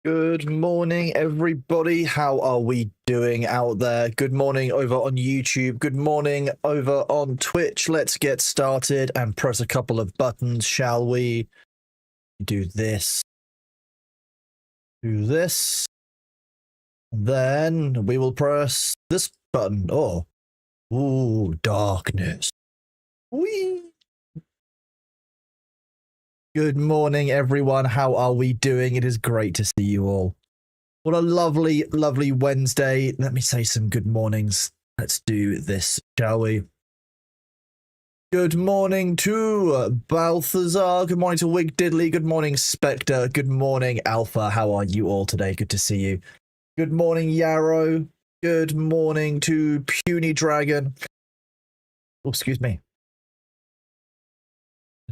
Good morning, everybody. How are we doing out there? Good morning over on YouTube. Good morning over on Twitch. Let's get started and press a couple of buttons, shall we? Do this. Do this. Then we will press this button. Oh. Ooh, darkness. Whee! Good morning, everyone. How are we doing? It is great to see you all. What a lovely, lovely Wednesday. Let me say some good mornings. Let's do this, shall we? Good morning to Balthazar. Good morning to Wig Diddley. Good morning, Spectre. Good morning, Alpha. How are you all today? Good to see you. Good morning, Yarrow. Good morning to Puny Dragon. Oh, excuse me.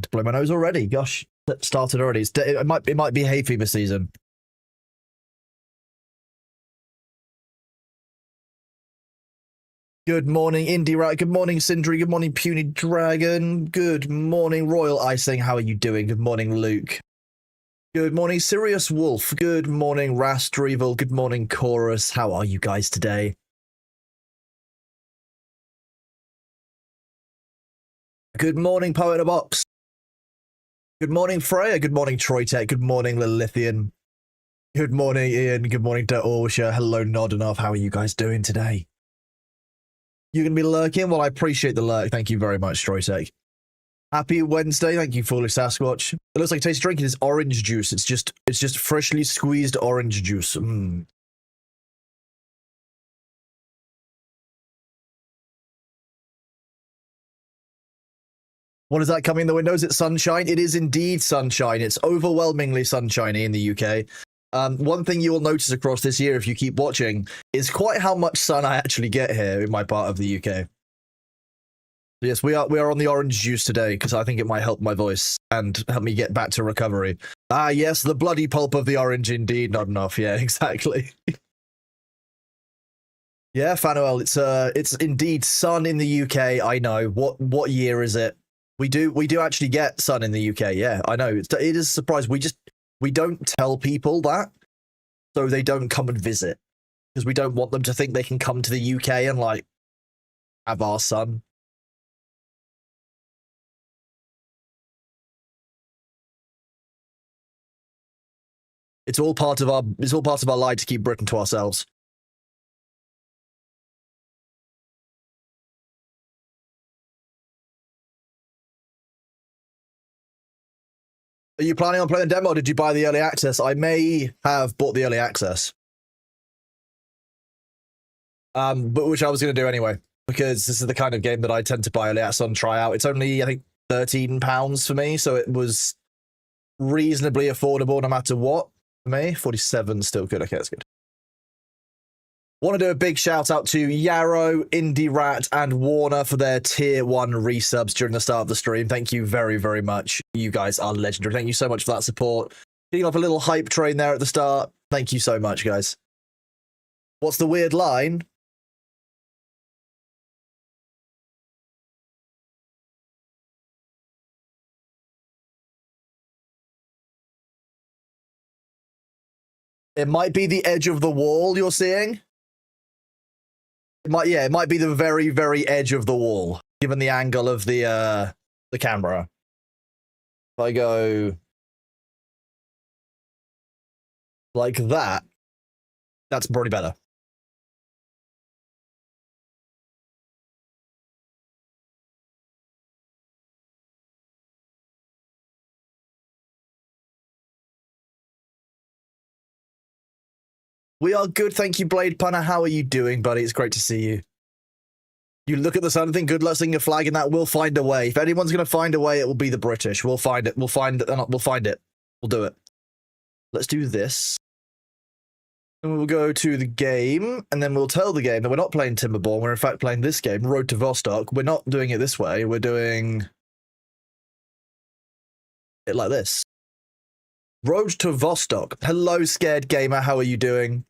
To blow my nose already. Gosh, that started already. It might be hay fever season. Good morning, Indie Rat. Good morning, Sindri. Good morning, Puny Dragon. Good morning, Royal Icing. How are you doing? Good morning, Luke. Good morning, Sirius Wolf. Good morning, Rastrevel. Good morning, Chorus. How are you guys today? Good morning, Poet in a Box. Good morning, Freya. Good morning, Troytech. Good morning, Lilithian. Good morning, Ian. Good morning, Deorsha. Hello, Nodenoff. How are you guys doing today? You're going to be lurking? Well, I appreciate the lurk. Thank you very much, Troytech. Happy Wednesday. Thank you, Foolish Sasquatch. It looks like tasty drink. It is orange juice. It's just freshly squeezed orange juice. What is that coming in the windows? It's sunshine. It is indeed sunshine. It's overwhelmingly sunshiny in the UK. One thing you will notice across this year, if you keep watching, is quite how much sun I actually get here in my part of the UK. Yes, we are on the orange juice today because I think it might help my voice and help me get back to recovery. Ah, yes, the bloody pulp of the orange, indeed. Not enough. Yeah, exactly. Yeah, Fanuel, it's indeed sun in the UK. I know. What year is it? We do actually get sun in the UK. Yeah, I know. It is a surprise. We don't tell people that, so they don't come and visit because we don't want them to think they can come to the UK and like have our sun. It's all part of our lie to keep Britain to ourselves. Are you planning on playing the demo or did you buy the early access? I may have bought the early access. But which I was going to do anyway, because this is the kind of game that I tend to buy early access on tryout. It's only, I think, £13 for me, so it was reasonably affordable no matter what for me. 47 still good. Okay, that's good. Want to do a big shout out to Yarrow, Indie Rat, and Warner for their tier 1 resubs during the start of the stream. Thank you very, very much. You guys are legendary. Thank you so much for that support. Getting off a little hype train there at the start. Thank you so much, guys. What's the weird line? It might be the edge of the wall you're seeing. It might be the very, very edge of the wall, given the angle of the camera. If I go like that, that's probably better. We are good, thank you, Blade Punner. How are you doing, buddy? It's great to see you. You look at the sun and think, good luck seeing a flag in that. We'll find a way. If anyone's going to find a way, it will be the British. We'll find it. We'll find it. We'll find it. We'll do it. Let's do this. And we'll go to the game, and then we'll tell the game that we're not playing Timberborn. We're in fact playing this game, Road to Vostok. We're not doing it this way. We're doing it like this. Road to Vostok. Hello, Scared Gamer. How are you doing?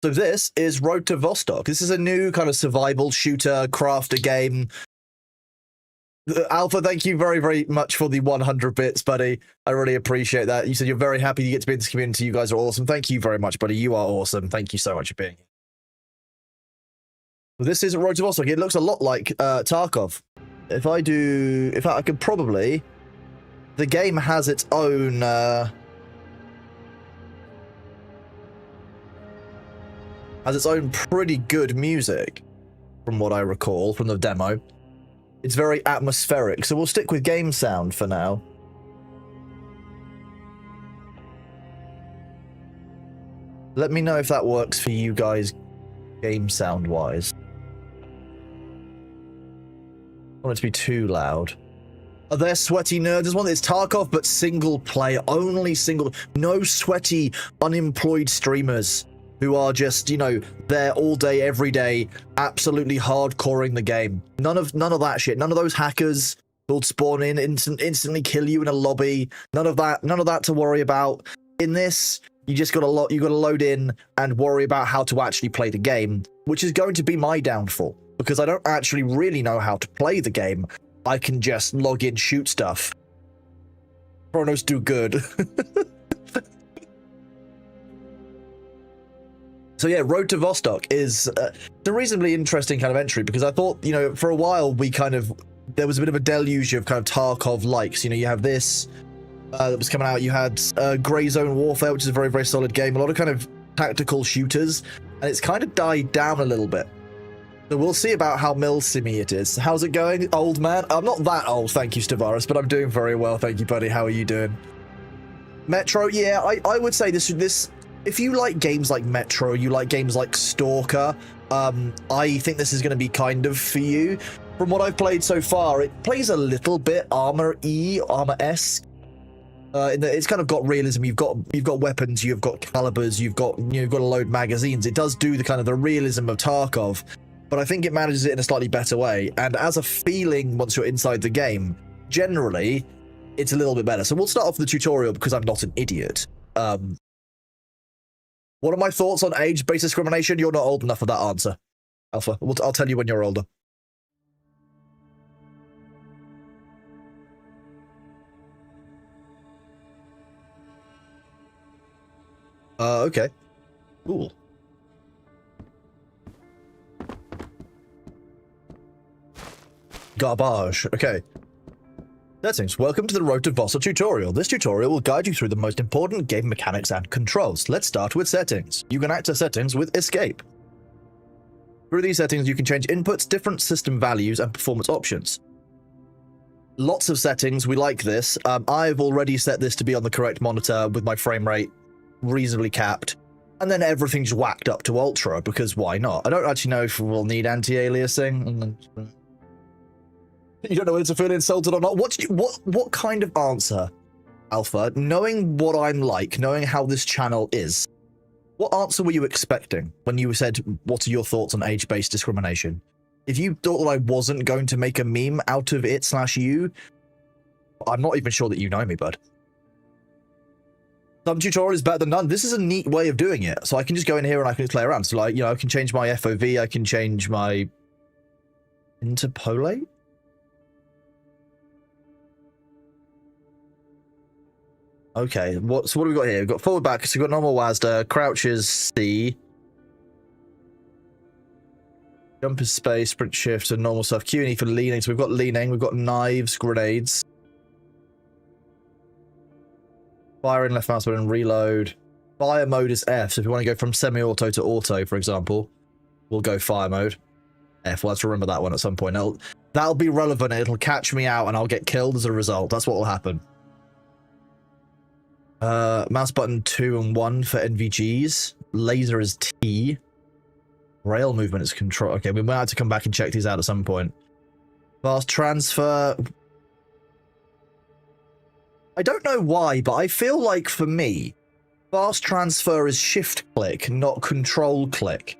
So this is Road to Vostok. This is a new kind of survival shooter crafter game. Alpha, thank you very, very much for the 100 bits, buddy. I really appreciate that. You said you're very happy you get to be in this community. You guys are awesome. Thank you very much, buddy. You are awesome. Thank you so much for being here. Well, this is Road to Vostok. It looks a lot like Tarkov. If I do... In fact, I could probably... The game has its own... has its own pretty good music, from what I recall, from the demo. It's very atmospheric, so we'll stick with game sound for now. Let me know if that works for you guys, game sound-wise. I don't want it to be too loud. Are there sweaty nerds? There's one that's Tarkov, but single player, only single. No sweaty, unemployed streamers who are just, you know, there all day, every day, absolutely hardcoring the game. None of that shit. None of those hackers who'll spawn in, instantly kill you in a lobby. None of that to worry about. In this, you just gotta load in and worry about how to actually play the game, which is going to be my downfall, because I don't actually really know how to play the game. I can just log in, shoot stuff. Chronos do good. So yeah, Road to Vostok is a reasonably interesting kind of entry, because I thought, you know, for a while there was a bit of a deluge of kind of Tarkov likes. You know, you have this that was coming out. You had Grey Zone Warfare, which is a very, very solid game. A lot of kind of tactical shooters, and it's kind of died down a little bit. So we'll see about how milsimmy it is. How's it going, old man? I'm not that old, thank you, Stavaris, but I'm doing very well, thank you, buddy. How are you doing? Metro, yeah, I would say this. If you like games like Metro, you like games like Stalker, I think this is going to be kind of for you. From what I've played so far, it plays a little bit Armor-esque. It's kind of got realism. You've got weapons, you've got calibers, you've got to load magazines. It does do the kind of the realism of Tarkov, but I think it manages it in a slightly better way. And as a feeling, once you're inside the game, generally, it's a little bit better. So we'll start off with the tutorial because I'm not an idiot. What are my thoughts on age-based discrimination? You're not old enough for that answer, Alpha. I'll tell you when you're older. Okay. Cool. Garbage. Okay. Settings. Welcome to the Road to Vostok tutorial. This tutorial will guide you through the most important game mechanics and controls. Let's start with settings. You can access settings with escape. Through these settings, you can change inputs, different system values, and performance options. Lots of settings. We like this. I've already set this to be on the correct monitor with my frame rate reasonably capped. And then everything's whacked up to ultra, because why not? I don't actually know if we'll need anti-aliasing. You don't know whether to feel insulted or not. What kind of answer, Alpha, knowing what I'm like, knowing how this channel is, what answer were you expecting when you said, what are your thoughts on age-based discrimination? If you thought that I wasn't going to make a meme out of it/you, I'm not even sure that you know me, bud. Some tutorial is better than none. This is a neat way of doing it. So I can just go in here and I can play around. So, like, you know, I can change my FOV, I can change my interpolate. Okay, so what have we got here? We've got forward back, so we've got normal WASD, crouch is C. Jump is space, sprint shift, and normal stuff. Q and E for leaning, so we've got leaning, we've got knives, grenades. Fire in left mouse button, reload. Fire mode is F, so if you want to go from semi-auto to auto, for example, we'll go fire mode. F, we'll have to remember that one at some point. That'll be relevant, it'll catch me out, and I'll get killed as a result. That's what will happen. Mouse button 2 and 1 for NVGs. Laser is T. Rail movement is control. Okay, we might have to come back and check these out at some point. Fast transfer. I don't know why, but I feel like for me, fast transfer is shift click, not control click.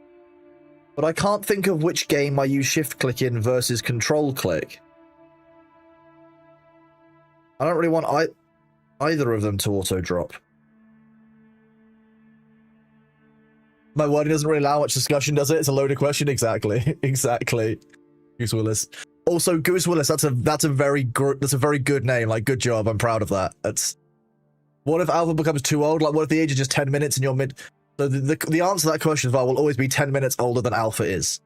But I can't think of which game I use shift click in versus control click. I don't really want either of them to auto drop. My wording doesn't really allow much discussion, does it? It's a loaded question. Exactly. Exactly. Bruce Willis. Also, Goose Willis, that's a very good name. Like, good job. I'm proud of that. That's. What if Alpha becomes too old? Like, what if the age is just 10 minutes and you're mid? So the answer to that question as well will always be 10 minutes older than Alpha is.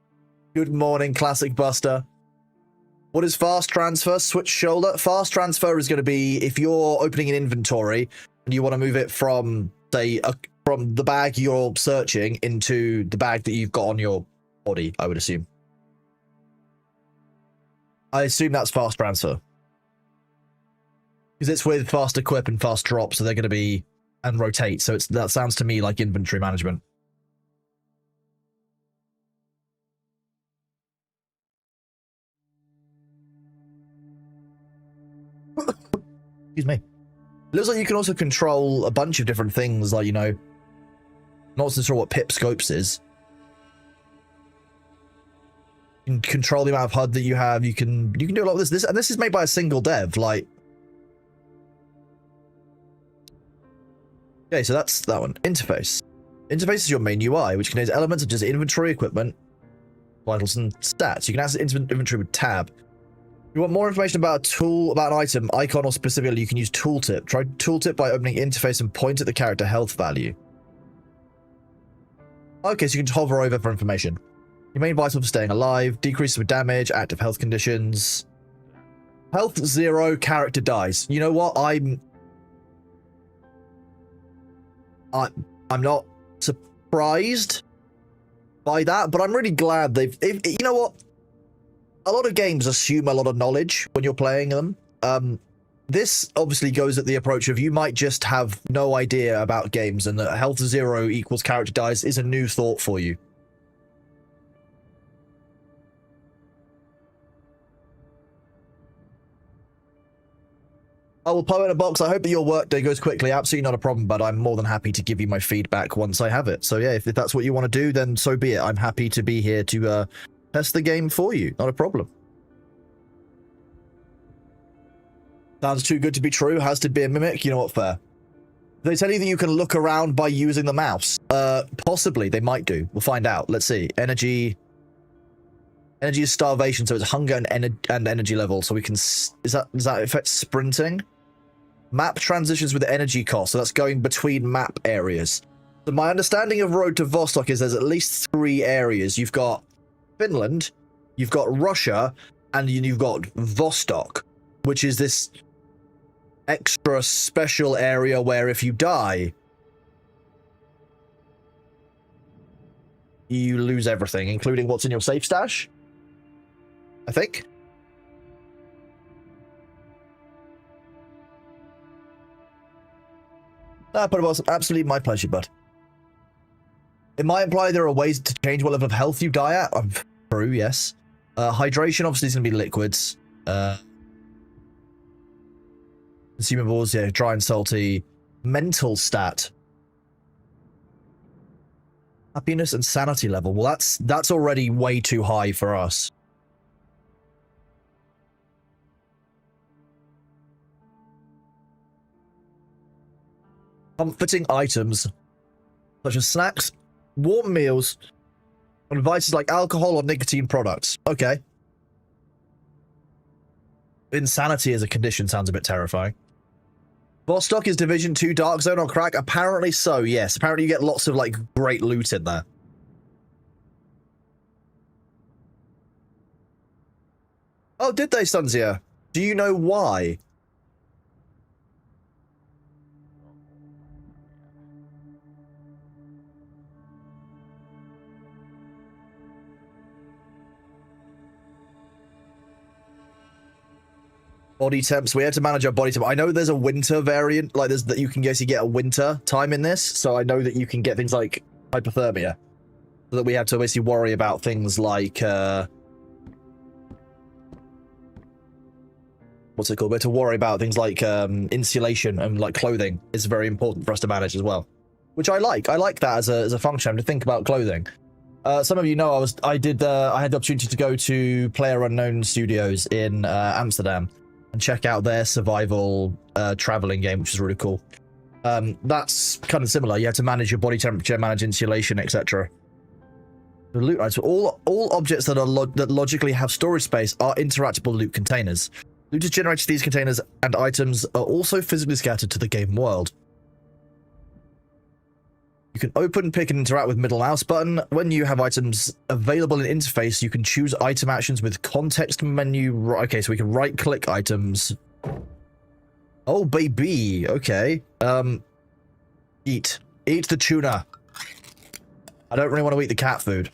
Good morning, Classic Buster. What is fast transfer? Switch shoulder. Fast transfer is going to be if you're opening an inventory and you want to move it from, say, from the bag you're searching into the bag that you've got on your body, I would assume. I assume that's fast transfer. Because it's with fast equip and fast drop, so they're going to be... and rotate, so that sounds to me like inventory management. Excuse me. It looks like you can also control a bunch of different things, like, you know... Not so sure what pip scopes is. You can control the amount of HUD that you have, you can do a lot of this, and this is made by a single dev, like... Okay, so that's that one. Interface. Interface is your main UI, which contains elements such as inventory, equipment, vitals, and stats. You can access inventory with tab. If you want more information about a tool, about an item, icon, or specifically, you can use tooltip. Try tooltip by opening interface and point at the character health value. Okay, so you can hover over for information. Your main vital for staying alive, decreases with damage, active health conditions. Health 0, character dies. You know what? I'm not surprised by that, but I'm really glad you know what? A lot of games assume a lot of knowledge when you're playing them. This obviously goes at the approach of you might just have no idea about games, and that health 0 equals character dies is a new thought for you. I will put in a box. I hope that your workday goes quickly. Absolutely not a problem, but I'm more than happy to give you my feedback once I have it. So yeah, if that's what you want to do, then so be it. I'm happy to be here to test the game for you. Not a problem. Sounds too good to be true. Has to be a mimic. You know what? Fair. They tell you that you can look around by using the mouse. Possibly. They might do. We'll find out. Let's see. Energy. Energy is starvation, so it's hunger and energy level. So we can... Does that affect sprinting? Map transitions with energy cost, so that's going between map areas. So my understanding of Road to Vostok is there's at least 3 areas. You've got Finland, you've got Russia, and you've got Vostok, which is this extra special area where if you die, you lose everything, including what's in your safe stash, I think. But it was absolutely my pleasure, bud. It might imply there are ways to change what level of health you die at. True, yes. Hydration obviously is going to be liquids. Consumables, yeah, dry and salty. Mental stat. Happiness and sanity level. Well, that's already way too high for us. Comforting items, such as snacks, warm meals, and devices like alcohol or nicotine products. Okay. Insanity as a condition sounds a bit terrifying. Vostok is Division 2 Dark Zone on crack? Apparently so, yes. Apparently you get lots of, like, great loot in there. Oh, did they, Sunzia? Do you know why? Body temps. We had to manage our body temp. I know there's a winter variant, like there's that you can basically get a winter time in this, so I know that you can get things like hypothermia. So that we have to basically worry about things like what's it called? We have to worry about things like insulation and like clothing is very important for us to manage as well. Which I like. I like that as a function to think about clothing. Some of you know I had the opportunity to go to PlayerUnknown Studios in Amsterdam and check out their survival traveling game, which is really cool. That's kind of similar. You have to manage your body temperature, manage insulation, etc. The loot item. All objects that are that logically have storage space are interactable loot containers. Loot is generated to these containers, and items are also physically scattered to the game world. You can open, pick, and interact with middle mouse button. When you have items available in interface, you can choose item actions with context menu. Okay, so we can right-click items. Oh, baby. Okay. Eat the tuna. I don't really want to eat the cat food.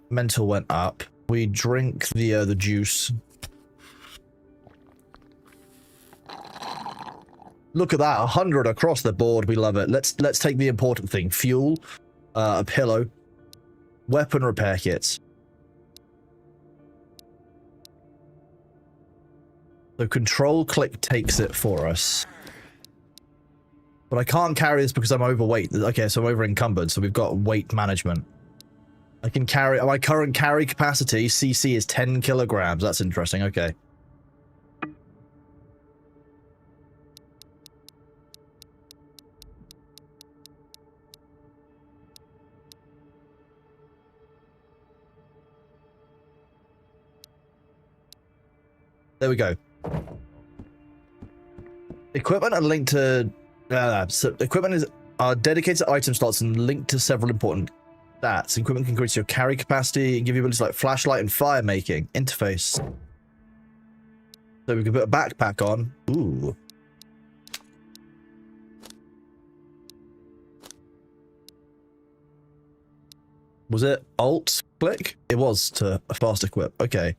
Mental went up. We drink the juice. Look at that, 100 across the board. We love it. Let's take the important thing: fuel, a pillow, weapon repair kits. So control click takes it for us. But I can't carry this because I'm overweight. Okay, so I'm over encumbered. So we've got weight management. I can carry my current carry capacity. CC is 10 kilograms. That's interesting. Okay. There we go. Equipment are linked to... so equipment are dedicated item slots and linked to several important stats. Equipment can increase your carry capacity and give you abilities like flashlight and fire making. Interface. So we can put a backpack on. Ooh. Was it alt click? It was to fast equip. Okay.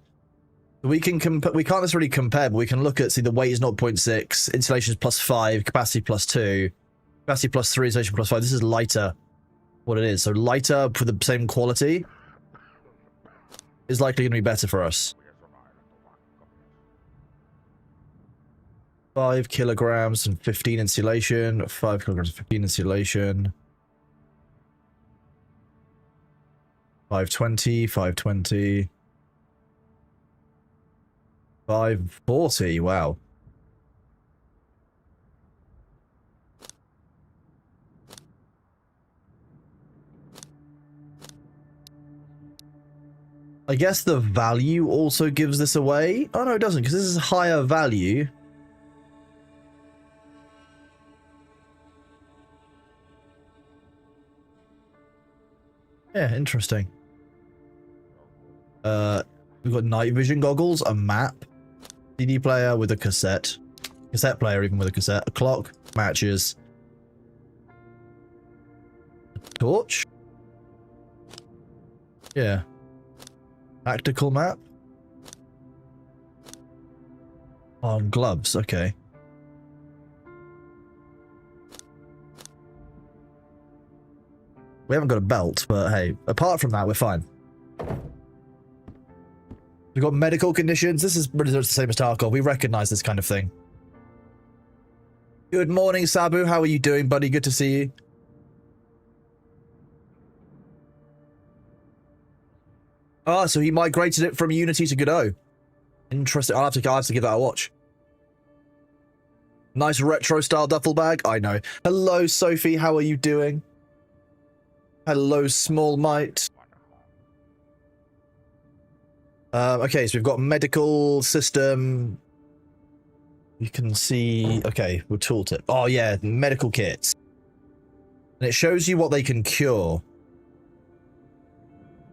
We can we can't necessarily compare, but we can look at, see, the weight is 0.6, insulation is +5, capacity +2, capacity +3, insulation +5. This is lighter, what it is. So lighter for the same quality is likely going to be better for us. 5 kilograms and 15 insulation, 5 kilograms and 15 insulation. 520, 520. 540, wow. I guess the value also gives this away. Oh no, it doesn't, because this is higher value. Yeah, interesting. We've got night vision goggles, a map, CD player with a cassette player even with a cassette, a clock, matches, a torch. Yeah. Tactical map. Gloves, okay. We haven't got a belt, but hey, apart from that, we're fine. We've got medical conditions. This is pretty much the same as Tarkov. We recognize this kind of thing. Good morning, Sabu. How are you doing, buddy? Good to see you. Ah, so he migrated it from Unity to Godot. Interesting. I'll have to give that a watch. Nice retro style duffel bag. I know. Hello, Sophie. How are you doing? Hello, Small Mite. Okay, so we've got medical system. You can see, okay, we'll tooltip. Oh yeah, medical kits. And it shows you what they can cure.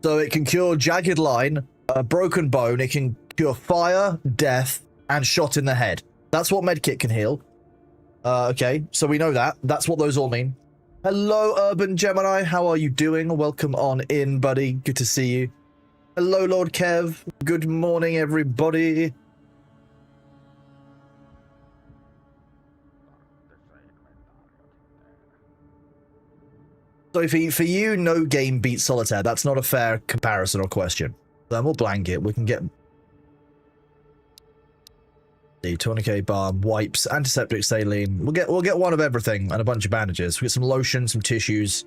So it can cure jagged line, a broken bone, it can cure fire, death, and shot in the head. That's what medkit can heal. Okay, so we know that. That's what those all mean. Hello, Urban Gemini. How are you doing? Welcome on in, buddy. Good to see you. Hello, Lord Kev. Good morning, everybody. So for you, no game beats Solitaire. That's not a fair comparison or question. Thermal blanket. We can get the tourniquet balm, wipes, antiseptic saline. We'll get one of everything and a bunch of bandages. We get some lotion, some tissues.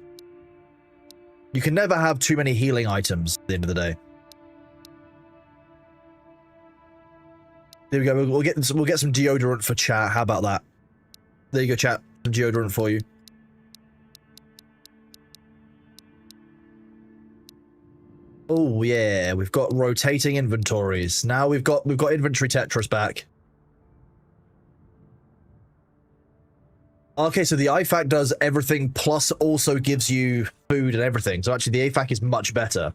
You can never have too many healing items at the end of the day. There we go. We'll get some deodorant for chat. How about that? There you go, chat. Some deodorant for you. Oh yeah, we've got rotating inventories. Now we've got inventory Tetris back. Okay, so the IFAC does everything plus also gives you food and everything. So actually the AFAC is much better.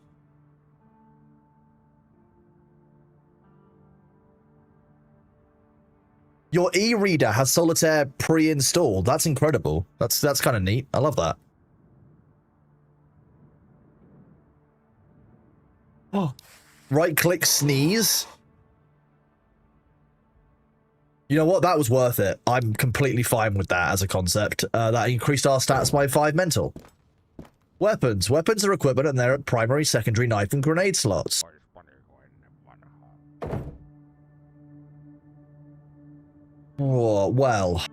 Your e-reader has Solitaire pre-installed. That's incredible. That's kind of neat. I love that. Oh, right-click sneeze. You know what? That was worth it. I'm completely fine with that as a concept. That increased our stats by 5 mental. Weapons. Weapons are equipment and they're at primary, secondary, knife, and grenade slots. Oh, well.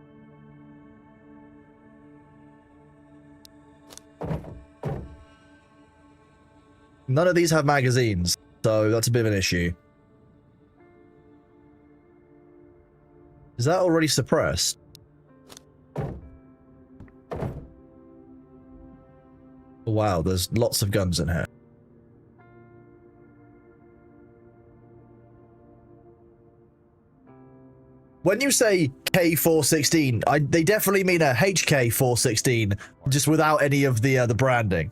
None of these have magazines, so that's a bit of an issue. Is that already suppressed? Wow, there's lots of guns in here. When you say K416, they definitely mean a HK416, just without any of the branding.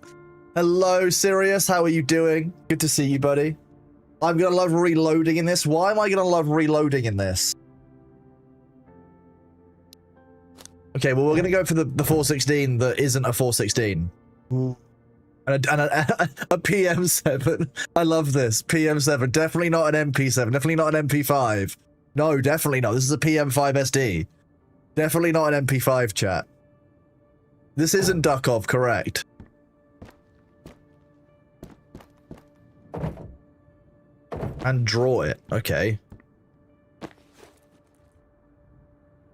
Hello, Sirius. How are you doing? Good to see you, buddy. I'm gonna love reloading in this. Why am I gonna love reloading in this? Okay, well, we're gonna go for the 416 that isn't a 416. And a PM7. I love this. PM7. Definitely not an MP7. Definitely not an MP5. No, definitely not. This is a PM5 SD. Definitely not an MP5, chat. This isn't Tarkov, correct? And draw it. Okay.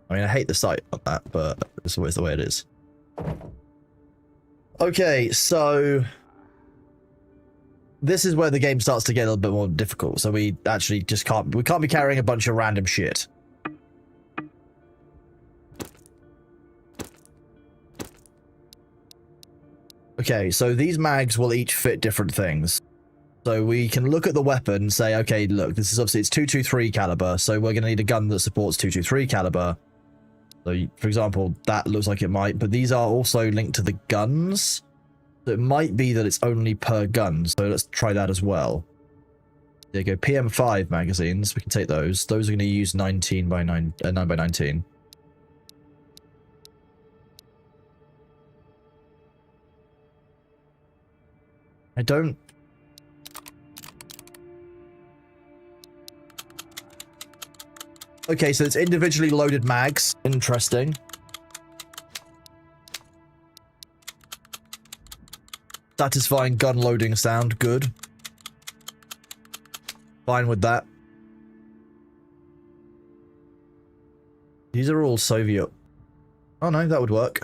I mean, I hate the sight of that, but it's always the way it is. Okay, so this is where the game starts to get a little bit more difficult. So we actually just can't be carrying a bunch of random shit. Okay, so these mags will each fit different things. So we can look at the weapon and say, okay, look, this is obviously it's 223 caliber, so we're going to need a gun that supports 223 caliber. So, for example, that looks like it might, but these are also linked to the guns. So it might be that it's only per gun, so let's try that as well. There you go, PM5 magazines, we can take those. Those are going to use 9 by 19. I don't... Okay, so it's individually loaded mags. Interesting. Satisfying gun loading sound. Good. Fine with that. These are all Soviet. Oh no, that would work.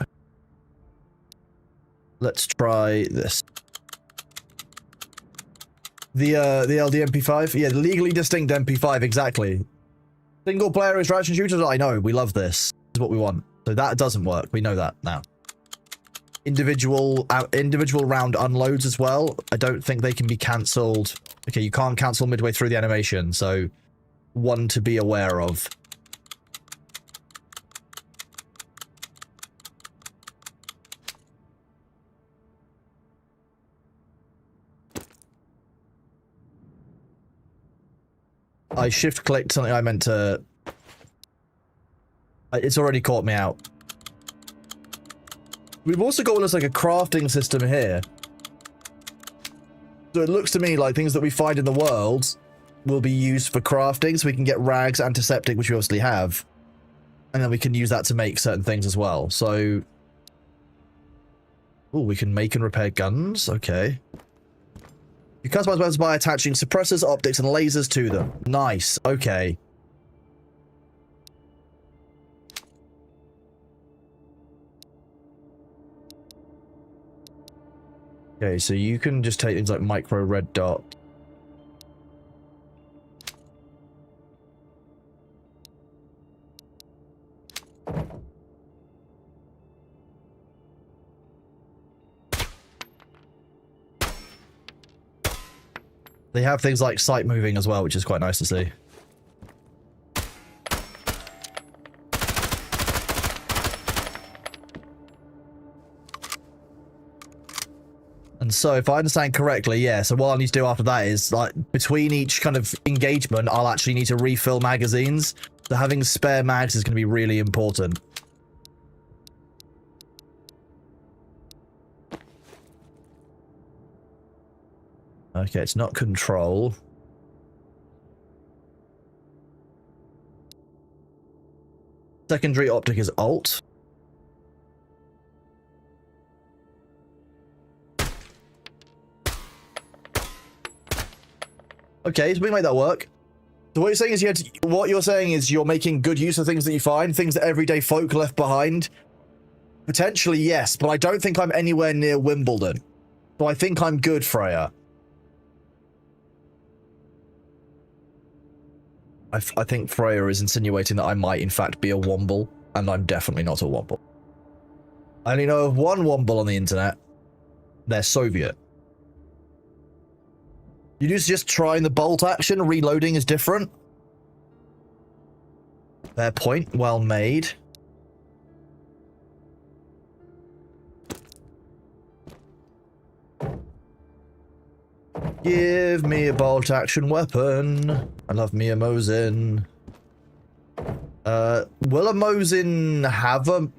Let's try this. The LD MP5? Yeah, the legally distinct MP5, exactly. Single player extraction shooters? I know, we love this. This is what we want. So that doesn't work. We know that now. Individual round unloads as well. I don't think they can be cancelled. Okay, you can't cancel midway through the animation, so one to be aware of. I shift-clicked something I meant to... It's already caught me out. We've also got almost like a crafting system here. So it looks to me like things that we find in the world will be used for crafting, so we can get rags, antiseptic, which we obviously have. And then we can use that to make certain things as well. So... Oh, we can make and repair guns? Okay. You customize weapons by attaching suppressors, optics, and lasers to them. Nice. Okay. Okay, so you can just take things like micro red dot. They have things like sight moving as well, which is quite nice to see. And so, if I understand correctly, yeah, so what I need to do after that is, like, between each kind of engagement, I'll actually need to refill magazines. So having spare mags is going to be really important. Okay, it's not control. Secondary optic is alt. Okay, so we make that work. So what you're saying is you're making good use of things that you find, things that everyday folk left behind. Potentially, yes, but I don't think I'm anywhere near Wimbledon. So I think I'm good, Freya. I think Freya is insinuating that I might in fact be a Womble, and I'm definitely not a Womble. I only know of one Womble on the internet. They're Soviet. You just trying the bolt action, reloading is different. Fair point, well made. Give me a bolt action weapon. I love me a Mosin. Will a Mosin have a...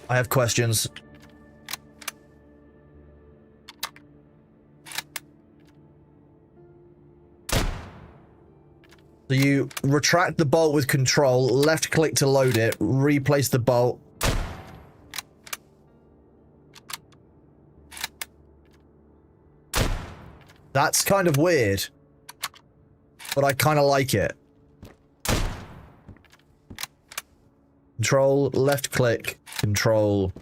I have questions. So you retract the bolt with control, left click to load it, replace the bolt. That's kind of weird, but I kind of like it. Control, left click, control.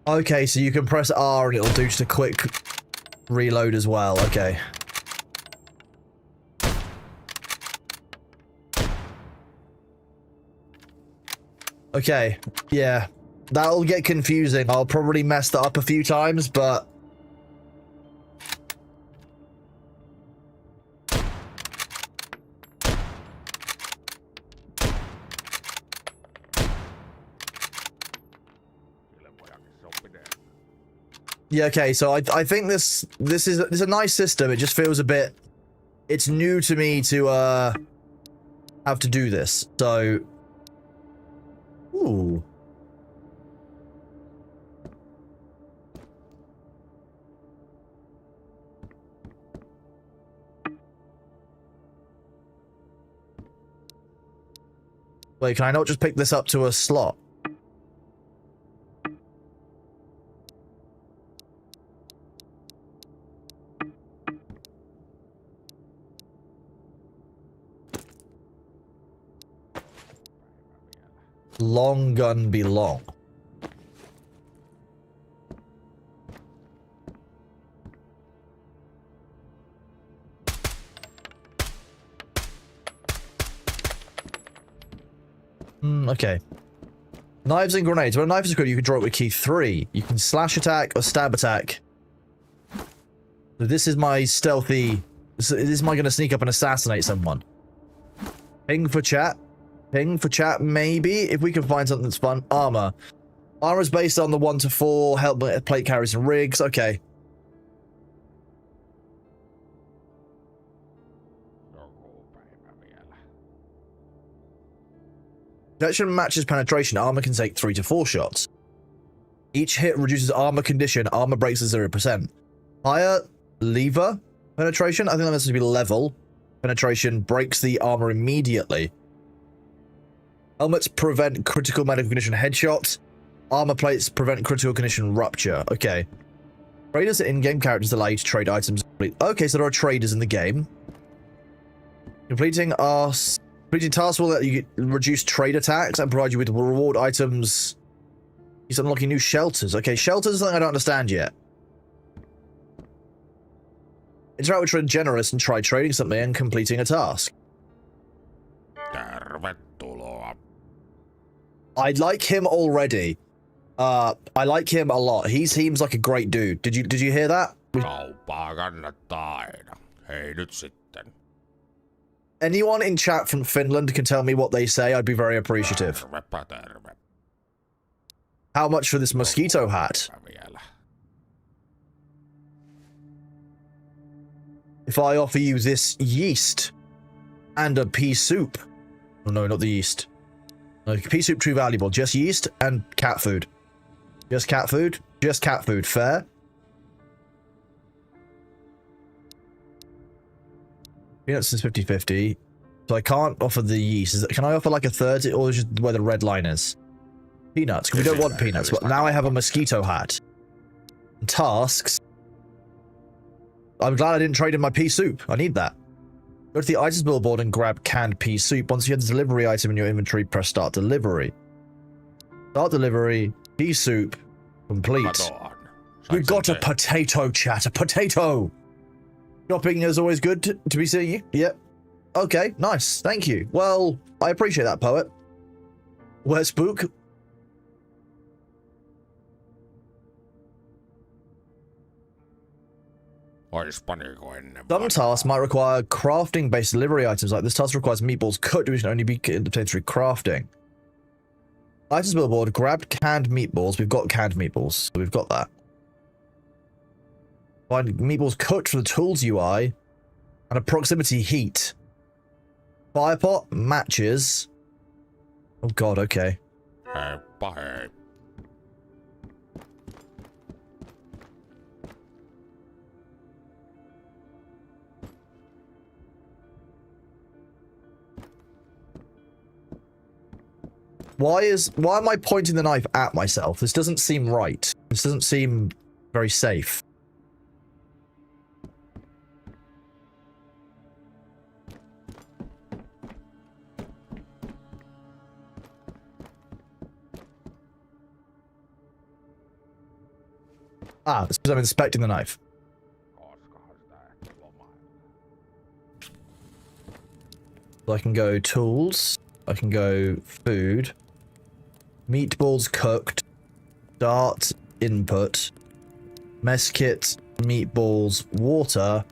Okay, so you can press R and it'll do just a quick reload as well. Okay. Okay, yeah. That'll get confusing. I'll probably mess that up a few times, but... Yeah, okay, so I think this is a nice system. It just feels a bit... It's new to me to have to do this, so... Ooh. Wait, can I not just pick this up to a slot? Long gun be long. Okay. Knives and grenades. When a knife is equipped, you can draw it with key 3. You can slash attack or stab attack. So this is my stealthy... This is my gonna sneak up and assassinate someone. Ping for chat. Ping for chat, maybe, if we can find something that's fun. Armor. Armor is based on the 1 to 4, helmet, plate carriers, and rigs. Okay. Protection matches penetration. Armor can take 3 to 4 shots. Each hit reduces armor condition. Armor breaks to 0%. Higher lever penetration. I think that has to be level. Penetration breaks the armor immediately. Helmets prevent critical medical condition headshots. Armor plates prevent critical condition rupture. Okay. Traders are in-game characters that allow you to trade items. Okay, so there are traders in the game. Completing tasks will let you reduce trade attacks and provide you with reward items. He's unlocking new shelters. Okay, shelters is something I don't understand yet. Interact with Trade Generous and try trading something and completing a task. Tervetuloa. I like him already. I like him a lot. He seems like a great dude. Did you hear that? Kauppaa kannattaa aina. Hei nyt sitten. Anyone in chat from Finland can tell me what they say. I'd be very appreciative. Tervepä terve. How much for this mosquito hat? Vielä. If I offer you this yeast and a pea soup. Oh no, not the yeast. No, pea soup too valuable. Just yeast and cat food. Just cat food? Just cat food. Fair? Peanuts is 50-50. So I can't offer the yeast. Can I offer like a third, or is it just where the red line is? Peanuts. We don't want peanuts, but now I have a mosquito hat. Tasks. I'm glad I didn't trade in my pea soup. I need that. Go to the items billboard and grab canned pea soup. Once you have the delivery item in your inventory, press start delivery. Start delivery. Pea soup. Complete. We got a potato, chat. A potato. Shopping is always good to be seeing you. Yep. Okay, nice. Thank you. Well, I appreciate that, poet. Where's Spook? Some tasks might require crafting-based delivery items. Like this task requires meatballs cooked, which can only be obtained through crafting. Items billboard, grabbed canned meatballs. We've got canned meatballs, so we've got that. Find meatballs cooked for the tools UI and a proximity heat. Firepot, matches. Oh god, okay. Why am I pointing the knife at myself? This doesn't seem right. This doesn't seem very safe. Ah, it's because I'm inspecting the knife. So I can go tools. I can go food. Meatballs cooked. Start input. Mess kit. Meatballs. Water.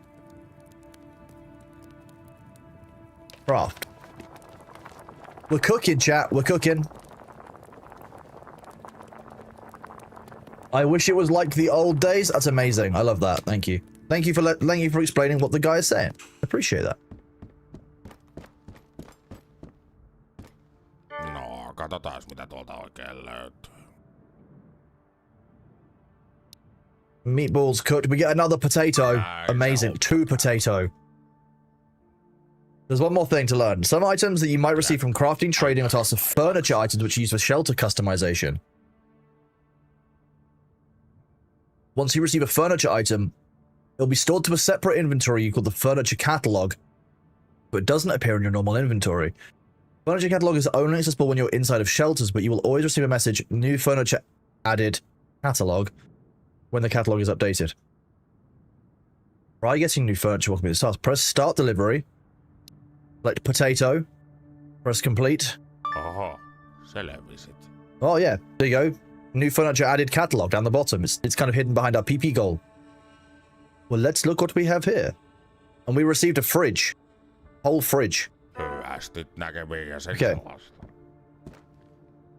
Craft. We're cooking, chat. We're cooking. I wish it was like the old days. That's amazing. I love that. Thank you. Thank you for explaining what the guy is saying. Appreciate that. No, katsotaan mitä tuolta oikein löytyy. Meatballs cooked. We get another potato. Amazing. 2 potato. There's one more thing to learn. Some items that you might receive from crafting, trading, or tasks of furniture items which are used for shelter customization. Once you receive a furniture item, it'll be stored to a separate inventory called the furniture catalog, but it doesn't appear in your normal inventory. Furniture catalog is only accessible when you're inside of shelters, but you will always receive a message, new furniture added catalog, when the catalog is updated. Try getting new furniture while completing the task. Press start delivery. Select potato. Press complete. Oho, selvisit. Oh yeah, there you go. New furniture added catalog down the bottom. It's kind of hidden behind our PP goal. Well, let's look what we have here. And we received a fridge. Whole fridge. Okay.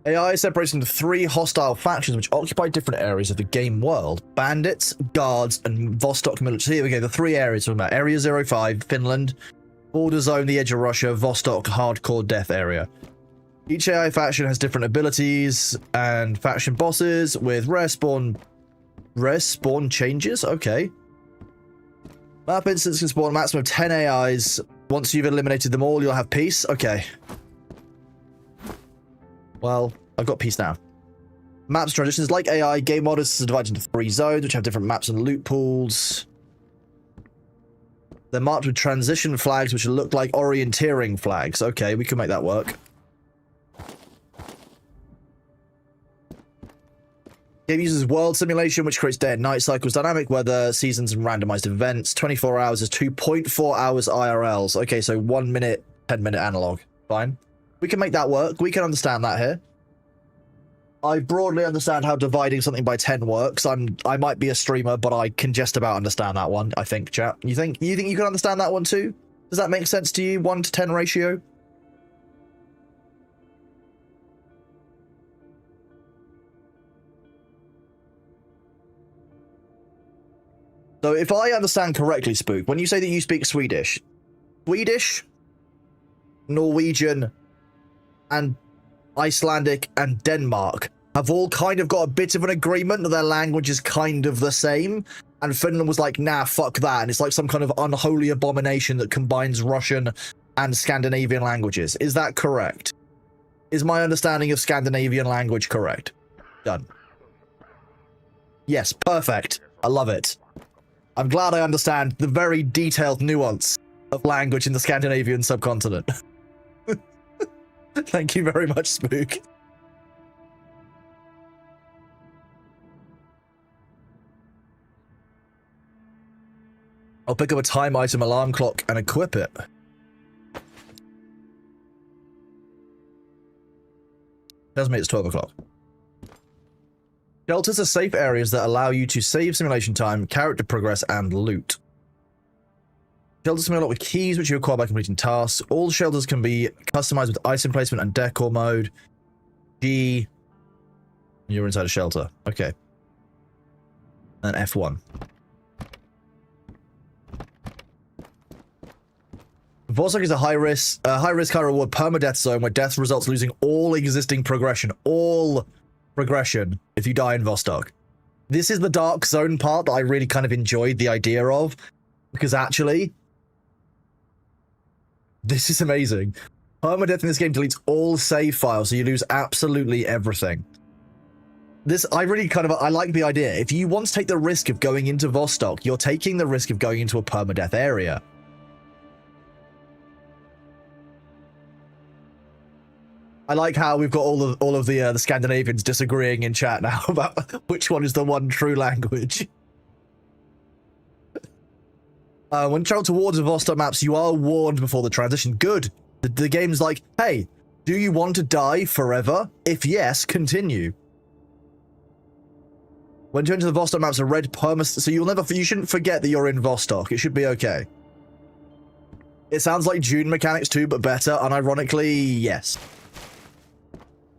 AI is separated into 3 hostile factions which occupy different areas of the game world. Bandits, guards, and Vostok military. So here we go, the 3 areas we're talking about. Area 05, Finland. Border zone, the edge of Russia. Vostok, hardcore death area. Each AI faction has different abilities and faction bosses with rare spawn changes. Okay. Map instance can spawn a maximum of 10 AIs. Once you've eliminated them all, you'll have peace. Okay. Well, I've got peace now. Maps transitions like AI, game modders are divided into 3 zones, which have different maps and loot pools. They're marked with transition flags, which look like orienteering flags. Okay, we can make that work. Game uses world simulation, which creates day and night cycles, dynamic weather, seasons, and randomized events. 24 hours is 2.4 hours IRLs. Okay, so 1 minute, 10-minute analog. Fine. We can make that work. We can understand that here. I broadly understand how dividing something by 10 works. I might be a streamer, but I can just about understand that one, I think, chat. You think you can understand that one too? Does that make sense to you? 1 to 10 ratio? So if I understand correctly, Spook, when you say that you speak Swedish, Norwegian, and Icelandic and Denmark have all kind of got a bit of an agreement that their language is kind of the same, and Finland was like, nah, fuck that, and it's like some kind of unholy abomination that combines Russian and Scandinavian languages. Is that correct? Is my understanding of Scandinavian language correct? Done. Yes, perfect. I love it. I'm glad I understand the very detailed nuance of language in the Scandinavian subcontinent. Thank you very much, Spook. I'll pick up a time item alarm clock and equip it. Tells me it's 12 o'clock. Shelters are safe areas that allow you to save simulation time, character progress, and loot. Shelters can be unlocked with keys, which you acquire by completing tasks. All shelters can be customized with item placement and decor mode. G. You're inside a shelter. Okay. And F1. Vostok is a high risk, high reward permadeath zone where death results losing all existing progression. All progression if you die in Vostok. This is the dark zone part that I really kind of enjoyed the idea of, because actually, this is amazing. Permadeath in this game deletes all save files, so you lose absolutely everything. This, I like the idea. If you want to take the risk of going into Vostok, you're taking the risk of going into a permadeath area. I like how we've got all of the Scandinavians disagreeing in chat now about which one is the one true language. When travel towards the Vostok maps, you are warned before the transition. Good. The game's like, hey, do you want to die forever? If yes, continue. When you enter the Vostok maps, a red perma, so you shouldn't forget that you're in Vostok. It should be okay. It sounds like June mechanics too, but better. Unironically, yes.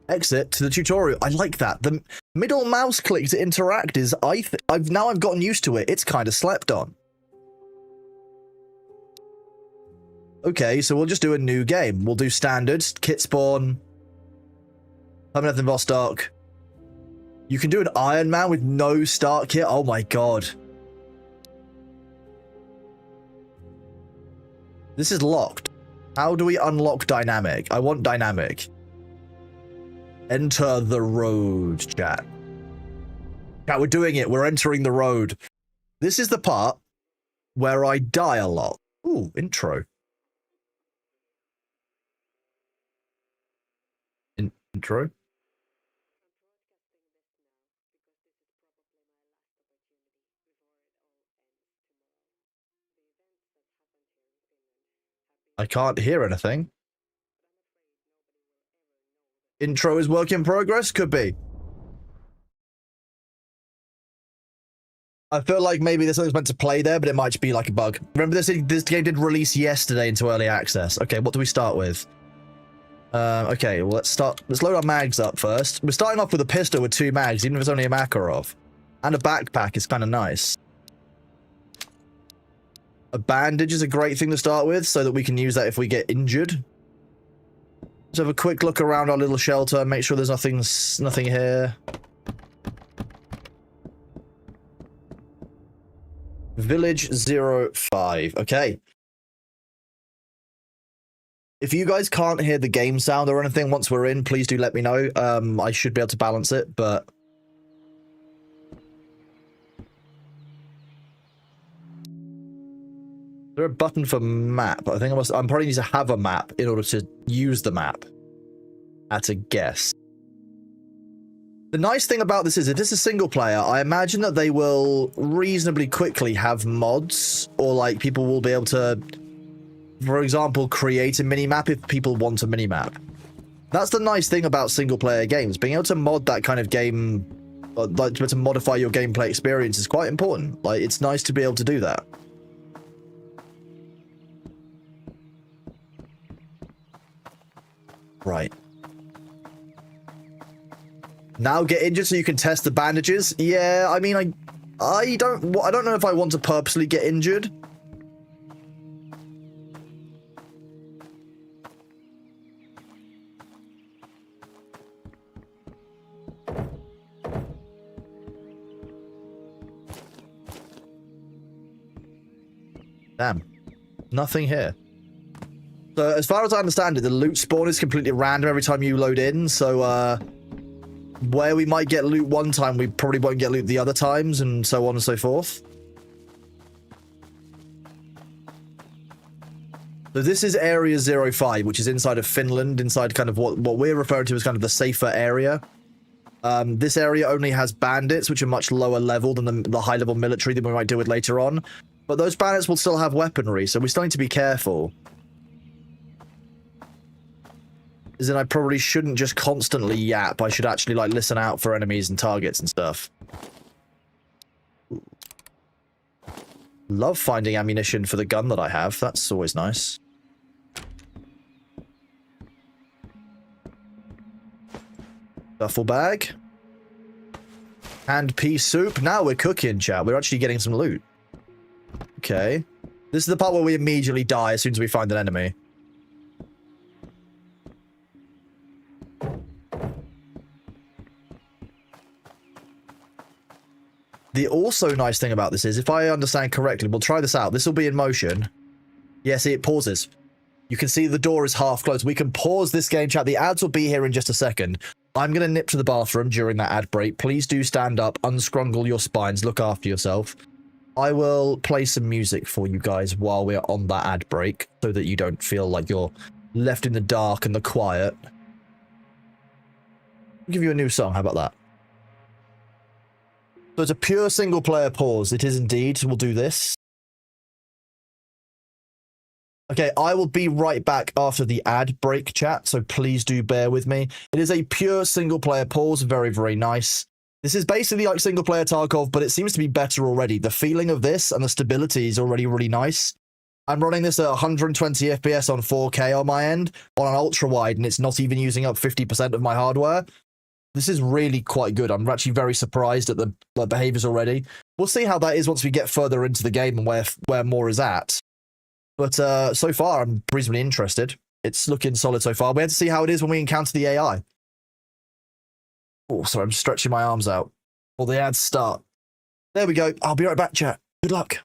Exit to the tutorial. I like that. The middle mouse click to interact is I've gotten used to it. It's kind of slept on. Okay, so we'll just do a new game. We'll do standards, kit spawn, permanent in Vostok. You can do an Iron Man with no start kit. Oh my god. This is locked. How do we unlock dynamic? I want dynamic. Enter the road, chat. Chat, we're doing it. We're entering the road. This is the part where I die a lot. Ooh, intro. Intro. I can't hear anything. Intro is work in progress? Could be. I feel like maybe there's something meant to play there, but it might just be like a bug. Remember this game did release yesterday into early access. Okay, what do we start with? Okay, well, let's load our mags up first. We're starting off with a pistol with 2 mags, even if it's only a Makarov. And a backpack is kind of nice. A bandage is a great thing to start with, so that we can use that if we get injured. Let's have a quick look around our little shelter, make sure there's nothing here. Village 05. Okay. If you guys can't hear the game sound or anything once we're in, please do let me know. I should be able to balance it, but... Is there a button for map? I think I'm probably need to have a map in order to use the map. At a guess. The nice thing about this is, if this is single player, I imagine that they will reasonably quickly have mods, or like people will be able to, for example, create a mini-map if people want a mini-map. That's the nice thing about single player games. Being able to mod that kind of game, like to modify your gameplay experience is quite important. Like, it's nice to be able to do that. Right. Now get injured so you can test the bandages? Yeah, I mean, I don't know if I want to purposely get injured. Damn. Nothing here. So, as far as I understand it, the loot spawn is completely random every time you load in, so, where we might get loot one time, we probably won't get loot the other times, and so on and so forth. So this is Area 05, which is inside of Finland, inside kind of what we're referring to as kind of the safer area. This area only has bandits, which are much lower level than the high-level military that we might deal with later on. But those bandits will still have weaponry, so we still need to be careful. As in, I probably shouldn't just constantly yap. I should actually, like, listen out for enemies and targets and stuff. Love finding ammunition for the gun that I have. That's always nice. Duffel bag. And pea soup. Now we're cooking, chat. We're actually getting some loot. Okay. This is the part where we immediately die as soon as we find an enemy. The also nice thing about this is, if I understand correctly, we'll try this out. This will be in motion. Yeah, see, it pauses. You can see the door is half closed. We can pause this game, chat. The ads will be here in just a second. I'm going to nip to the bathroom during that ad break. Please do stand up, unscrungle your spines, look after yourself. I will play some music for you guys while we're on that ad break, so that you don't feel like you're left in the dark and the quiet. I'll give you a new song. How about that? So it's a pure single-player pause. It is indeed. We'll do this. Okay, I will be right back after the ad break, chat, so please do bear with me. It is a pure single-player pause. Very, very nice. This is basically like single-player Tarkov, but it seems to be better already. The feeling of this and the stability is already really nice. I'm running this at 120 FPS on 4K on my end, on an ultra-wide, and it's not even using up 50% of my hardware. This is really quite good. I'm actually very surprised at the behaviors already. We'll see how that is once we get further into the game and where more is at. But so far, I'm reasonably interested. It's looking solid so far. We have to see how it is when we encounter the AI. Oh, sorry, I'm stretching my arms out. Well, the ads start. There we go. I'll be right back, chat. Good luck.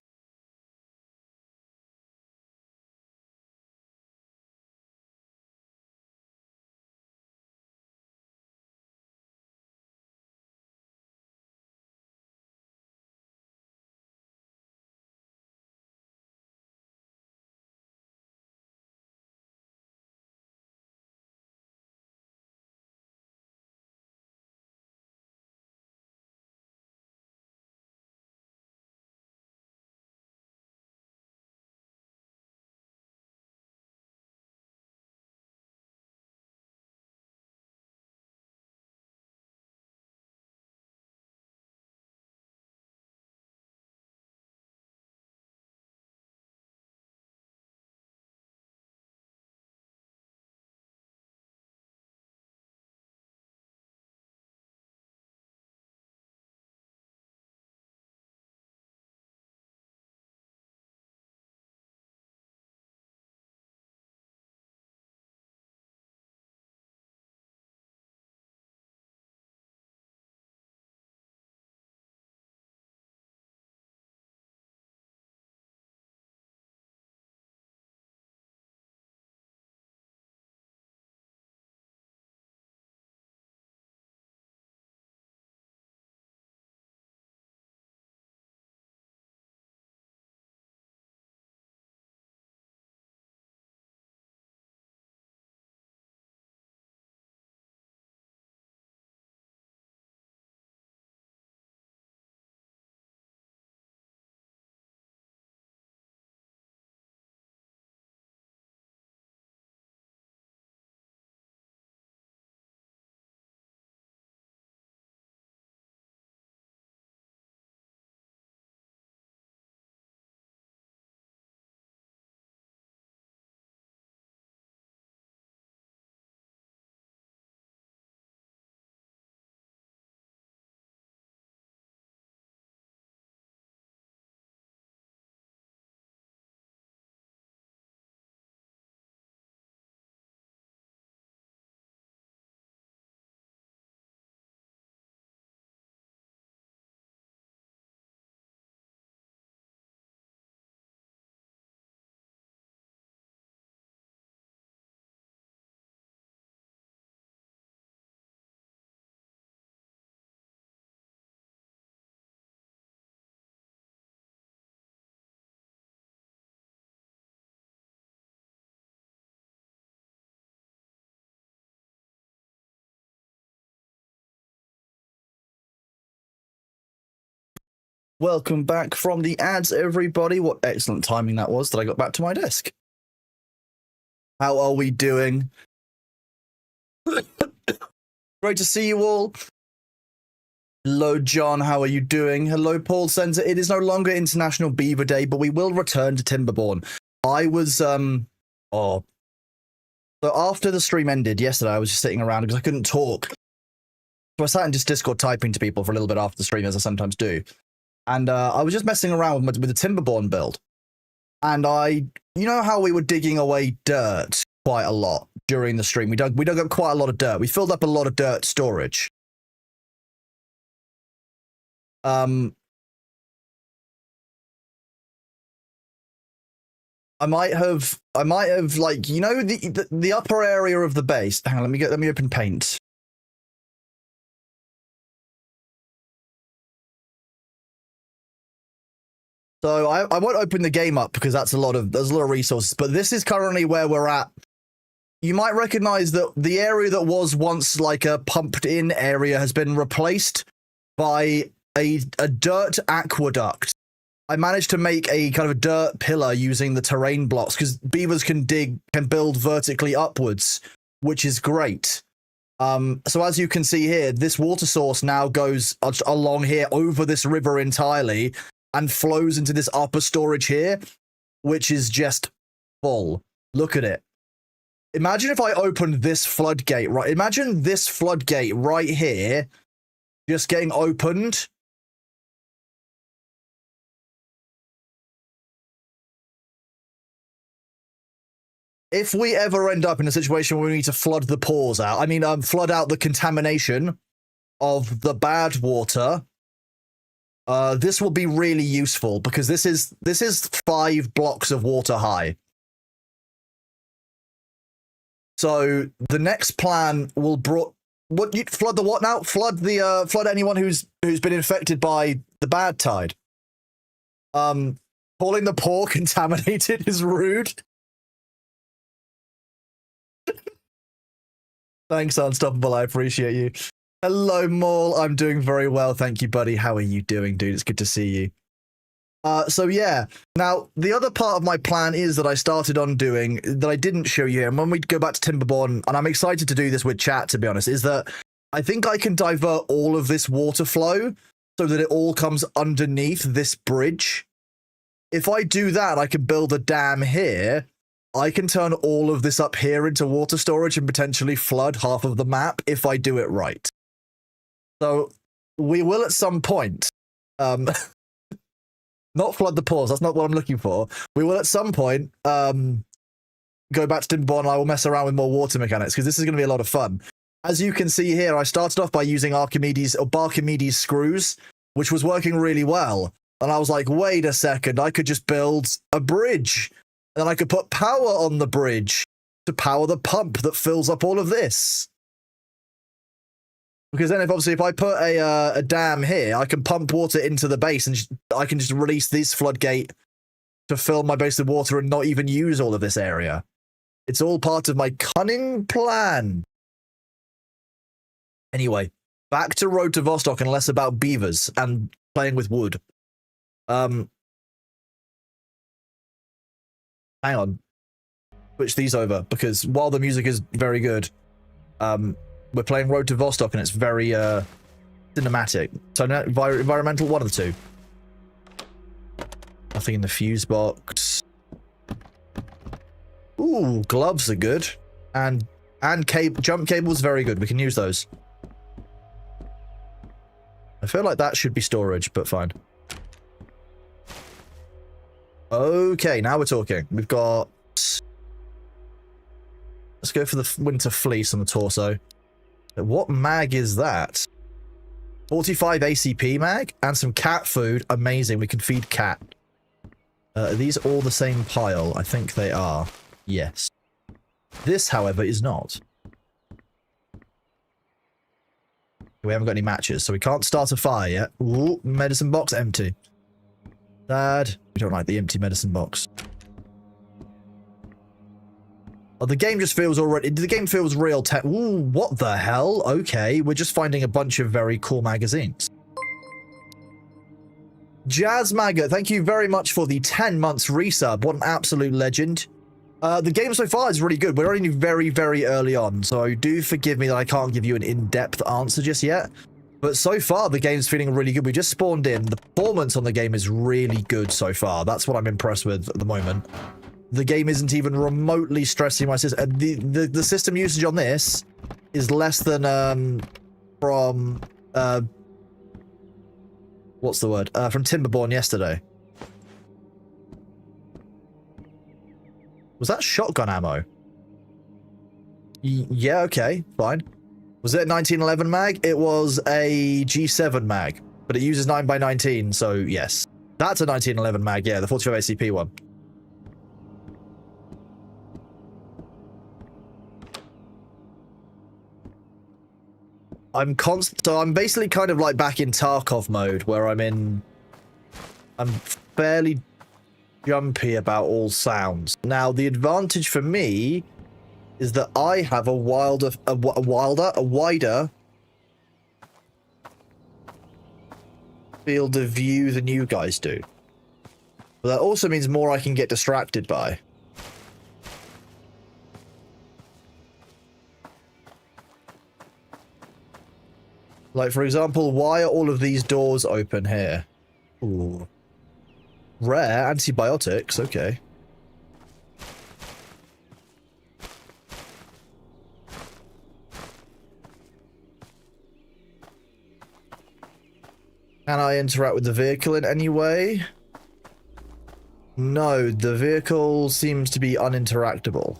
Welcome back from the ads, everybody. What excellent timing that was that I got back to my desk. How are we doing? Great to see you all. Hello, John. How are you doing? Hello, Paul Center. It is no longer International Beaver Day, but we will return to Timberborn. I was, So after the stream ended yesterday, I was just sitting around because I couldn't talk. So I sat in just Discord typing to people for a little bit after the stream, as I sometimes do. And I was just messing around with the Timberborn build. And you know how we were digging away dirt quite a lot during the stream? We dug up quite a lot of dirt. We filled up a lot of dirt storage. I might have like, you know, the upper area of the base. Hang on, let me open paint. So I won't open the game up because there's a lot of resources, but this is currently where we're at. You might recognize that the area that was once like a pumped in area has been replaced by a dirt aqueduct. I managed to make a kind of a dirt pillar using the terrain blocks because beavers can build vertically upwards, which is great. So as you can see here, this water source now goes along here over this river entirely and flows into this upper storage here, which is just full. Look at it. Imagine if I opened this floodgate, right? Imagine this floodgate right here just getting opened. If we ever end up in a situation where we need to flood the pores out, I mean, flood out the contamination of the bad water, this will be really useful because this is 5 blocks of water high. So the next plan will flood the what now? Flood anyone who's been infected by the bad tide. Calling the poor contaminated is rude. Thanks, Unstoppable. I appreciate you. Hello, Maul. I'm doing very well. Thank you, buddy. How are you doing, dude? It's good to see you. So yeah. Now, the other part of my plan is that I started on doing that I didn't show you here. And when we go back to Timberborn, and I'm excited to do this with chat, to be honest, is that I think I can divert all of this water flow so that it all comes underneath this bridge. If I do that, I can build a dam here. I can turn all of this up here into water storage and potentially flood half of the map if I do it right. So we will at some point, not flood the pores, that's not what I'm looking for. We will at some point go back to Timberborn and I will mess around with more water mechanics because this is going to be a lot of fun. As you can see here, I started off by using Barkimedes screws, which was working really well. And I was like, wait a second, I could just build a bridge. And then I could put power on the bridge to power the pump that fills up all of this. Because then if I put a dam here, I can pump water into the base and I can just release this floodgate to fill my base with water and not even use all of this area. It's all part of my cunning plan. Anyway, back to Road to Vostok and less about beavers and playing with wood. Hang on. Switch these over because while the music is very good, we're playing Road to Vostok and it's very cinematic. So environmental, one of the two. Nothing in the fuse box. Ooh, gloves are good. And jump cables, very good. We can use those. I feel like that should be storage, but fine. Okay, now we're talking. We've got... Let's go for the winter fleece on the torso. What mag is that? 45 ACP mag and some cat food. Amazing. We can feed cat. Are these all the same pile? I think they are. Yes. This, however, is not. We haven't got any matches, so we can't start a fire yet. Ooh, medicine box empty. Sad. We don't like the empty medicine box. Oh, the game just feels already... The game feels real tech. Ooh, what the hell? Okay, we're just finding a bunch of very cool magazines. Jazz Maggot, thank you very much for the 10 months resub. What an absolute legend. The game so far is really good. We're only very, very early on, so do forgive me that I can't give you an in-depth answer just yet. But so far, the game's feeling really good. We just spawned in. The performance on the game is really good so far. That's what I'm impressed with at the moment. The game isn't even remotely stressing my system. The system usage on this is less than from what's the word? From Timberborn yesterday. Was that shotgun ammo? Yeah, okay, fine. Was it a 1911 mag? It was a G7 mag, but it uses 9x19, so yes. That's a 1911 mag, yeah, the 45 ACP one. So I'm basically kind of like back in Tarkov mode, where I'm fairly jumpy about all sounds. Now, the advantage for me is that I have a wider field of view than you guys do. But that also means more I can get distracted by. Like, for example, why are all of these doors open here? Ooh. Rare antibiotics, okay. Can I interact with the vehicle in any way? No, the vehicle seems to be uninteractable.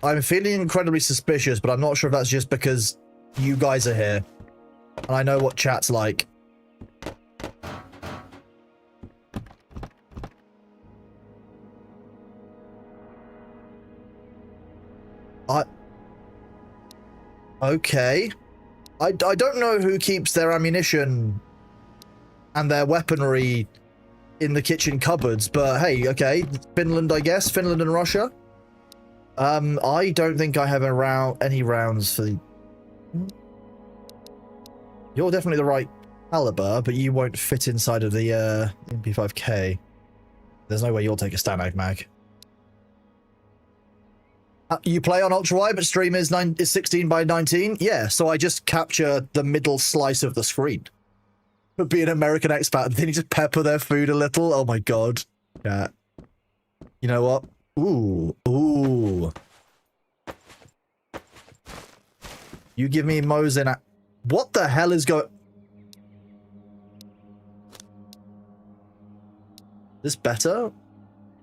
I'm feeling incredibly suspicious, but I'm not sure if that's just because you guys are here. And I know what chat's like. Okay. I don't know who keeps their ammunition and their weaponry in the kitchen cupboards, but hey, okay. Finland, I guess. Finland and Russia. I don't think I have any rounds for the... You're definitely the right caliber, but you won't fit inside of the MP5K. There's no way you'll take a Stanag mag. You play on ultra-wide, but stream is 16x19? Yeah, so I just capture the middle slice of the screen. Would be an American expat, and then you just pepper their food a little. Oh my god. Yeah. You know what? Ooh. Ooh. You give me Mosin. What the hell is going... This better?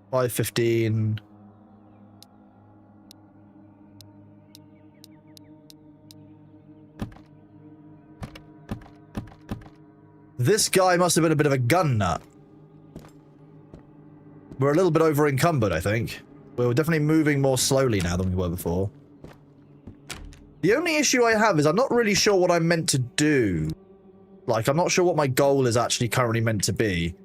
515... This guy must have been a bit of a gun nut. We're a little bit over encumbered, I think. We're definitely moving more slowly now than we were before. The only issue I have is I'm not really sure what I'm meant to do. Like, I'm not sure what my goal is actually currently meant to be.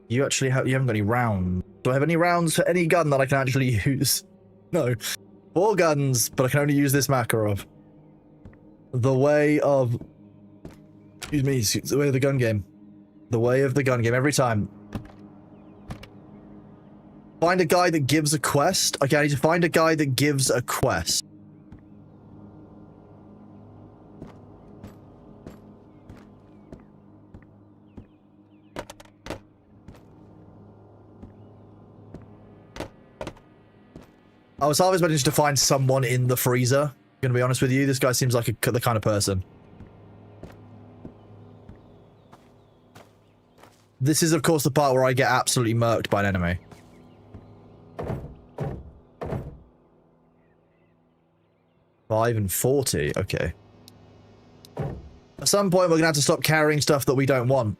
You haven't got any rounds. Do I have any rounds for any gun that I can actually use? No. 4 guns, but I can only use this Makarov. The way of... Excuse me, it's the way of the gun game. The way of the gun game, every time. Find a guy that gives a quest. Okay, I need to find a guy that gives a quest. I was always managed to find someone in the freezer. I'm gonna be honest with you, this guy seems like the kind of person. This is, of course, the part where I get absolutely murked by an enemy. 5 and 40. Okay. At some point, we're going to have to stop carrying stuff that we don't want.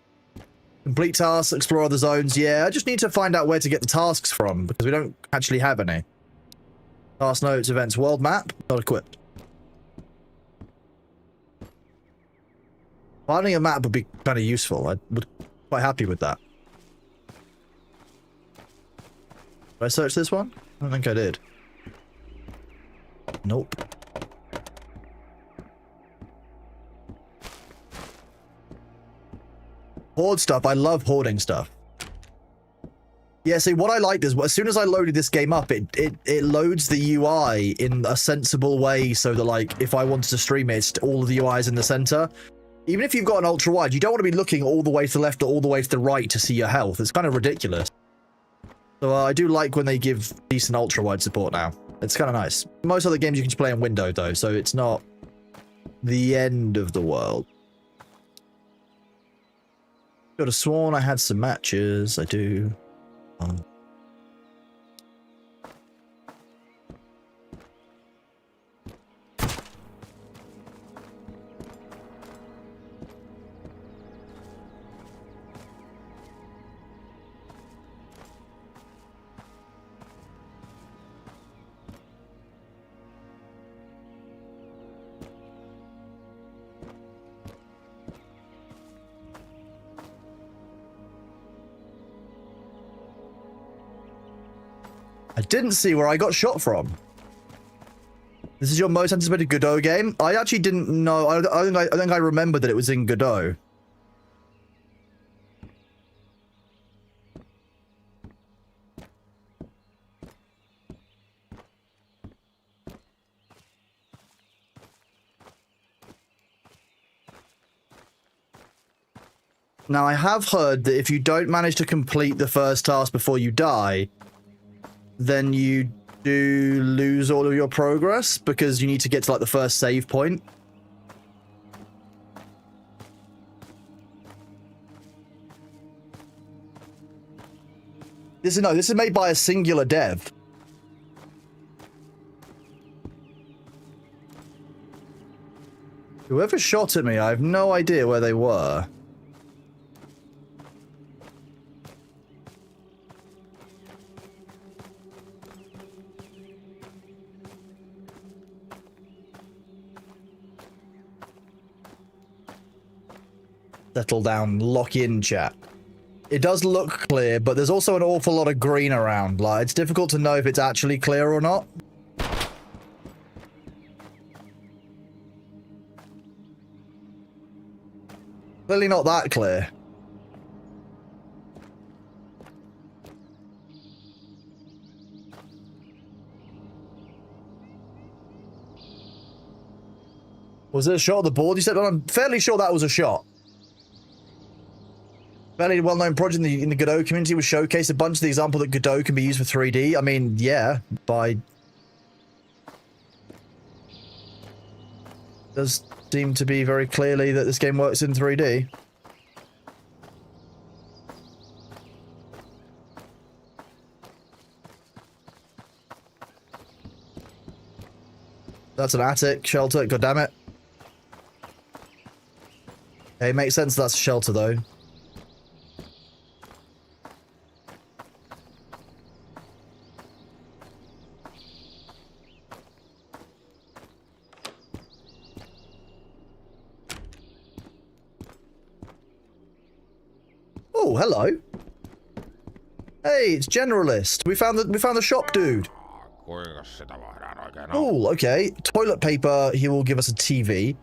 Complete tasks, explore other zones. Yeah, I just need to find out where to get the tasks from, because we don't actually have any. Task notes, events, world map. Not equipped. Finding a map would be kind of useful. I would be quite happy with that. Did I search this one? I don't think I did. Nope. Hoard stuff. I love hoarding stuff. Yeah, see, what I liked is, as soon as I loaded this game up, it loads the UI in a sensible way so that, like, if I wanted to stream it, all of the UI is in the center. Even if you've got an ultra-wide, you don't want to be looking all the way to the left or all the way to the right to see your health. It's kind of ridiculous. So I do like when they give decent ultra-wide support now. It's kind of nice. Most other games you can just play on window, though, so it's not the end of the world. Could have sworn I had some matches. I do. I didn't see where I got shot from. This is your most anticipated Godot game? I actually didn't know. I think I remembered that it was in Godot. Now, I have heard that if you don't manage to complete the first task before you die, then you do lose all of your progress because you need to get to, like, the first save point. This is made by a singular dev. Whoever shot at me, I have no idea where they were. Settle down, lock in, chat. It does look clear, but there's also an awful lot of green around. Like, it's difficult to know if it's actually clear or not. Clearly not that clear. Was it a shot of the board? You said, I'm fairly sure that was a shot. Fairly well-known project in the Godot community was showcased a bunch of the example that Godot can be used for 3D. I mean, yeah, does seem to be very clearly that this game works in 3D. That's an attic shelter, goddammit. Okay, makes sense that's a shelter though. Oh, hello. Hey, it's Generalist. We found the shop dude. Oh, okay. Toilet paper, he will give us a TV.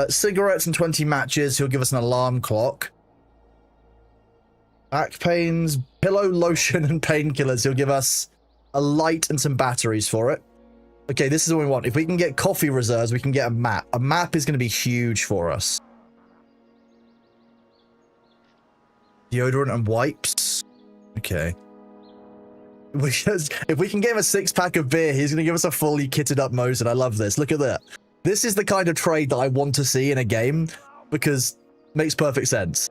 Cigarettes and 20 matches, he'll give us an alarm clock. Back pains, pillow lotion and painkillers, he'll give us a light and some batteries for it. Okay, this is what we want. If we can get coffee reserves, we can get a map. A map is going to be huge for us. Deodorant and wipes. Okay. Because if we can get him a 6-pack of beer, he's going to give us a fully kitted up Mosin. I love this. Look at that. This is the kind of trade that I want to see in a game because it makes perfect sense.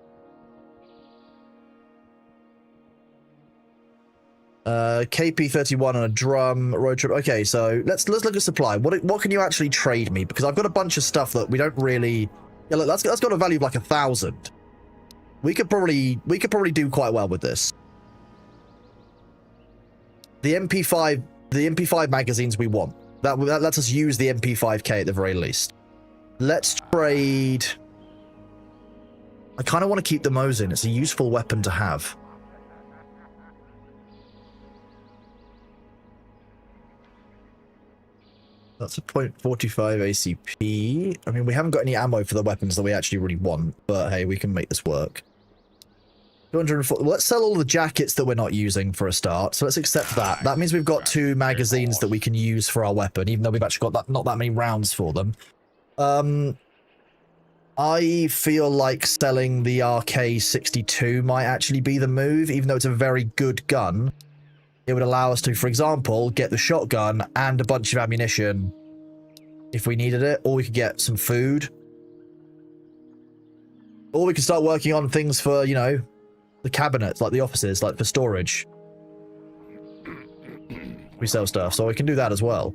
KP31 on a drum, road trip. Okay, so let's look at supply. What can you actually trade me? Because I've got a bunch of stuff that we don't really. Yeah, look, that's got a value of like 1,000. We could probably do quite well with this. The MP5 magazines we want. That lets us use the MP5K at the very least. Let's trade. I kind of want to keep the Mosin. It's a useful weapon to have. That's a .45 ACP. I mean, we haven't got any ammo for the weapons that we actually really want, but hey, we can make this work. 240. Let's sell all the jackets that we're not using for a start. So let's accept that. That means we've got 2 magazines that we can use for our weapon, even though we've actually got not that many rounds for them. I feel like selling the RK62 might actually be the move, even though it's a very good gun. It would allow us to, for example, get the shotgun and a bunch of ammunition if we needed it, or we could get some food. Or we could start working on things for, you know, the cabinets, like the offices, like for storage. We sell stuff, so we can do that as well.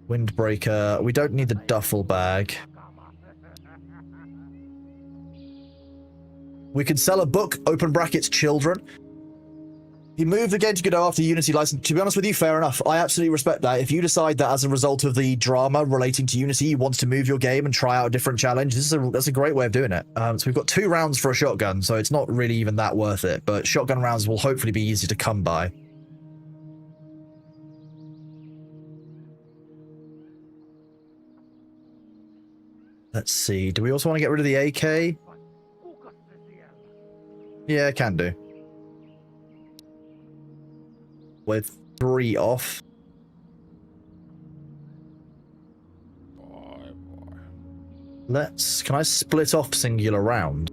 Windbreaker. We don't need the duffel bag. We could sell a book, open brackets, children. He moved the game to go after the Unity license. To be honest with you, fair enough. I absolutely respect that. If you decide that as a result of the drama relating to Unity, you want to move your game and try out a different challenge, that's a great way of doing it. So we've got 2 rounds for a shotgun, so it's not really even that worth it. But shotgun rounds will hopefully be easy to come by. Let's see. Do we also want to get rid of the AK? Yeah, can do. With 3 off. Can I split off singular round?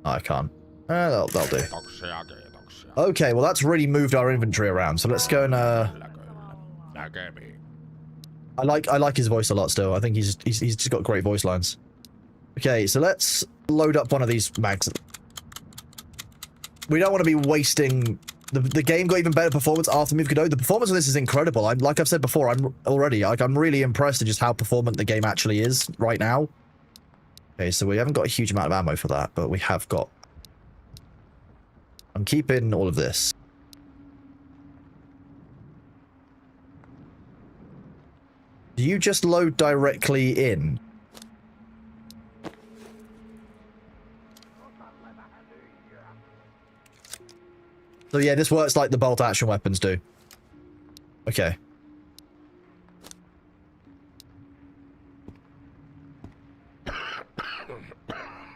Oh, I can't. That'll do. Okay, well that's really moved our inventory around, so let's go and I like his voice a lot still. I think he's just got great voice lines. Okay, so let's load up one of these mags. We don't want to be wasting... The game got even better performance after Move Godot. The performance of this is incredible. Like I've said before, I'm really impressed at just how performant the game actually is right now. Okay, so we haven't got a huge amount of ammo for that, but we have got... I'm keeping all of this. Do you just load directly in? So yeah, this works like the bolt action weapons do. Okay.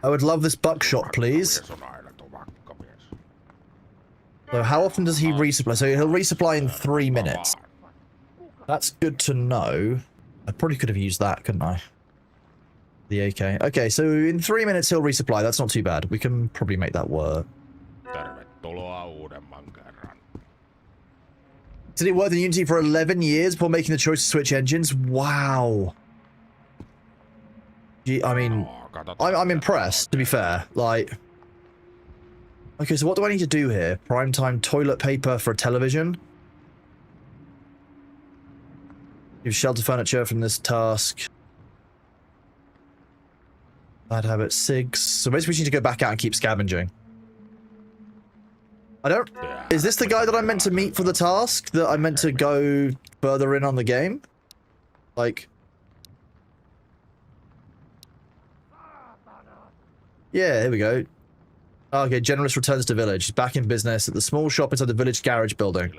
I would love this buckshot, please. So how often does he resupply? So he'll resupply in 3 minutes. That's good to know. I probably could have used that, couldn't I? The AK. Okay, so in 3 minutes he'll resupply. That's not too bad. We can probably make that work. Did it work in Unity for 11 years before making the choice to switch engines? Wow. I mean, I'm impressed, to be fair. Like, okay, so what do I need to do here? Primetime toilet paper for a television. Use shelter furniture from this task. Bad habit, SIGs. So basically we just need to go back out and keep scavenging. I don't... Is this the guy that I meant to meet for the task? That I meant to go further in on the game? Like... Yeah, here we go. Okay, Generalist returns to village. He's back in business at the small shop inside the village garage building.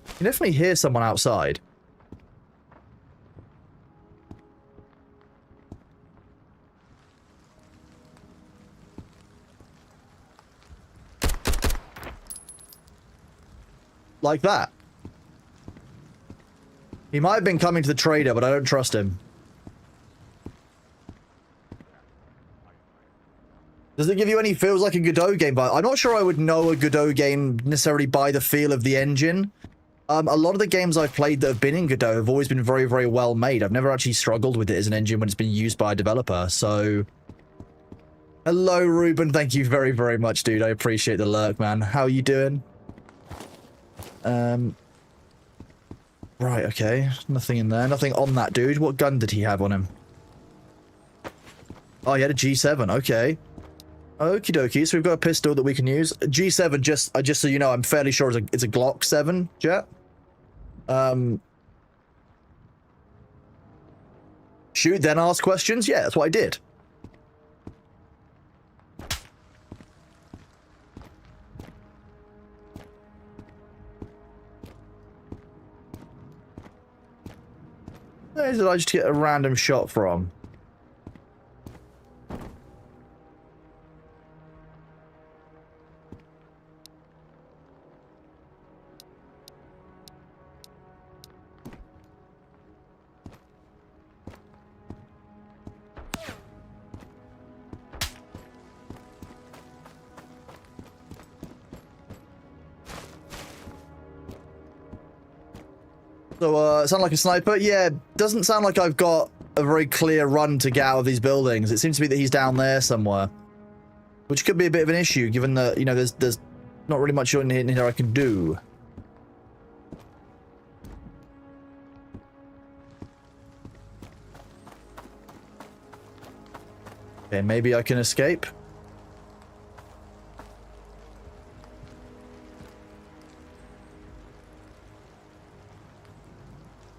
You can definitely hear someone outside. Like that. He might have been coming to the trader, but I don't trust him. Does it give you any feels like a Godot game? But I'm not sure I would know a Godot game necessarily by the feel of the engine. A lot of the games I've played that have been in Godot have always been very, very well made. I've never actually struggled with it as an engine when it's been used by a developer. So, hello, Ruben. Thank you very, very much, dude. I appreciate the lurk, man. How are you doing? Right, okay. Nothing in there. Nothing on that dude. What gun did he have on him? Oh, he had a G7. Okay. Okie dokie. So we've got a pistol that we can use. G7, just so you know, I'm fairly sure it's a Glock 7 jet. Shoot, then ask questions? Yeah, that's what I did. Where did I just get a random shot from? So, sound like a sniper? Yeah, doesn't sound like I've got a very clear run to get out of these buildings. It seems to be that he's down there somewhere. Which could be a bit of an issue, given that, you know, there's not really much in here I can do. Okay, maybe I can escape.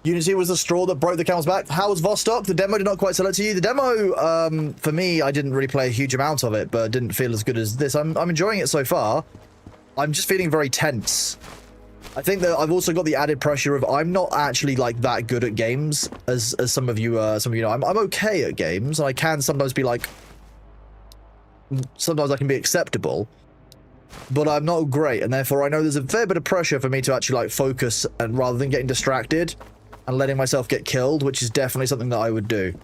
Unity was the straw that broke the camel's back. How was Vostok? The demo did not quite sell it to you. The demo, for me, I didn't really play a huge amount of it, but didn't feel as good as this. I'm enjoying it so far. I'm just feeling very tense. I think that I've also got the added pressure of I'm not actually like that good at games as some of you know. I'm okay at games, and I can sometimes be like, sometimes I can be acceptable, but I'm not great, and therefore I know there's a fair bit of pressure for me to actually like focus and rather than getting distracted and letting myself get killed, which is definitely something that I would do.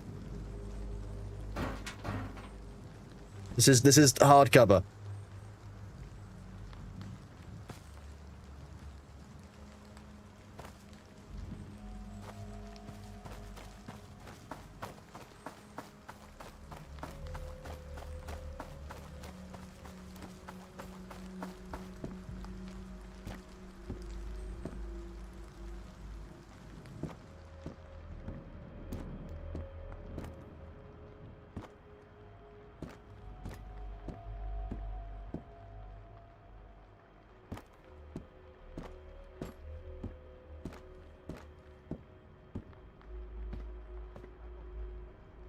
This is hardcover.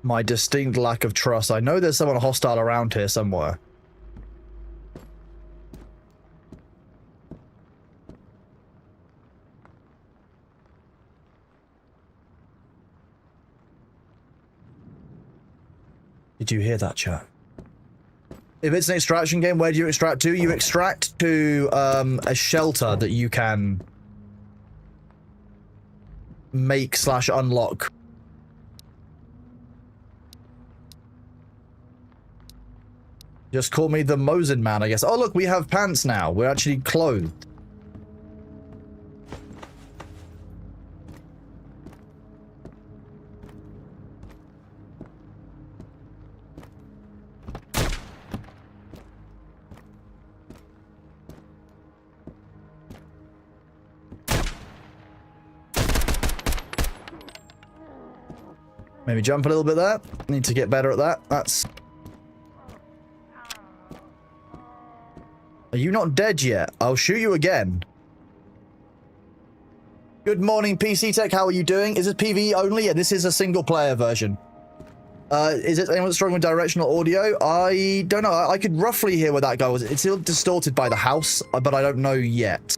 My distinct lack of trust. I know there's someone hostile around here somewhere. Did you hear that, chat? If it's an extraction game, where do you extract to? You extract to a shelter that you can make/unlock. Just call me the Mosin man, I guess. Oh, look, we have pants now. We're actually clothed. Maybe jump a little bit there. Need to get better at that. That's... Are you not dead yet? I'll shoot you again. Good morning, PC Tech. How are you doing? Is it PvE only? Yeah, this is a single player version. Is it anyone struggling with directional audio? I don't know. I could roughly hear where that guy was. It's still distorted by the house, but I don't know yet.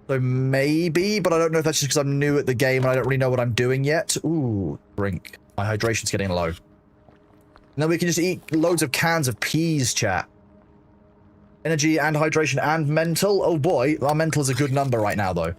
So maybe, but I don't know if that's just because I'm new at the game and I don't really know what I'm doing yet. Ooh, drink. My hydration's getting low. And then we can just eat loads of cans of peas, chat. Energy and hydration and mental. Oh boy, our mental is a good number right now, though.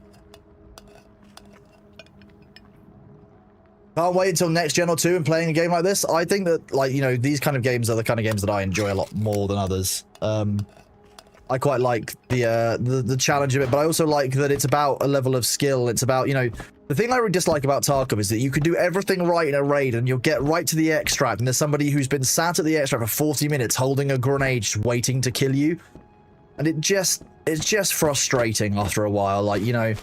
Can't wait until next gen or two and playing a game like this. I think that, like, you know, these kind of games are the kind of games that I enjoy a lot more than others. I quite like the challenge of it, but I also like that it's about a level of skill. It's about, you know, the thing I really dislike about Tarkov is that you can do everything right in a raid and you'll get right to the extract and there's somebody who's been sat at the extract for 40 minutes holding a grenade just waiting to kill you. And it's just frustrating after a while. Like, you know,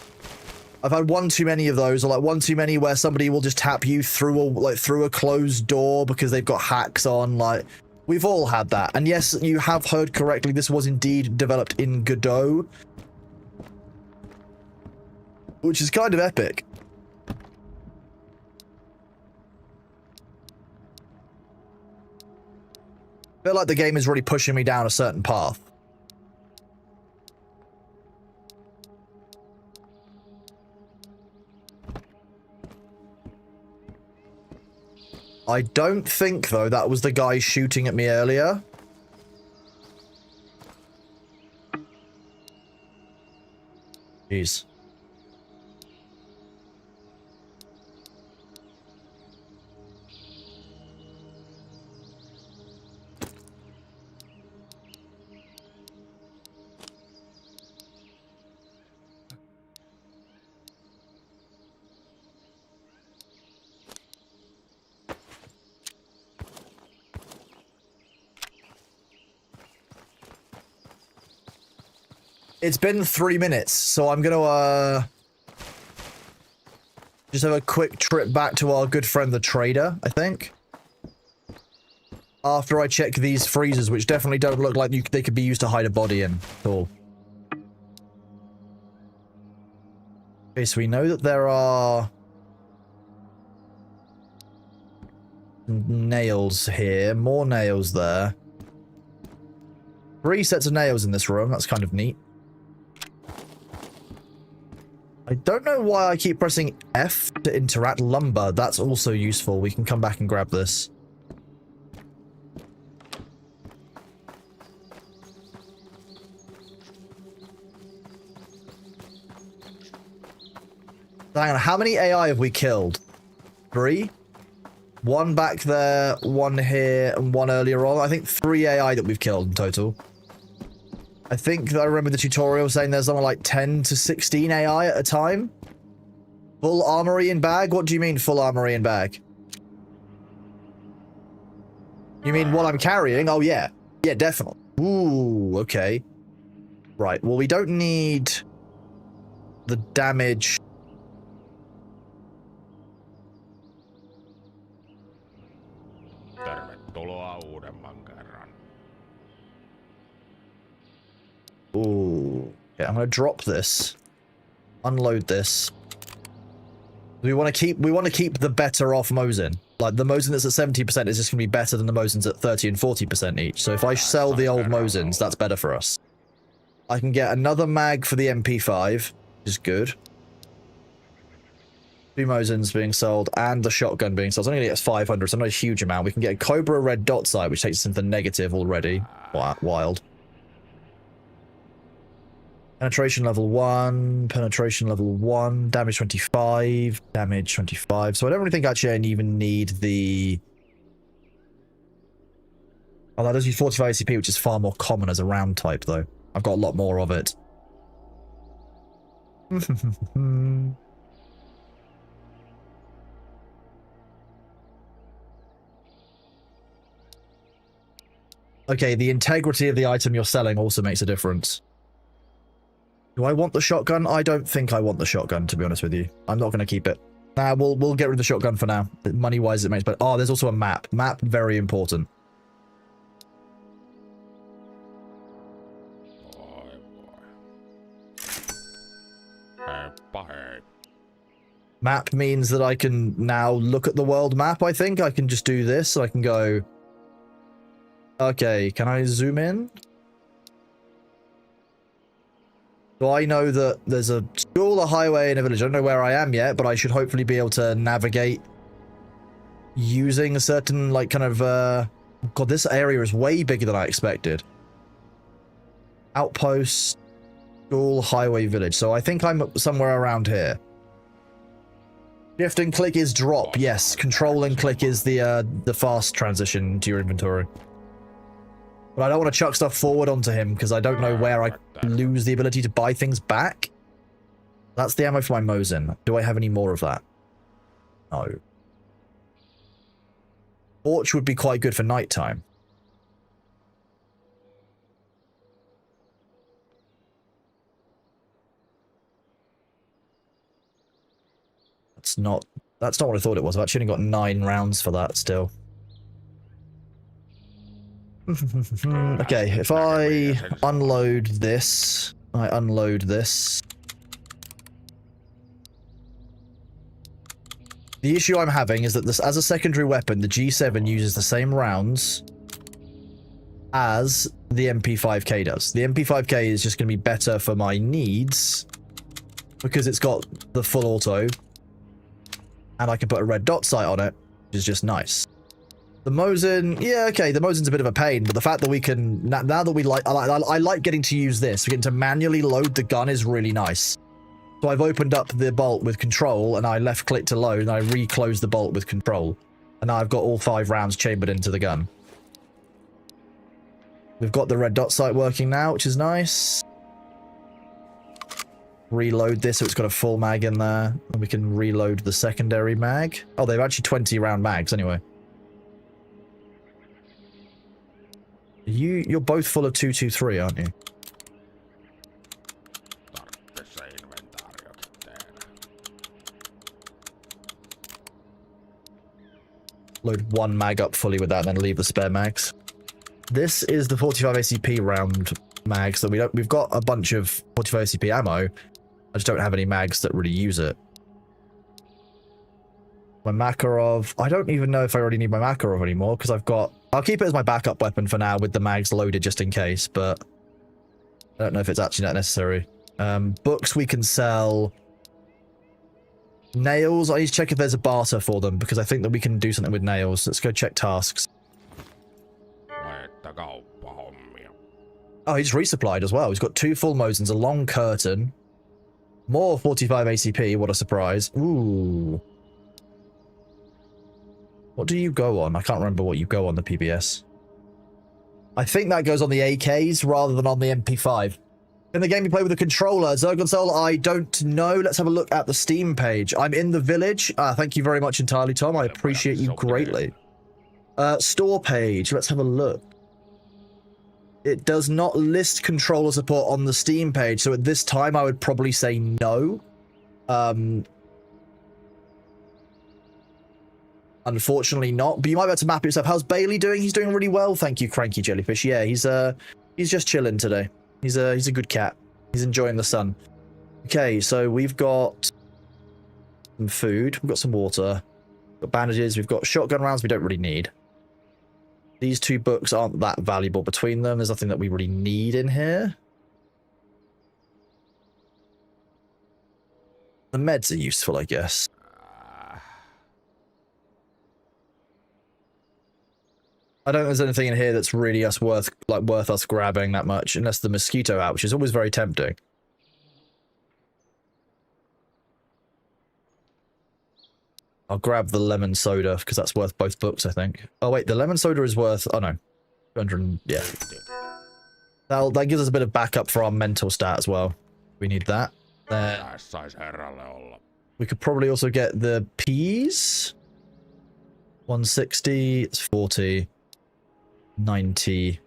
I've had one too many of those, or like one too many where somebody will just tap you through a closed door because they've got hacks on. Like, we've all had that. And yes, you have heard correctly. This was indeed developed in Godot, which is kind of epic. I feel like the game is really pushing me down a certain path. I don't think, though, that was the guy shooting at me earlier. Jeez. It's been 3 minutes, so I'm gonna just have a quick trip back to our good friend the trader, I think. After I check these freezers, which definitely don't look like they could be used to hide a body in at all. Okay, so we know that there are nails here, more nails there. 3 sets of nails in this room, that's kind of neat. I don't know why I keep pressing F to interact. Lumber, that's also useful. We can come back and grab this. Hang on, how many AI have we killed? 3? 1 back there, 1 here, and 1 earlier on. I think 3 AI that we've killed in total. I think I remember the tutorial saying there's something like 10 to 16 AI at a time. Full armory in bag? What do you mean full armory in bag? You mean what I'm carrying? Oh, yeah. Yeah, definitely. Ooh, okay. Right, well, we don't need the damage. Tervetuloa uudemman kerran. Ooh. Okay, I'm gonna drop this. Unload this. We want to keep the better off Mosin. Like, the Mosin that's at 70% is just gonna be better than the Mosins at 30 and 40% each. So if I sell the old Mosins, that's better for us. I can get another mag for the MP5, which is good. 2 Mosins being sold and the shotgun being sold. So I'm gonna get 500, so not a huge amount. We can get a Cobra red dot sight, which takes us into negative already. Wild. Penetration level 1, penetration level 1, damage 25, damage 25. So I don't really think actually I even need the... Oh, that does use 45 ACP, which is far more common as a round type, though. I've got a lot more of it. Okay, the integrity of the item you're selling also makes a difference. Do I want the shotgun? I don't think I want the shotgun, to be honest with you. I'm not going to keep it. Nah, we'll get rid of the shotgun for now. Money-wise, it makes... But oh, there's also a map. Map, very important. Map means that I can now look at the world map, I think. I can just do this. So I can go... Okay, can I zoom in? So I know that there's a school, a highway, and a village. I don't know where I am yet, but I should hopefully be able to navigate using a certain, like, kind of, God, this area is way bigger than I expected. Outpost, school, highway, village. So I think I'm somewhere around here. Shift and click is drop. Yes, control and click is the fast transition to your inventory. But I don't want to chuck stuff forward onto him because I don't know where I lose the ability to buy things back. That's the ammo for my Mosin. Do I have any more of that? No. Torch would be quite good for nighttime. That's not what I thought it was. I've actually only got 9 rounds for that still. Okay, if I unload this, the issue I'm having is that this, as a secondary weapon, the G7 uses the same rounds as the MP5K does. The MP5K is just going to be better for my needs because it's got the full auto. And I can put a red dot sight on it, which is just nice. The Mosin, yeah, okay, the Mosin's a bit of a pain, but the fact that we can, now that we I like getting to use this, getting to manually load the gun is really nice. So I've opened up the bolt with control, and I left click to load, and I reclosed the bolt with control. And now I've got all 5 rounds chambered into the gun. We've got the red dot sight working now, which is nice. Reload this so it's got a full mag in there, and we can reload the secondary mag. Oh, they've actually 20 round mags anyway. You're both full of 223, aren't you? Load 1 mag up fully with that and then leave the spare mags. This is the 45 ACP round mags that we've got a bunch of 45 ACP ammo. I just don't have any mags that really use it. My Makarov, I don't even know if I already need my Makarov anymore because I'll keep it as my backup weapon for now with the mags loaded just in case, but I don't know if it's actually that necessary. Books we can sell. Nails, I need to check if there's a barter for them because I think that we can do something with nails. Let's go check tasks. Oh, he just resupplied as well. He's got 2 full Mosins, a long curtain. More 45 ACP, what a surprise. Ooh. What do you go on? I can't remember what you go on the PBS. I think that goes on the AKs rather than on the MP5. In the game you play with a controller, Zergon Soul, I don't know. Let's have a look at the Steam page. I'm in the village. Thank you very much entirely, Tom. I appreciate you greatly. Store page, let's have a look. It does not list controller support on the Steam page, so at this time I would probably say no. Unfortunately not, but you might be able to map it yourself. How's Bailey doing? He's doing really well, thank you, Cranky Jellyfish. Yeah, he's just chilling today. He's a good cat. He's enjoying the sun. Okay, so we've got some food, we've got some water, we've got bandages, we've got shotgun rounds we don't really need. These 2 books aren't that valuable between them. There's nothing that we really need in here. The meds are useful, I guess. I don't think there's anything in here that's really worth us grabbing that much, unless the mosquito out, which is always very tempting. I'll grab the lemon soda because that's worth both books, I think. Oh wait, the lemon soda is worth, oh no, 200, yeah. That gives us a bit of backup for our mental stat as well. We need that. We could probably also get the peas. 160, it's 40. 90.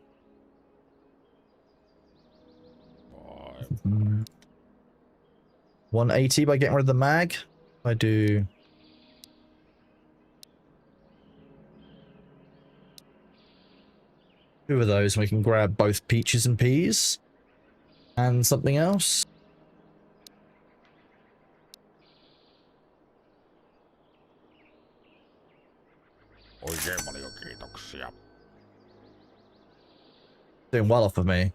180 by getting rid of the mag. If I do 2 of those, and we can grab both peaches and peas. And something else. Doing well off of me.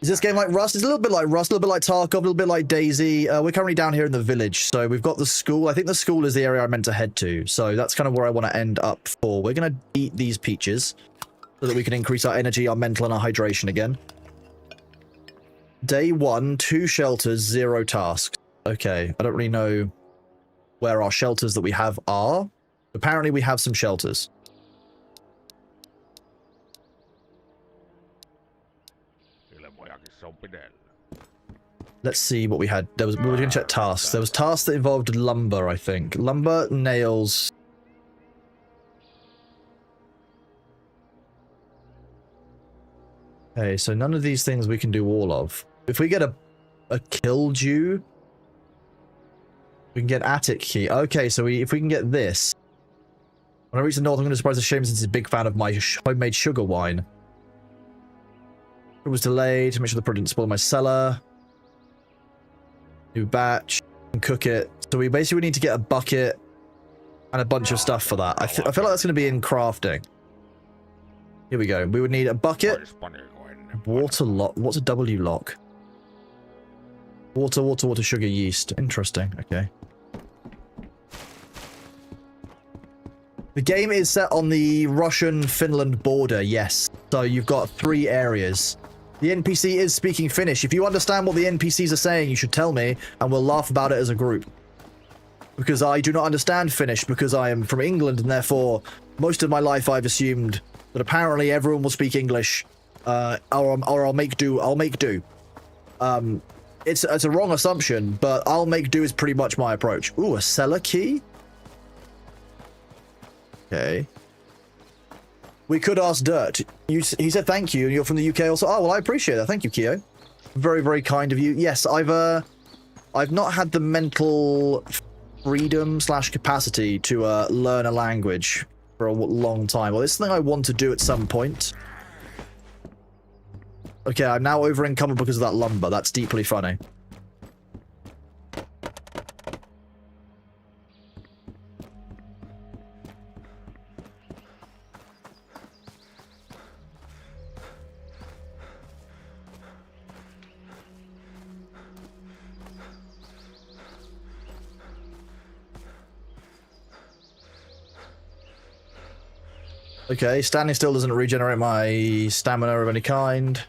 Is this game like Rust? It's a little bit like Rust, a little bit like Tarkov, a little bit like Daisy. We're currently down here in the village, so we've got the school. I think the school is the area I meant to head to, so that's kind of where I want to end up for. We're going to eat these peaches so that we can increase our energy, our mental, and our hydration again. Day 1, 2 shelters, 0 tasks. Okay, I don't really know where our shelters that we have are. Apparently we have some shelters. Let's see what we had. We were going to check tasks. There was tasks that involved lumber, I think. Lumber, nails. Okay, so none of these things we can do all of. If we get a Killdew, we can get attic key. Okay, so if we can get this. When I reach the north, I'm going to surprise the shame since he's a big fan of my homemade sugar wine. It was delayed to make sure the product didn't spoil my cellar. New batch. And cook it. So we basically need to get a bucket and a bunch of stuff for that. I feel like that's going to be in crafting. Here we go. We would need a bucket. Water lock. What's a W lock? Water, sugar, yeast. Interesting. Okay. The game is set on the Russian-Finland border, yes. So you've got 3 areas. The NPC is speaking Finnish. If you understand what the NPCs are saying, you should tell me, and we'll laugh about it as a group. Because I do not understand Finnish, because I am from England, and therefore, most of my life I've assumed that apparently everyone will speak English, or I'll make do. I'll make do. It's a wrong assumption, but I'll make do is pretty much my approach. Ooh, a cellar key? Okay. We could ask Dirt. He said thank you, and you're from the UK also. Oh, well, I appreciate that. Thank you, Keo. Very, very kind of you. Yes, I've not had the mental freedom / capacity to learn a language for a long time. Well, it's something I want to do at some point. Okay, I'm now over encumbered because of that lumber. That's deeply funny. Okay, standing still doesn't regenerate my stamina of any kind.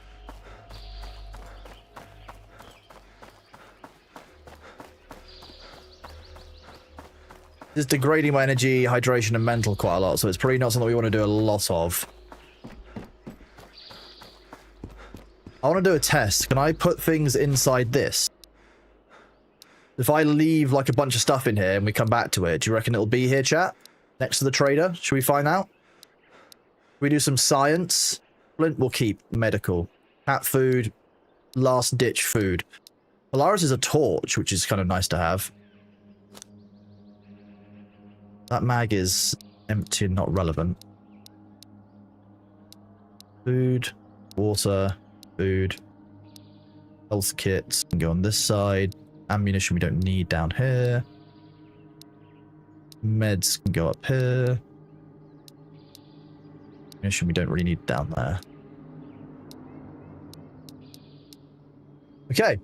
It's degrading my energy, hydration, and mental quite a lot, so it's probably not something we want to do a lot of. I want to do a test. Can I put things inside this? If I leave like a bunch of stuff in here and we come back to it, do you reckon it'll be here, chat? Next to the trader? Should we find out? We do some science. Flint will keep medical. Cat food. Last ditch food. Polaris is a torch, which is kind of nice to have. That mag is empty and not relevant. Food. Water. Food. Health kits can go on this side. Ammunition we don't need down here. Meds can go up here. Ammunition we don't really need down there. Okay.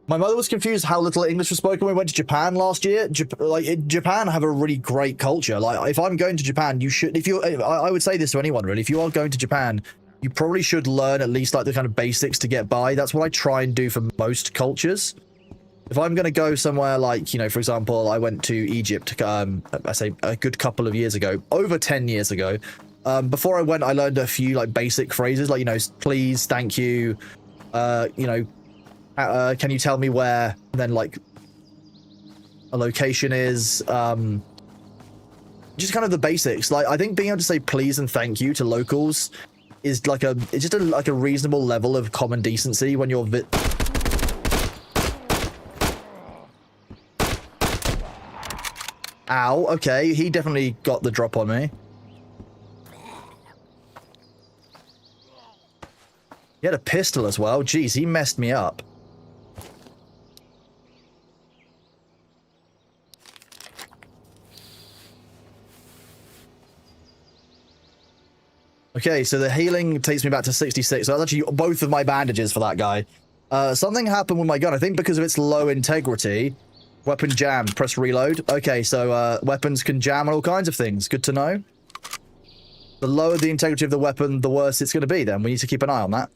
My mother was confused how little English was spoken when we went to Japan last year. Japan have a really great culture. Like, if I'm going to Japan, you should, I would say this to anyone really, if you are going to Japan, you probably should learn at least like the kind of basics to get by. That's what I try and do for most cultures. If I'm going to go somewhere like, you know, for example, I went to Egypt, I say a good couple of years ago, over 10 years ago. Before I went, I learned a few like basic phrases like, you know, please, thank you, you know, can you tell me where, and then like a location is, just kind of the basics. Like, I think being able to say please and thank you to locals is like it's just a reasonable level of common decency when you're Ow, okay, he definitely got the drop on me. He had a pistol as well. Jeez, he messed me up. Okay, so the healing takes me back to 66. So that's actually both of my bandages for that guy. Something happened with my gun. I think because of its low integrity. Weapon jammed. Press reload. Okay, so weapons can jam on all kinds of things. Good to know. The lower the integrity of the weapon, the worse it's going to be then. We need to keep an eye on that.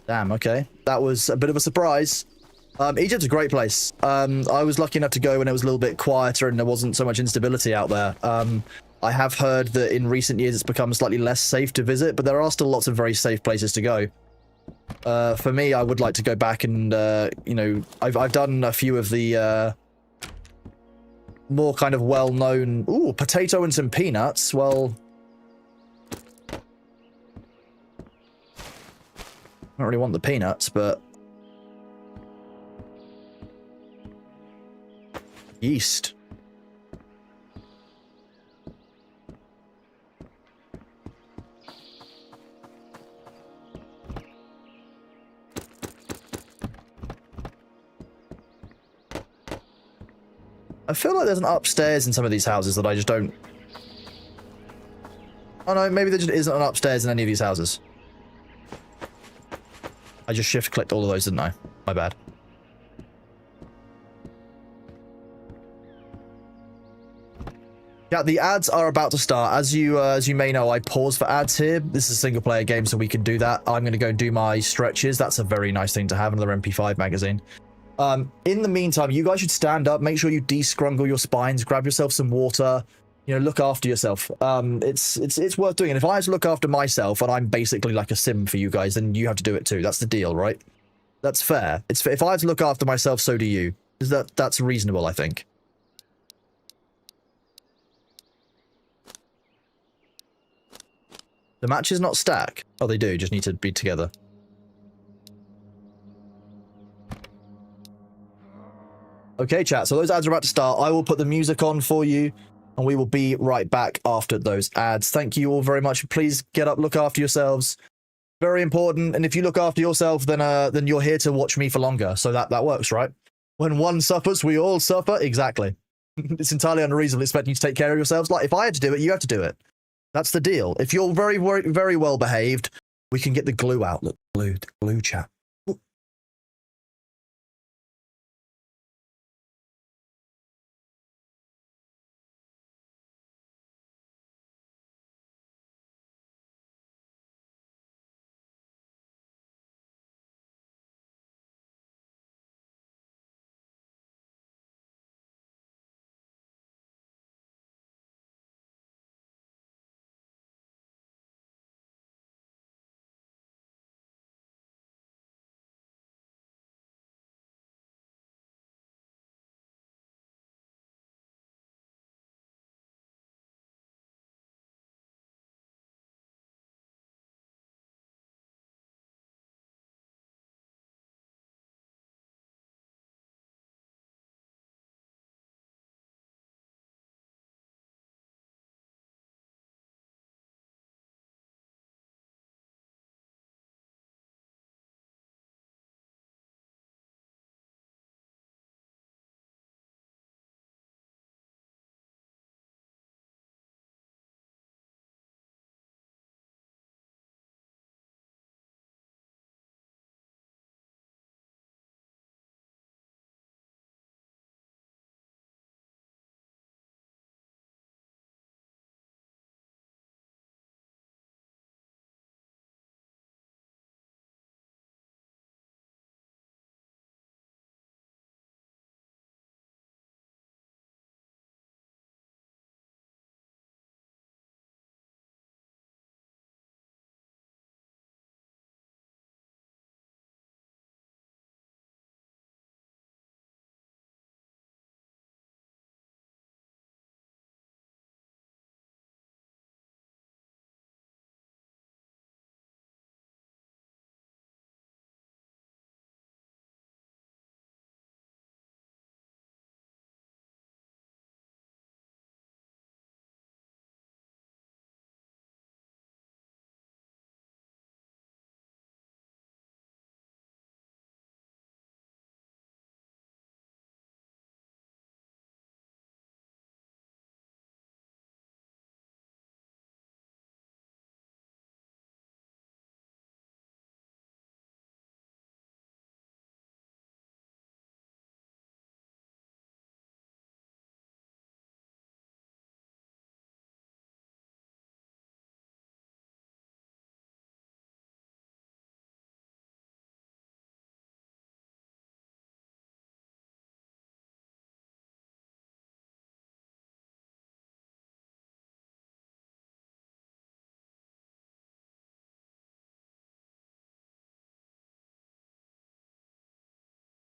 Damn, okay. That was a bit of a surprise. Egypt's a great place. I was lucky enough to go when it was a little bit quieter and there wasn't so much instability out there. I have heard that in recent years it's become slightly less safe to visit, but there are still lots of very safe places to go. For me, I would like to go back and, you know, I've done a few of the more kind of well-known... Ooh, potato and some peanuts. Well... I don't really want the peanuts, but... Yeast. I feel like there's an upstairs in some of these houses that I just don't... Oh no, maybe there just isn't an upstairs in any of these houses. I just shift-clicked all of those, didn't I? My bad. Yeah, the ads are about to start. As you may know, I pause for ads here. This is a single-player game, so we can do that. I'm going to go and do my stretches. That's a very nice thing to have, another MP5 magazine. In the meantime, you guys should stand up. Make sure you de-scrungle your spines. Grab yourself some water. You know, look after yourself. It's worth doing. And if I have to look after myself, and I'm basically like a sim for you guys, then you have to do it too. That's the deal, right? That's fair. It's if I have to look after myself, so do you. That's reasonable, I think. The matches not stack. Oh, they do. Just need to be together. Okay, chat. So those ads are about to start. I will put the music on for you, and we will be right back after those ads. Thank you all very much. Please get up, look after yourselves. Very important. And if you look after yourself, then you're here to watch me for longer. So that works, right? When one suffers, we all suffer. Exactly. It's entirely unreasonable expecting you to take care of yourselves. Like, if I had to do it, you have to do it. That's the deal. If you're very, very well behaved, we can get the glue out. Look, glue chat.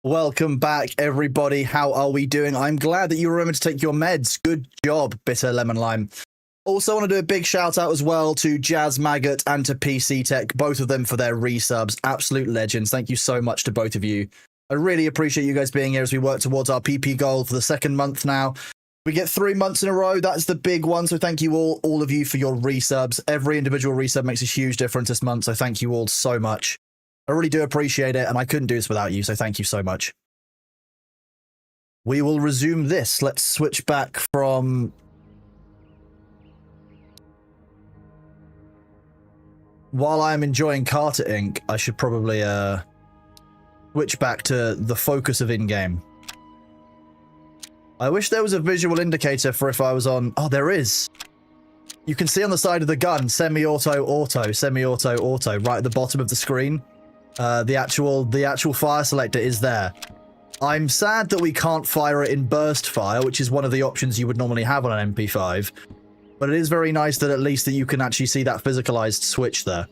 Welcome back, everybody. How are we doing? I'm glad that you remembered to take your meds. Good job, Bitter Lemon Lime. Also want to do a big shout out as well to Jazz Maggot and to PC Tech, both of them for their resubs. Absolute legends. Thank you so much to both of you. I really appreciate you guys being here as we work towards our PP goal for the second month now. We get 3 months in a row. That's the big one. So thank you all of you for your resubs. Every individual resub makes a huge difference this month. So thank you all so much. I really do appreciate it. And I couldn't do this without you. So thank you so much. We will resume this. Let's switch back from... While I'm enjoying Carter Inc., I should probably switch back to the focus of in-game. I wish there was a visual indicator for if I was on... Oh, there is. You can see on the side of the gun, semi-auto, auto, semi-auto, auto, right at the bottom of the screen. The actual fire selector is there. I'm sad that we can't fire it in burst fire, which is one of the options you would normally have on an MP5. But it is very nice that at least that you can actually see that physicalized switch there.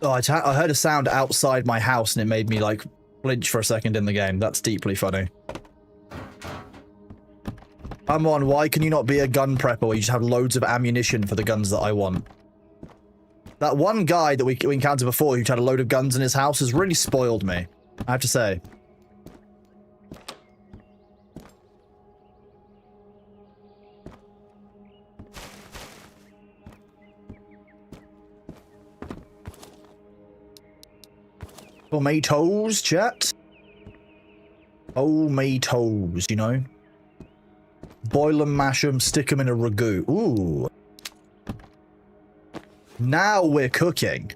Oh, I heard a sound outside my house and it made me, like, flinch for a second in the game. That's deeply funny. Come on, why can you not be a gun prepper where you just have loads of ammunition for the guns that I want? That one guy that we encountered before who had a load of guns in his house has really spoiled me, I have to say. Tomatoes, chat. Tomatoes, you know. Boil them, mash them, stick them in a ragu. Ooh. Now we're cooking.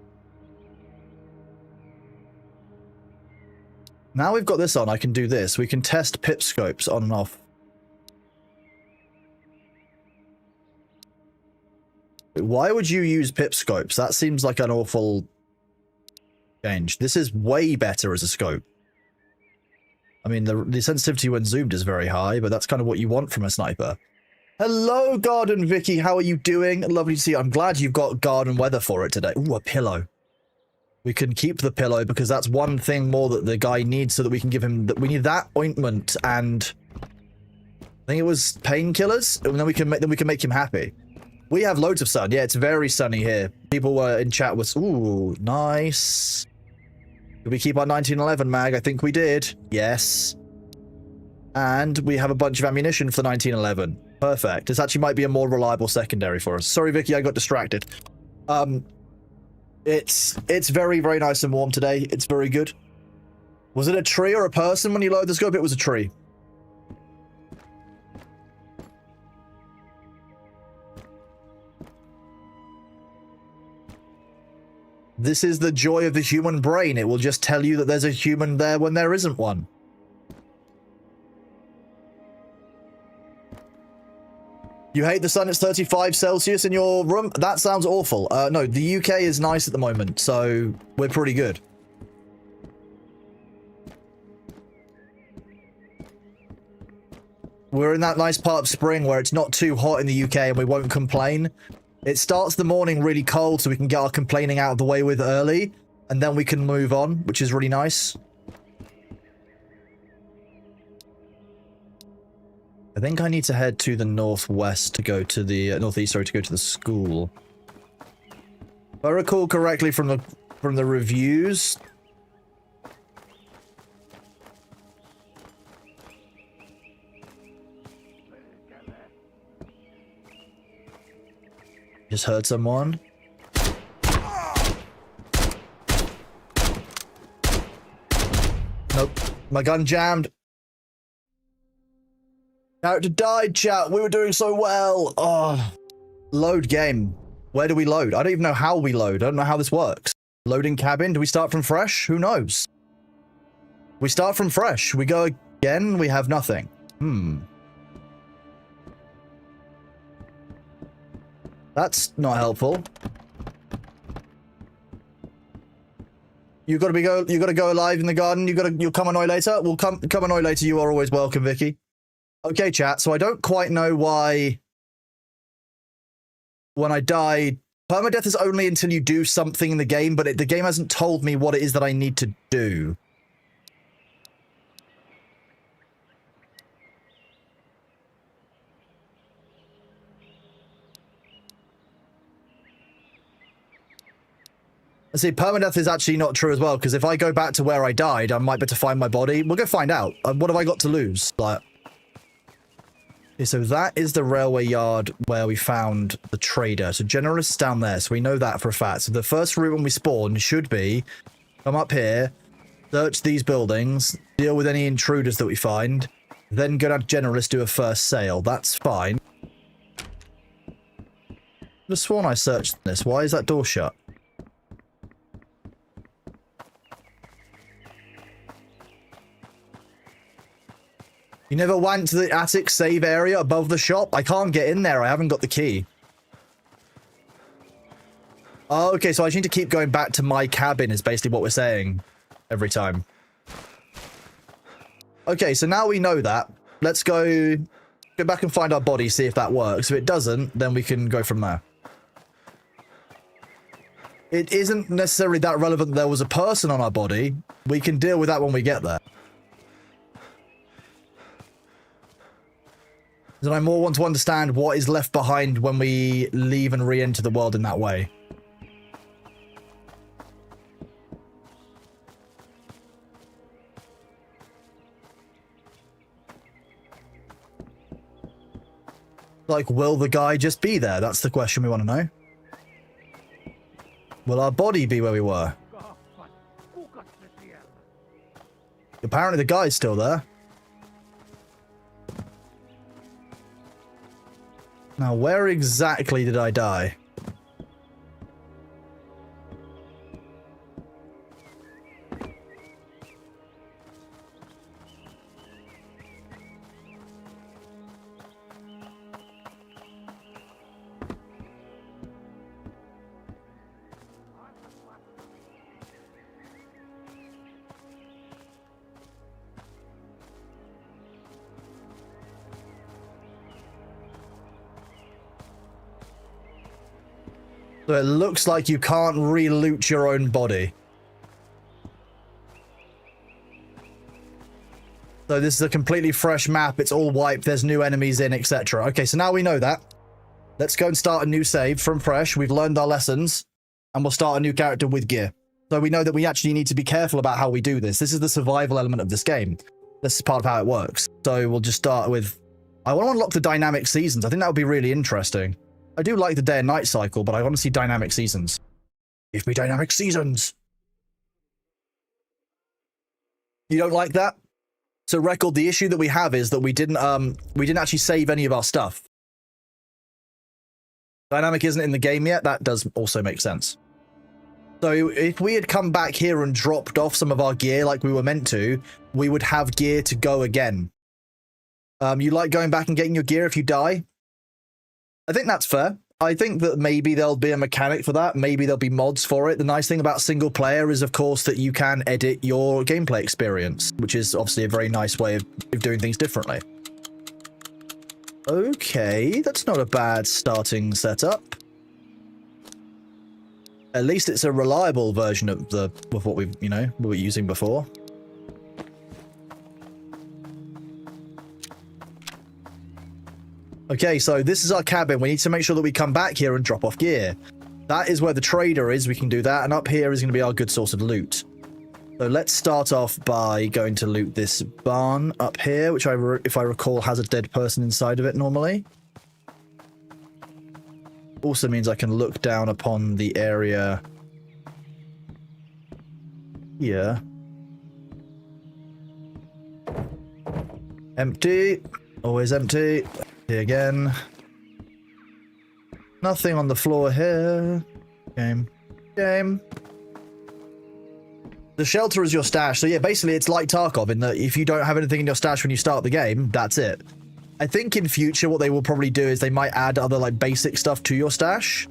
Now we've got this on, I can do this. We can test pip scopes on and off. Why would you use pip scopes? That seems like an awful... change. This is way better as a scope. I mean, the sensitivity when zoomed is very high, but that's kind of what you want from a sniper. Hello, Garden Vicky. How are you doing? Lovely to see you. I'm glad you've got garden weather for it today. Ooh, a pillow. We can keep the pillow because that's one thing more that the guy needs so that we can give him... We need that ointment and... I think it was painkillers, and then we can make him happy. We have loads of sun. Yeah, it's very sunny here. People were in chat with... Ooh, nice... Did we keep our 1911 mag? I think we did. Yes. And we have a bunch of ammunition for 1911. Perfect. This actually might be a more reliable secondary for us. Sorry, Vicky, I got distracted. It's very, very nice and warm today. It's very good. Was it a tree or a person when you loaded the scope? It was a tree. This is the joy of the human brain. It will just tell you that there's a human there when there isn't one. You hate the sun, it's 35 Celsius in your room? That sounds awful. No, the UK is nice at the moment, so we're pretty good. We're in that nice part of spring where it's not too hot in the UK and we won't complain. It starts the morning really cold so we can get our complaining out of the way with early, and then we can move on, which is really nice. I think I need to head to the northwest to go to the northeast, sorry, to go to the school. If I recall correctly from the reviews, just heard someone. Oh, my gun jammed. Character died, chat. We were doing so well. Oh, load game. Where do we load? I don't even know how we load. I don't know how this works. Loading cabin. Do we start from fresh? Who knows? We start from fresh. We go again. We have nothing. That's not helpful. You gotta go alive in the garden. You'll come annoy later. We'll come annoy later. You are always welcome, Vicky. Okay, chat. So I don't quite know why when I die, permadeath is only until you do something in the game, but the game hasn't told me what it is that I need to do. See, permadeath is actually not true as well, because if I go back to where I died, I might be able to find my body. We'll go find out. What have I got to lose? Like, okay, so that is the railway yard where we found the trader. So generalist's down there, so we know that for a fact. So the first route when we spawn should be come up here, search these buildings, deal with any intruders that we find, then go down to generalist, do a first sale. That's fine. I just sworn I searched this. Why is that door shut? You never went to the attic save area above the shop? I can't get in there. I haven't got the key. Oh, okay, so I just need to keep going back to my cabin is basically what we're saying every time. Okay, so now we know that. Let's go back and find our body, see if that works. If it doesn't, then we can go from there. It isn't necessarily that relevant that there was a person on our body. We can deal with that when we get there. Then I more want to understand what is left behind when we leave and re-enter the world in that way. Like, will the guy just be there? That's the question we want to know. Will our body be where we were? Apparently the guy's still there. Now, where exactly did I die? So it looks like you can't re-loot your own body. So this is a completely fresh map. It's all wiped. There's new enemies in, etc. Okay, so now we know that. Let's go and start a new save from fresh. We've learned our lessons. And we'll start a new character with gear. So we know that we actually need to be careful about how we do this. This is the survival element of this game. This is part of how it works. So we'll just start with... I want to unlock the dynamic seasons. I think that would be really interesting. I do like the day and night cycle, but I want to see dynamic seasons. Give me dynamic seasons. You don't like that? So record, the issue that we have is that we didn't actually save any of our stuff. Dynamic isn't in the game yet. That does also make sense. So if we had come back here and dropped off some of our gear like we were meant to, we would have gear to go again. You like going back and getting your gear if you die? I think that's fair. I think that maybe there'll be a mechanic for that. Maybe there'll be mods for it. The nice thing about single player is, of course, that you can edit your gameplay experience, which is obviously a very nice way of doing things differently. Okay, that's not a bad starting setup. At least it's a reliable version of what we were using before. Okay, so this is our cabin. We need to make sure that we come back here and drop off gear. That is where the trader is. We can do that. And up here is going to be our good source of loot. So let's start off by going to loot this barn up here, which if I recall has a dead person inside of it normally. Also means I can look down upon the area here. Empty. Always empty. Here again. Nothing on the floor here. Game. Game. The shelter is your stash. So yeah, basically it's like Tarkov in that if you don't have anything in your stash when you start the game, that's it. I think in future what they will probably do is they might add other like basic stuff to your stash.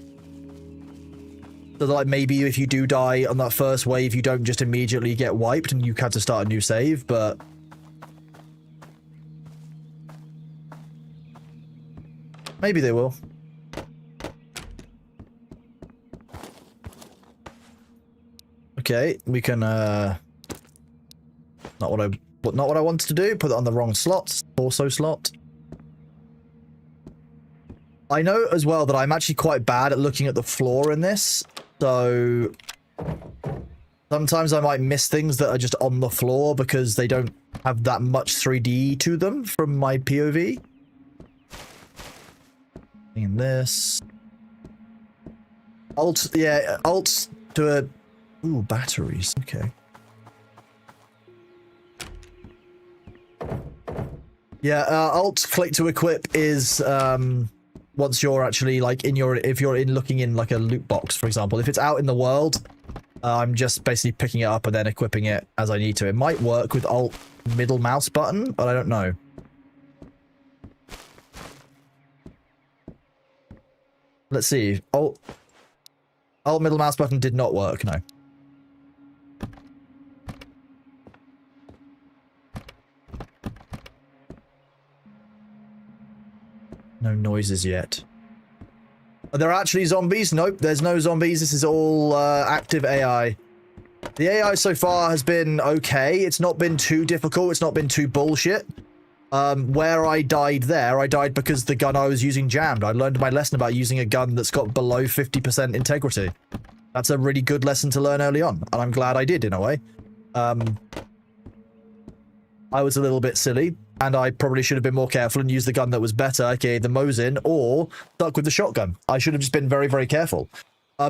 So that, like, maybe if you do die on that first wave, you don't just immediately get wiped and you have to start a new save, but... maybe they will. Okay, we can, not what I wanted to do. Put it on the wrong slot. Torso slot. I know as well that I'm actually quite bad at looking at the floor in this. So sometimes I might miss things that are just on the floor because they don't have that much 3D to them from my POV. In this. Alt, yeah, alt to a... ooh, batteries. Okay. Yeah, alt click to equip is once you're actually like in your, if you're in looking in like a loot box, for example. If it's out in the world, I'm just basically picking it up and then equipping it as I need to. It might work with alt middle mouse button, but I don't know. Let's see. Alt middle mouse button did not work, no. No noises yet. Are there actually zombies? Nope, there's no zombies. This is all active AI. The AI so far has been okay. It's not been too difficult. It's not been too bullshit. Where I died there, I died because the gun I was using jammed. I learned my lesson about using a gun that's got below 50% integrity. That's a really good lesson to learn early on, and I'm glad I did in a way. I was a little bit silly, and I probably should have been more careful and used the gun that was better, aka the Mosin, or stuck with the shotgun. I should have just been very, very careful.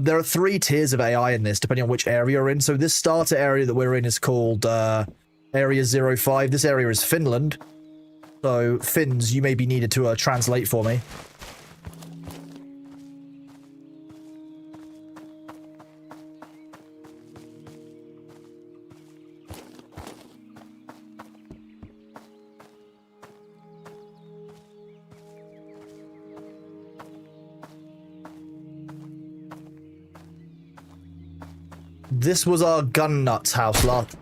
There are 3 tiers of AI in this, depending on which area you're in. So this starter area that we're in is called Area 05. This area is Finland. So, Finns, you may be needed to translate for me. This was our gun nuts house last...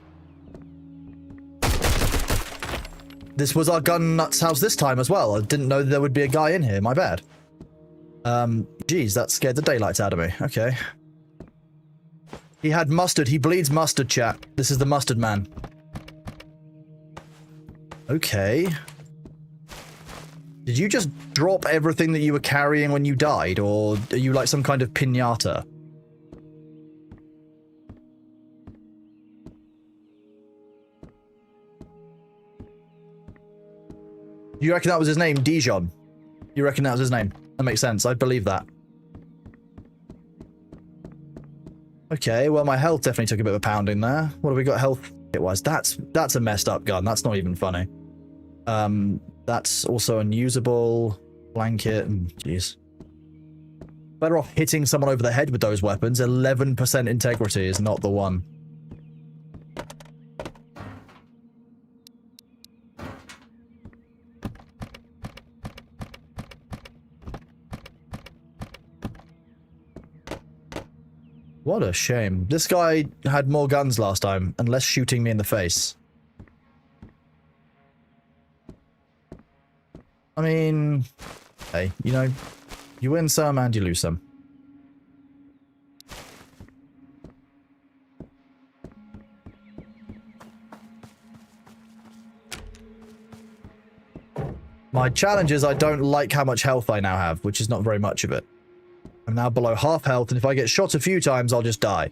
This was our gun nuts house this time as well. I didn't know there would be a guy in here. My bad. Geez, that scared the daylights out of me. Okay. He had mustard. He bleeds mustard, chat. This is the mustard man. Okay. Did you just drop everything that you were carrying when you died, or are you like some kind of piñata? You reckon that was his name, Dijon? You reckon that was his name? That makes sense. I believe that. Okay, well, my health definitely took a bit of a pounding there. What have we got health kit-wise? That's a messed up gun. That's not even funny. That's also unusable. Blanket, and jeez. Better off hitting someone over the head with those weapons. 11% integrity is not the one. What a shame. This guy had more guns last time, and less shooting me in the face. I mean... hey, you know, you win some and you lose some. My challenge is I don't like how much health I now have, which is not very much of it. I'm now below half health, and if I get shot a few times, I'll just die.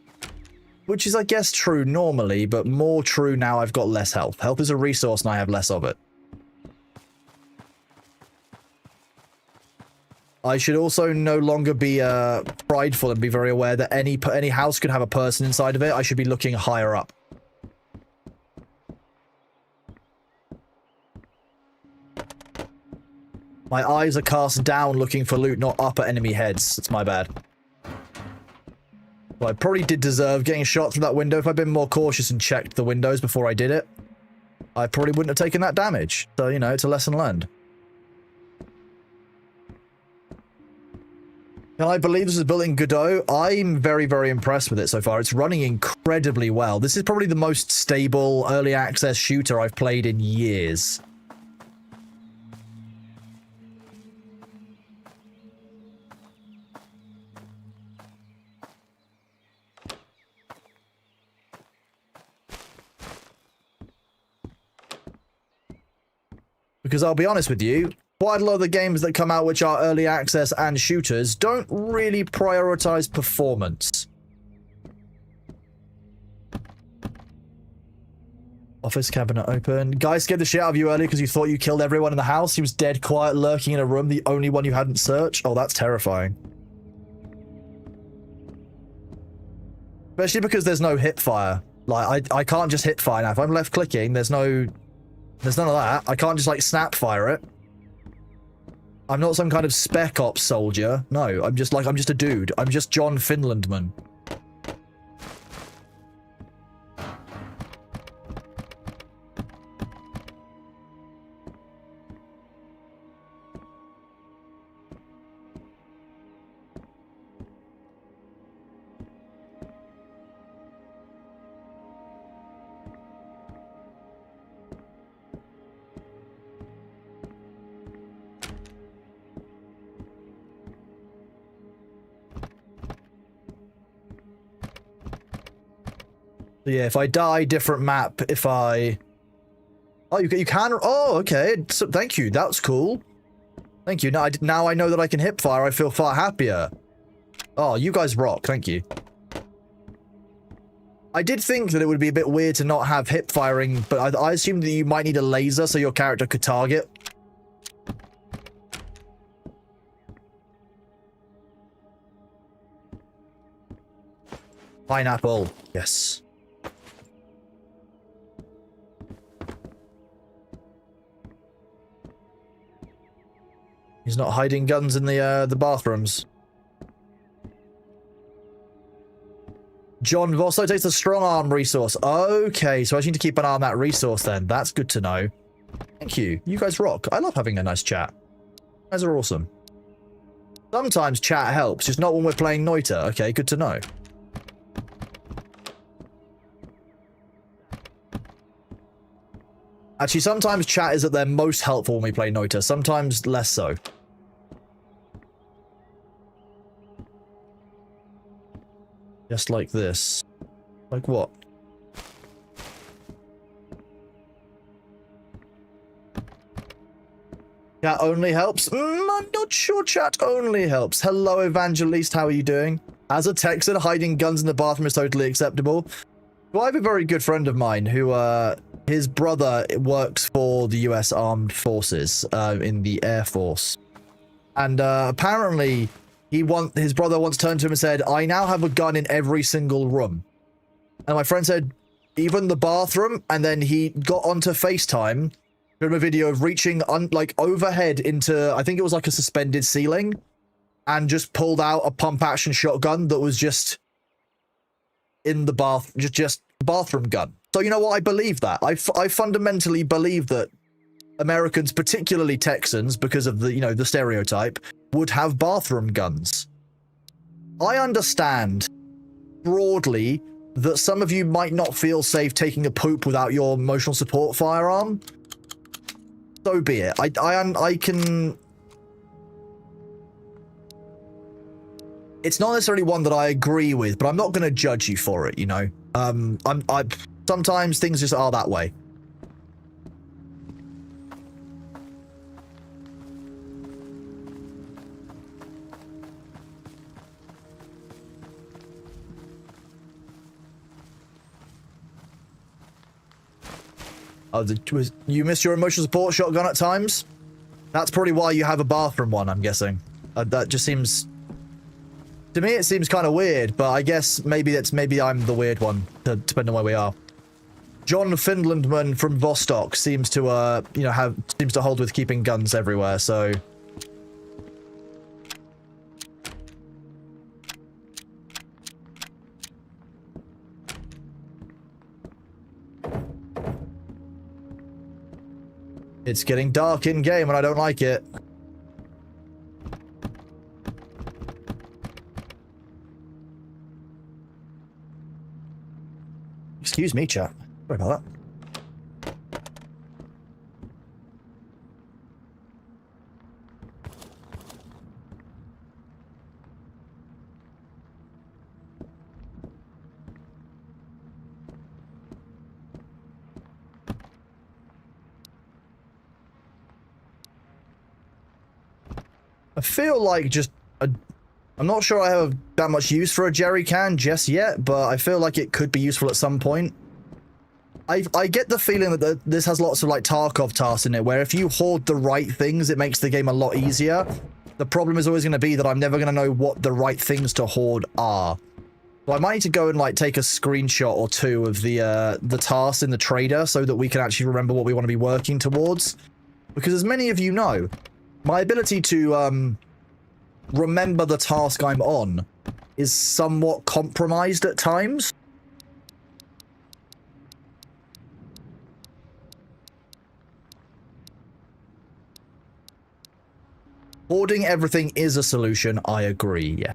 Which is, I guess, true normally, but more true now I've got less health. Health is a resource, and I have less of it. I should also no longer be prideful and be very aware that any house could have a person inside of it. I should be looking higher up. My eyes are cast down looking for loot, not up at enemy heads. It's my bad. Well, I probably did deserve getting shot through that window. If I'd been more cautious and checked the windows before I did it, I probably wouldn't have taken that damage. So, you know, it's a lesson learned. Can I believe this is built in Godot? I'm very, very impressed with it so far. It's running incredibly well. This is probably the most stable early access shooter I've played in years. Because I'll be honest with you, quite a lot of the games that come out which are early access and shooters don't really prioritize performance. Office cabinet open. Guy scared the shit out of you earlier because you thought you killed everyone in the house. He was dead quiet, lurking in a room, the only one you hadn't searched. Oh, that's terrifying. Especially because there's no hip fire. Like, I can't just hip fire now. If I'm left clicking, there's none of that. I can't just, like, snap fire it. I'm not some kind of spec ops soldier. No, I'm just a dude. I'm just John Finlandman. So yeah, if I die, different map. If I... Oh, you can... Oh, okay. So, thank you. That's cool. Thank you. Now I know that I can hip fire. I feel far happier. Oh, you guys rock. Thank you. I did think that it would be a bit weird to not have hip firing, but I assumed that you might need a laser so your character could target. Pineapple. Yes. He's not hiding guns in the bathrooms. John Vostok takes the strong arm resource. Okay, so I just need to keep an eye on that resource then. That's good to know. Thank you. You guys rock. I love having a nice chat. You guys are awesome. Sometimes chat helps, just not when we're playing Noita. Okay, good to know. Actually, sometimes chat is at their most helpful when we play Noita. Sometimes less so. Just like this. Like what? Chat only helps? I'm not sure chat only helps. Hello, Evangelist. How are you doing? As a Texan, hiding guns in the bathroom is totally acceptable. Well, I have a very good friend of mine who, his brother works for the US Armed Forces, in the Air Force. And, apparently... his brother once turned to him and said, I now have a gun in every single room. And my friend said, even the bathroom? And then he got onto FaceTime, showed him a video of reaching like overhead into, I think it was like a suspended ceiling, and just pulled out a pump action shotgun that was just in the just bathroom gun. So you know what? I believe that. I fundamentally believe that Americans, particularly Texans, because of the, you know, the stereotype, would have bathroom guns. I understand broadly that some of you might not feel safe taking a poop without your emotional support firearm. So be it. I can... It's not necessarily one that I agree with, but I'm not going to judge you for it, you know? Sometimes things just are that way. Oh, you miss your emotional support shotgun at times? That's probably why you have a bathroom one, I'm guessing. That just seems... To me, it seems kind of weird, but I guess maybe I'm the weird one, depending on where we are. John Finlandman from Vostok seems to, you know, seems to hold with keeping guns everywhere, so It's getting dark in game and I don't like it. Excuse me, chat. Sorry about that. I feel like I'm not sure I have that much use for a jerry can just yet, but I feel like it could be useful at some point. I get the feeling that this has lots of like Tarkov tasks in it, where if you hoard the right things, it makes the game a lot easier. The problem is always going to be that I'm never going to know what the right things to hoard are. So I might need to go and like take a screenshot or two of the tasks in the trader so that we can actually remember what we want to be working towards. Because as many of you know, my ability to remember the task I'm on is somewhat compromised at times. Hoarding everything is a solution, I agree, yeah.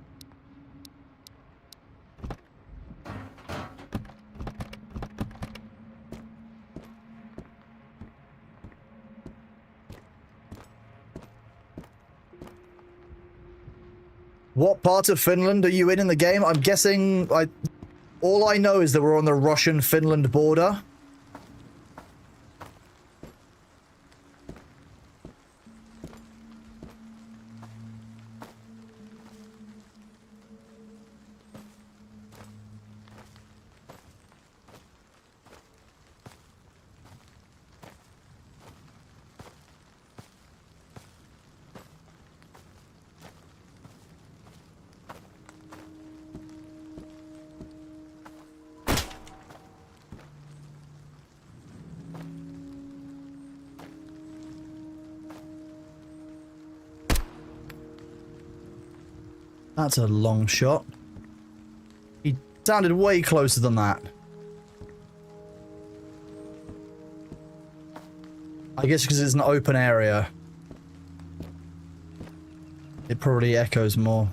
What part of Finland are you in the game? I'm guessing... all I know is that we're on the Russian-Finland border. That's a long shot. He sounded way closer than that. I guess because it's an open area. It probably echoes more.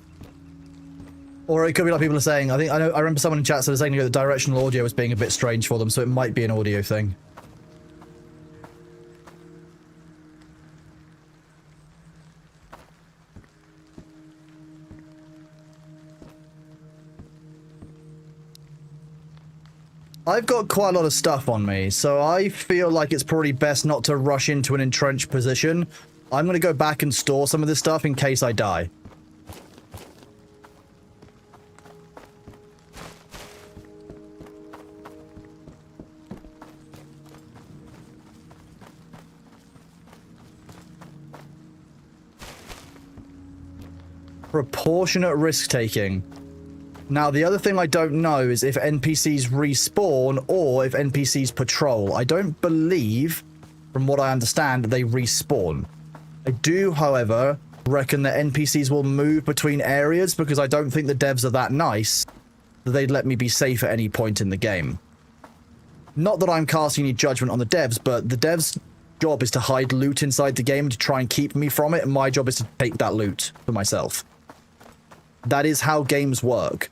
Or it could be like people are saying, I remember someone in chat saying the directional audio was being a bit strange for them, so it might be an audio thing. I've got quite a lot of stuff on me, so I feel like it's probably best not to rush into an entrenched position. I'm going to go back and store some of this stuff in case I die. Proportionate risk-taking. Now, the other thing I don't know is if NPCs respawn or if NPCs patrol. I don't believe, from what I understand, they respawn. I do, however, reckon that NPCs will move between areas because I don't think the devs are that nice that they'd let me be safe at any point in the game. Not that I'm casting any judgment on the devs, but the devs' job is to hide loot inside the game to try and keep me from it, and my job is to take that loot for myself. That is how games work.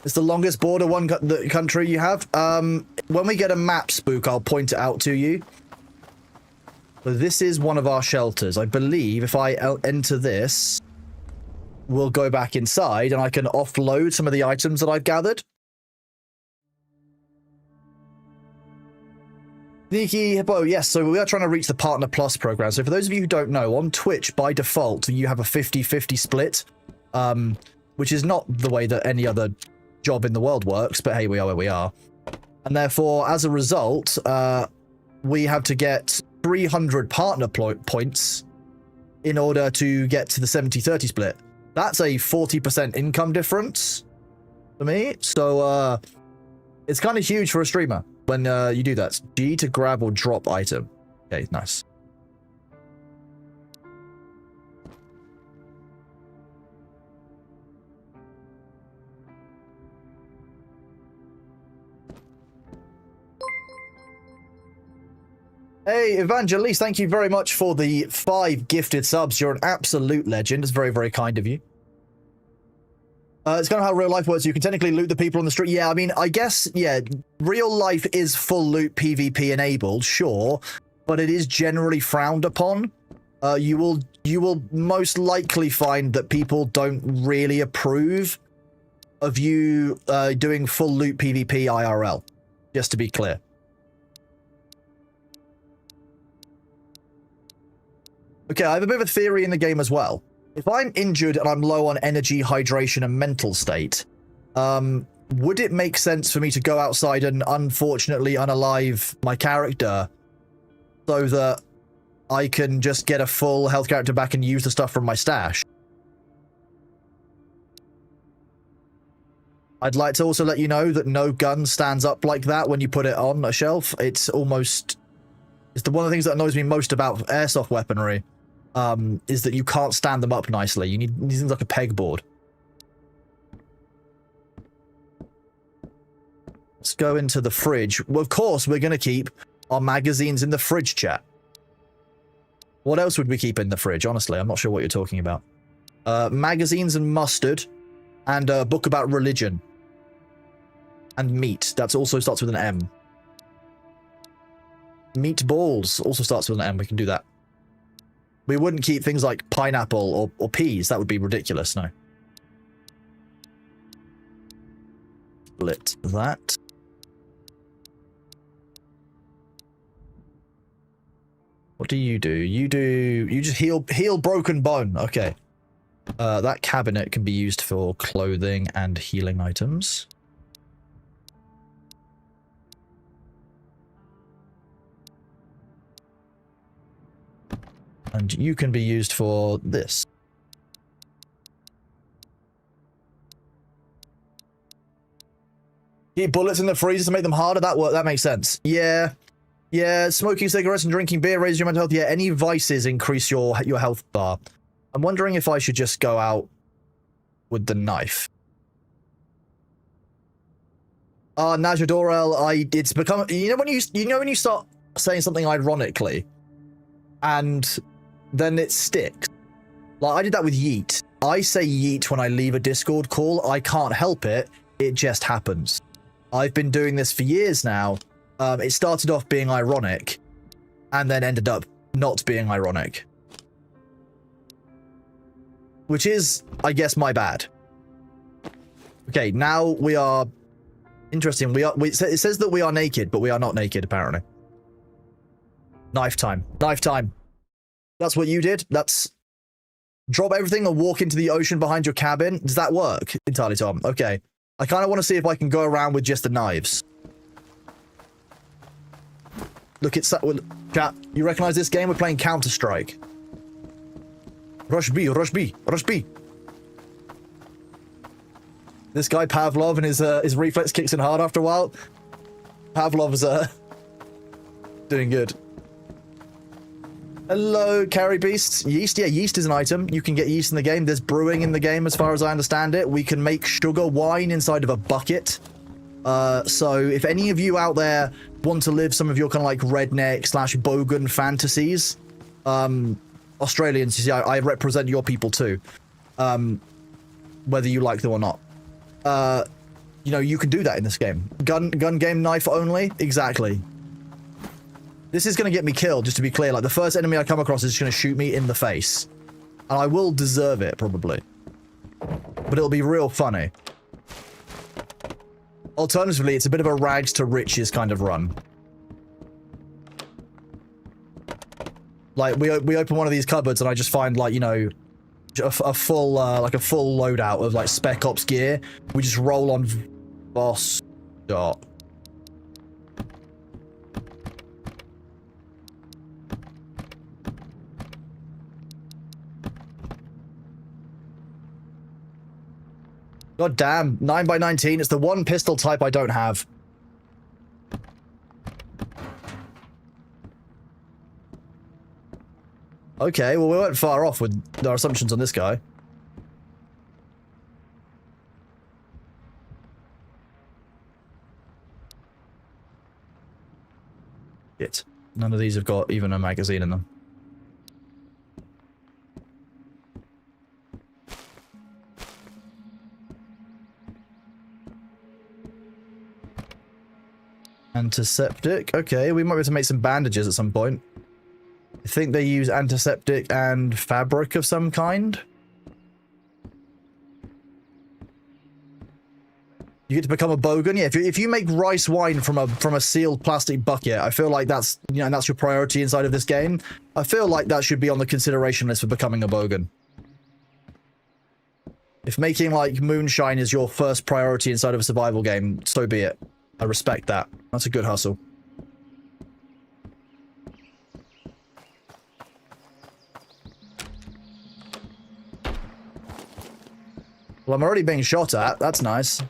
It's the longest border the country you have. When we get a map, Spook, I'll point it out to you. So this is one of our shelters. I believe if I enter this, we'll go back inside and I can offload some of the items that I've gathered. Sneaky Hippo, yes, so we are trying to reach the Partner Plus program. So for those of you who don't know, on Twitch, by default, you have a 50-50 split, which is not the way that any other job in the world works, but hey, we are where we are. And therefore, as a result, we have to get 300 partner points in order to get to the 70-30 split. That's a 40% income difference for me. So it's kind of huge for a streamer when you do that. G to grab or drop item. Okay, nice. Hey, Evangeliste, thank you very much for the 5 gifted subs. You're an absolute legend. It's very, very kind of you. It's kind of how real life works. You can technically loot the people on the street. Yeah, I mean, I guess, yeah, real life is full loot PvP enabled, sure, but it is generally frowned upon. You will most likely find that people don't really approve of you doing full loot PvP IRL, just to be clear. Okay, I have a bit of a theory in the game as well. If I'm injured and I'm low on energy, hydration, and mental state, would it make sense for me to go outside and unfortunately unalive my character so that I can just get a full health character back and use the stuff from my stash? I'd like to also let you know that no gun stands up like that when you put it on a shelf. It's almost... It's one of the things that annoys me most about airsoft weaponry. Is that you can't stand them up nicely. You need things like a pegboard. Let's go into the fridge. Well, of course, we're going to keep our magazines in the fridge, chat. What else would we keep in the fridge? Honestly, I'm not sure what you're talking about. Magazines and mustard, and a book about religion. And meat. That also starts with an M. Meatballs also starts with an M. We can do that. We wouldn't keep things like pineapple or peas. That would be ridiculous, no. Split that. What do? You just heal broken bone. Okay. That cabinet can be used for clothing and healing items. And you can be used for this. Keep bullets in the freezer to make them harder. That makes sense. Yeah. Yeah, smoking cigarettes and drinking beer raises your mental health. Yeah, any vices increase your health bar. I'm wondering if I should just go out with the knife. Najadorel, it's become... You know when you start saying something ironically, and then it sticks. Like, I did that with yeet. I say yeet when I leave a Discord call. I can't help it. It just happens. I've been doing this for years now. It started off being ironic, and then ended up not being ironic. Which is, I guess, my bad. Okay, now we are... Interesting. It says that we are naked, but we are not naked, apparently. Knife time. Knife time. That's what you did? That's... Drop everything and walk into the ocean behind your cabin? Does that work? Entirely, Tom. Okay. I kind of want to see if I can go around with just the knives. Look, it's... Chat, you recognize this game? We're playing Counter-Strike. Rush B, rush B, rush B. This guy, Pavlov, and his reflex kicks in hard after a while. Pavlov's, doing good. Hello, Carry Beasts. Yeast? Yeah, yeast is an item. You can get yeast in the game. There's brewing in the game, as far as I understand it. We can make sugar wine inside of a bucket. So if any of you out there want to live some of your kind of like redneck / bogan fantasies, Australians, you see, I represent your people too. Whether you like them or not. You know, you can do that in this game. Gun game, knife only? Exactly. This is going to get me killed, just to be clear. Like, the first enemy I come across is going to shoot me in the face. And I will deserve it, probably. But it'll be real funny. Alternatively, it's a bit of a rags to riches kind of run. Like, we open one of these cupboards and I just find, like, you know, a full, like a full loadout of, like, Spec Ops gear. We just roll on Vostok. God damn, 9x19. It's the one pistol type I don't have. Okay, well, we weren't far off with our assumptions on this guy. Shit. None of these have got even a magazine in them. Antiseptic. Okay, we might be able to make some bandages at some point. I think they use antiseptic and fabric of some kind. You get to become a bogan. Yeah, if you make rice wine from a sealed plastic bucket, I feel like that's, you know, that's your priority inside of this game. I feel like that should be on the consideration list for becoming a bogan. If making like moonshine is your first priority inside of a survival game, so be it. I respect that. That's a good hustle. Well, I'm already being shot at. That's nice.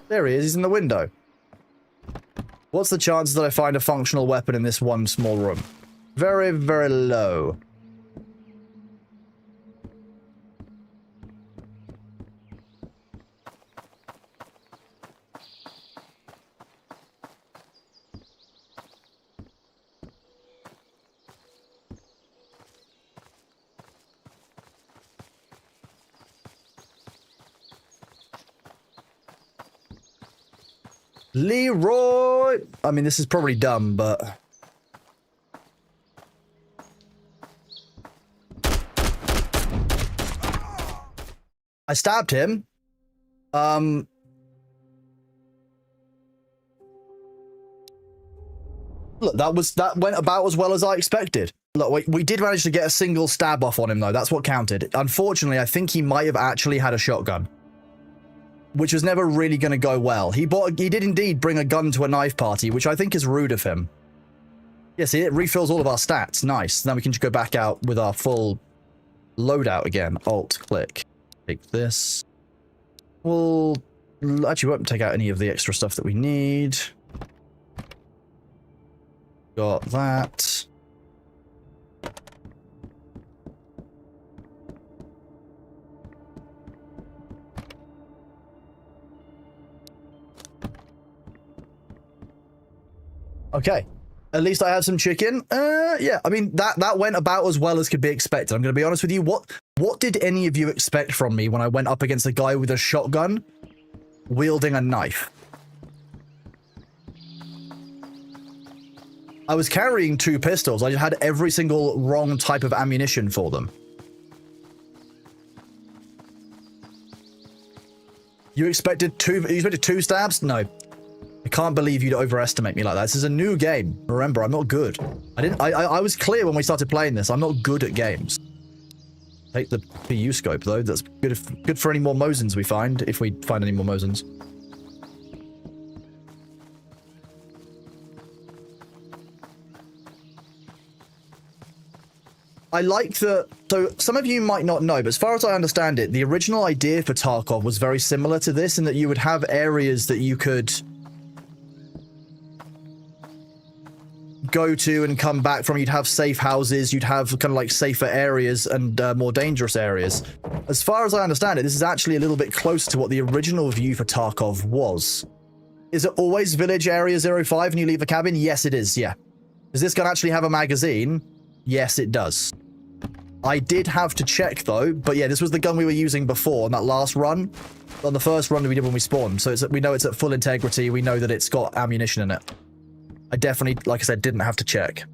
There he is. He's in the window. What's the chances that I find a functional weapon in this one small room? Very, very low. Leroy! I mean, this is probably dumb, but... I stabbed him. Look, that went about as well as I expected. Look, we did manage to get a single stab off on him, though. That's what counted. Unfortunately, I think he might have actually had a shotgun, which was never really going to go well. He did indeed bring a gun to a knife party, which I think is rude of him. Yes, it refills all of our stats. Nice. Now we can just go back out with our full loadout again. Alt-click. Take this. We'll actually won't take out any of the extra stuff that we need. Got that. Okay. At least I have some chicken. Yeah, I mean, that went about as well as could be expected. I'm going to be honest with you. What did any of you expect from me when I went up against a guy with a shotgun wielding a knife? I was carrying 2 pistols. I just had every single wrong type of ammunition for them. You expected 2 stabs? No. I can't believe you'd overestimate me like that. This is a new game. Remember, I'm not good. I was clear when we started playing this. I'm not good at games. Take the PU scope, though. That's good for any more Mosins we find, if we find any more Mosins. I like the... So, some of you might not know, but as far as I understand it, the original idea for Tarkov was very similar to this, in that you would have areas that you could go to and come back from. You'd have safe houses, you'd have kind of like safer areas and more dangerous areas. As far as I understand it, this is actually a little bit closer to what the original view for Tarkov was. Is it always village area 05 and you leave a cabin? Yes, it is, yeah. Does this gun actually have a magazine? Yes, it does. I did have to check, though, but yeah, this was the gun we were using before on that last run. On the first run we did when we spawned, so we know it's at full integrity, we know that it's got ammunition in it. I definitely, like I said, didn't have to check.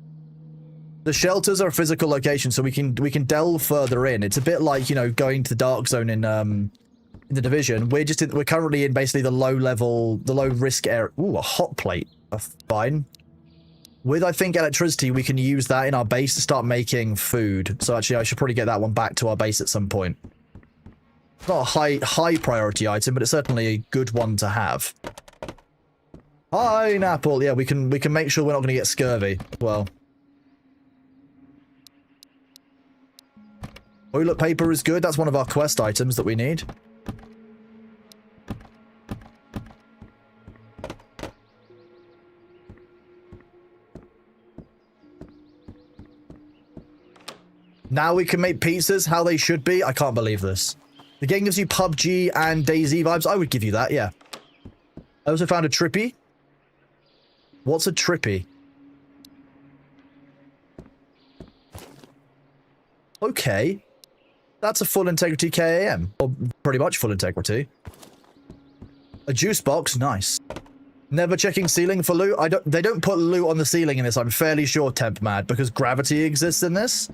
The shelters are a physical location, so we can delve further in. It's a bit like, you know, going to the dark zone in the Division. We're currently in basically the low risk area. Ooh, a hot plate. That's fine. With, I think, electricity, we can use that in our base to start making food. So actually, I should probably get that one back to our base at some point. It's not a high priority item, but it's certainly a good one to have. Pineapple. Yeah, we can make sure we're not going to get scurvy. Well, toilet paper is good. That's one of our quest items that we need. Now we can make pizzas how they should be. I can't believe this. The game gives you PUBG and DayZ vibes. I would give you that, yeah. I also found a trippy. What's a trippy? Okay. That's a full integrity KAM. Or pretty much full integrity. A juice box, nice. Never checking ceiling for loot. They don't put loot on the ceiling in this, I'm fairly sure, Temp Mad, because gravity exists in this.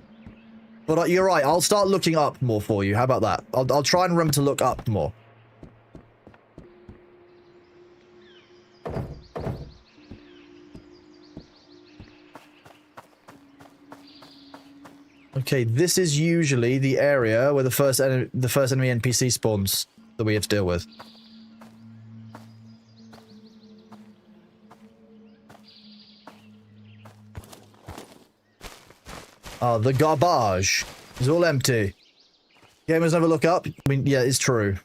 But you're right, I'll start looking up more for you. How about that? I'll try and remember to look up more. Okay, this is usually the area where the first enemy NPC spawns that we have to deal with. Oh, the garbage is all empty. Gamers never look up. I mean, yeah, it's true.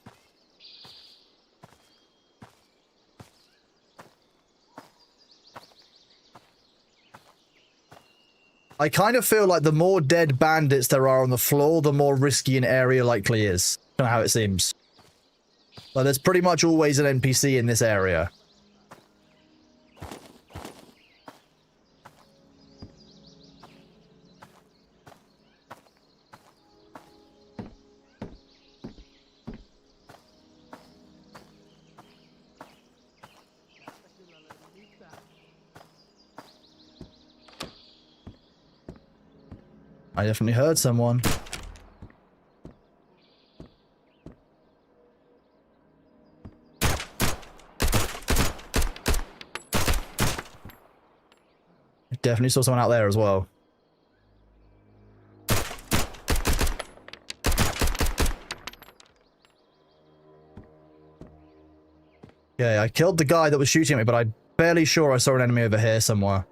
I kind of feel like the more dead bandits there are on the floor, the more risky an area likely is. Kind of how it seems. Like, there's pretty much always an NPC in this area. I definitely heard someone. I definitely saw someone out there as well. Yeah, I killed the guy that was shooting at me, but I'm fairly sure I saw an enemy over here somewhere.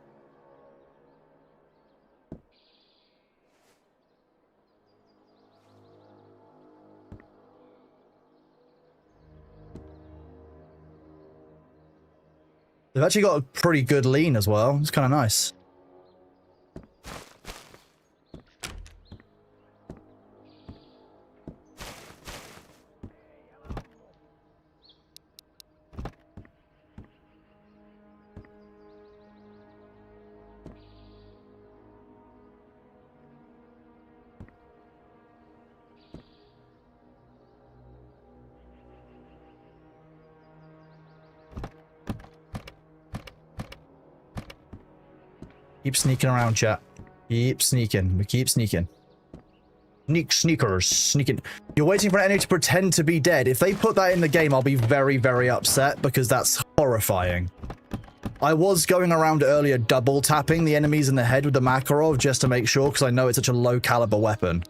They've actually got a pretty good lean as well. It's kind of nice. Keep sneaking around, chat. Keep sneaking. We keep sneaking. Sneakers. Sneaking. You're waiting for an enemy to pretend to be dead. If they put that in the game, I'll be very, very upset because that's horrifying. I was going around earlier double tapping the enemies in the head with the Makarov just to make sure because I know it's such a low caliber weapon.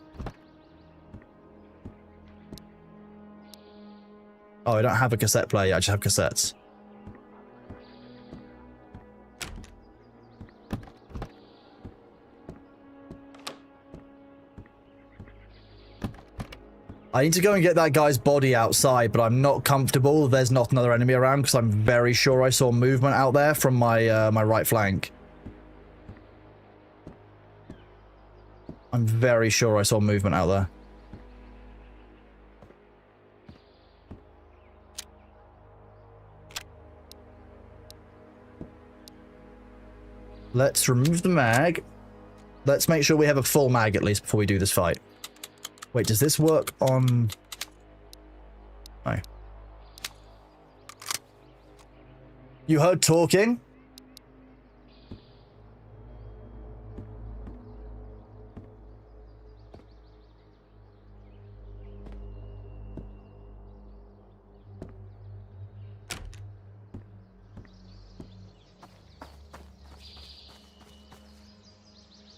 Oh, I don't have a cassette player yet. I just have cassettes. I need to go and get that guy's body outside, but I'm not comfortable. There's not another enemy around because I'm very sure I saw movement out there from my my right flank. I'm very sure I saw movement out there. Let's remove the mag. Let's make sure we have a full mag at least before we do this fight. Wait, does this work on... No. You heard talking?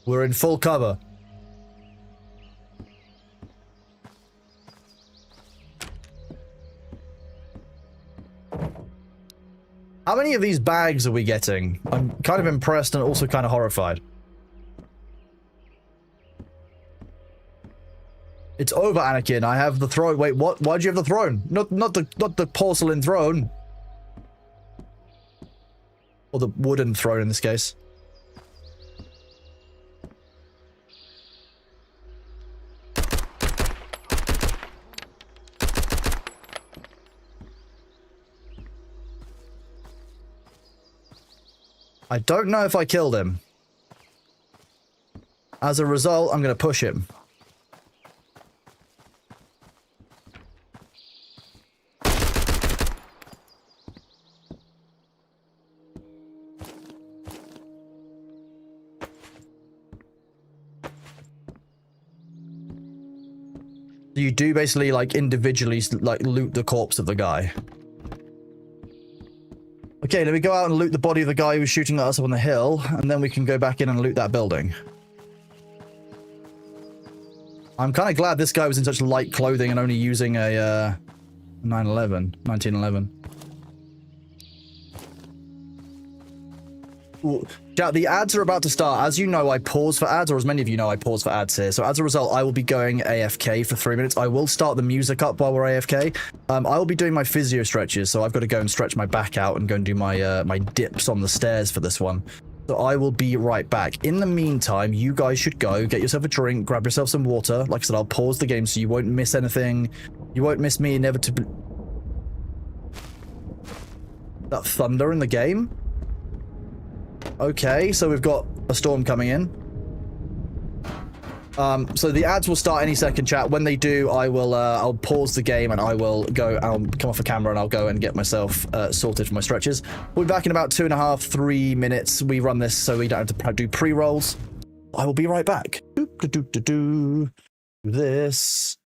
We're in full cover. How many of these bags are we getting? I'm kind of impressed and also kind of horrified. It's over, Anakin. I have the throne. Wait, what? Why'd you have the throne? Not the porcelain throne. Or the wooden throne in this case. I don't know if I killed him. As a result, I'm going to push him. You do basically like individually like loot the corpse of the guy. Okay, let me go out and loot the body of the guy who was shooting at us up on the hill, and then we can go back in and loot that building. I'm kind of glad this guy was in such light clothing and only using a 1911. Ooh. Yeah, the ads are about to start. As you know, I pause for ads, or as many of you know, I pause for ads here. So as a result, I will be going AFK for 3 minutes. I will start the music up while we're AFK. I will be doing my physio stretches, so I've got to go and stretch my back out and go and do my my dips on the stairs for this one. So I will be right back. In the meantime, you guys should go, get yourself a drink, grab yourself some water. Like I said, I'll pause the game so you won't miss anything. You won't miss me inevitably. That thunder in the game? Okay, so we've got a storm coming in. So the ads will start any second, chat. When they do, I will I'll pause the game and I'll come off the camera and I'll go and get myself sorted for my stretches. We'll be back in about 2.5, 3 minutes. We run this so we don't have to do pre-rolls. I will be right back. Do this.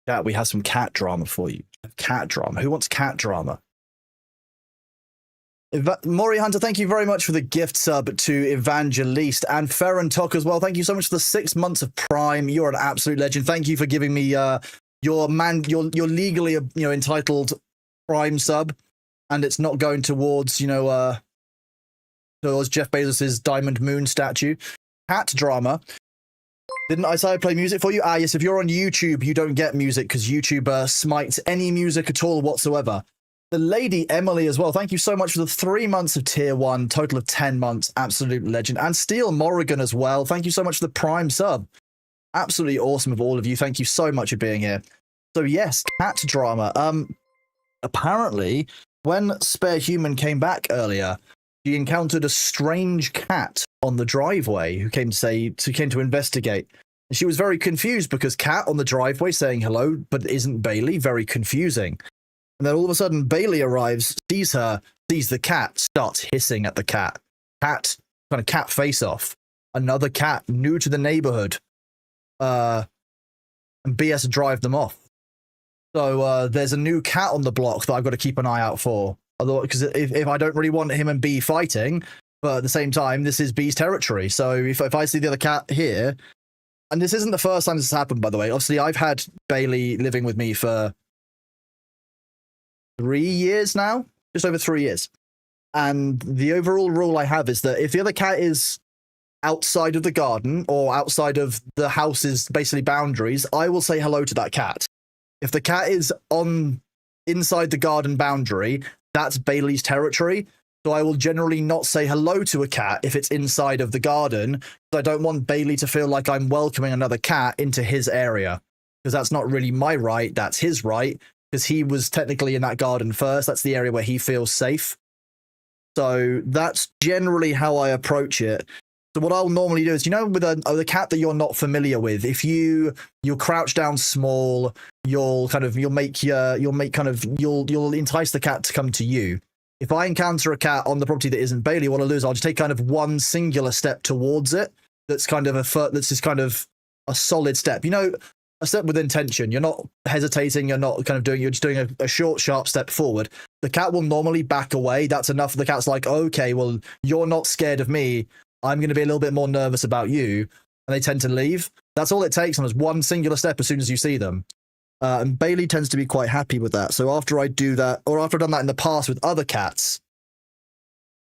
Yeah, we have some cat drama for you. Cat drama. Who wants cat drama? Mori Hunter, thank you very much for the gift sub to Evangeliste, and Ferran Tok as well. Thank you so much for the 6 months of Prime. You're an absolute legend. Thank you for giving me your legally entitled Prime sub, and it's not going towards towards Jeff Bezos's Diamond Moon statue. Cat Drama. Didn't I say I play music for you? Ah, yes. If you're on YouTube, you don't get music because YouTube smites any music at all whatsoever. The Lady Emily as well. Thank you so much for the 3 months of Tier 1, total of 10 months. Absolute legend. And Steel Morrigan as well. Thank you so much for the Prime sub. Absolutely awesome of all of you. Thank you so much for being here. So yes, Cat Drama. Apparently, when Spare Human came back earlier, she encountered a strange cat on the driveway who came to investigate. And she was very confused because cat on the driveway saying hello, but isn't Bailey. Very confusing. And then all of a sudden, Bailey arrives, sees her, sees the cat, starts hissing at the cat. Cat, kind of cat face off. Another cat new to the neighborhood. And BS drive them off. So there's a new cat on the block that I've got to keep an eye out for. Otherwise, because if I don't really want him and B fighting, but at the same time, this is B's territory. So if I see the other cat here, and this isn't the first time this has happened, by the way. Obviously, I've had Bailey living with me for 3 years now, just over 3 years. And the overall rule I have is that if the other cat is outside of the garden or outside of the house's basically boundaries, I will say hello to that cat. If the cat is inside the garden boundary, that's Bailey's territory. So I will generally not say hello to a cat if it's inside of the garden, because I don't want Bailey to feel like I'm welcoming another cat into his area, because that's not really my right, that's his right, because he was technically in that garden first. That's the area where he feels safe. So that's generally how I approach it. So what I'll normally do is, with a cat that you're not familiar with, if you'll crouch down small, you'll entice the cat to come to you. If I encounter a cat on the property that isn't Bailey, what I'll do is I'll just take kind of one singular step towards it. That's kind of a solid step. A step with intention. You're not hesitating. You're not you're just doing a short, sharp step forward. The cat will normally back away. That's enough. The cat's like, okay, well, you're not scared of me. I'm going to be a little bit more nervous about you. And they tend to leave. That's all it takes. And it's one singular step as soon as you see them. And Bailey tends to be quite happy with that. So after I do that, or after I've done that in the past with other cats,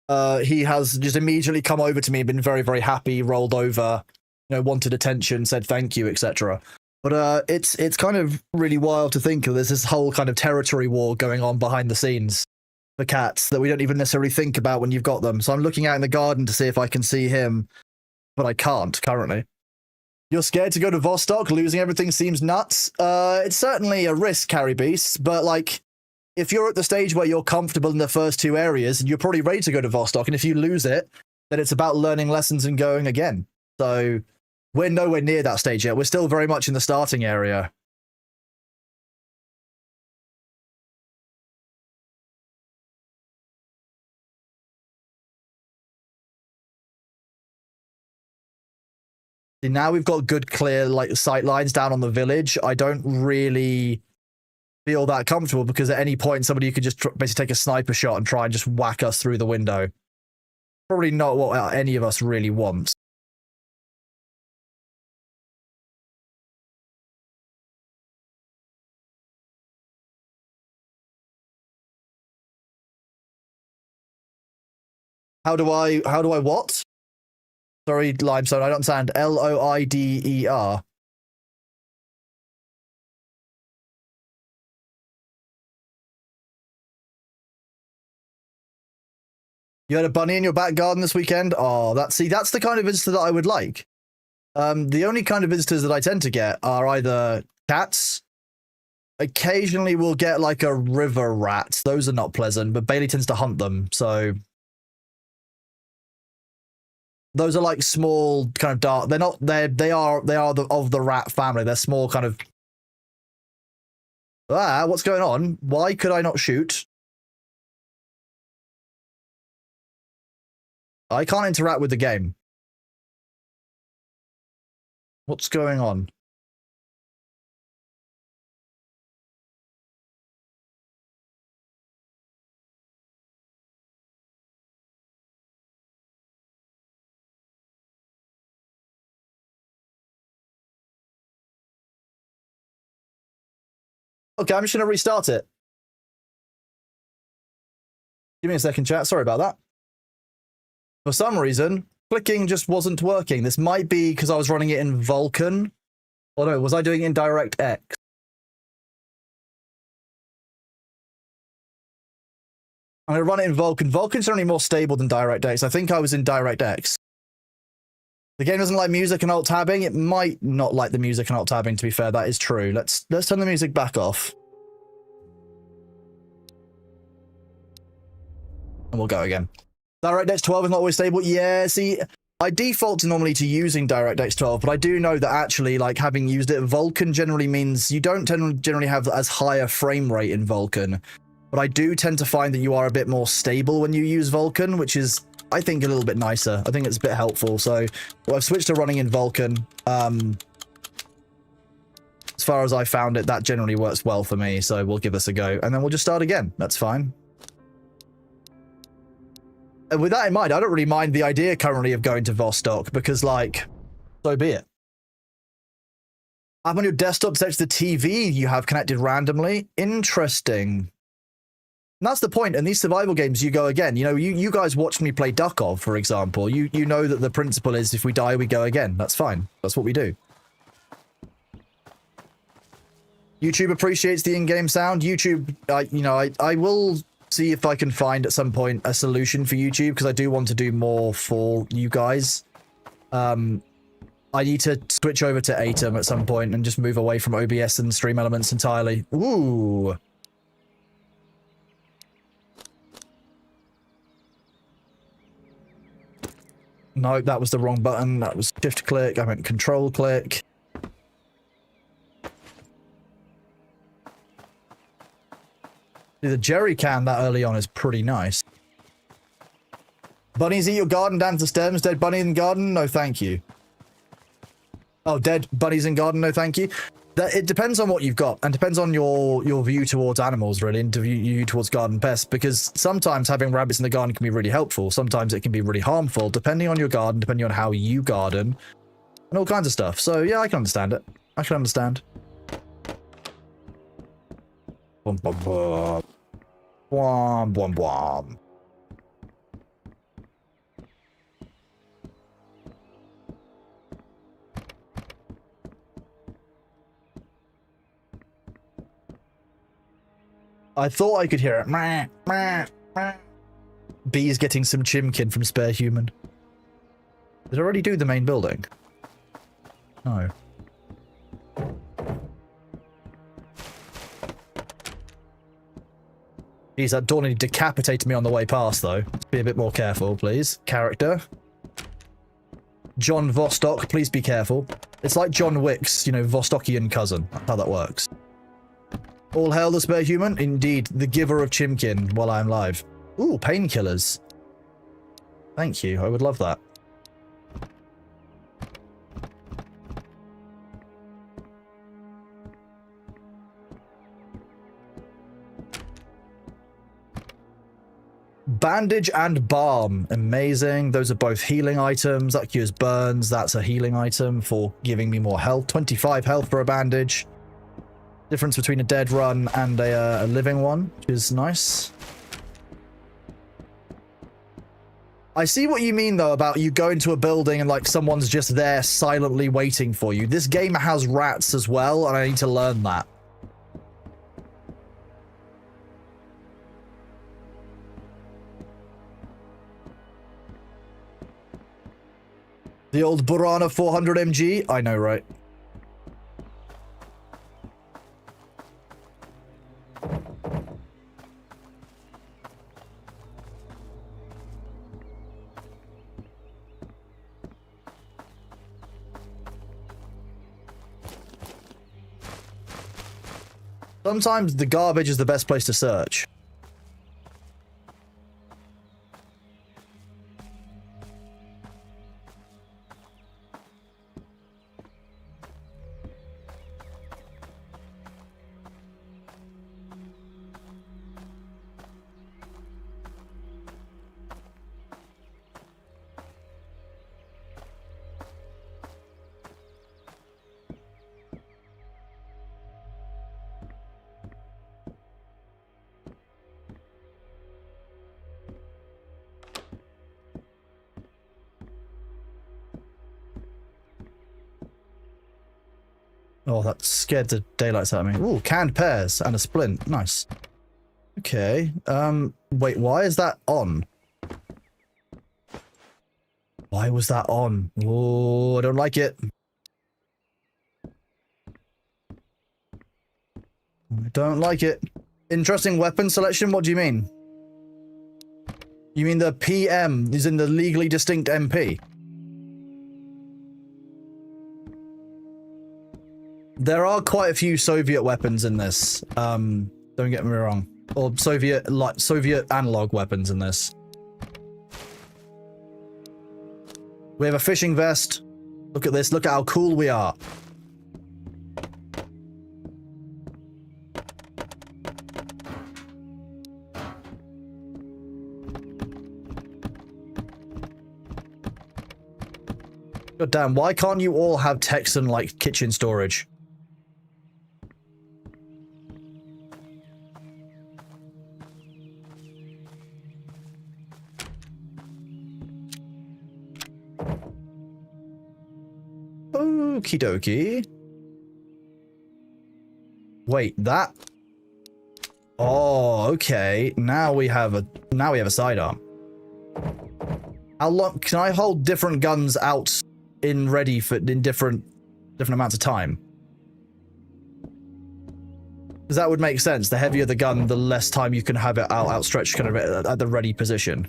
he has just immediately come over to me, been very, very happy, rolled over, wanted attention, said thank you, etc. But it's kind of really wild to think of. There's this whole kind of territory war going on behind the scenes for cats that we don't even necessarily think about when you've got them. So I'm looking out in the garden to see if I can see him, but I can't currently. You're scared to go to Vostok? Losing everything seems nuts. It's certainly a risk, Carry Beast, but if you're at the stage where you're comfortable in the first two areas, you're probably ready to go to Vostok, and if you lose it, then it's about learning lessons and going again. So we're nowhere near that stage yet. We're still very much in the starting area. See, now we've got good, clear sight lines down on the village. I don't really feel that comfortable because at any point somebody could just basically take a sniper shot and try and just whack us through the window. Probably not what any of us really want. How do I what? Sorry, Limestone, I don't understand. Loider. You had a bunny in your back garden this weekend? Oh, that's the kind of visitor that I would like. The only kind of visitors that I tend to get are either cats. Occasionally we'll get a river rat. Those are not pleasant, but Bailey tends to hunt them, so those are small, kind of dark. They are of the rat family. They're small, kind of. What's going on? Why could I not shoot? I can't interact with the game. What's going on? Okay, I'm just going to restart it. Give me a second, chat. Sorry about that. For some reason, clicking just wasn't working. This might be because I was running it in Vulkan. Or no, was I doing it in DirectX? I'm going to run it in Vulkan. Vulkan's generally more stable than DirectX. I think I was in DirectX. The game doesn't like music and alt-tabbing. It might not like the music and alt-tabbing, to be fair. That is true. Let's turn the music back off. And we'll go again. DirectX 12 is not always stable. Yeah, see, I default normally to using DirectX 12, but I do know that actually, like, having used it, Vulkan generally means you don't generally have as high a frame rate in Vulkan. But I do tend to find that you are a bit more stable when you use Vulkan, which is, I think, a little bit nicer. I think it's a bit helpful. So I've switched to running in Vulkan. As far as I found it, that generally works well for me. So we'll give this a go. And then we'll just start again. That's fine. And with that in mind, I don't really mind the idea currently of going to Vostok because, like, so be it. On your desktop set to the TV you have connected randomly. Interesting. And that's the point. In these survival games, you go again. You know, you guys watched me play Tarkov, for example. You know that the principle is if we die, we go again. That's fine. That's what we do. YouTube appreciates the in-game sound. YouTube, I will see if I can find at some point a solution for YouTube because I do want to do more for you guys. I need to switch over to Atom at some point and just move away from OBS and Stream Elements entirely. Ooh. No, that was the wrong button. That was shift click. I meant control click. The jerry can that early on is pretty nice. Bunnies eat your garden down to the stems. Dead bunny in garden? No, thank you. Oh, dead bunnies in garden? No, thank you. It depends on what you've got and depends on your view towards animals, really, and view towards garden pests, because sometimes having rabbits in the garden can be really helpful. Sometimes it can be really harmful, depending on your garden, depending on how you garden, and all kinds of stuff. So, yeah, I can understand it. I can understand. Bum, bum, bum. Bwom, bwom, bwom. I thought I could hear it. Meh, meh, meh. Bees getting some chimkin from Spare Human. Did I already do the main building? No. Jeez, that door nearly decapitated me on the way past, though. Let's be a bit more careful, please. Character. John Vostok, please be careful. It's like John Wick's, you know, Vostokian cousin. That's how that works. All hail the Spare Human. Indeed, the giver of chimkin while I'm live. Ooh, painkillers. Thank you. I would love that. Bandage and balm. Amazing. Those are both healing items. That cures burns. That's a healing item for giving me more health. 25 health for a bandage. Difference between a dead run and a living one, which is nice. I see what you mean, though, about you go into a building and, like, someone's just there silently waiting for you. This game has rats as well, and I need to learn that. The old Burana 400 mg? I know, right? Sometimes the garbage is the best place to search. Oh, that scared the daylights out of me. Ooh, canned pears and a splint. Nice. Okay. Wait, why is that on? Why was that on? Oh, I don't like it. I don't like it. Interesting weapon selection? What do you mean? You mean the PM is in the legally distinct MP? There are quite a few Soviet weapons in this. Don't get me wrong. Or Soviet analog weapons in this. We have a fishing vest. Look at this. Look at how cool we are. God damn, why can't you all have Texan-like kitchen storage? Okie dokie. Wait, that? Oh, okay. Now we have a sidearm. How long can I hold different guns out in ready for in different amounts of time? Because that would make sense. The heavier the gun, the less time you can have it outstretched kind of at the ready position.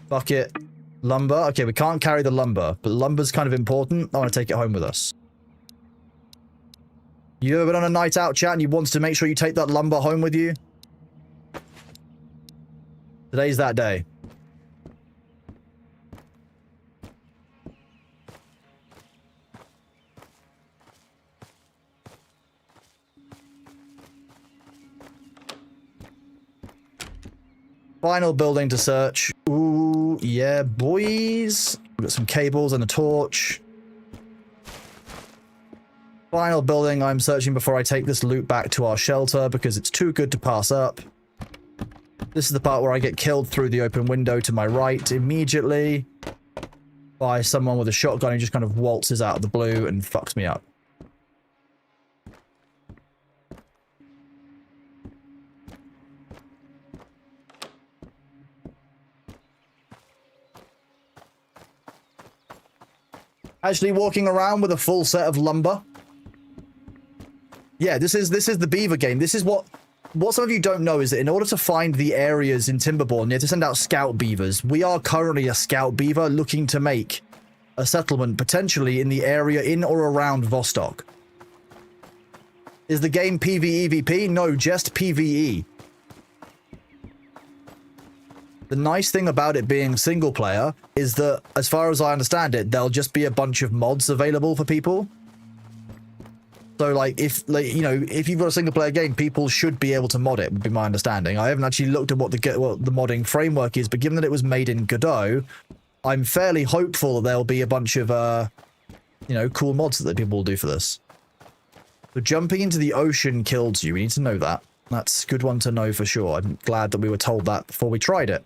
Bucket. Lumber. Okay, we can't carry the lumber, but lumber's kind of important. I want to take it home with us. You ever been on a night out, chat, and you wanted to make sure you take that lumber home with you? Today's that day. Final building to search. Ooh, yeah, boys. We've got some cables and a torch. Final building I'm searching before I take this loot back to our shelter because it's too good to pass up. This is the part where I get killed through the open window to my right immediately by someone with a shotgun who just kind of waltzes out of the blue and fucks me up. Actually walking around with a full set of lumber. Yeah, this is the beaver game. This is what some of you don't know is that in order to find the areas in Timberborn, you have to send out scout beavers. We are currently a scout beaver looking to make a settlement potentially in the area in or around Vostok. Is the game PvEVP? No, just PvE. The nice thing about it being single player is that, as far as I understand it, there'll just be a bunch of mods available for people. So, like, if you've got a single player game, people should be able to mod it, would be my understanding. I haven't actually looked at what the modding framework is, but given that it was made in Godot, I'm fairly hopeful that there'll be a bunch of, cool mods that people will do for this. So jumping into the ocean kills you. We need to know that. That's a good one to know for sure. I'm glad that we were told that before we tried it.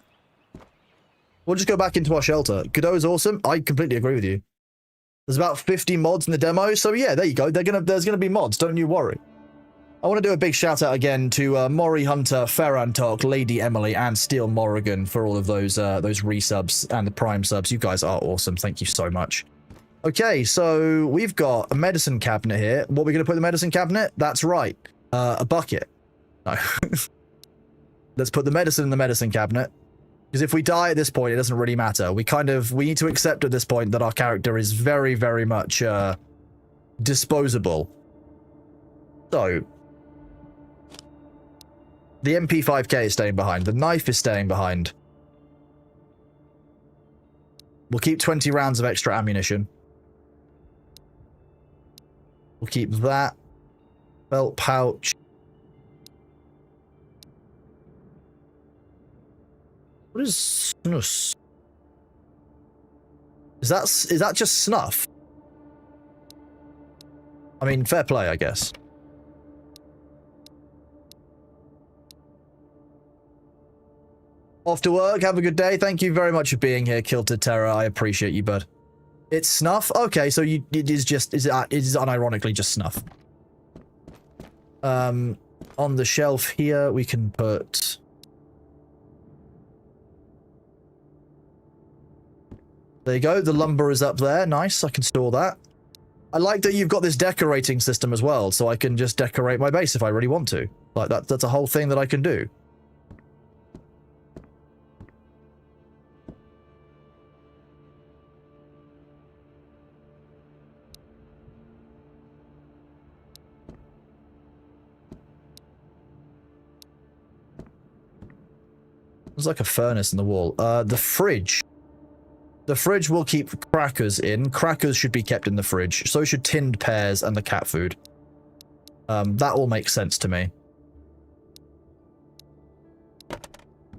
We'll just go back into our shelter. Godot is awesome. I completely agree with you. There's about 50 mods in the demo, so yeah, there you go. There's gonna be mods, don't you worry. I want to do a big shout out again to Maury Hunter, Ferrantok, Lady Emily, and Steel Morrigan for all of those resubs and the Prime subs. You guys are awesome. Thank you so much. Okay, so we've got a medicine cabinet here. What are we gonna put in the medicine cabinet? That's right, a bucket. No. Let's put the medicine in the medicine cabinet. Because if we die at this point, it doesn't really matter. We need to accept at this point that our character is very, very much disposable. So, the MP5K is staying behind. The knife is staying behind. We'll keep 20 rounds of extra ammunition. We'll keep that. Belt pouch. What is snus? Is that just snuff? I mean, fair play, I guess. Off to work. Have a good day. Thank you very much for being here, Kilted Terror. I appreciate you, bud. It's snuff? Okay, so it is unironically just snuff. On the shelf here, we can put... There you go. The lumber is up there. Nice. I can store that. I like that you've got this decorating system as well, so I can just decorate my base if I really want to. Like, that's a whole thing that I can do. There's like a furnace in the wall. The fridge. The fridge will keep crackers in. Crackers should be kept in the fridge. So should tinned pears and the cat food. That all makes sense to me.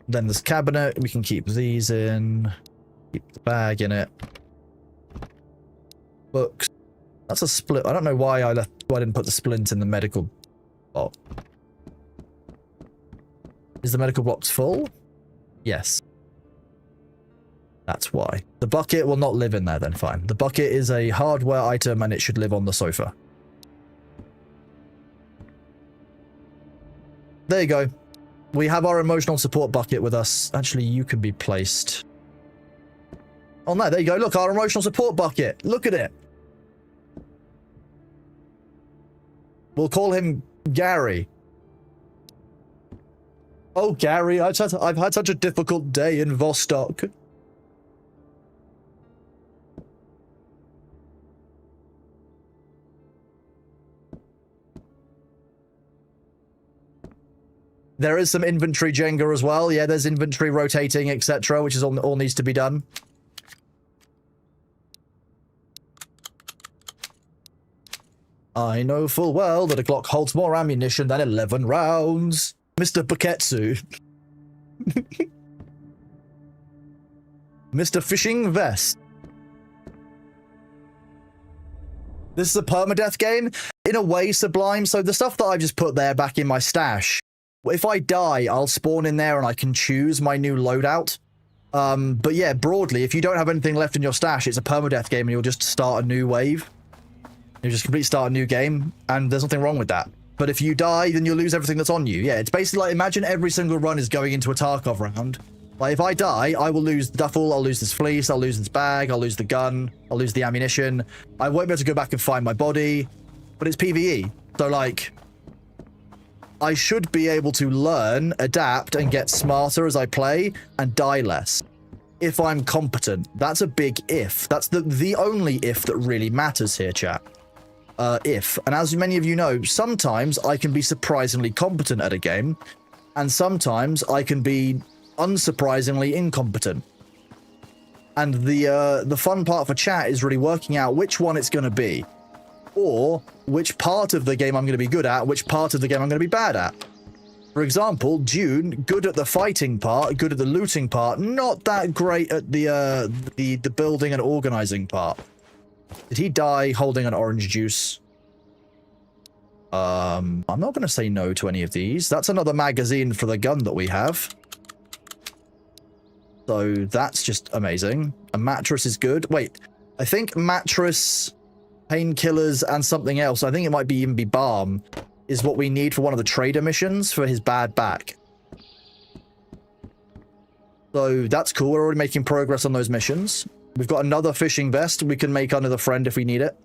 Then this cabinet, we can keep these in. Keep the bag in it. Books. That's a split. I don't know why I didn't put the splint in the medical block. Is the medical box full? Yes. That's why. The bucket will not live in there then, fine. The bucket is a hardware item and it should live on the sofa. There you go. We have our emotional support bucket with us. Actually, you can be placed on there. There you go. Look, our emotional support bucket. Look at it. We'll call him Gary. Oh, Gary, I've had such a difficult day in Vostok. There is some inventory Jenga as well. Yeah, there's inventory rotating, etc., which is all needs to be done. I know full well that a Glock holds more ammunition than 11 rounds. Mr. Baketsu. Mr. Fishing Vest. This is a permadeath game? In a way, Sublime. So the stuff that I've just put there back in my stash, if I die, I'll spawn in there and I can choose my new loadout. But yeah, broadly, if you don't have anything left in your stash, it's a permadeath game and you'll just start a new wave. You just completely start a new game, and there's nothing wrong with that. But if you die, then you'll lose everything that's on you. Yeah, it's basically like, imagine every single run is going into a Tarkov round. Like, if I die, I will lose the duffel, I'll lose this fleece, I'll lose this bag, I'll lose the gun, I'll lose the ammunition. I won't be able to go back and find my body, but it's PvE. So, like, I should be able to learn, adapt, and get smarter as I play, and die less. If I'm competent. That's a big if. That's the only if that really matters here, chat. If. And as many of you know, sometimes I can be surprisingly competent at a game, and sometimes I can be unsurprisingly incompetent. And the fun part for chat is really working out which one it's going to be, or which part of the game I'm going to be good at, which part of the game I'm going to be bad at. For example, Dune, good at the fighting part, good at the looting part, not that great at the building and organizing part. Did he die holding an orange juice? I'm not going to say no to any of these. That's another magazine for the gun that we have. So that's just amazing. A mattress is good. Wait, I think mattress, painkillers, and something else, I think it might be even be balm, is what we need for one of the trader missions for his bad back. So that's cool. We're already making progress on those missions. We've got another fishing vest. We can make another friend if we need it.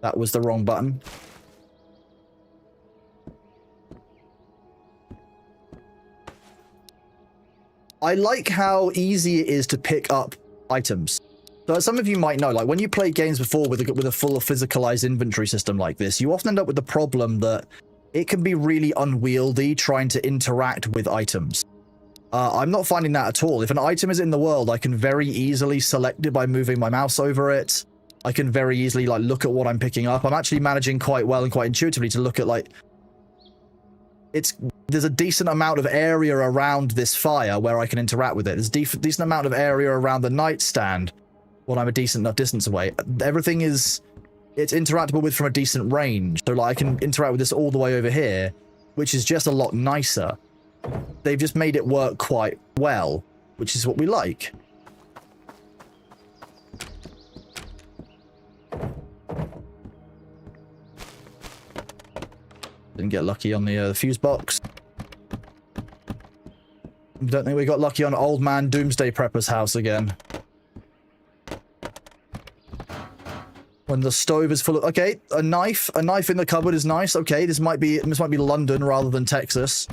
That was the wrong button. I like how easy it is to pick up items. So as some of you might know, like when you play games before with a full physicalized inventory system like this, you often end up with the problem that it can be really unwieldy trying to interact with items. I'm not finding that at all. If an item is in the world, I can very easily select it by moving my mouse over it. I can very easily like look at what I'm picking up. I'm actually managing quite well and quite intuitively to look at like... There's a decent amount of area around this fire where I can interact with it. There's a decent amount of area around the nightstand when I'm a decent enough distance away. Everything is... It's interactable with from a decent range. So like I can interact with this all the way over here, which is just a lot nicer. they've just made it work quite well, which is what we like. Didn't get lucky on the fuse box. Don't think we got lucky on Old Man Doomsday Prepper's house again. When the stove is full of... Okay, a knife in the cupboard is nice. Okay, this might be London rather than Texas.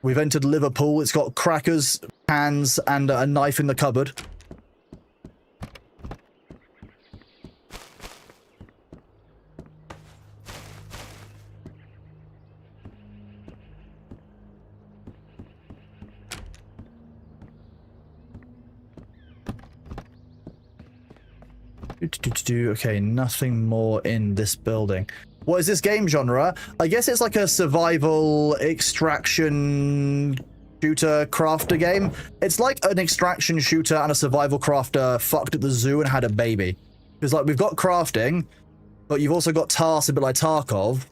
We've entered Liverpool. It's got crackers, pans, and a knife in the cupboard. Okay, nothing more in this building. What is this game genre? I guess it's like a survival extraction shooter crafter game. It's like an extraction shooter and a survival crafter fucked at the zoo and had a baby. Because like we've got crafting, but you've also got tasks a bit like Tarkov,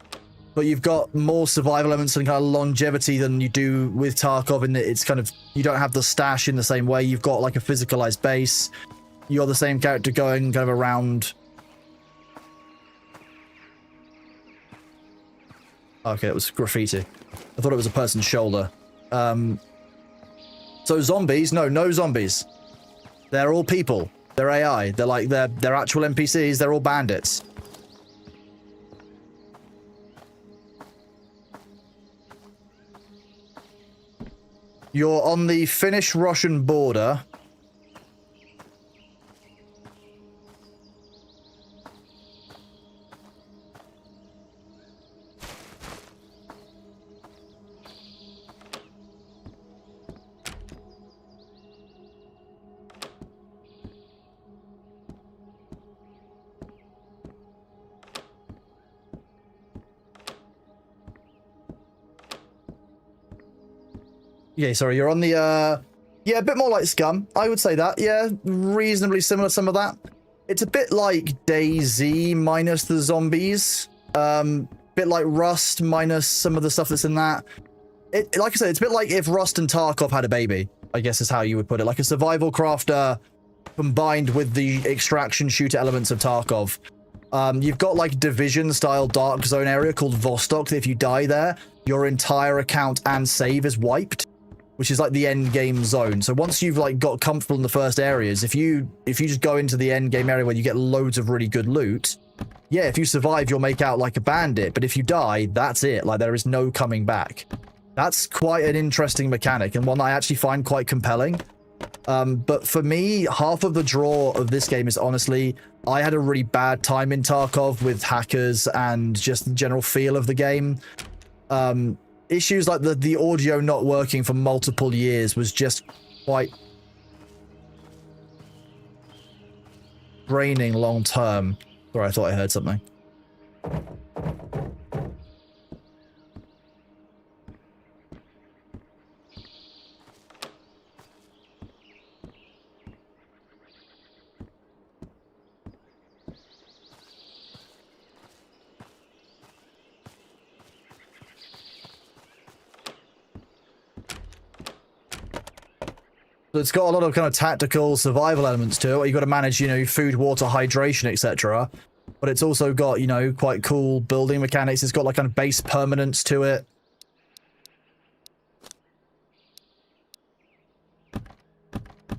but you've got more survival elements and kind of longevity than you do with Tarkov, in that it's kind of, you don't have the stash in the same way. You've got like a physicalized base. You're the same character going kind of around. Okay, it was graffiti. I thought it was a person's shoulder. So zombies? No zombies. They're all people. They're AI. They're actual NPCs. They're all bandits. You're on the Finnish-Russian border. Yeah, sorry, you're on the, yeah, a bit more like Scum. I would say that. Yeah, reasonably similar, some of that. It's a bit like DayZ minus the zombies. Bit like Rust minus some of the stuff that's in that. Like I said, it's a bit like if Rust and Tarkov had a baby, I guess is how you would put it. Like a survival crafter combined with the extraction shooter elements of Tarkov. You've got like Division-style dark zone area called Vostok, that if you die there, your entire account and save is wiped, which is like the end game zone. So once you've like got comfortable in the first areas, if you just go into the end game area where you get loads of really good loot, yeah, if you survive, you'll make out like a bandit. But if you die, that's it. Like there is no coming back. That's quite an interesting mechanic and one I actually find quite compelling. But for me, half of the draw of this game is honestly, I had a really bad time in Tarkov with hackers and just the general feel of the game. Issues like the audio not working for multiple years was just quite draining long term. Sorry, I thought I heard something. So it's got a lot of kind of tactical survival elements to it, where you've got to manage, you know, food, water, hydration, etc. But it's also got, you know, quite cool building mechanics. It's got like kind of base permanence to it.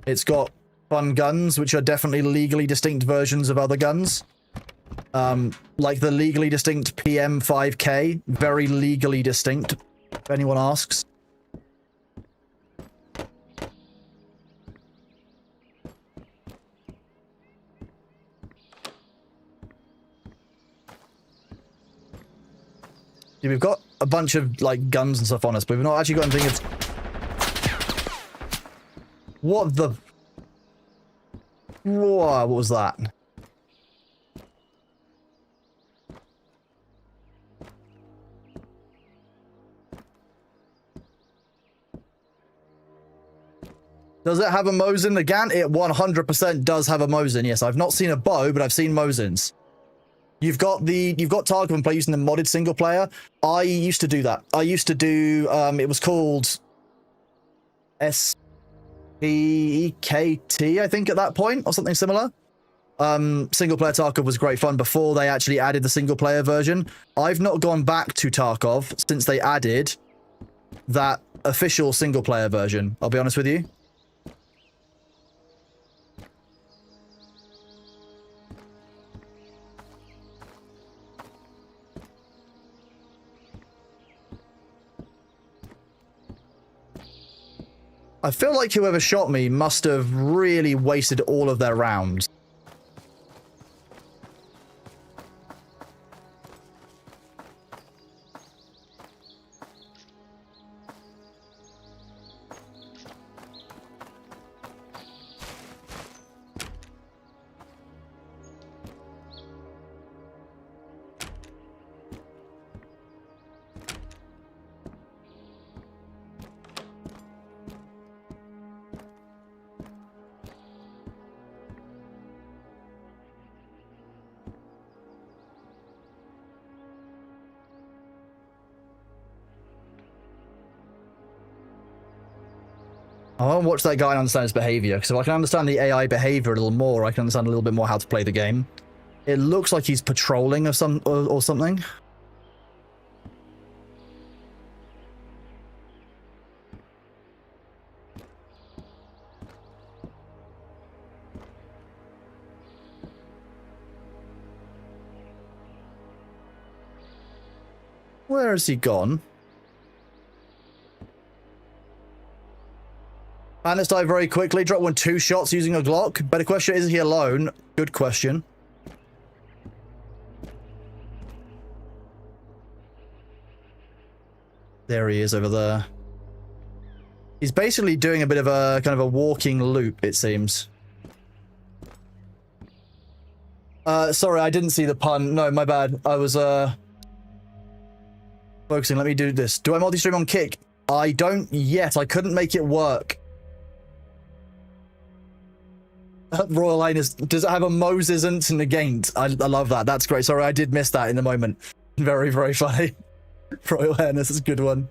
It's got fun guns, which are definitely legally distinct versions of other guns. Like the legally distinct PM5K, very legally distinct, if anyone asks. Yeah, we've got a bunch of like guns and stuff on us, but we've not actually got anything. What the? Whoa, what was that? Does it have a Mosin again? It 100% does have a Mosin. Yes, I've not seen a bow, but I've seen Mosins. You've got Tarkov and play using the modded single player. I used to do that. I used to do it was called SPEKT, I think, at that point, or something similar. Single player Tarkov was great fun before they actually added the single player version. I've not gone back to Tarkov since they added that official single player version, I'll be honest with you. I feel like whoever shot me must have really wasted all of their rounds. I want to watch that guy and understand his behavior, because if I can understand the AI behavior a little more, I can understand a little bit more how to play the game. It looks like he's patrolling or something. Where has he gone? Bandits died very quickly. Dropped 2 shots using a Glock. Better question, is he alone? Good question. There he is over there. He's basically doing a bit of a kind of a walking loop, it seems. Sorry, I didn't see the pun. No, my bad. I was focusing. Let me do this. Do I multi-stream on Kick? I don't yet. I couldn't make it work. Royal Highness, does it have a Moses and Negate? I love that. That's great. Sorry, I did miss that in the moment. Very, very funny. Royal Highness is a good one.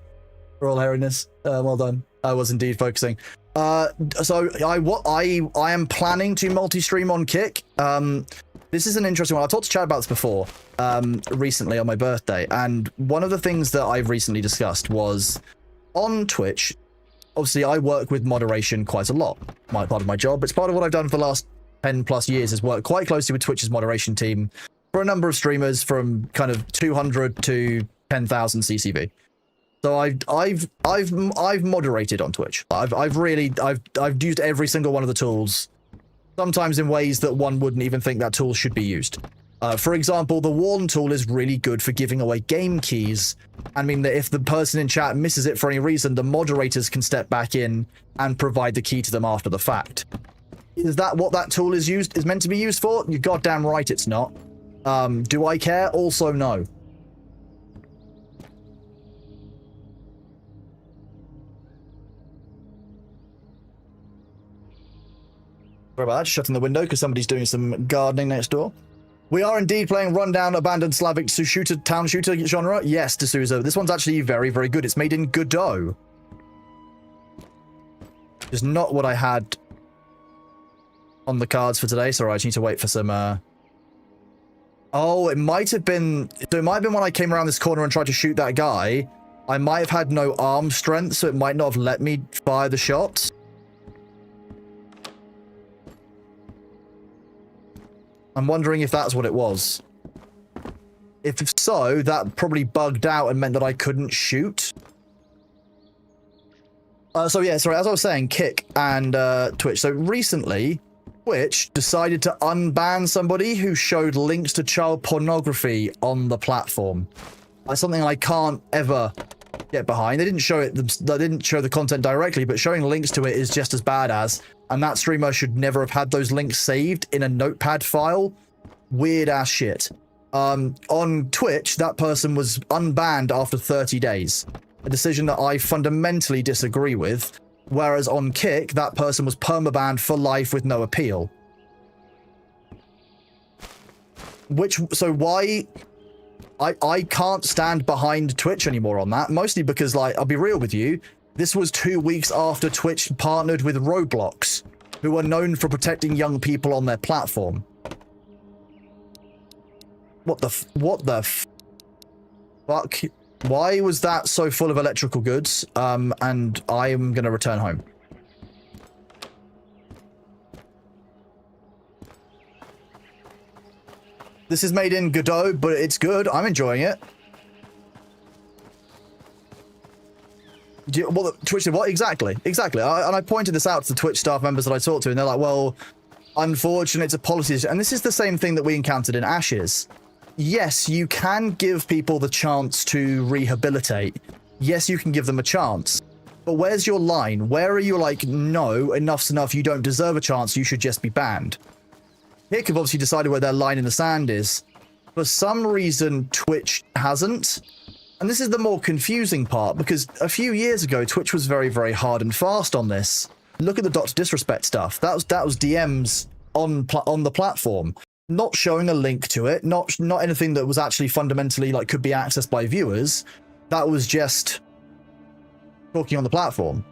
Royal Hairiness. Well done. I was indeed focusing. So I am planning to multi-stream on Kick. This is an interesting one. I talked to Chad about this before, recently on my birthday. And one of the things that I've recently discussed was on Twitch. Obviously, I work with moderation quite a lot. Part of my job. It's part of what I've done for the last 10 plus years is work quite closely with Twitch's moderation team for a number of streamers from kind of 200 to 10,000 CCV. So I've moderated on Twitch. I've used every single one of the tools, sometimes in ways that one wouldn't even think that tool should be used. For example, the Warn tool is really good for giving away game keys. I mean that if the person in chat misses it for any reason, the moderators can step back in and provide the key to them after the fact. Is that what that tool is meant to be used for? You're goddamn right it's not. Do I care? Also no. Sorry about that, shutting the window because somebody's doing some gardening next door. We are indeed playing rundown, abandoned Slavic shooter, town shooter genre. Yes, D'Souza. This one's actually very, very good. It's made in Godot. It's not what I had on the cards for today. Sorry, I just need to wait for some... Oh, it might have been... So it might have been when I came around this corner and tried to shoot that guy. I might have had no arm strength, so it might not have let me fire the shots. I'm wondering if that's what it was. If so, that probably bugged out and meant that I couldn't shoot. So yeah, sorry, as I was saying, Kick and Twitch. So recently, Twitch decided to unban somebody who showed links to child pornography on the platform. That's something I can't ever get behind. They didn't show it. They didn't show the content directly, but showing links to it is just as bad as. And that streamer should never have had those links saved in a notepad file. Weird ass shit. On Twitch, that person was unbanned after 30 days. A decision that I fundamentally disagree with. Whereas on Kick, that person was permabanned for life with no appeal. So why... I can't stand behind Twitch anymore on that, mostly because, like, I'll be real with you, this was 2 weeks after Twitch partnered with Roblox, who are known for protecting young people on their platform. What the fuck? Why was that so full of electrical goods? And I am gonna return home. This is made in Godot, but it's good. I'm enjoying it. Twitch did what? Exactly. Exactly. And I pointed this out to the Twitch staff members that I talked to, and they're like, well, unfortunately, it's a policy issue. And this is the same thing that we encountered in Ashes. Yes, you can give people the chance to rehabilitate. Yes, you can give them a chance. But where's your line? Where are you like, no, enough's enough, you don't deserve a chance, you should just be banned? Hick have obviously decided where their line in the sand is. For some reason, Twitch hasn't. And this is the more confusing part, because a few years ago, Twitch was very, very hard and fast on this. Look at the Dr. Disrespect stuff. That was DMs on the platform. Not showing a link to it, not anything that was actually fundamentally, like, could be accessed by viewers. That was just talking on the platform.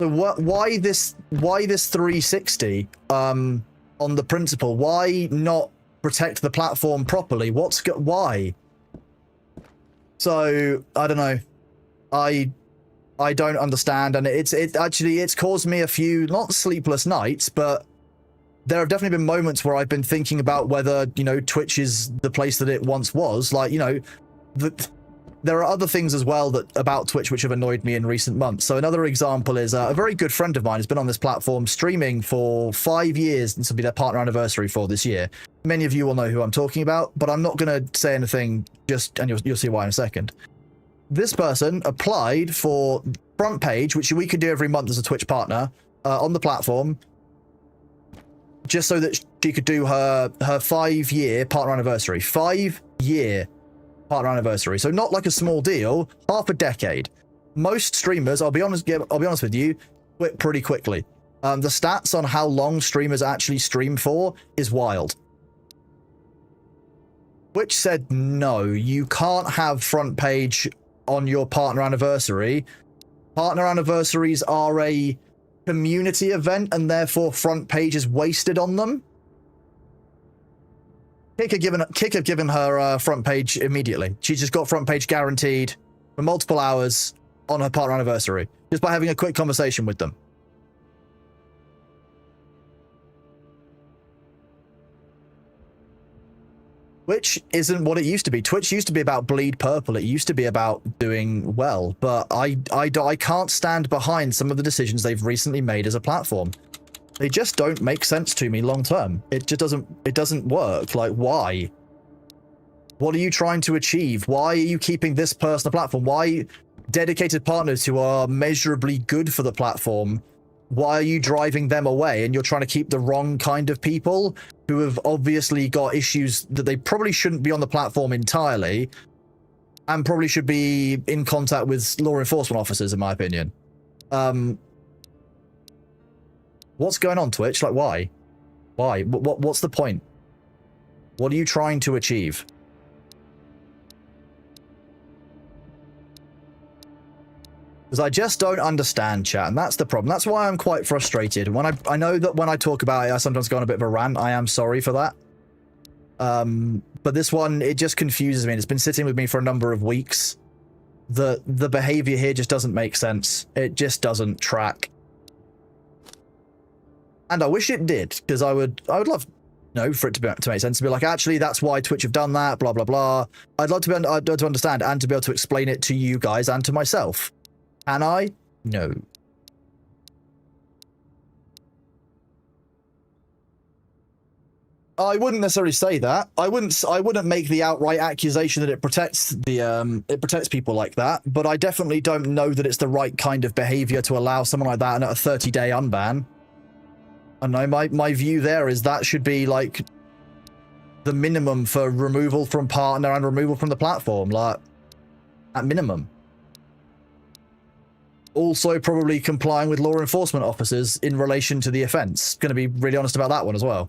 So why this 360 on the principle? Why not protect the platform properly? Why? So I don't know. I don't understand, and it's caused me a few not sleepless nights, but there have definitely been moments where I've been thinking about whether, you know, Twitch is the place that it once was. Like, you know, there are other things as well about Twitch which have annoyed me in recent months. So another example is a very good friend of mine has been on this platform streaming for 5 years. This will be their partner anniversary for this year. Many of you will know who I'm talking about, but I'm not going to say anything and you'll see why in a second. This person applied for front page, which we could do every month as a Twitch partner on the platform, just so that she could do her 5-year partner anniversary. 5-year partner anniversary. So not like a small deal, half a decade. Most streamers, I'll be honest with you, quit pretty quickly. The stats on how long streamers actually stream for is wild. Twitch said, no, you can't have front page on your partner anniversary. Partner anniversaries are a community event, and therefore front page is wasted on them. Kick had given her front page immediately. She just got front page guaranteed for multiple hours on her partner anniversary, just by having a quick conversation with them. Twitch isn't what it used to be. Twitch used to be about bleed purple. It used to be about doing well, but I can't stand behind some of the decisions they've recently made as a platform. They just don't make sense to me long term. It just doesn't work. Like, why? What are you trying to achieve? Why are you keeping this person on the platform? Why dedicated partners who are measurably good for the platform? Why are you driving them away? And you're trying to keep the wrong kind of people who have obviously got issues that they probably shouldn't be on the platform entirely, and probably should be in contact with law enforcement officers, in my opinion. What's going on, Twitch? Like, why? Why? What's the point? What are you trying to achieve? Because I just don't understand, chat, and that's the problem. That's why I'm quite frustrated. When I know that when I talk about it, I sometimes go on a bit of a rant. I am sorry for that. But this one, it just confuses me. And it's been sitting with me for a number of weeks. The behavior here just doesn't make sense. It just doesn't track. And I wish it did, because I would love, you know, for it to make sense, to be like, actually, that's why Twitch have done that, blah, blah, blah. I'd love to understand and to be able to explain it to you guys and to myself. Can I? No. I wouldn't necessarily say that. I wouldn't make the outright accusation that it protects people like that, but I definitely don't know that it's the right kind of behavior to allow someone like that in a 30-day unban. I know my view there is that should be like the minimum for removal from partner and removal from the platform, like at minimum. Also probably complying with law enforcement officers in relation to the offense. Going to be really honest about that one as well.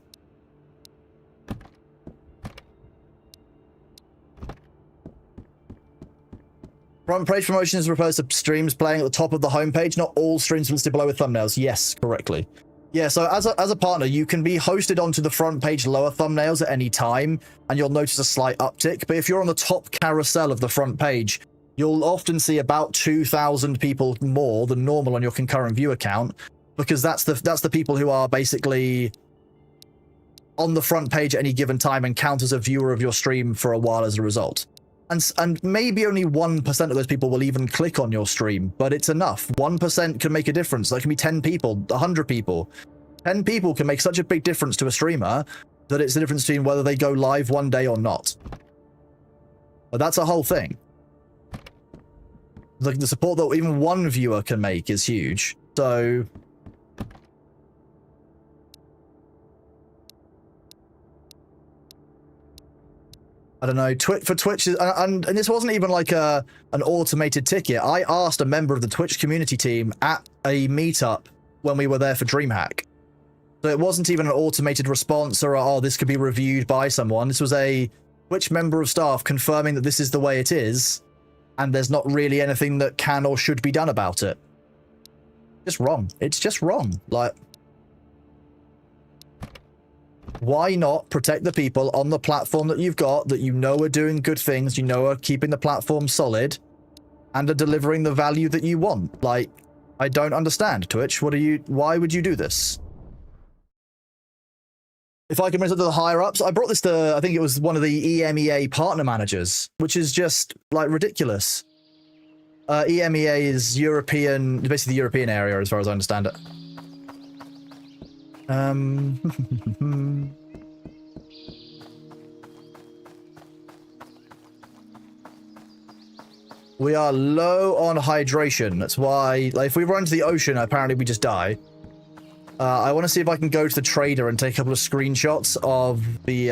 Front page promotions refers to streams playing at the top of the homepage. Not all streams listed below with thumbnails. Yes, correctly. Yeah, so as a partner, you can be hosted onto the front page lower thumbnails at any time, and you'll notice a slight uptick. But if you're on the top carousel of the front page, you'll often see about 2,000 people more than normal on your concurrent view account, because that's the people who are basically on the front page at any given time and count as a viewer of your stream for a while as a result. And maybe only 1% of those people will even click on your stream, but it's enough. 1% can make a difference. That can be 10 people, 100 people. 10 people can make such a big difference to a streamer that it's the difference between whether they go live one day or not. But that's a whole thing. Like, the support that even one viewer can make is huge. So I don't know, for Twitch, and this wasn't even like an automated ticket. I asked a member of the Twitch community team at a meetup when we were there for DreamHack. So it wasn't even an automated response or, oh, this could be reviewed by someone. This was a Twitch member of staff confirming that this is the way it is, and there's not really anything that can or should be done about it. Just wrong. It's just wrong. Like, why not protect the people on the platform that you've got, that you know are doing good things, you know are keeping the platform solid, and are delivering the value that you want? Like, I don't understand, Twitch. Why would you do this? If I can bring it to the higher-ups, I brought this to, I think it was one of the EMEA partner managers, which is just, like, ridiculous. EMEA is European, basically the European area, as far as I understand it. We are low on hydration. That's why, like, if we run to the ocean, apparently we just die. I want to see if I can go to the trader and take a couple of screenshots of the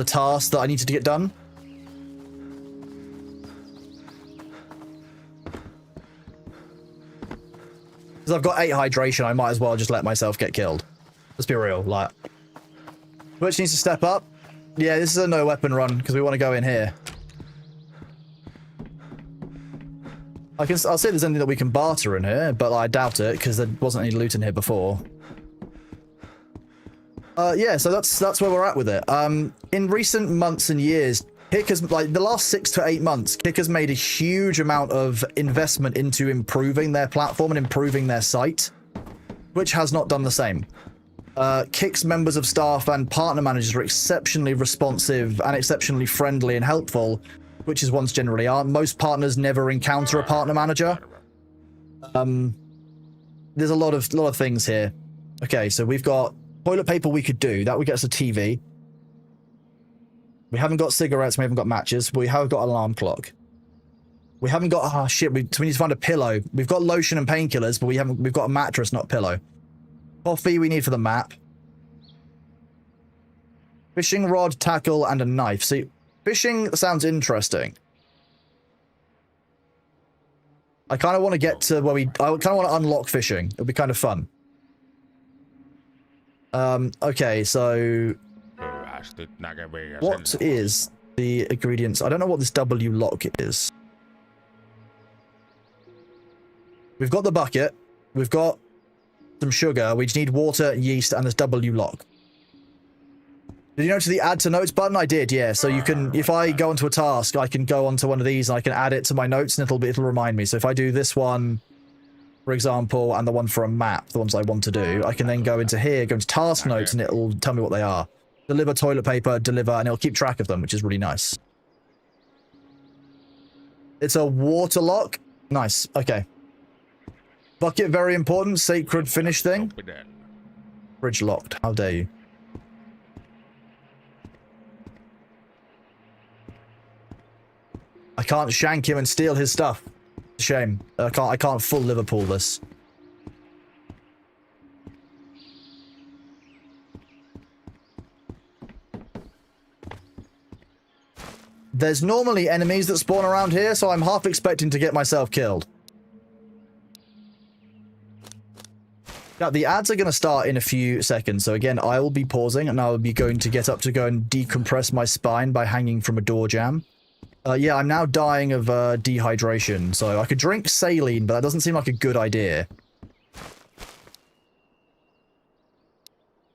task that I needed to get done. Because I've got 8 hydration, I might as well just let myself get killed. Let's be real, like. Twitch needs to step up. Yeah, this is a no weapon run, because we want to go in here. I'll see if there's anything that we can barter in here, but I doubt it, because there wasn't any loot in here before. Yeah, so that's where we're at with it. In recent months and years, Kick has, like, the last 6 to 8 months, Kick has made a huge amount of investment into improving their platform and improving their site, which has not done the same. Kick's members of staff and partner managers are exceptionally responsive and exceptionally friendly and helpful, which is ones generally aren't. Most partners never encounter a partner manager. There's a lot of things here. Okay, so we've got toilet paper we could do. That would get us a TV. We haven't got cigarettes, we haven't got matches, but we have got an alarm clock. We haven't got, oh shit, so we need to find a pillow. We've got lotion and painkillers, but we've got a mattress, not a pillow. Coffee we need for the map. Fishing rod, tackle, and a knife. See, fishing sounds interesting. I kind of want to get to where I kind of want to unlock fishing. It'll be kind of fun. Okay, so what is the ingredients? I don't know what this W lock is. We've got the bucket. We've got some sugar. We just need water, yeast, and this W lock. Did you notice the add to notes button? I did, yeah. So you can, if I go onto a task, I can go onto one of these and I can add it to my notes and it'll remind me. So if I do this one, for example, and the one for a map, the ones I want to do, I can then go into here, go into task notes, and it'll tell me what they are. Deliver toilet paper, deliver, and it'll keep track of them, which is really nice. It's a water lock. Nice. Okay. Bucket, very important. Sacred finish thing. Bridge locked. How dare you? I can't shank him and steal his stuff. It's a shame. I can't full Liverpool this. There's normally enemies that spawn around here, so I'm half expecting to get myself killed. Now, the ads are going to start in a few seconds, so again, I will be pausing, and I will be going to get up to go and decompress my spine by hanging from a door jamb. Yeah, I'm now dying of dehydration, so I could drink saline, but that doesn't seem like a good idea.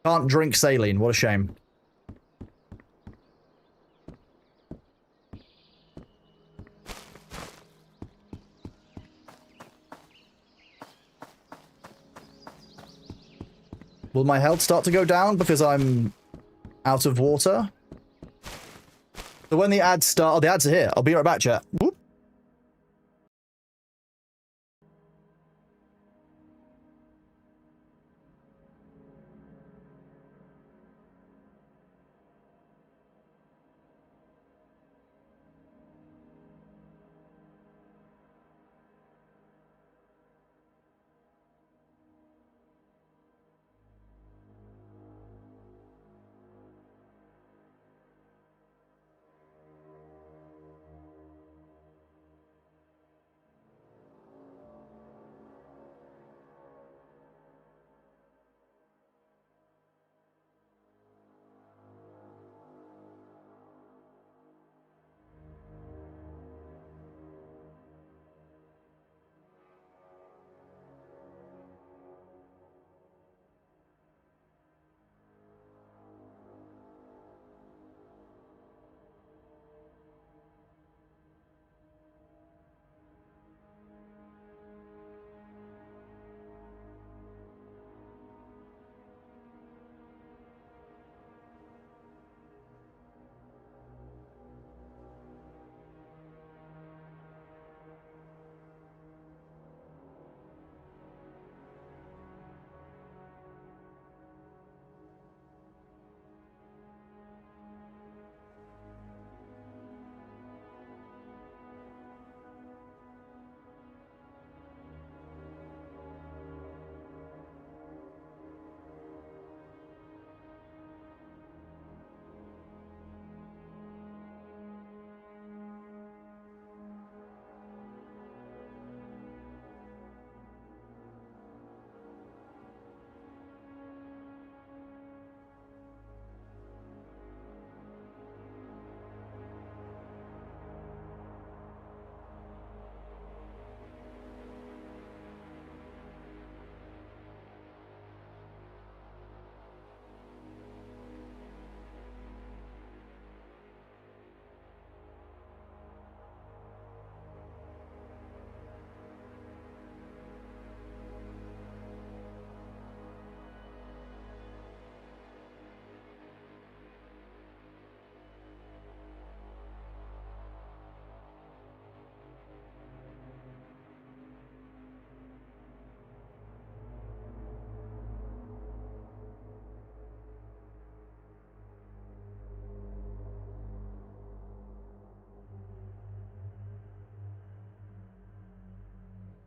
Can't drink saline, what a shame. Will my health start to go down because I'm out of water? So when the ads start... Oh, the ads are here. I'll be right back, chat. Whoop.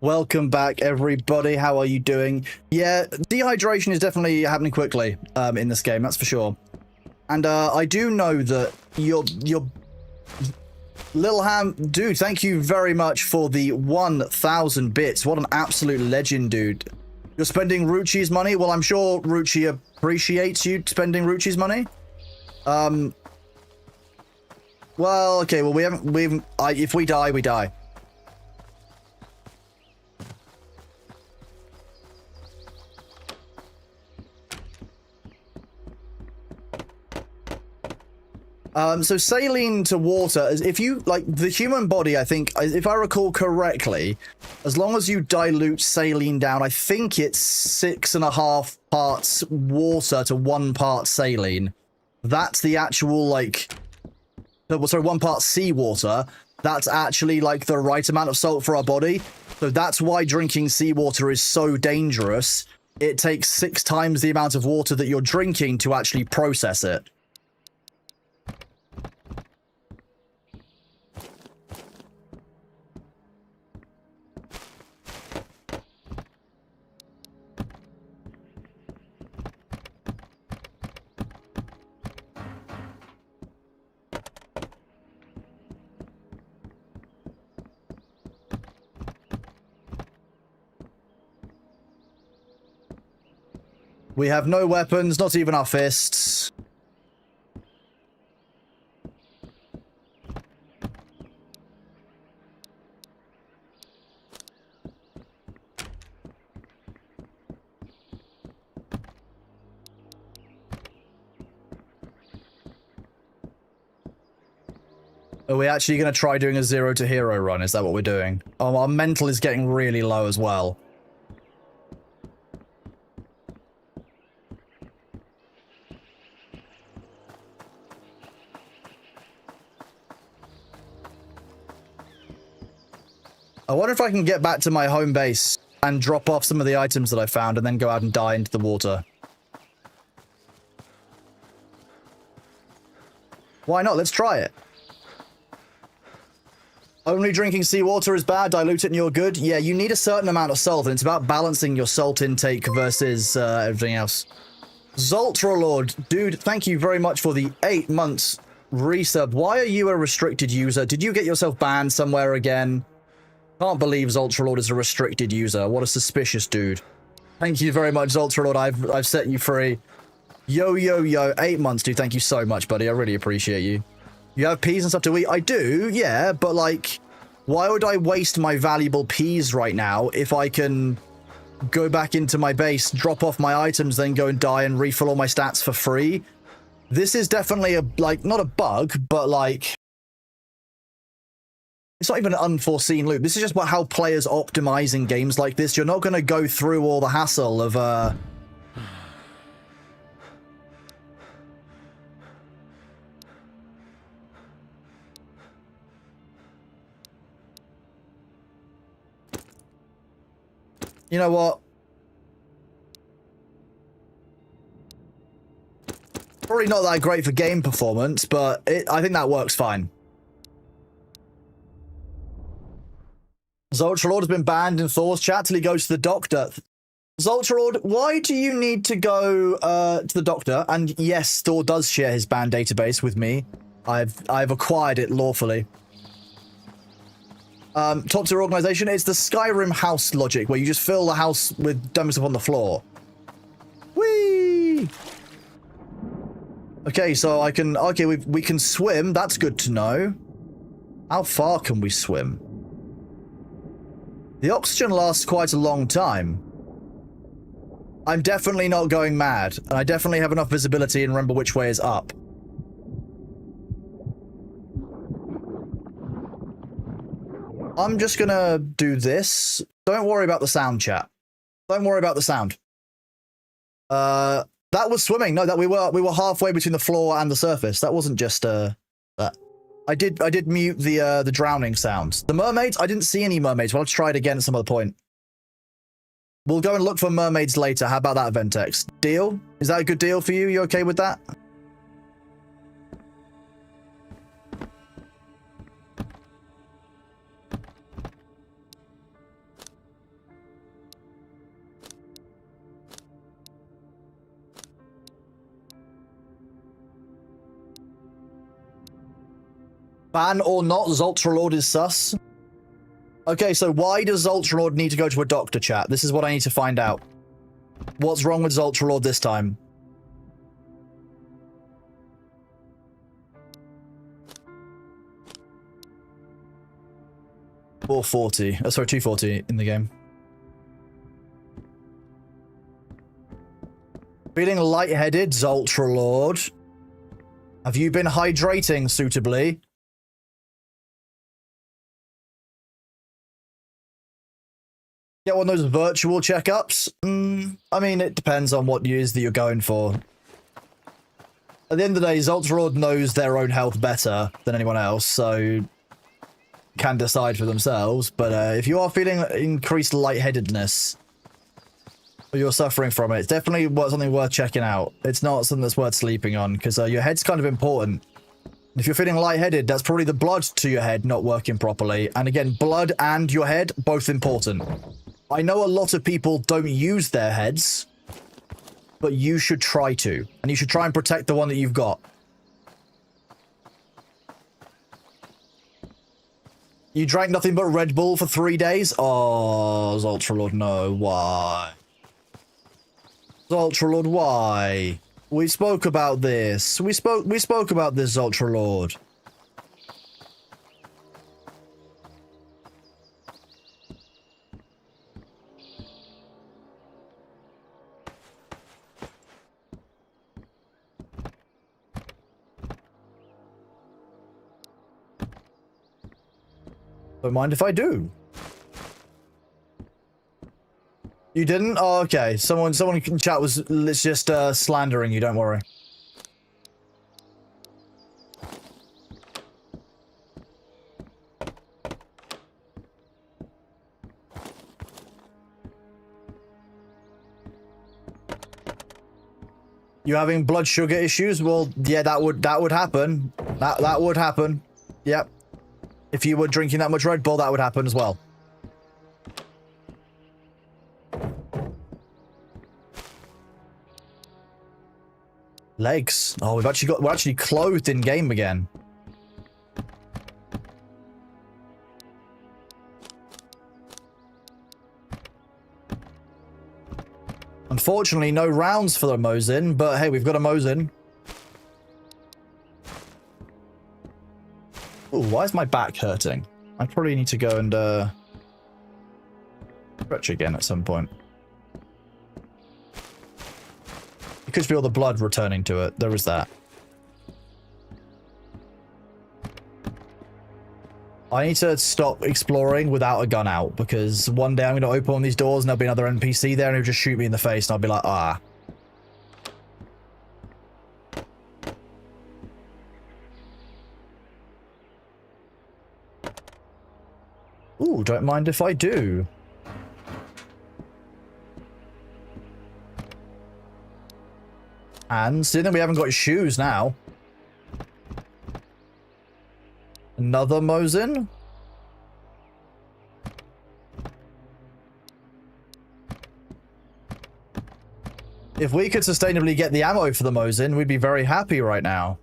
Welcome back, everybody. How are you doing? Yeah, dehydration is definitely happening quickly in this game, that's for sure. And I do know that your Lil Ham, dude, thank you very much for the 1,000 bits. What an absolute legend, dude. You're spending Ruchi's money? Well, I'm sure Ruchi appreciates you spending Ruchi's money. Well, okay, well, if we die, we die. So saline to water, if you, like, the human body, I think, if I recall correctly, as long as you dilute saline down, I think it's 6.5 parts water to 1 part saline. That's the actual, like, sorry, 1 part seawater. That's actually, like, the right amount of salt for our body. So that's why drinking seawater is so dangerous. It takes 6 times the amount of water that you're drinking to actually process it. We have no weapons, not even our fists. Are we actually going to try doing a 0 to hero run? Is that what we're doing? Oh, our mental is getting really low as well. I wonder if I can get back to my home base and drop off some of the items that I found and then go out and die into the water. Why not? Let's try it. Only drinking seawater is bad, dilute it and you're good. Yeah, you need a certain amount of salt, and it's about balancing your salt intake versus everything else. Zoltralord, dude, thank you very much for the 8 months resub. Why are you a restricted user? Did you get yourself banned somewhere again? Can't believe Zoltralord is a restricted user. What a suspicious dude. Thank you very much, Zoltralord. I've set you free. Yo, 8 months, dude. Thank you so much, buddy. I really appreciate you. You have peas and stuff to eat? I do, yeah, but like, why would I waste my valuable peas right now if I can go back into my base, drop off my items, then go and die and refill all my stats for free? This is definitely a, like, not a bug, but like, it's not even an unforeseen loop. This is just about how players optimize in games like this. You're not going to go through all the hassle of, you know what? Probably not that great for game performance, but I think that works fine. Zoltralord has been banned in Thor's chat till he goes to the doctor. Zoltralord, why do you need to go to the doctor? And yes, Thor does share his ban database with me. I've acquired it lawfully. Top tier organization, it's the Skyrim house logic, where you just fill the house with dumb stuff on the floor. Whee! Okay, so I can... Okay, we can swim. That's good to know. How far can we swim? The oxygen lasts quite a long time. I'm definitely not going mad, and I definitely have enough visibility and remember which way is up. I'm just gonna do this. Don't worry about the sound, chat. Don't worry about the sound. That was swimming. No, that we were halfway between the floor and the surface. That wasn't just that. I did mute the drowning sounds. The mermaids, I didn't see any mermaids. Well, let's try it again at some other point. We'll go and look for mermaids later. How about that, Ventex? Deal? Is that a good deal for you? You okay with that? Ban or not, Zoltralord is sus. Okay, so why does Zoltralord need to go to a doctor, chat? This is what I need to find out. What's wrong with Zoltralord this time? $440. Oh, sorry, $240 in the game. Feeling lightheaded, Zoltralord. Have you been hydrating suitably? Get one of those virtual checkups? I mean, it depends on what it is that you're going for. At the end of the day, Zoltralord knows their own health better than anyone else, so can decide for themselves. But if you are feeling increased lightheadedness, or you're suffering from it, it's definitely something worth checking out. It's not something that's worth sleeping on, because your head's kind of important. If you're feeling lightheaded, that's probably the blood to your head not working properly. And again, blood and your head, both important. I know a lot of people don't use their heads, but you should try to. And you should try and protect the one that you've got. You drank nothing but Red Bull for 3 days? Oh, Zoltralord, no. Why? Zoltralord, why? We spoke about this. We spoke about this, Zoltralord. Don't mind if I do. You didn't? Oh, okay. Someone in chat was just slandering you, don't worry. You having blood sugar issues? Well, yeah, that would happen. That would happen. Yep. If you were drinking that much Red Bull, that would happen as well. Legs. Oh, we're actually clothed in game again. Unfortunately, no rounds for the Mosin, but hey, we've got a Mosin. Ooh, why is my back hurting? I probably need to go and stretch again at some point. You could feel the blood returning to it. There is that. I need to stop exploring without a gun out, because one day I'm going to open one of these doors and there'll be another NPC there and he'll just shoot me in the face and I'll be like, ah. Ooh, don't mind if I do. And seeing that we haven't got shoes now. Another Mosin? If we could sustainably get the ammo for the Mosin, we'd be very happy right now.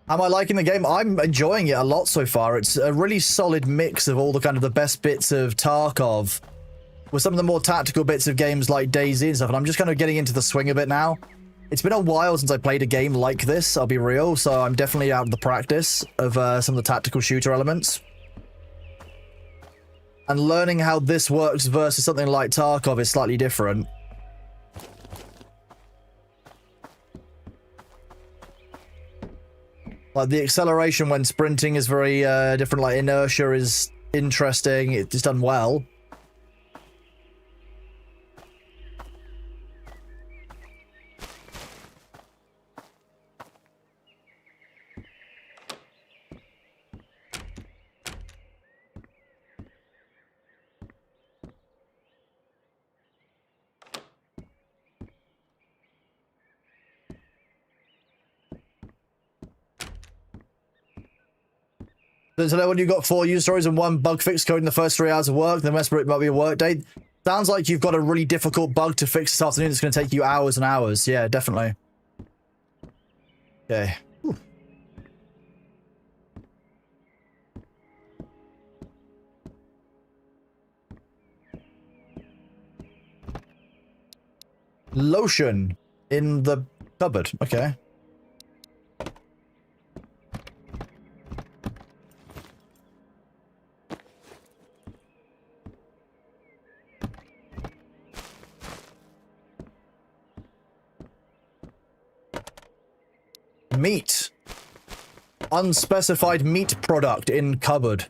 Am I liking the game? I'm enjoying it a lot so far. It's a really solid mix of all the kind of the best bits of Tarkov with some of the more tactical bits of games like DayZ and stuff, and I'm just kind of getting into the swing of it now. It's been a while since I played a game like this, I'll be real, so I'm definitely out of the practice of some of the tactical shooter elements. And learning how this works versus something like Tarkov is slightly different. Like, the acceleration when sprinting is very different, like inertia is interesting, it's done well. So when you've got 4 user stories and 1 bug fix code in the first 3 hours of work, the rest of it might be a work day. Sounds like you've got a really difficult bug to fix this afternoon. It's going to take you hours and hours. Yeah, definitely. Okay. Whew. Lotion in the cupboard. Okay. Meat. Unspecified meat product in cupboard.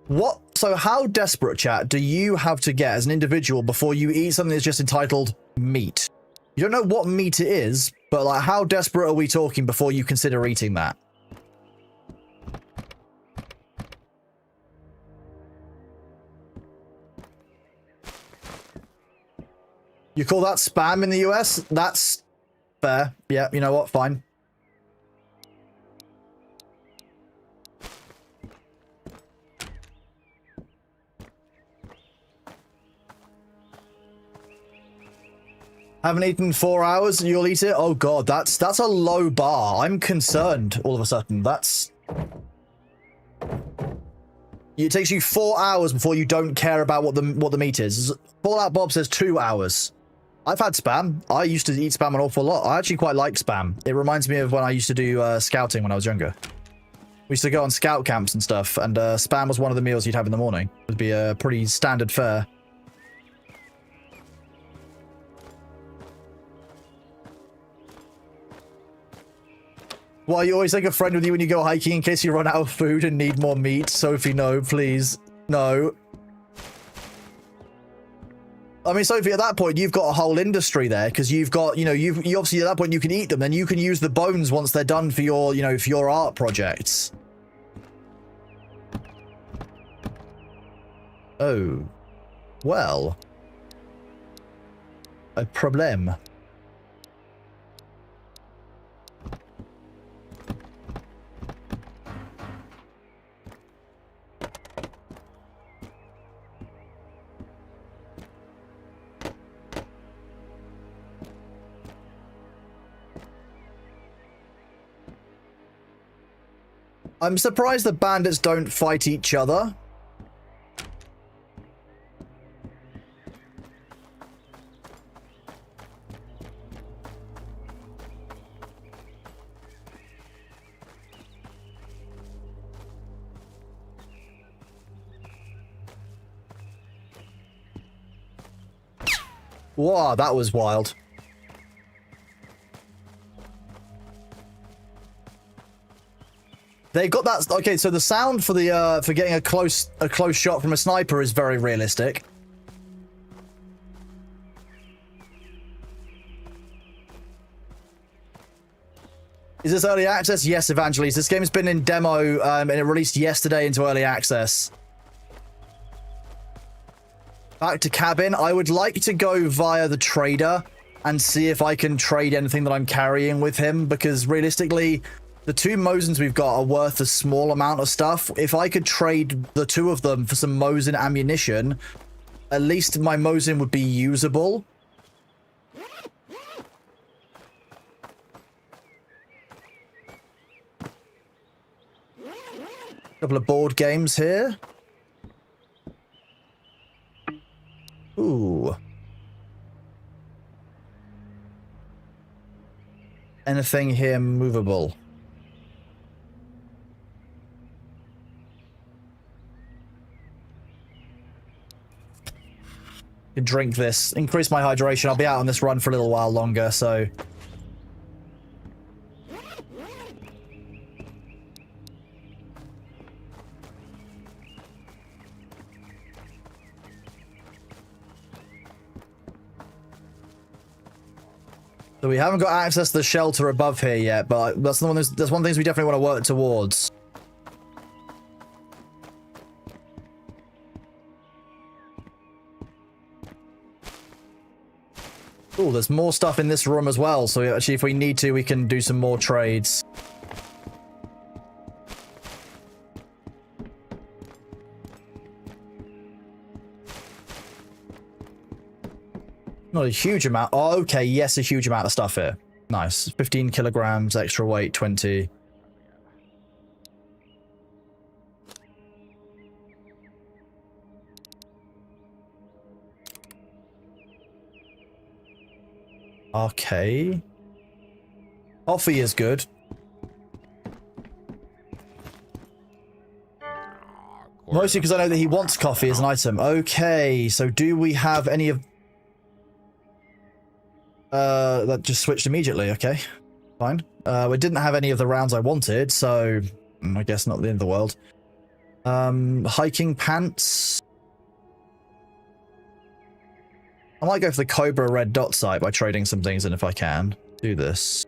What? So how desperate, chat, do you have to get as an individual before you eat something that's just entitled meat? You don't know what meat it is, but like, how desperate are we talking before you consider eating that? You call that spam in the US? That's fair. Yeah, you know what? Fine. Haven't eaten 4 hours, you'll eat it? Oh god, that's a low bar. I'm concerned all of a sudden. That's... It takes you 4 hours before you don't care about what the meat is. Fallout Bob says 2 hours. I've had spam. I used to eat spam an awful lot. I actually quite like spam. It reminds me of when I used to do scouting when I was younger. We used to go on scout camps and stuff, and spam was one of the meals you'd have in the morning. It would be a pretty standard fare. Why, you always take a friend with you when you go hiking in case you run out of food and need more meat? Sophie, no, please. No. I mean, Sophie, at that point, you've got a whole industry there, because you've got, you obviously at that point you can eat them, then you can use the bones once they're done for your, for your art projects. Oh. Well. A problem. I'm surprised the bandits don't fight each other. Wow, that was wild. They got that. Okay, so the sound for the for getting a close shot from a sniper is very realistic. Is this early access? Yes, Evangelis. This game's been in demo and it released yesterday into early access. Back to cabin. I would like to go via the trader and see if I can trade anything that I'm carrying with him, because realistically, the two Mosins we've got are worth a small amount of stuff. If I could trade the two of them for some Mosin ammunition, at least my Mosin would be usable. Couple of board games here. Ooh. Anything here movable? Drink this. Increase my hydration. I'll be out on this run for a little while longer, so... So we haven't got access to the shelter above here yet, but that's one of the things we definitely want to work towards. Oh, there's more stuff in this room as well, so actually if we need to, we can do some more trades. Not a huge amount. Oh, okay, yes, a huge amount of stuff here. Nice. 15 kilograms, extra weight, 20. Okay. Coffee is good. Mostly because I know that he wants coffee as an item. Okay, so do we have any of... that just switched immediately. Okay, fine. We didn't have any of the rounds I wanted, so I guess not the end of the world. Hiking pants. I might go for the Cobra red dot site by trading some things in if I can. Do this.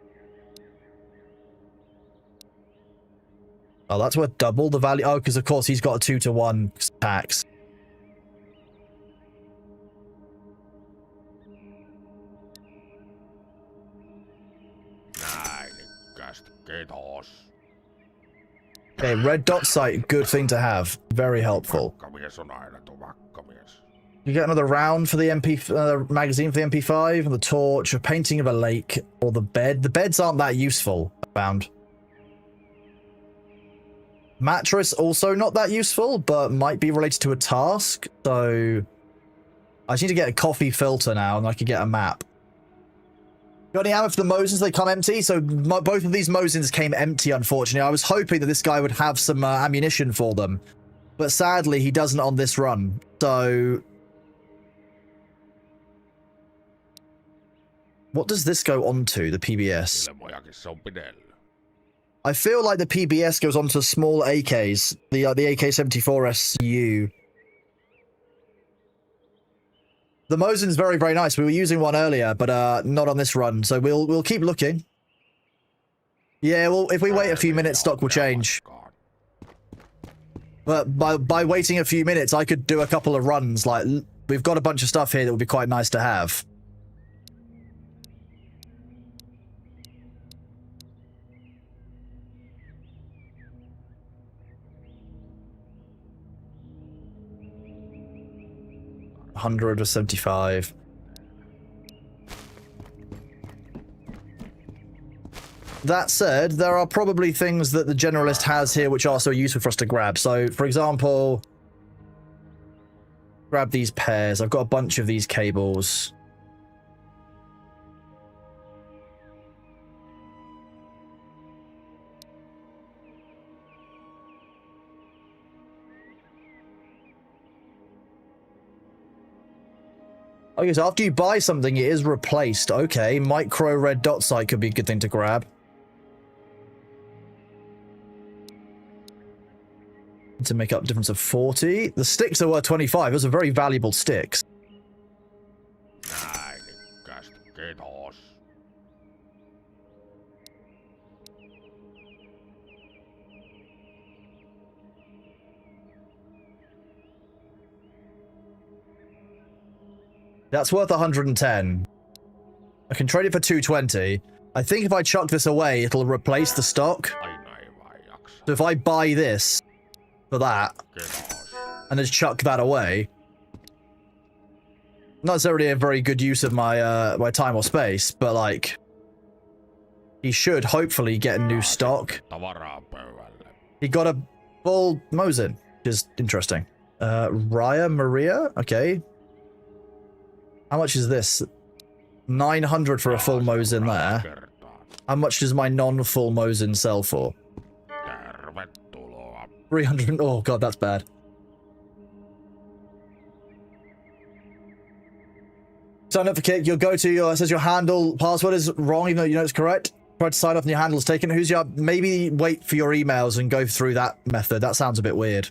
Oh, that's worth double the value. Oh, because of course he's got a 2-to-1 tax. Okay, red dot sight, good thing to have. Very helpful. You get another round for the magazine for the MP5, and the torch, a painting of a lake, or the bed. The beds aren't that useful, I found. Mattress, also not that useful, but might be related to a task. So I just need to get a coffee filter now, and I can get a map. Got any ammo for the Mosins? They come empty. So both of these Mosins came empty, unfortunately. I was hoping that this guy would have some ammunition for them. But sadly, he doesn't on this run. So... what does this go on to, the PBS? I feel like the PBS goes on to small AKs. The AK-74SU. The Mosin's very, very nice. We were using one earlier, but not on this run. So we'll keep looking. Yeah, well, if we wait a few minutes, stock will change. But by waiting a few minutes, I could do a couple of runs. Like, we've got a bunch of stuff here that would be quite nice to have. $100 or $75. That said, there are probably things that the generalist has here which are so useful for us to grab. So, for example, grab these pairs. I've got a bunch of these cables. Okay, so after you buy something, it is replaced. Okay, micro red dot sight could be a good thing to grab. To make up difference of 40. The sticks are worth 25. Those are very valuable sticks. That's worth 110. I can trade it for 220. I think if I chuck this away, it'll replace the stock. So if I buy this for that, and just chuck that away, not necessarily a very good use of my my time or space, but like, he should hopefully get a new stock. He got a full Mosin, which is interesting. Raya Maria, okay. How much is this? 900 for a full Mosin there. How much does my non-full Mosin sell for? 300. Oh god, that's bad. Sign up for Kick. You'll go to your, it says your handle password is wrong, even though you know it's correct. Try to sign up and your handle's taken. Who's your, maybe wait for your emails and go through that method. That sounds a bit weird.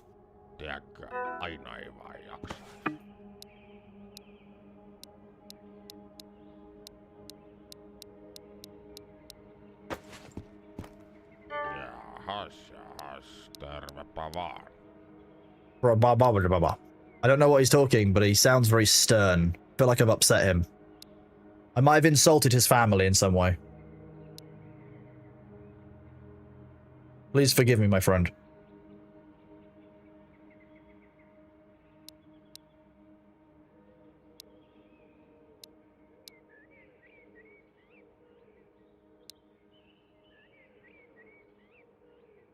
I don't know what he's talking, but he sounds very stern. I feel like I've upset him. I might have insulted his family in some way. Please forgive me, my friend.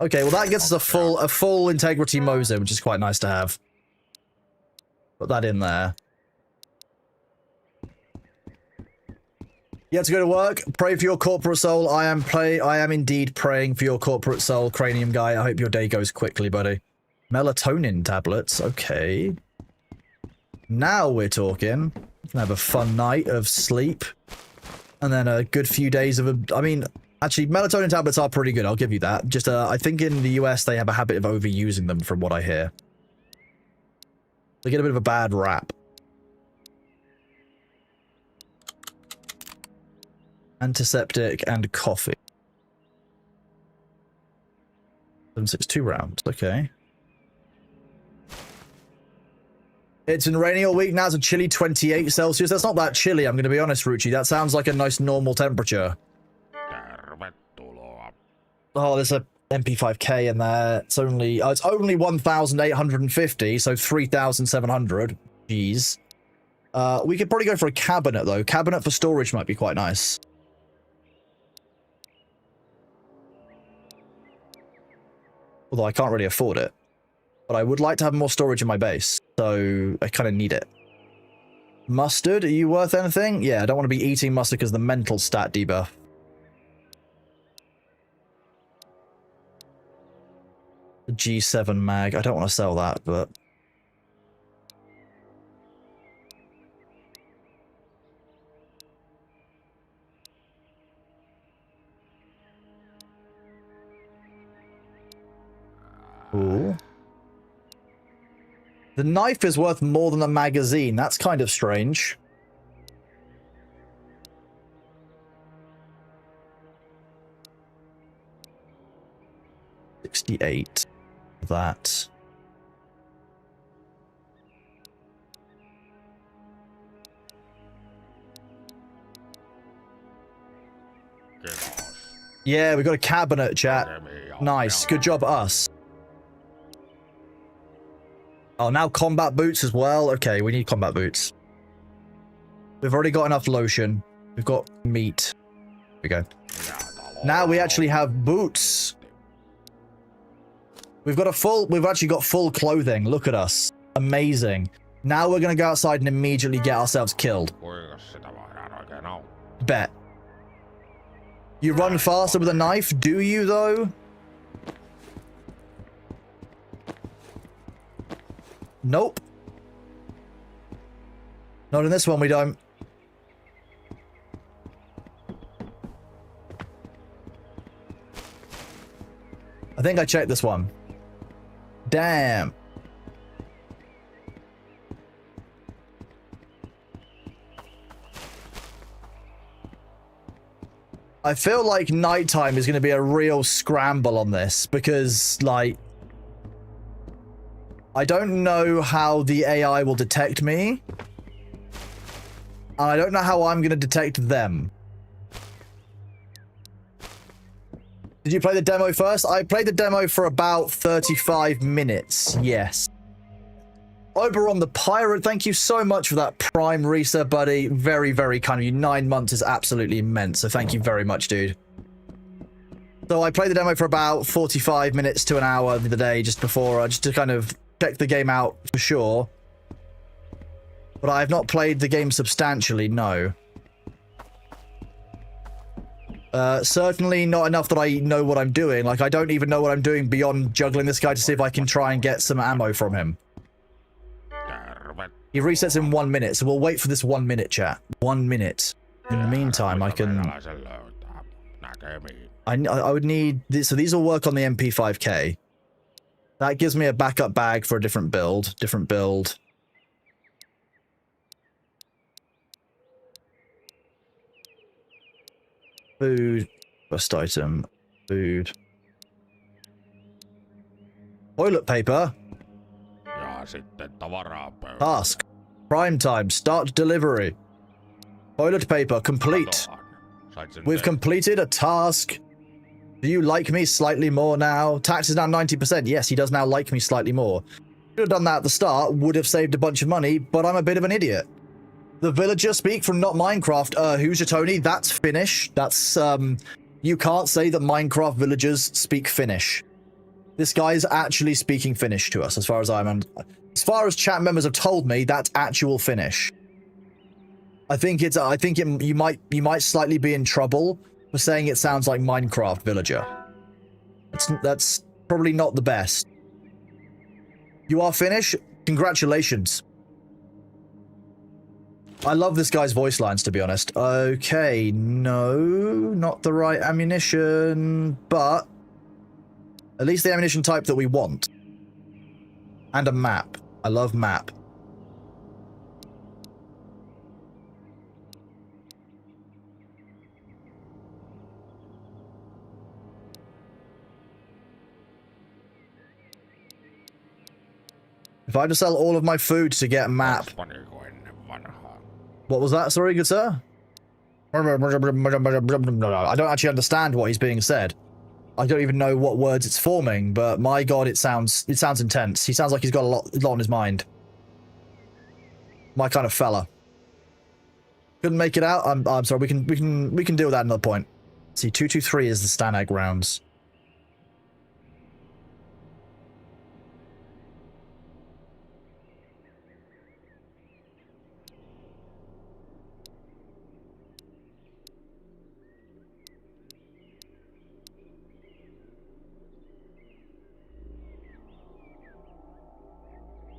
Okay, well that gets us a full integrity Mosin, which is quite nice to have. Put that in there. You have to go to work. Pray for your corporate soul. I am indeed praying for your corporate soul, Cranium Guy. I hope your day goes quickly, buddy. Melatonin tablets. Okay. Now we're talking. We can have a fun night of sleep. And then a good few days of... I mean, actually, melatonin tablets are pretty good. I'll give you that. Just, I think in the US, they have a habit of overusing them, from what I hear. They get a bit of a bad rap. Antiseptic and coffee. 762 rounds. Okay. It's been raining all week. Now it's a chilly 28 Celsius. That's not that chilly, I'm going to be honest, Ruchi. That sounds like a nice normal temperature. Oh, there's a MP5K in there. It's only 1,850, so 3,700. Jeez. We could probably go for a cabinet, though. Cabinet for storage might be quite nice. Although I can't really afford it. But I would like to have more storage in my base, so I kind of need it. Mustard, are you worth anything? Yeah, I don't want to be eating mustard because the mental stat debuff. The G7 mag. I don't want to sell that, but... Ooh. The knife is worth more than the magazine. That's kind of strange. $68. That. Yeah, we got a cabinet, chat. Nice. Good job, us. Oh, now combat boots as well? Okay, we need combat boots. We've already got enough lotion. We've got meat. Here we go. Now we actually have boots. We've actually got full clothing. Look at us. Amazing. Now we're going to go outside and immediately get ourselves killed. Bet. You run faster with a knife, do you, though? Nope. Not in this one, we don't. I think I checked this one. Damn. I feel like nighttime is going to be a real scramble on this because, like, I don't know how the AI will detect me. And I don't know how I'm going to detect them. Did you play the demo first? I played the demo for about 35 minutes. Yes. Oberon the Pirate, thank you so much for that Prime reset, buddy. Very, very kind of you. 9 months is absolutely immense, so thank you very much, dude. So I played the demo for about 45 minutes to an hour the other day, just before, just to kind of check the game out for sure. But I have not played the game substantially, no. Certainly not enough that I know what I'm doing. Like, I don't even know what I'm doing beyond juggling this guy to see if I can try and get some ammo from him. He resets in 1 minute, so we'll wait for this 1 minute, chat. 1 minute. In the meantime, I can... I would need... So these will work on the MP5K. That gives me a backup bag for a different build. Different build. Food. First item. Food. Toilet paper. Task. Prime time. Start delivery. Toilet paper. Complete. We've completed a task. Do you like me slightly more now? Tax is now 90%. Yes, he does now like me slightly more. Should have done that at the start. Would have saved a bunch of money, but I'm a bit of an idiot. The villager speak from not Minecraft. Who's your Tony? That's Finnish. That's, you can't say that Minecraft villagers speak Finnish. This guy's actually speaking Finnish to us, as far as as far as chat members have told me, that's actual Finnish. You might slightly be in trouble for saying it sounds like Minecraft villager. That's probably not the best. You are Finnish? Congratulations. I love this guy's voice lines, to be honest. Okay, no, not the right ammunition, but at least the ammunition type that we want. And a map. I love map. If I had to sell all of my food to get a map... What was that? Sorry, good sir? I don't actually understand what he's being said. I don't even know what words it's forming, but my god, it sounds intense. He sounds like he's got a lot on his mind. My kind of fella. Couldn't make it out. I'm sorry. We can deal with that another point. See, 223 is the Stanag rounds.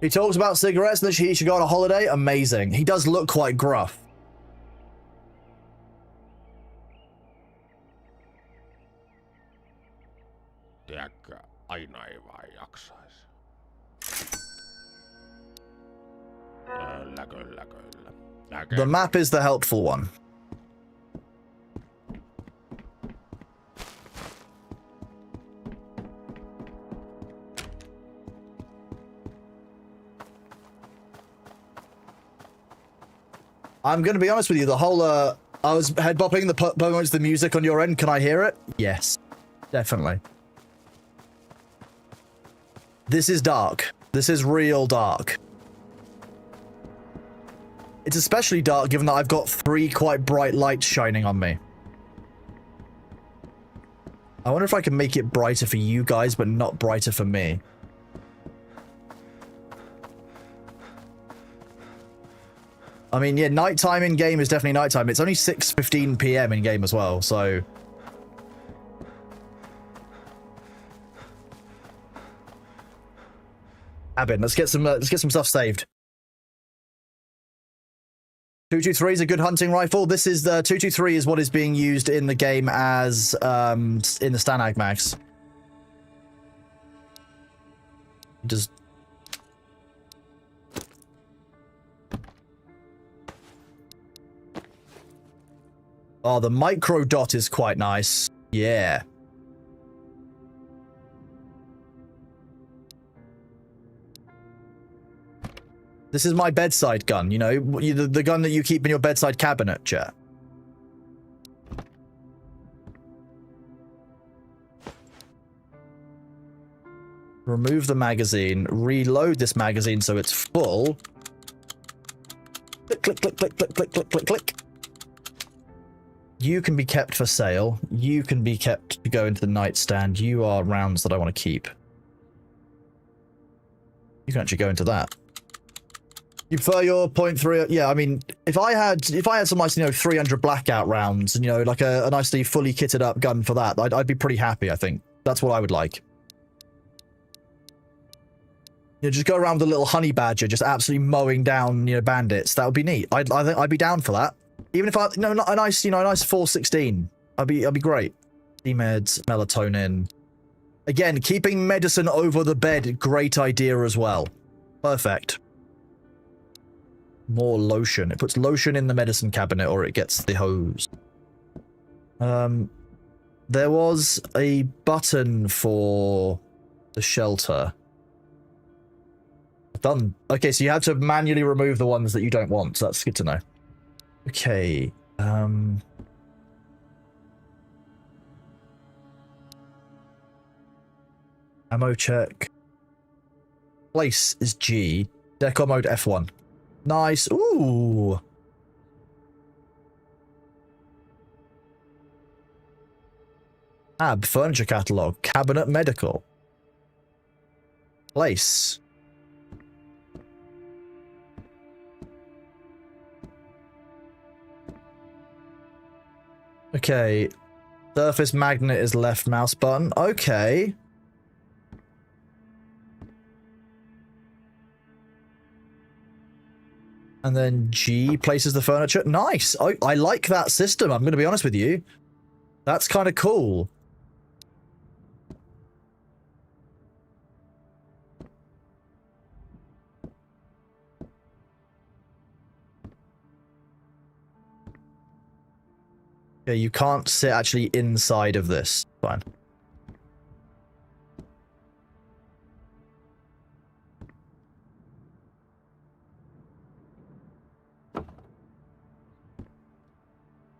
He talks about cigarettes and that he should go on a holiday. Amazing. He does look quite gruff. Tiedätkö, aina ei vaan jaksaisi. Kyllä. The map is the helpful one. I'm going to be honest with you, the whole, I was head bopping the music on your end. Can I hear it? Yes, definitely. This is dark. This is real dark. It's especially dark given that I've got 3 quite bright lights shining on me. I wonder if I can make it brighter for you guys, but not brighter for me. I mean, yeah, nighttime in game is definitely nighttime. It's only 6:15 PM in game as well, so. Abin, let's get some stuff saved. 223 is a good hunting rifle. This is the 223 is what is being used in the game as in the Stanag mags. Just. Oh, the micro dot is quite nice. Yeah. This is my bedside gun, you know, the gun that you keep in your bedside cabinet, chat. Remove the magazine, reload this magazine so it's full. Click, click, click, click, click, click, click, click, click. You can be kept for sale. You can be kept to go into the nightstand. You are rounds that I want to keep. You can actually go into that. You prefer your .3? Yeah, I mean, if I had some nice, you know, 300 blackout rounds and, you know, like a nicely fully kitted up gun for that, I'd be pretty happy, I think. That's what I would like. You know, just go around with a little honey badger, just absolutely mowing down, you know, bandits. That would be neat. I think I'd be down for that. Even if not a nice, you know, a nice 416. I'd be great. D-meds, melatonin. Again, keeping medicine over the bed, great idea as well. Perfect. More lotion. It puts lotion in the medicine cabinet or it gets the hose. There was a button for the shelter. Done. Okay, so you have to manually remove the ones that you don't want. So that's good to know. Okay. Ammo check. Place is G. Decor mode F1. Nice. Ooh. Tab, furniture catalog. Cabinet medical. Place. Okay. Surface magnet is left mouse button. Okay. And then G places the furniture. Nice. I like that system. I'm going to be honest with you. That's kind of cool. Yeah, you can't sit actually inside of this. Fine.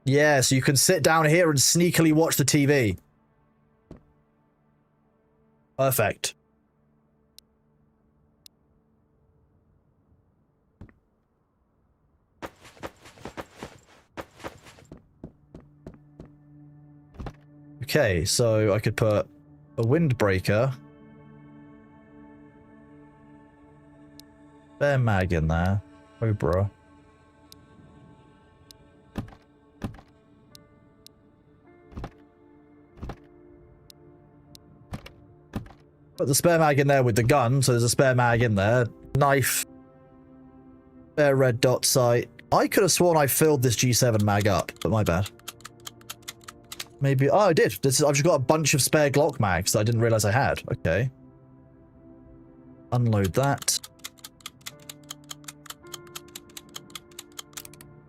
Yeah, so you can sit down here and sneakily watch the TV. Perfect. Okay, so I could put a windbreaker. Bear mag in there. Cobra. Put the spare mag in there with the gun, so there's a spare mag in there. Knife. Spare red dot sight. I could have sworn I filled this G7 mag up, but my bad. Maybe... Oh, I did. I've just got a bunch of spare Glock mags that I didn't realize I had. Okay. Unload that.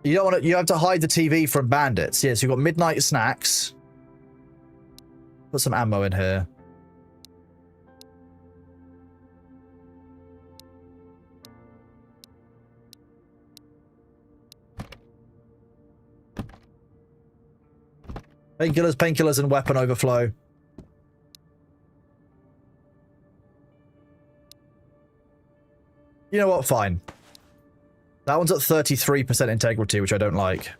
You don't want to... You have to hide the TV from bandits. Yes, you've got midnight snacks. Put some ammo in here. Painkillers, painkillers, and weapon overflow. You know what? Fine. That one's at 33% integrity, which I don't like.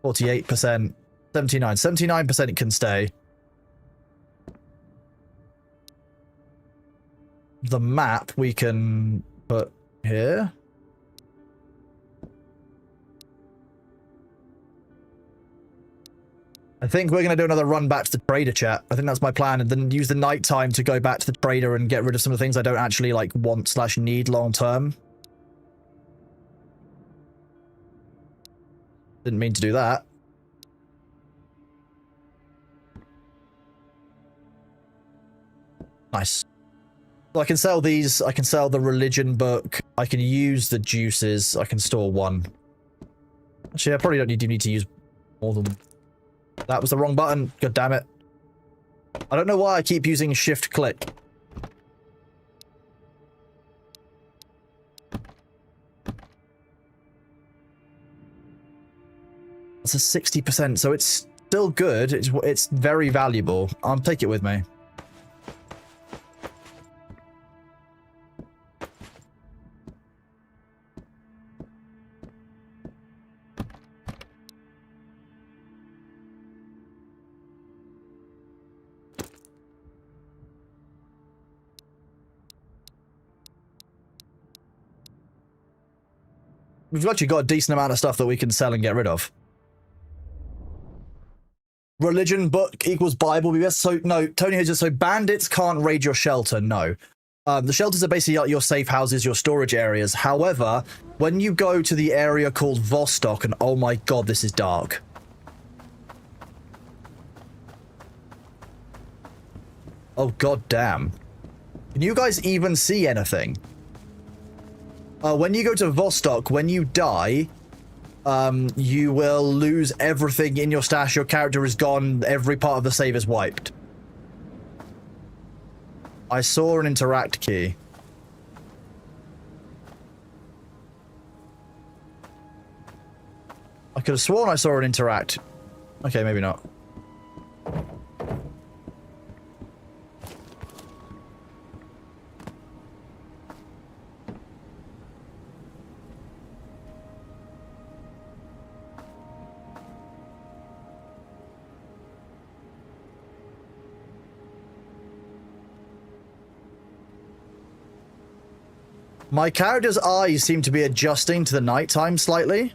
48%. 79. 79% can stay. The map we can put here. I think we're going to do another run back to the trader, chat. I think that's my plan, and then use the nighttime to go back to the trader and get rid of some of the things I don't actually like want / need long term. Didn't mean to do that. Nice. So I can sell these. I can sell the religion book. I can use the juices. I can store one. Actually, I probably don't need to use more than... That was the wrong button. God damn it. I don't know why I keep using shift click. That's a 60%, so it's still good. It's very valuable. I'll take it with me. We've actually got a decent amount of stuff that we can sell and get rid of. Religion book equals Bible. Yes, so no, Tony Hodges. So bandits can't raid your shelter. No, the shelters are basically like your safe houses, your storage areas. However, when you go to the area called Vostok, and oh my god, this is dark. Oh god damn! Can you guys even see anything? When you go to Vostok, when you die, you will lose everything in your stash. Your character is gone. Every part of the save is wiped. I saw an interact key. I could have sworn I saw an interact. Okay, maybe not. My character's eyes seem to be adjusting to the nighttime slightly.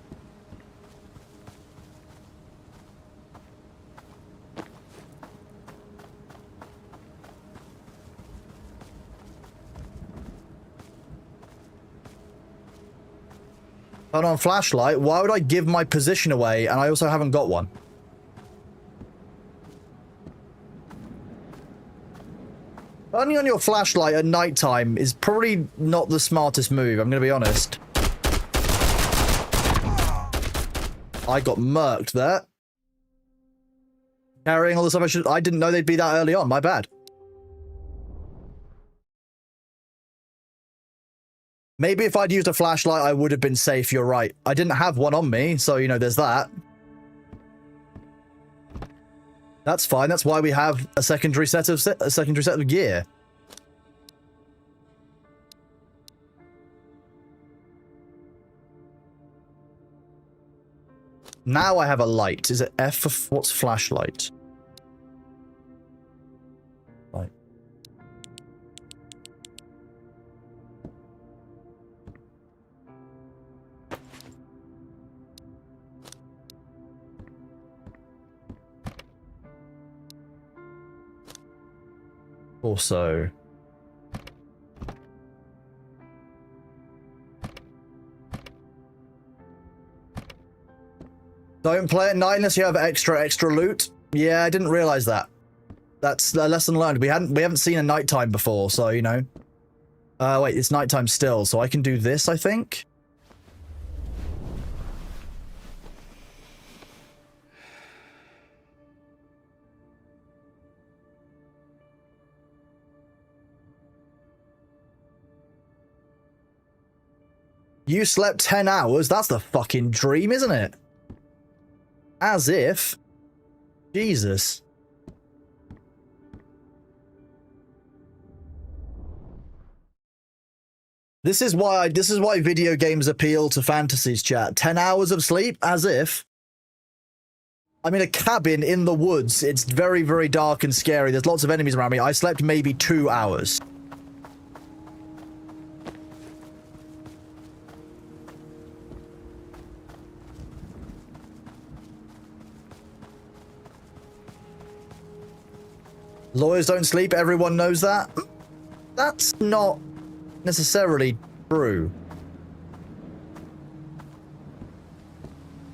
Turn on flashlight. Why would I give my position away and I also haven't got one? Turning on your flashlight at nighttime is probably not the smartest move, I'm going to be honest. I got murked there. Carrying all the stuff I didn't know they'd be that early on, my bad. Maybe if I'd used a flashlight, I would have been safe, you're right. I didn't have one on me, so, you know, there's that. That's fine. That's why we have a secondary set of gear. Now I have a light. Is it F for what's flashlight? Light. Also, Don't play at night unless you have extra loot. Yeah, I didn't realize that. That's a lesson learned. We haven't seen a nighttime before, so you know. Wait, it's nighttime still, so I can do this, I think. You slept 10 hours? That's the fucking dream, isn't it? As if. Jesus. This is why video games appeal to fantasies, chat. 10 hours of sleep? As if. I'm in a cabin in the woods. It's very, very dark and scary. There's lots of enemies around me. I slept maybe 2 hours. Lawyers don't sleep, everyone knows that. That's not necessarily true.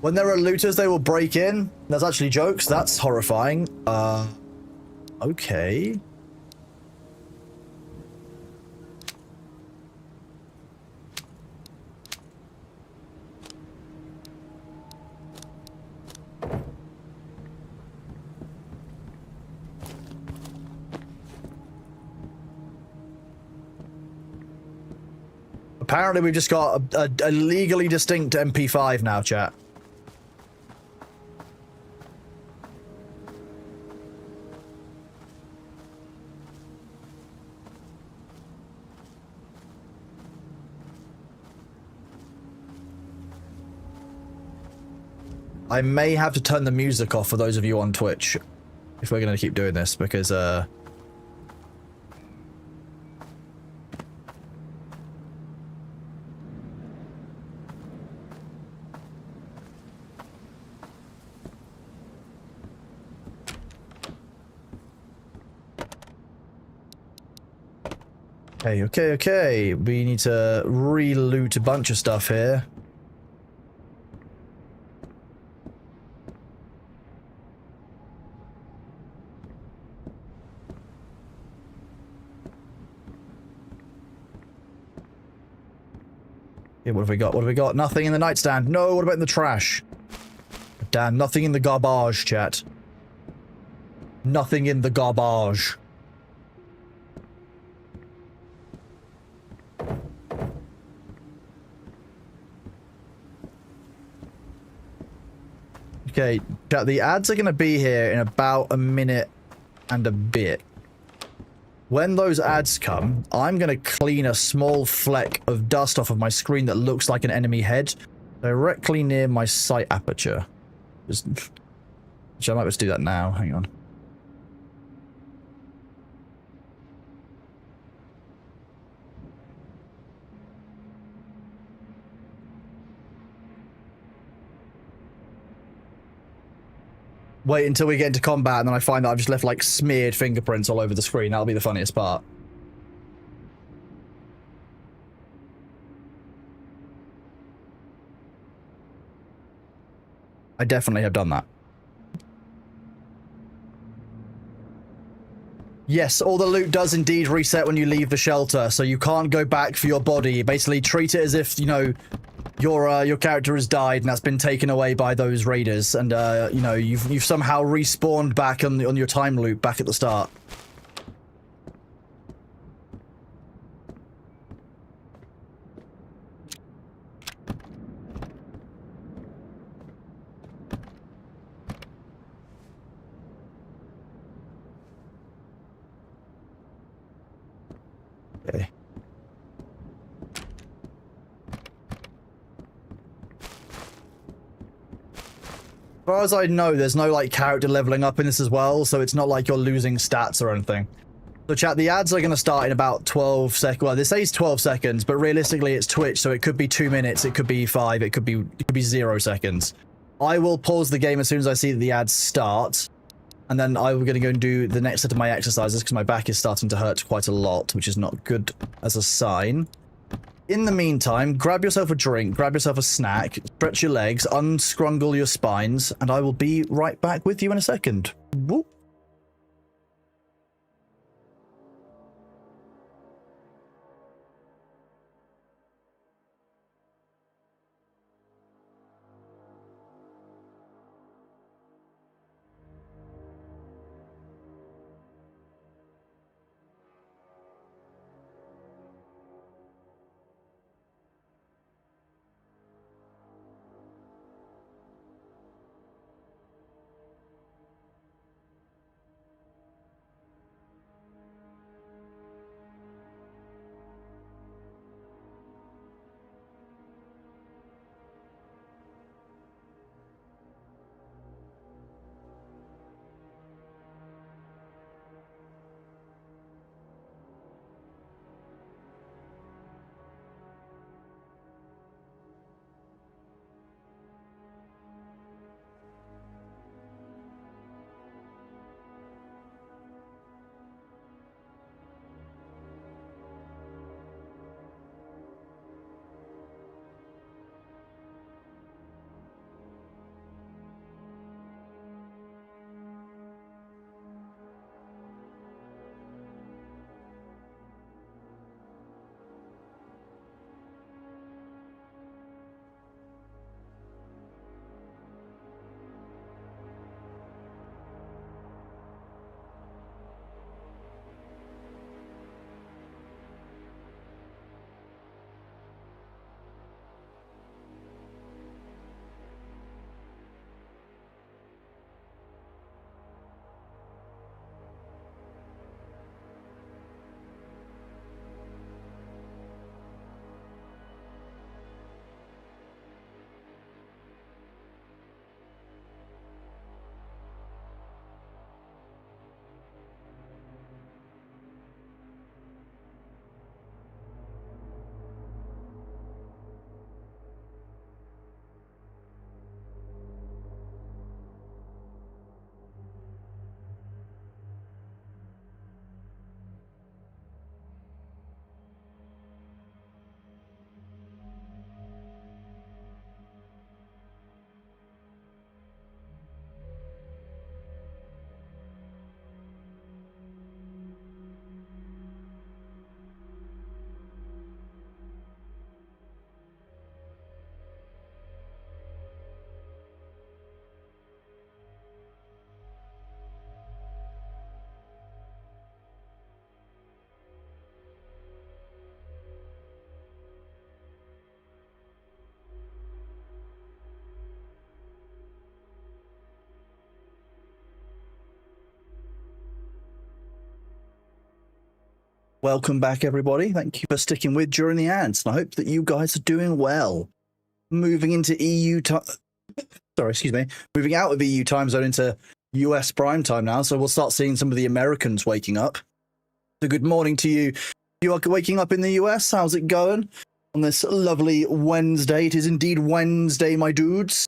When there are looters, they will break in. That's actually jokes. That's horrifying. Okay. Apparently, we've just got a legally distinct MP5 now, chat. I may have to turn the music off for those of you on Twitch if we're going to keep doing this, because, Okay. We need to re-loot a bunch of stuff here. Yeah, what have we got? What have we got? Nothing in the nightstand. No, what about in the trash? Damn, nothing in the garbage, chat. Nothing in the garbage. Okay, chat, the ads are going to be here in about a minute and a bit. When those ads come, I'm going to clean a small fleck of dust off of my screen that looks like an enemy head directly near my sight aperture. Which I might just do that now. Hang on. Wait until we get into combat and then I find that I've just left like smeared fingerprints all over the screen. That'll be the funniest part. I definitely have done that. Yes, all the loot does indeed reset when you leave the shelter, so you can't go back for your body. Basically, treat it as if, you know, your character has died and that's been taken away by those raiders, and you know, you've somehow respawned back on your time loop back at the start. Okay. As far as I know, there's no like character leveling up in this as well, so it's not like you're losing stats or anything. So chat, the ads are going to start in about 12 seconds. Well, this says 12 seconds, but realistically it's Twitch, so it could be 2 minutes, it could be 5, it could be 0 seconds. I will pause the game as soon as I see that the ads start, and then I'm going to go and do the next set of my exercises because my back is starting to hurt quite a lot, which is not good as a sign. In the meantime, grab yourself a drink, grab yourself a snack, stretch your legs, unscrungle your spines, and I will be right back with you in a second. Whoop. Welcome back, everybody. Thank you for sticking with during the ads, and I hope that you guys are doing well. Moving into moving out of EU time zone into US prime time now, so we'll start seeing some of the Americans waking up. So good morning to you. You are waking up in the US. How's it going on this lovely Wednesday? It is indeed Wednesday, my dudes.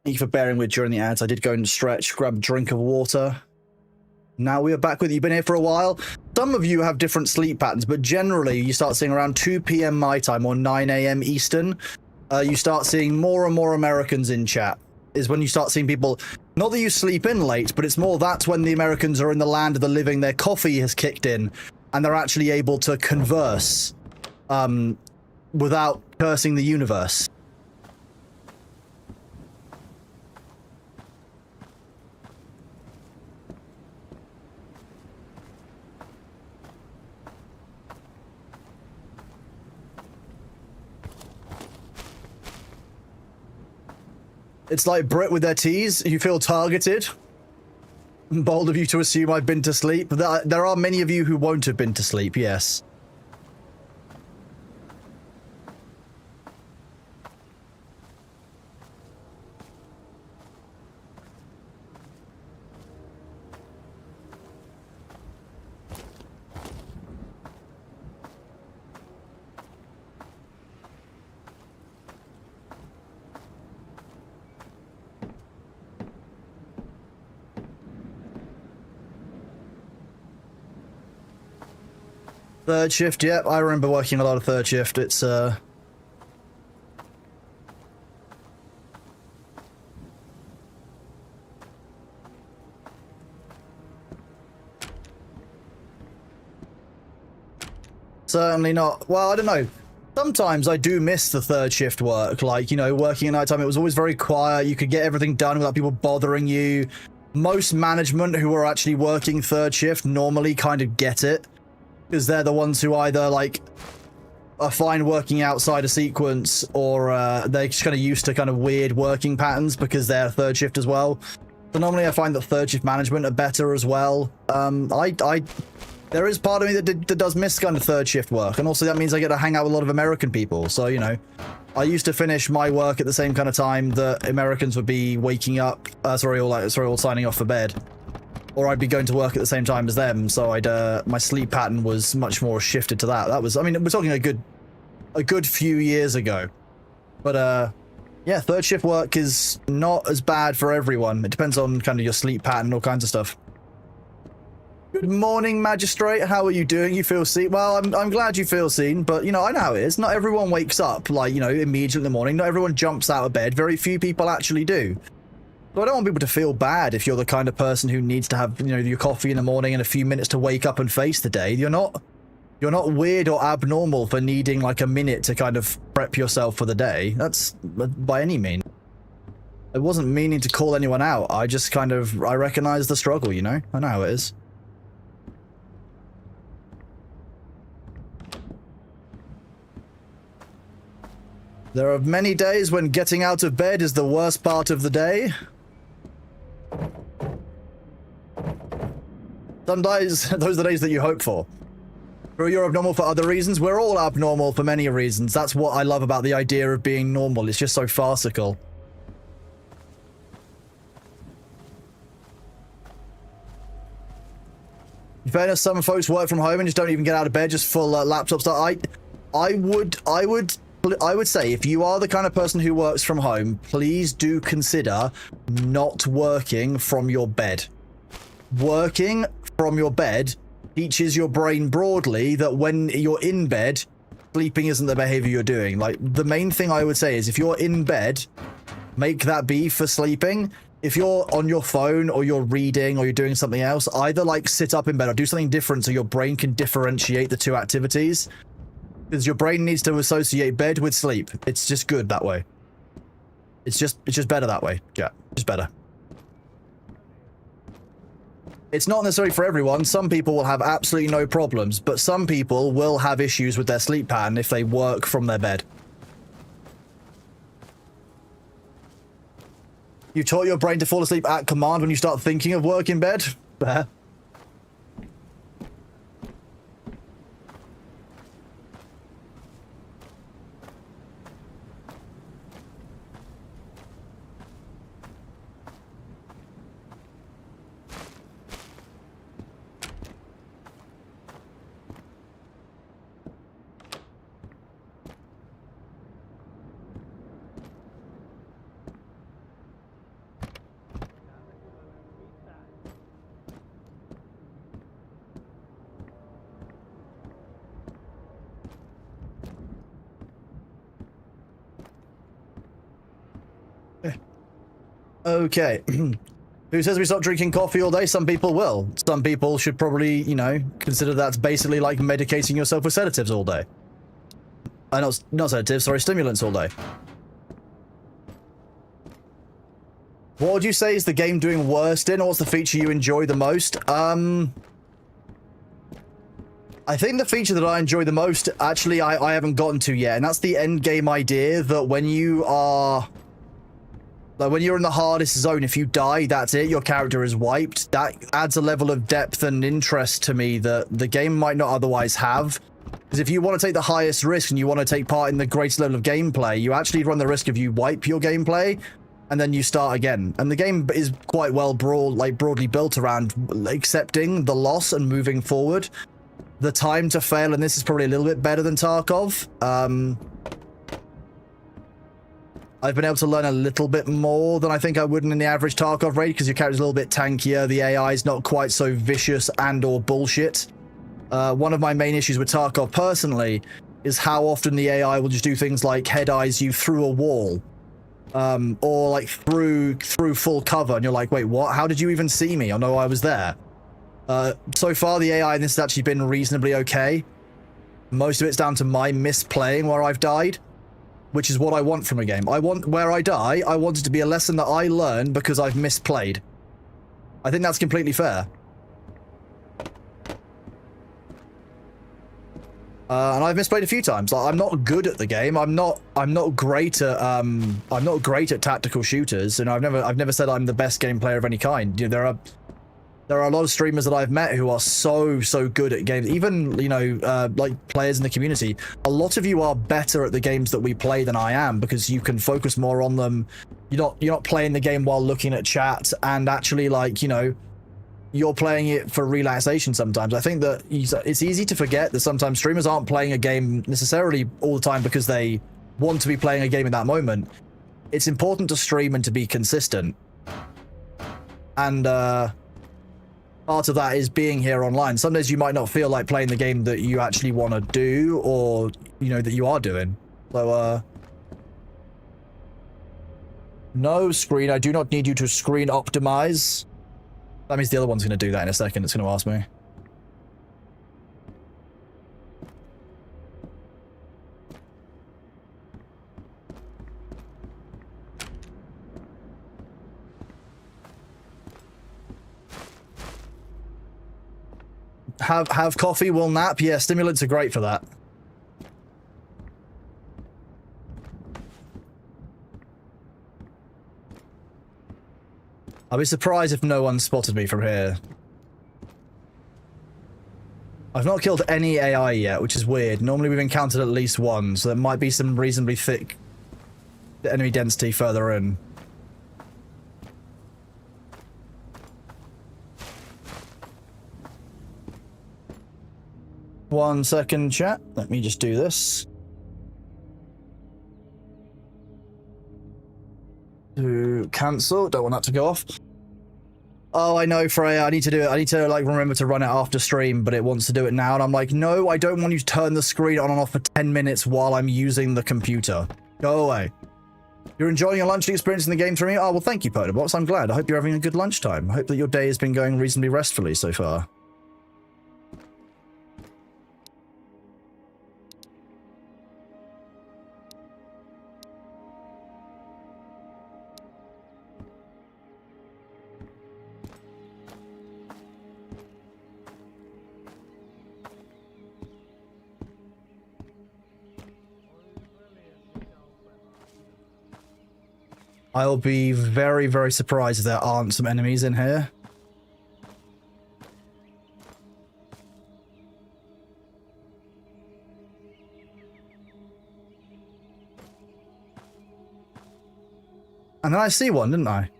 Thank you for bearing with during the ads. I did go and stretch, grab a drink of water. Now we are back with you. You've been here for a while. Some of you have different sleep patterns, but generally you start seeing around 2 p.m. my time or 9 a.m. Eastern. You start seeing more and more Americans in chat. Is when you start seeing people, not that you sleep in late, but it's more that's when the Americans are in the land of the living, their coffee has kicked in, and they're actually able to converse without cursing the universe. It's like Brit with their teas. You feel targeted. Bold of you to assume I've been to sleep. There are many of you who won't have been to sleep, yes. Third shift, yep. I remember working a lot of third shift. It's, certainly not. Well, I don't know. Sometimes I do miss the third shift work. Like, you know, working at nighttime, it was always very quiet. You could get everything done without people bothering you. Most management who are actually working third shift normally kind of get it. Because they're the ones who either, like, are fine working outside a sequence or they're just kind of used to kind of weird working patterns because they're third shift as well. So normally I find that third shift management are better as well. There is part of me that does miss kind of third shift work, and also that means I get to hang out with a lot of American people. So, you know, I used to finish my work at the same kind of time that Americans would be waking up, all signing off for bed, or I'd be going to work at the same time as them. So my sleep pattern was much more shifted to that. That was, I mean, we're talking a good few years ago, but yeah, third shift work is not as bad for everyone. It depends on kind of your sleep pattern, all kinds of stuff. Good morning, Magistrate. How are you doing? You feel seen? Well, I'm glad you feel seen, but, you know, I know how it is. Not everyone wakes up, like, you know, immediately in the morning. Not everyone jumps out of bed. Very few people actually do. So I don't want people to feel bad if you're the kind of person who needs to have, you know, your coffee in the morning and a few minutes to wake up and face the day. You're not weird or abnormal for needing, like, a minute to kind of prep yourself for the day. That's by any means. I wasn't meaning to call anyone out. I just kind of, I recognize the struggle, you know? I know how it is. There are many days when getting out of bed is the worst part of the day. Some days, those are the days that you hope for. You're abnormal for other reasons. We're all abnormal for many reasons. That's what I love about the idea of being normal. It's just so farcical. In fairness, some folks work from home and just don't even get out of bed, just full laptop stuff. I would say if you are the kind of person who works from home, please do consider not working from your bed. Working from your bed teaches your brain broadly that when you're in bed, sleeping isn't the behavior you're doing. Like, the main thing I would say is if you're in bed, make that be for sleeping. If you're on your phone or you're reading or you're doing something else, either like sit up in bed or do something different so your brain can differentiate the two activities. Because your brain needs to associate bed with sleep. It's just good that way. It's just better that way. Yeah, just better. It's not necessarily for everyone. Some people will have absolutely no problems, but some people will have issues with their sleep pattern if they work from their bed. You taught your brain to fall asleep at command when you start thinking of work in bed? Fair. Okay. Who says we stop drinking coffee all day? Some people will. Some people should probably, you know, consider that's basically like medicating yourself with sedatives all day. Not sedatives, sorry, stimulants all day. What would you say is the game doing worst in, or what's the feature you enjoy the most? I think the feature that I enjoy the most, actually, I haven't gotten to yet, and that's the end game idea that when you are... Like, when you're in the hardest zone, if you die, that's it. Your character is wiped. That adds a level of depth and interest to me that the game might not otherwise have. Because if you want to take the highest risk and you want to take part in the greatest level of gameplay, you actually run the risk of you wipe your gameplay, and then you start again. And the game is quite well broadly built around accepting the loss and moving forward. The time to fail in this is probably a little bit better than Tarkov. I've been able to learn a little bit more than I think I would in the average Tarkov raid, because your character's a little bit tankier, the AI is not quite so vicious and or bullshit. One of my main issues with Tarkov personally is how often the AI will just do things like head eyes you through a wall, or like through full cover, and you're like, wait, what? How did you even see me? I know I was there. So far, the AI in this has actually been reasonably okay. Most of it's down to my misplaying where I've died, which is what I want from a game. I want, where I die, I want it to be a lesson that I learn because I've misplayed. I think that's completely fair. And I've misplayed a few times. Like, I'm not good at the game. I'm not great at tactical shooters, and I've never said I'm the best game player of any kind. You know, there are a lot of streamers that I've met who are so good at games. Even, you know, like players in the community. A lot of you are better at the games that we play than I am because you can focus more on them. You're not playing the game while looking at chat, and actually, like, you know, you're playing it for relaxation sometimes. I think that it's easy to forget that sometimes streamers aren't playing a game necessarily all the time because they want to be playing a game in that moment. It's important to stream and to be consistent. And part of that is being here online. Some days you might not feel like playing the game that you actually want to do, or, you know, that you are doing. So, no screen. I do not need you to screen optimize. That means the other one's going to do that in a second. It's going to ask me. Have coffee, will nap. Yeah, stimulants are great for that. I'll be surprised if no one spotted me from here. I've not killed any AI yet, which is weird. Normally we've encountered at least one, so there might be some reasonably thick enemy density further in. One second, chat. Let me just do this. To cancel. Don't want that to go off. Oh, I know, Freya. I need to do it. I need to, like, remember to run it after stream, but it wants to do it now. And I'm like, no, I don't want you to turn the screen on and off for 10 minutes while I'm using the computer. Go away. You're enjoying your lunch experience in the game through me? Oh, well, thank you, Potobox. I'm glad. I hope you're having a good lunchtime. I hope that your day has been going reasonably restfully so far. I'll be very surprised if there aren't some enemies in here. And then I see one, didn't I?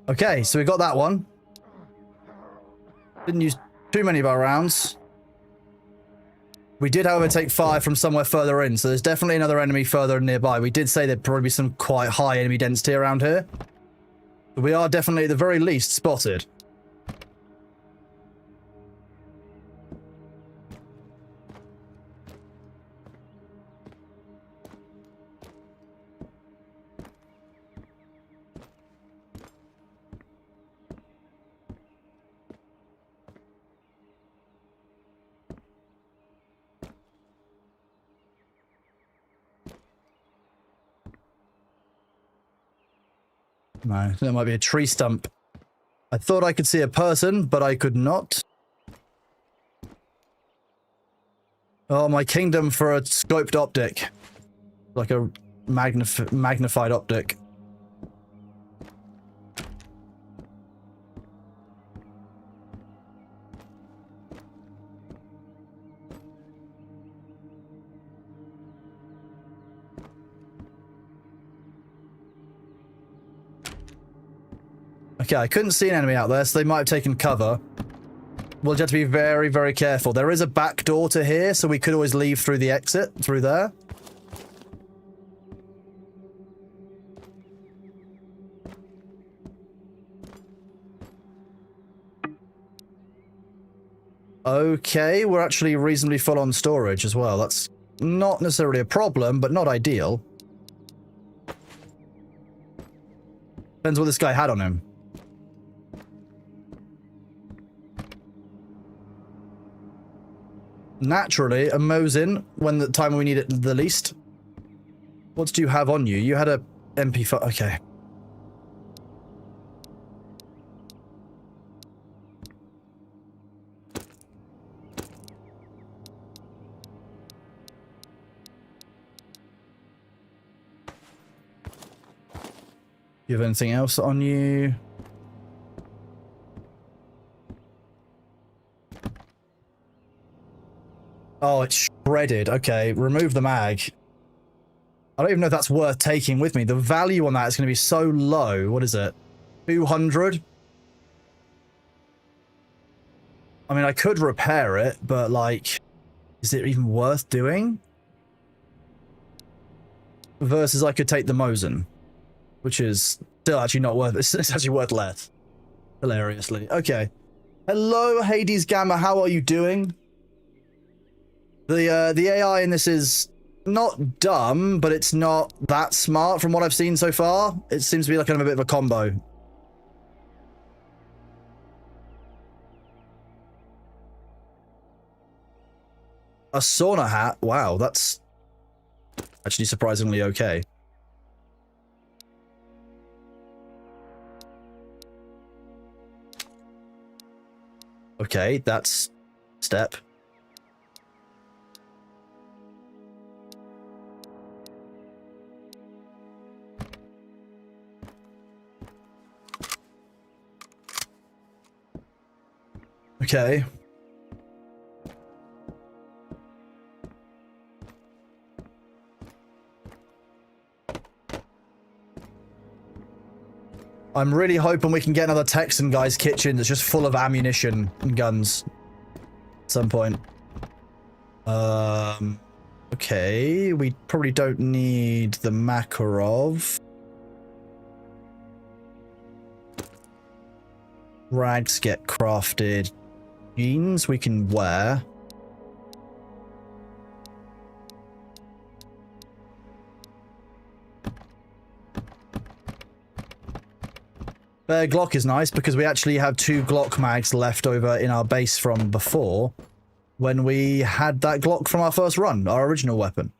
Okay, so we got that one. Didn't use too many of our rounds. We did, however, take fire from somewhere further in, so there's definitely another enemy further nearby. We did say there'd probably be some quite high enemy density around here. But we are definitely, at the very least, spotted. No, there might be a tree stump. I thought I could see a person, but I could not. Oh, my kingdom for a scoped optic. Like a magnified optic. Okay, I couldn't see an enemy out there, so they might have taken cover. We'll just have to be very, very careful. There is a back door to here, so we could always leave through the exit, through there. Okay, we're actually reasonably full on storage as well. That's not necessarily a problem, but not ideal. Depends what this guy had on him. Naturally, a Mosin when the time we need it the least. What did you have on you? You had a MP5. Okay. You have anything else on you? Oh, it's shredded. Okay, remove the mag. I don't even know if that's worth taking with me. The value on that is going to be so low. What is it? 200? I mean, I could repair it, but like, is it even worth doing? Versus I could take the Mosin, which is still actually not worth it. It's actually worth less. Hilariously. Okay. Hello, Hades Gamma. How are you doing? The AI in this is not dumb, but it's not that smart from what I've seen so far. It seems to be like kind of a bit of a combo. A sauna hat? Wow, that's actually surprisingly okay. Okay, that's step. Okay. I'm really hoping we can get another Texan guy's kitchen that's just full of ammunition and guns at some point. Okay, we probably don't need the Makarov. Rags get crafted. Jeans we can wear. Glock is nice because we actually have 2 Glock mags left over in our base from before when we had that Glock from our first run, our original weapon.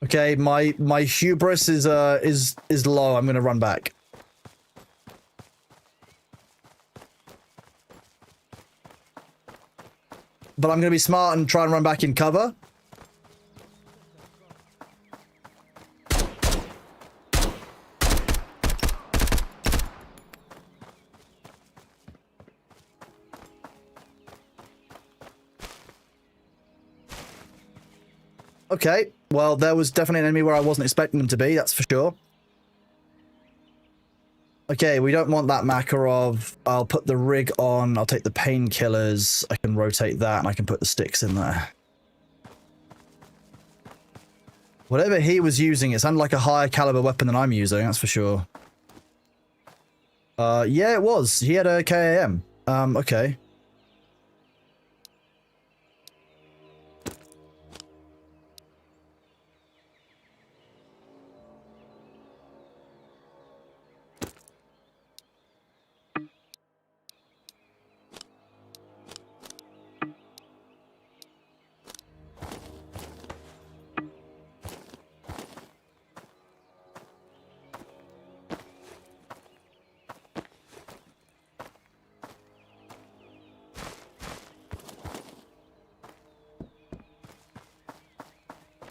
Okay, my hubris is low. I'm gonna run back. But I'm gonna be smart and try and run back in cover. Okay, well, there was definitely an enemy where I wasn't expecting them to be, that's for sure. Okay, we don't want that Makarov. I'll put the rig on. I'll take the painkillers. I can rotate that, and I can put the sticks in there. Whatever he was using, it sounded like a higher caliber weapon than I'm using, that's for sure. Yeah, it was. He had a KAM. Okay.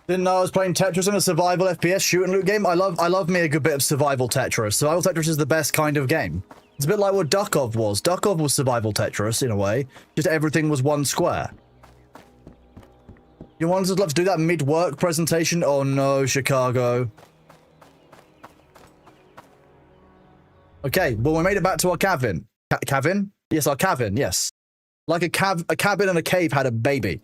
Didn't know I was playing Tetris in a survival FPS shoot and loot game. I love me a good bit of survival Tetris. Survival Tetris is the best kind of game. It's a bit like what Tarkov was. Tarkov was survival Tetris in a way. Just everything was one square. You want us to do that mid-work presentation? Oh no, Chicago. Okay, well we made it back to our cabin. Cabin? Yes, our cabin, yes. Like a cabin and a cave had a baby.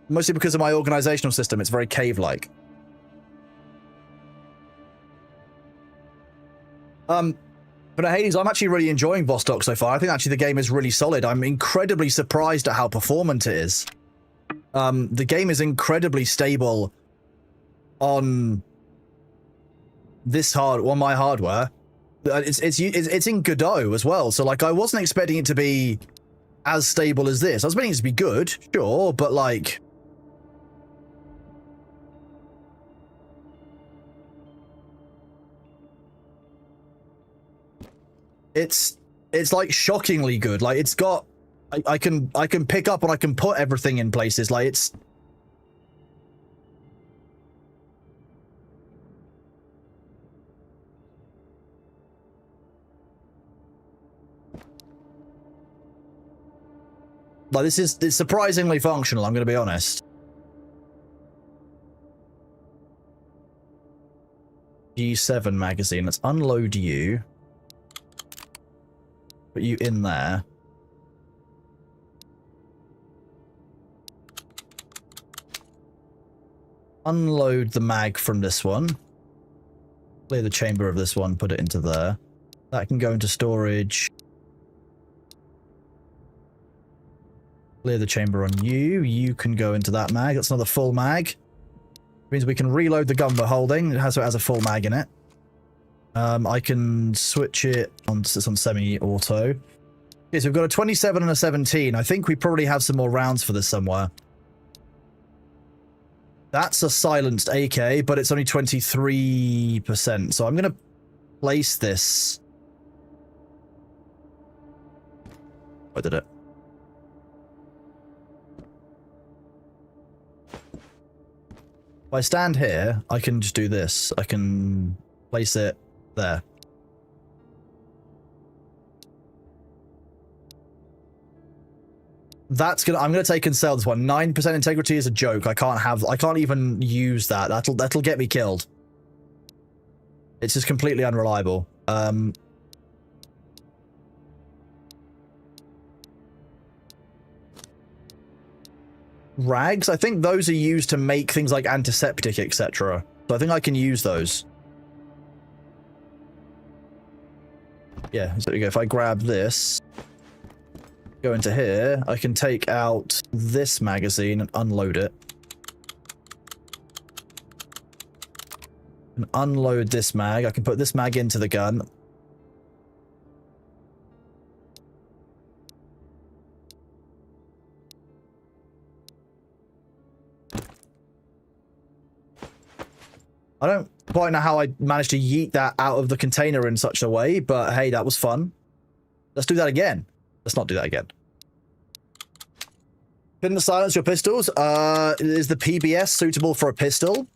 Mostly because of my organizational system, it's very cave-like. But Hades, I'm actually really enjoying Vostok so far. I think actually the game is really solid. I'm incredibly surprised at how performant it is. The game is incredibly stable on my hardware. It's in Godot as well, so like I wasn't expecting it to be as stable as this. I was expecting it to be good, sure, but like it's like shockingly good. Like it's got I can pick up and I can put everything in places. Like it's surprisingly functional, I'm going to be honest. G7 magazine. Let's unload you. Put you in there. Unload the mag from this one. Clear the chamber of this one, put it into there. That can go into storage. Clear the chamber on you. You can go into that mag. That's another full mag. Means we can reload the gun we're holding. It has a full mag in it. I can switch it on. It's on semi-auto. Okay, so we've got a 27 and a 17. I think we probably have some more rounds for this somewhere. That's a silenced AK, but it's only 23%. So I'm going to place this. I did it. If I stand here, I can just do this. I can place it there. I'm gonna take and sell this one. 9% integrity is a joke. I can't even use that. That'll get me killed. It's just completely unreliable. Rags, I think those are used to make things like antiseptic, etc. So I think I can use those. Yeah, so there we go. If I grab this, go into here, I can take out this magazine and unload it. And unload this mag. I can put this mag into the gun. I don't quite know how I managed to yeet that out of the container in such a way, but hey, that was fun. Let's do that again. Let's not do that again. Couldn't silence your pistols? Is the PBS suitable for a pistol?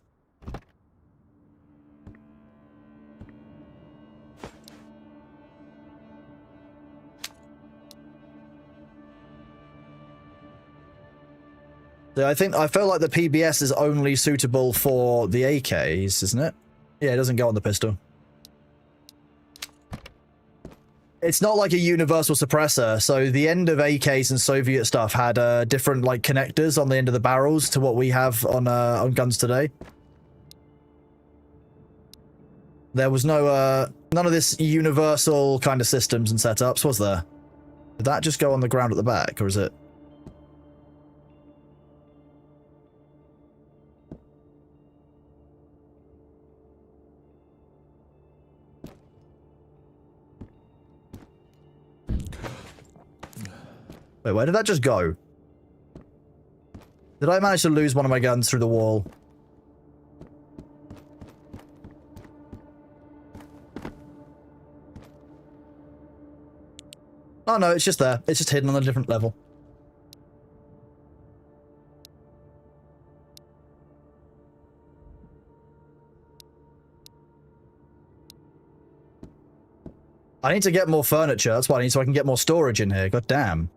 I feel like the PBS is only suitable for the AKs, isn't it? Yeah, it doesn't go on the pistol. It's not like a universal suppressor, so the end of AKs and Soviet stuff had different like connectors on the end of the barrels to what we have on guns today. There was no none of this universal kind of systems and setups, was there? Did that just go on the ground at the back, or is it? Wait, where did that just go? Did I manage to lose one of my guns through the wall? Oh no, it's just there. It's just hidden on a different level. I need to get more furniture. That's what I need so I can get more storage in here. God damn.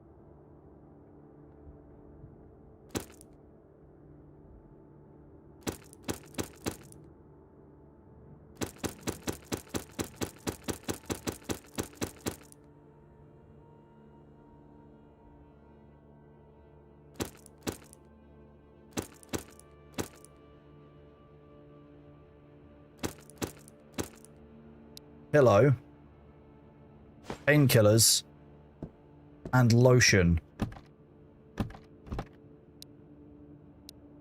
Hello. Painkillers. And lotion.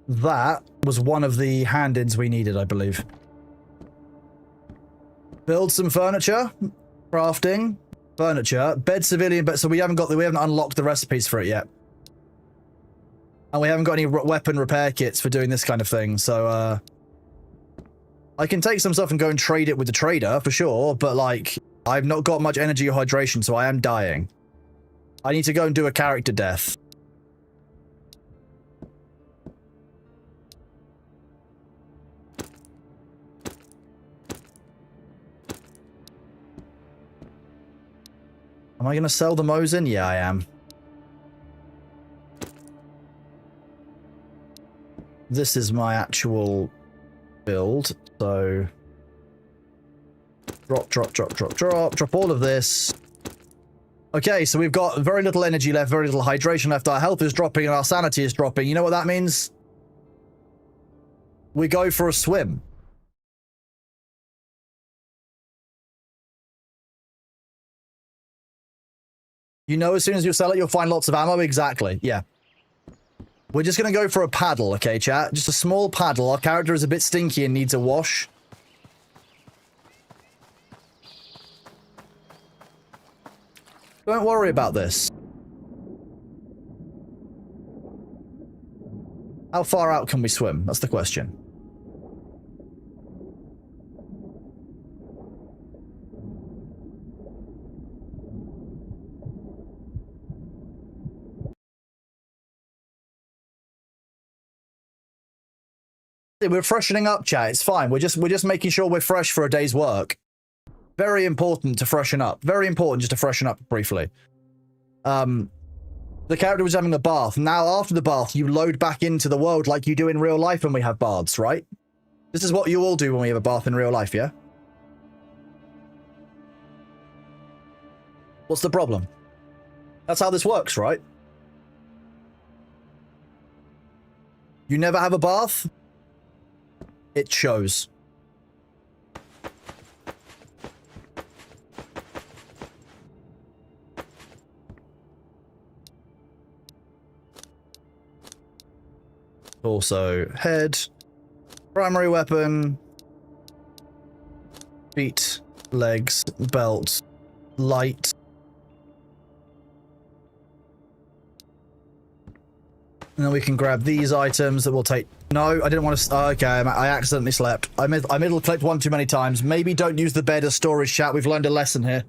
That was one of the hand-ins we needed, I believe. Build some furniture. Crafting. Furniture. Bed, civilian bed. So we haven't unlocked the recipes for it yet. And we haven't got any weapon repair kits for doing this kind of thing, so, I can take some stuff and go and trade it with the trader, for sure, but, like, I've not got much energy or hydration, so I am dying. I need to go and do a character death. Am I going to sell the Mosin? Yeah, I am. This is my actual build, so drop all of this. Okay, so we've got very little energy left, very little hydration left. Our health is dropping and our sanity is dropping. You know what that means? We go for a swim. You know, as soon as you sell it, you'll find lots of ammo. Exactly. Yeah. We're just going to go for a paddle, okay, chat? Just a small paddle. Our character is a bit stinky and needs a wash. Don't worry about this. How far out can we swim? That's the question. We're freshening up, chat. It's fine. We're just making sure we're fresh for a day's work. Very important to freshen up. Very important just to freshen up briefly. The character was having a bath. Now, after the bath, you load back into the world like you do in real life when we have baths, right? This is what you all do when we have a bath in real life, yeah? What's the problem? That's how this works, right? You never have a bath? It shows. Also, head, primary weapon, feet, legs, belt, light. And then we can grab these items that will take... No, I didn't want to... Oh, okay, I accidentally slept. I middle-clicked one too many times. Maybe don't use the bed as storage, chat. We've learned a lesson here.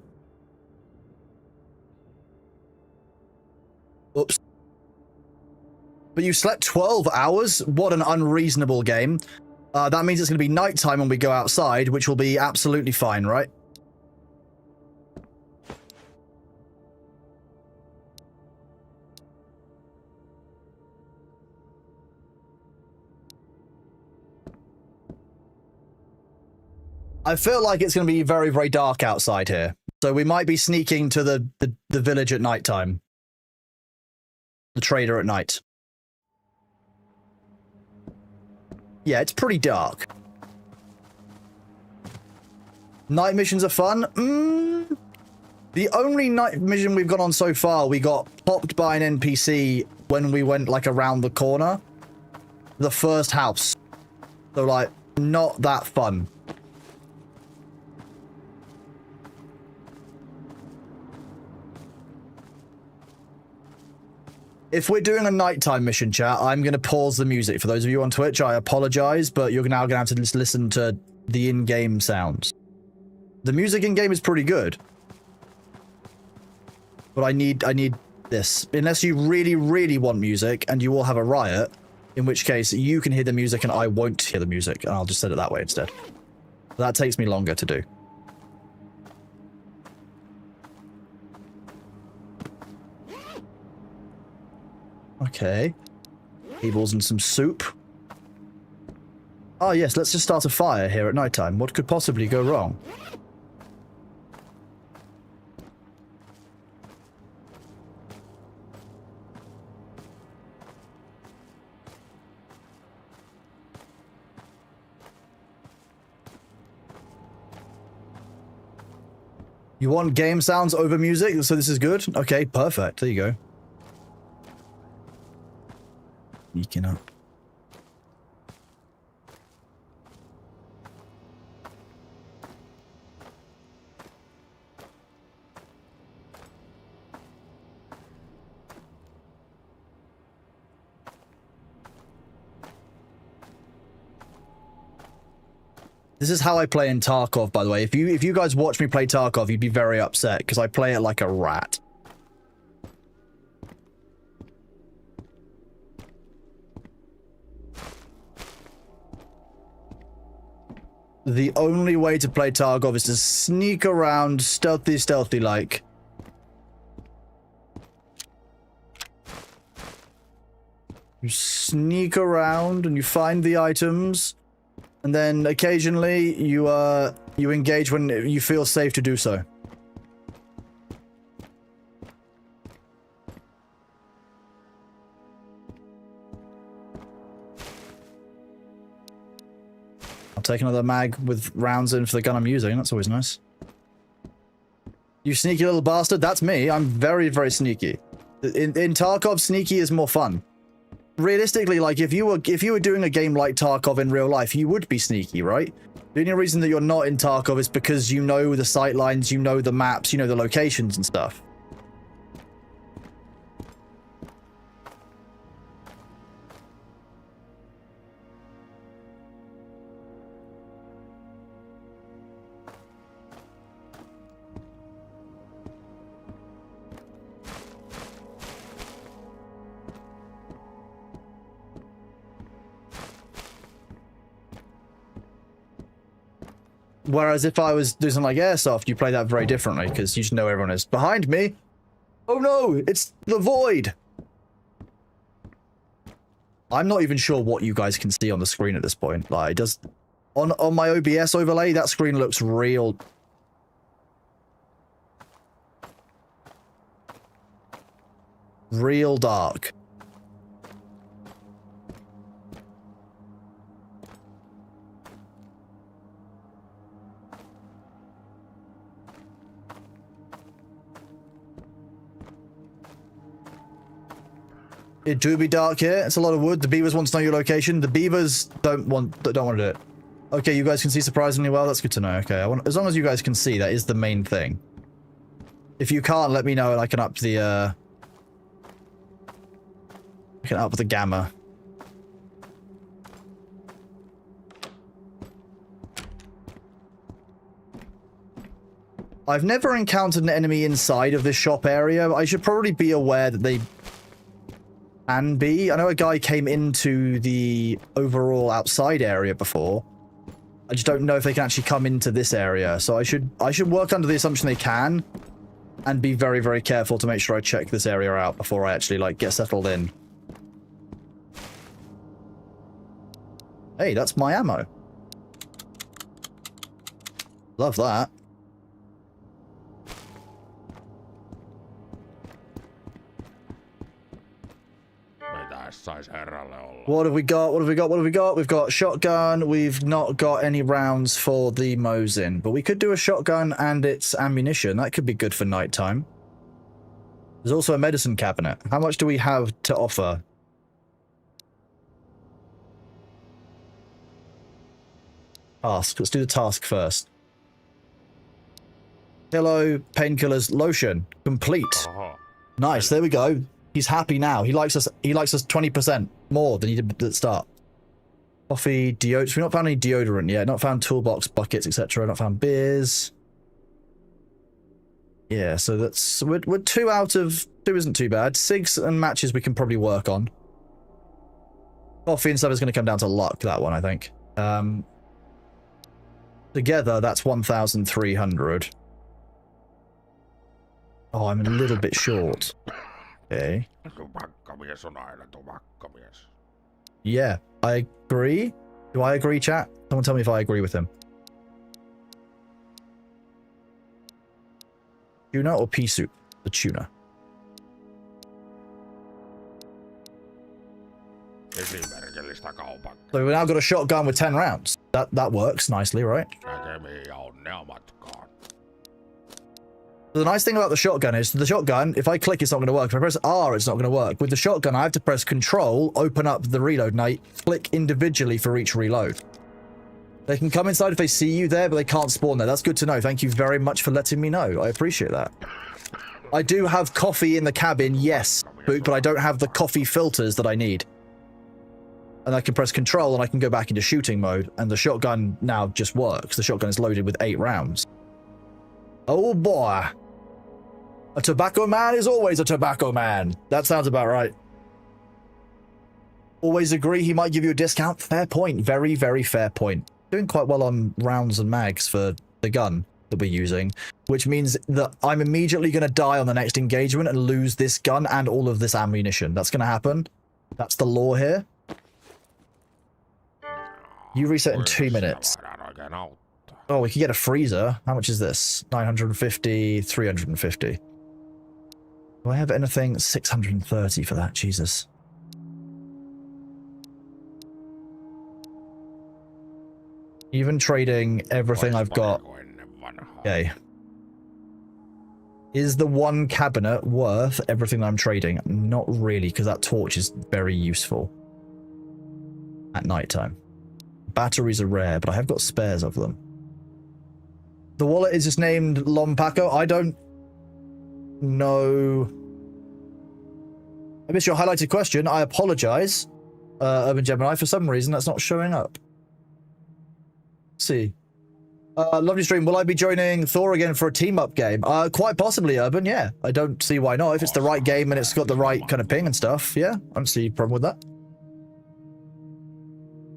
Oops. But you slept 12 hours? What an unreasonable game. That means it's going to be nighttime when we go outside, which will be absolutely fine, right? I feel like it's going to be very, very dark outside here. So we might be sneaking to the village at nighttime. The trader at night. Yeah, it's pretty dark. Night missions are fun? The only night mission we've got on so far, we got popped by an NPC when we went, like, around the corner. The first house. So, like, not that fun. If we're doing a nighttime mission, chat, I'm going to pause the music. For those of you on Twitch, I apologize, but you're now going to have to just listen to the in-game sounds. The music in-game is pretty good. But I need this. Unless you really, really want music and you all have a riot, in which case you can hear the music and I won't hear the music, and I'll just set it that way instead. That takes me longer to do. Okay. Tables and some soup. Oh yes, let's just start a fire here at nighttime. What could possibly go wrong? You want game sounds over music, so this is good? Okay, perfect. There you go. Sneaking up. This is how I play in Tarkov, by the way. If you guys watch me play Tarkov, you'd be very upset, because I play it like a rat. The only way to play Tarkov is to sneak around stealthy like. You sneak around and you find the items. And then occasionally you engage when you feel safe to do so. I'll take another mag with rounds in for the gun I'm using. That's always nice. You sneaky little bastard. That's me. I'm very, very sneaky. In Tarkov, sneaky is more fun. Realistically, like, if you were doing a game like Tarkov in real life, you would be sneaky, right? The only reason that you're not in Tarkov is because you know the sight lines, you know the maps, you know the locations and stuff. Whereas if I was doing something like Airsoft, you play that very differently, because you just know everyone is behind me. Oh no, it's the void! I'm not even sure what you guys can see on the screen at this point. Like, does... On my OBS overlay, that screen looks real... real dark. It do be dark here. It's a lot of wood. The beavers want to know your location. The beavers don't want to do it. Okay, you guys can see surprisingly well. That's good to know. Okay, as long as you guys can see, that is the main thing. If you can't, let me know and I can up the gamma. I've never encountered an enemy inside of this shop area. I should probably be aware that they can be. I know a guy came into the overall outside area before. I just don't know if they can actually come into this area. So I should work under the assumption they can and be very, very careful to make sure I check this area out before I actually, like, get settled in. Hey, that's my ammo. Love that. What have we got? What have we got? What have we got? We've got shotgun. We've not got any rounds for the Mosin, but we could do a shotgun and its ammunition. That could be good for nighttime. There's also a medicine cabinet. How much do we have to offer? Task. Let's do the task first. Hello, painkillers, lotion. Complete. Nice, there we go. He's happy now. He likes us 20% more than he did at the start. Coffee, deodorant. We've not found any deodorant yet. Not found toolbox, buckets, etc. Not found beers. Yeah, so that's... We're 2 out of... 2 isn't too bad. Cigs and matches we can probably work on. Coffee and stuff is going to come down to luck, that one, I think. Together, that's 1,300. Oh, I'm a little bit short. Okay. Tupakkamies on aina tupakkamies. Yeah, I agree. Do I agree, chat? Someone tell me if I agree with him. Tuna or pea soup? The tuna. Esimerkillistä kaupan. So we've now got a shotgun with 10 rounds. That works nicely, right? Näkemiin ja onnea matkaan. The nice thing about the shotgun is the shotgun, if I click, it's not going to work. If I press R, it's not going to work. With the shotgun, I have to press Control, open up the reload, and I click individually for each reload. They can come inside if they see you there, but they can't spawn there. That's good to know. Thank you very much for letting me know. I appreciate that. I do have coffee in the cabin, yes, Book, but I don't have the coffee filters that I need. And I can press Control, and I can go back into shooting mode, and the shotgun now just works. The shotgun is loaded with 8 rounds. Oh boy. A tobacco man is always a tobacco man. That sounds about right. Always agree he might give you a discount. Fair point. Very, very fair point. Doing quite well on rounds and mags for the gun that we're using, which means that I'm immediately going to die on the next engagement and lose this gun and all of this ammunition. That's going to happen. That's the law here. You reset in 2 minutes. Oh, we can get a freezer. How much is this? 950, 350. Do I have anything? 630 for that. Jesus. Even trading everything I've got. Okay. Is the one cabinet worth everything I'm trading? Not really, because that torch is very useful at nighttime. Batteries are rare, but I have got spares of them. The wallet is just named Lompaco. I don't know. I missed your highlighted question. I apologize, Urban Gemini. For some reason, that's not showing up. Let's see. Lovely stream. Will I be joining Thor again for a team-up game? Quite possibly, Urban, yeah. I don't see why not. If it's the right game and it's got the right kind of ping and stuff, yeah. I don't see a problem with that.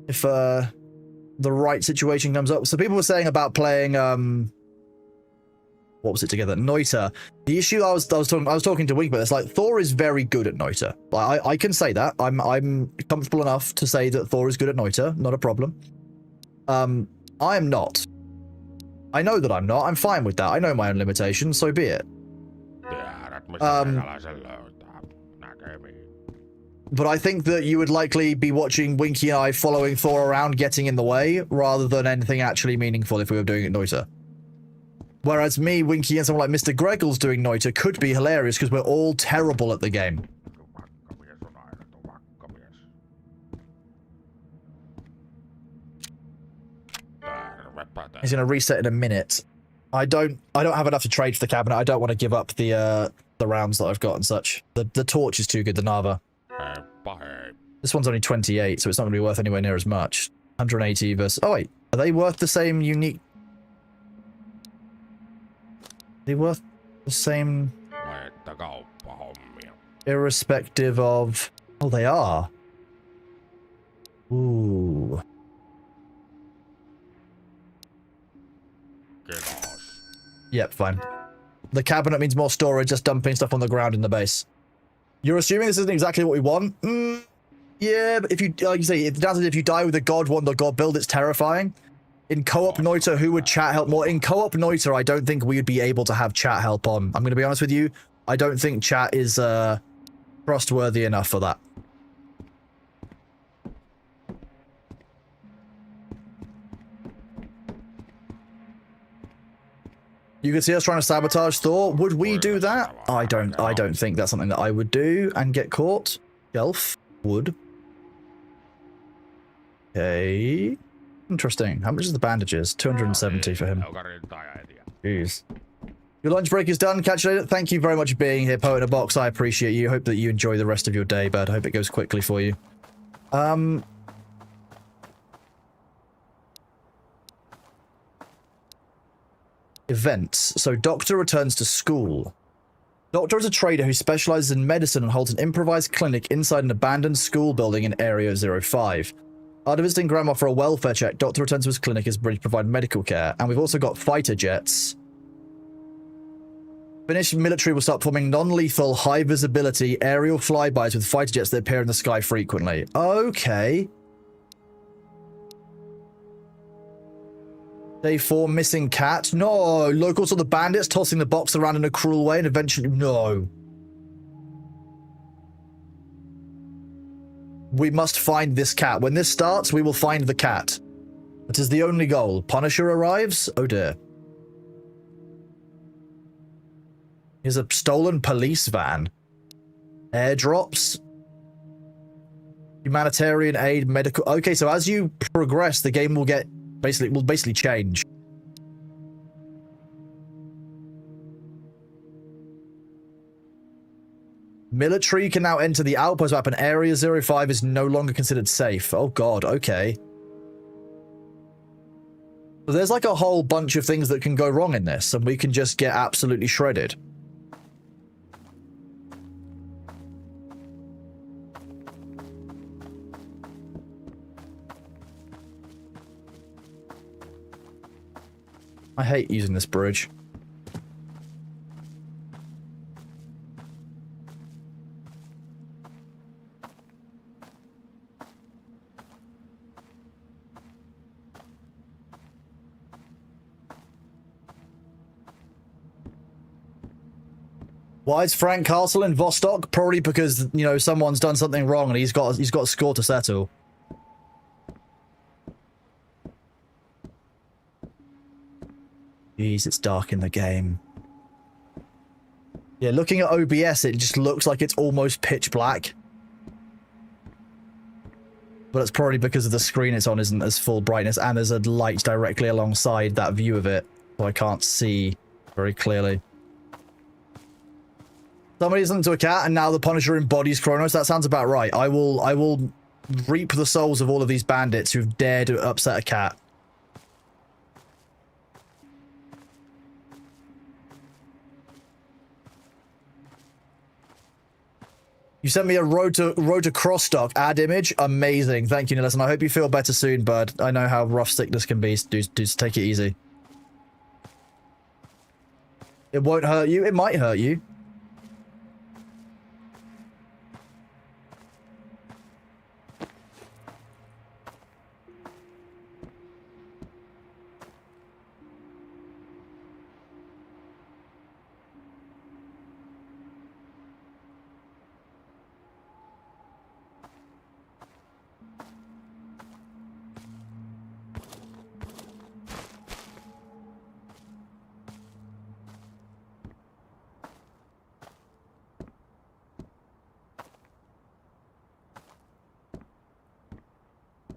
If, the right situation comes up. So people were saying about playing what was it together? Noita. The issue I was talking to Wink about this, like Thor is very good at Noita. Like, I can say that. I'm comfortable enough to say that Thor is good at Noita, not a problem. I am not. I know that I'm not. I'm fine with that. I know my own limitations, so be it. But I think that you would likely be watching Winky and I following Thor around, getting in the way, rather than anything actually meaningful if we were doing it Noita. Whereas me, Winky, and someone like Mr. Greggles doing Noita could be hilarious because we're all terrible at the game. He's going to reset in a minute. I don't have enough to trade for the cabinet. I don't want to give up the rounds that I've got and such. The torch is too good, the Nava. This one's only 28, so it's not going to be worth anywhere near as much. 180 versus... Oh, wait. Are they worth the same unique... Are they worth the same... Irrespective of... Oh, they are. Ooh. Yep, fine. The cabinet means more storage, just dumping stuff on the ground in the base. You're assuming this isn't exactly what we want? Yeah, but if you, like you say, if you die with a god one, the god build, it's terrifying. In co-op Noita, who would chat help more? In co-op Noita, I don't think we would be able to have chat help on. I'm going to be honest with you. I don't think chat is trustworthy enough for that. You can see us trying to sabotage Thor. Would we do that? I don't think that's something that I would do and get caught. Shelf would. Okay. Interesting. How much is the bandages? 270 for him. Jeez. Your lunch break is done. Catch you later. Thank you very much for being here, Poet in a Box. I appreciate you. Hope that you enjoy the rest of your day, bud. Hope it goes quickly for you. Events. So Doctor returns to school. Doctor is a trader who specializes in medicine and holds an improvised clinic inside an abandoned school building in Area 05. After visiting Grandma for a welfare check, Doctor returns to his clinic as ready to provide medical care. And we've also got fighter jets. Finnish military will start performing non-lethal, high-visibility aerial flybys with fighter jets that appear in the sky frequently. Okay. Day 4, missing cat. No. Locals saw the bandits tossing the box around in a cruel way and eventually... No. We must find this cat. When this starts, we will find the cat. That is the only goal. Punisher arrives? Oh dear. Here's a stolen police van. Airdrops. Humanitarian aid, medical... Okay, so as you progress, the game will get... basically change. Military can now enter the outpost map and Area 05 is no longer considered safe. Oh god, okay. So there's like a whole bunch of things that can go wrong in this, and we can just get absolutely shredded. I hate using this bridge. Why is Frank Castle in Vostok? Probably because, you know, someone's done something wrong and he's got a score to settle. Jeez, it's dark in the game. Yeah, looking at OBS, it just looks like it's almost pitch black. But it's probably because of the screen it's on isn't as full brightness, and there's a light directly alongside that view of it, so I can't see very clearly. Somebody's into a cat, and now the Punisher embodies Kronos. That sounds about right. I will reap the souls of all of these bandits who've dared to upset a cat. You sent me a road to Crossstock ad image. Amazing. Thank you, Nicholas. And I hope you feel better soon, bud. I know how rough sickness can be. Just take it easy. It won't hurt you. It might hurt you.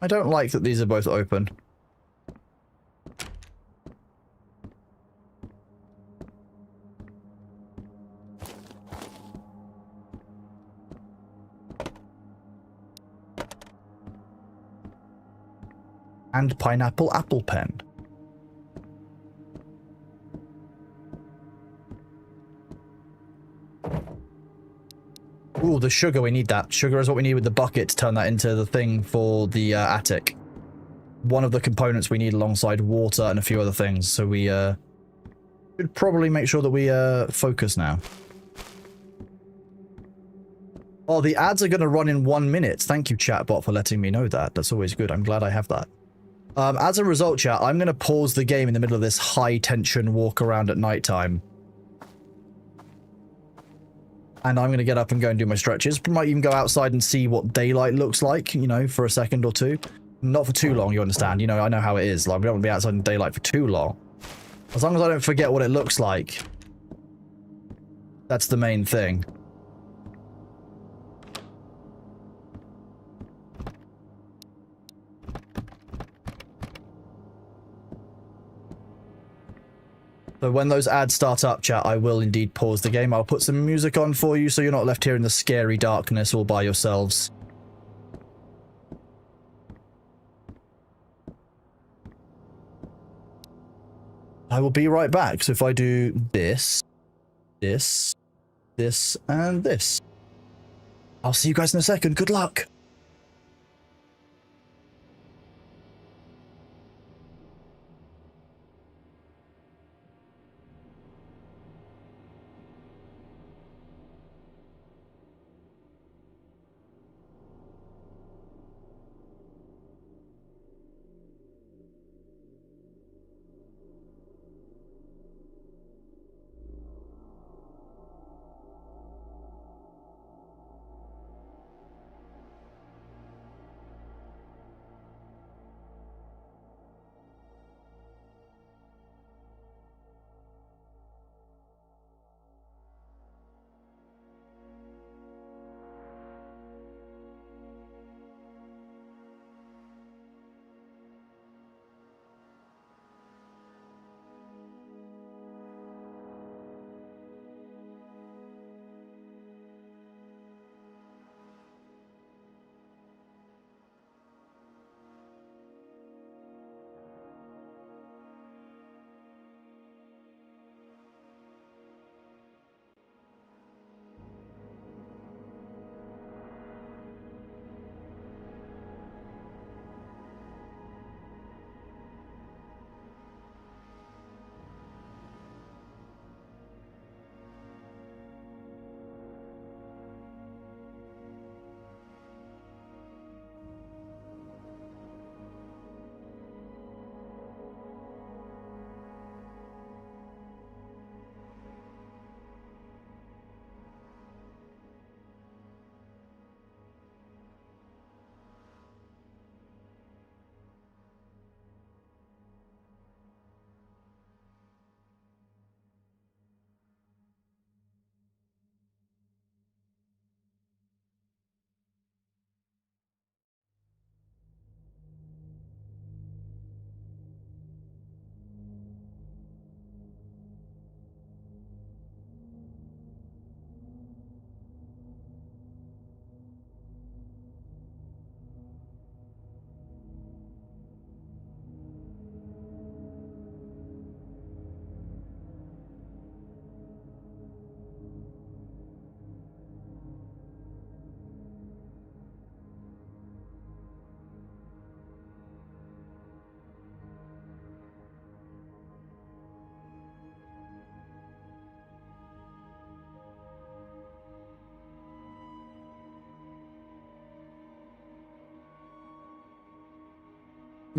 I don't like that these are both open. And pineapple apple pen. Ooh, the sugar, we need that. Sugar is what we need with the bucket to turn that into the thing for the attic. One of the components we need alongside water and a few other things. So we should probably make sure that we focus now. Oh, the ads are going to run in 1 minute. Thank you, chatbot, for letting me know that. That's always good. I'm glad I have that. As a result, chat, I'm going to pause the game in the middle of this high-tension walk around at nighttime. And I'm going to get up and go and do my stretches. Might even go outside and see what daylight looks like, you know, for a second or two. Not for too long, you understand. You know, I know how it is. Like, we don't want to be outside in daylight for too long. As long as I don't forget what it looks like. That's the main thing. So when those ads start up, chat, I will indeed pause the game. I'll put some music on for you so you're not left here in the scary darkness all by yourselves. I will be right back. So if I do this, this, this, and this. I'll see you guys in a second. Good luck.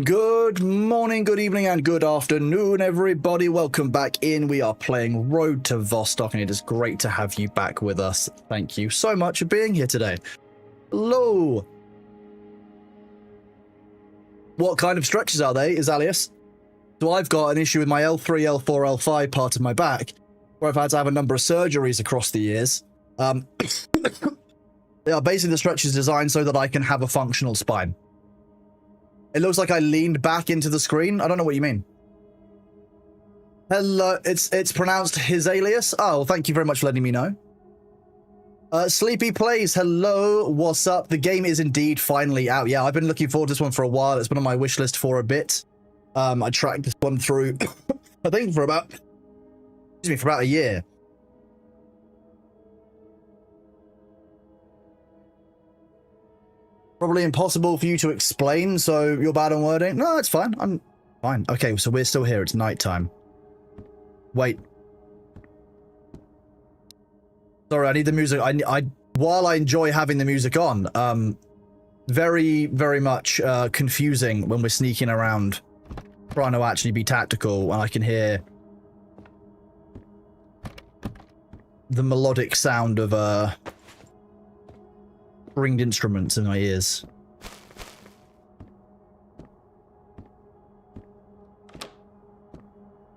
Good morning, good evening, and good afternoon, everybody. Welcome back in. We are playing Road to Vostok, and it is great to have you back with us. Thank you so much for being here today. Hello. What kind of stretches are they, is Alias? So I've got an issue with my L3, L4, L5 part of my back, where I've had to have a number of surgeries across the years. They are basically the stretches designed so that I can have a functional spine. It looks like I leaned back into the screen. I don't know what you mean. Hello, it's pronounced his alias. Oh, well, thank you very much for letting me know. Sleepy Plays, hello, what's up? The game is indeed finally out. Yeah, I've been looking forward to this one for a while. It's been on my wish list for a bit. I tracked this one through, I think for about a year. Probably impossible for you to explain, so you're bad on wording? No, it's fine. I'm fine. Okay, so we're still here. It's nighttime. Wait. Sorry, I need the music. While I enjoy having the music on, very, very much confusing when we're sneaking around trying to actually be tactical, and I can hear the melodic sound of stringed instruments in my ears.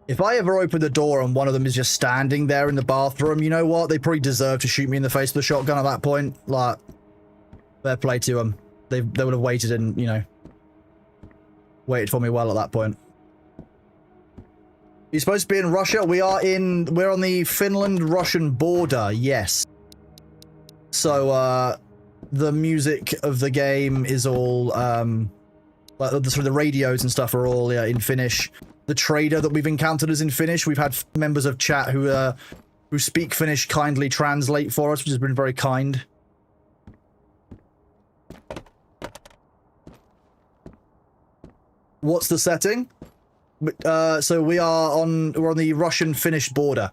If I ever open the door and one of them is just standing there in the bathroom, you know what? They probably deserve to shoot me in the face with a shotgun at that point. Like, fair play to them. They would have waited and, you know, waited for me well at that point. You're supposed to be in Russia? We're on the Finland-Russian border, yes. So, the music of the game is all, like the radios and stuff are all in Finnish. The trader that we've encountered is in Finnish. We've had members of chat who speak Finnish kindly translate for us, which has been very kind. What's the setting? So we're on the Russian-Finnish border.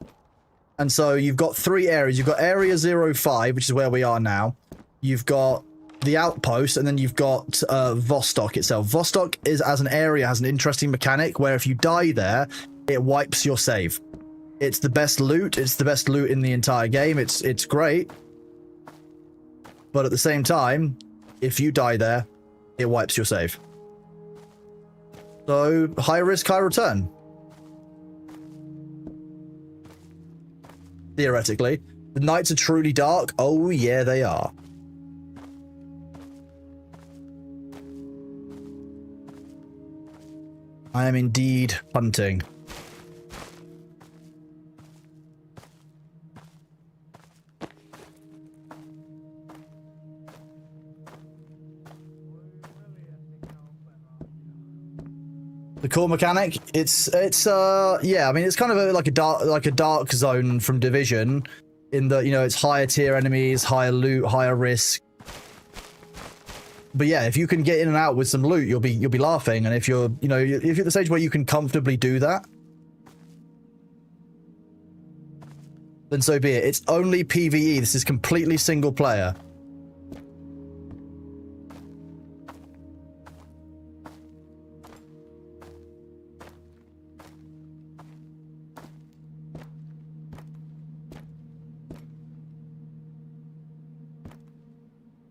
And so you've got three areas. You've got Area 05, which is where we are now. You've got the outpost, and then you've got Vostok itself. Vostok is, as an area, has an interesting mechanic where if you die there, it wipes your save. It's the best loot. It's the best loot in the entire game. It's great. But at the same time, if you die there, it wipes your save. So, high risk, high return. Theoretically. The nights are truly dark. Oh, yeah, they are. I am indeed hunting. The core mechanic, it's yeah, I mean it's kind of like a dark zone from Division, in that, you know, it's higher tier enemies, higher loot, higher risk. But yeah, if you can get in and out with some loot, you'll be laughing. And if you're at the stage where you can comfortably do that, then so be it. It's only PvE. This is completely single player.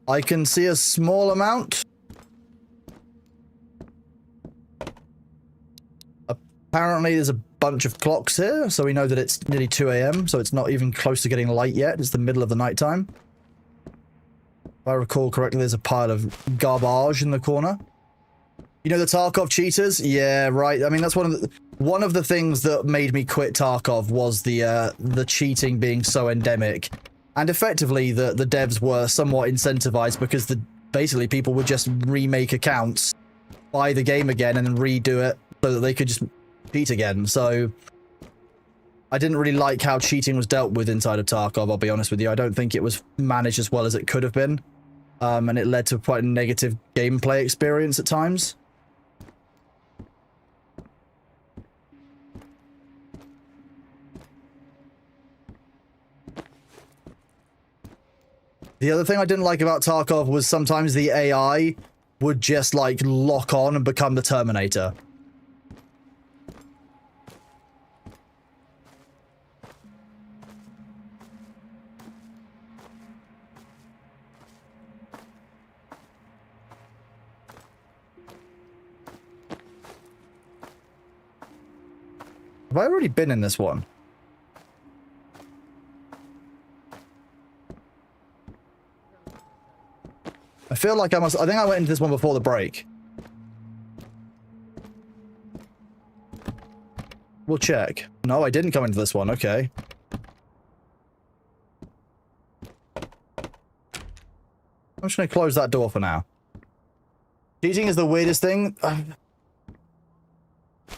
I can see a small amount. Apparently there's a bunch of clocks here, so we know that it's nearly 2 AM, so it's not even close to getting light yet. It's the middle of the nighttime. If I recall correctly, there's a pile of garbage in the corner. You know the Tarkov cheaters? Yeah, right. I mean, that's one of the things that made me quit Tarkov was the cheating being so endemic. And effectively, the devs were somewhat incentivized because basically people would just remake accounts, buy the game again, and then redo it so that they could just cheat again. So I didn't really like how cheating was dealt with inside of Tarkov, I'll be honest with you. I don't think it was managed as well as it could have been. And it led to quite a negative gameplay experience at times. The other thing I didn't like about Tarkov was sometimes the AI would just like lock on and become the Terminator. Have I already been in this one? I feel like I must... I think I went into this one before the break. We'll check. No, I didn't come into this one. Okay. I'm just going to close that door for now. Cheating is the weirdest thing.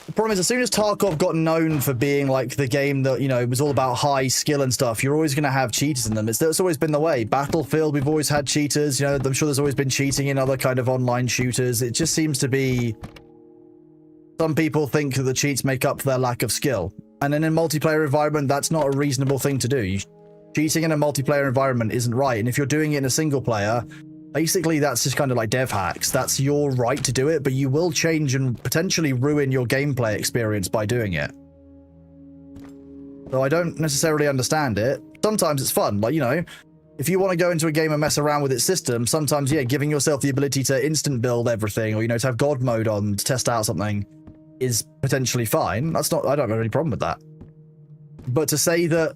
The problem is, as soon as Tarkov got known for being like the game that, you know, it was all about high skill and stuff, you're always going to have cheaters in them. It's always been the way. Battlefield, we've always had cheaters. You know, I'm sure there's always been cheating in other kind of online shooters. It just seems to be... Some people think that the cheats make up for their lack of skill. And in a multiplayer environment, that's not a reasonable thing to do. Cheating in a multiplayer environment isn't right. And if you're doing it in a single player... Basically, that's just kind of like dev hacks. That's your right to do it, but you will change and potentially ruin your gameplay experience by doing it. So I don't necessarily understand it. Sometimes it's fun. Like, you know, if you want to go into a game and mess around with its system, sometimes, yeah, giving yourself the ability to instant build everything or, you know, to have God mode on to test out something is potentially fine. That's not, I don't have any problem with that. But to say that,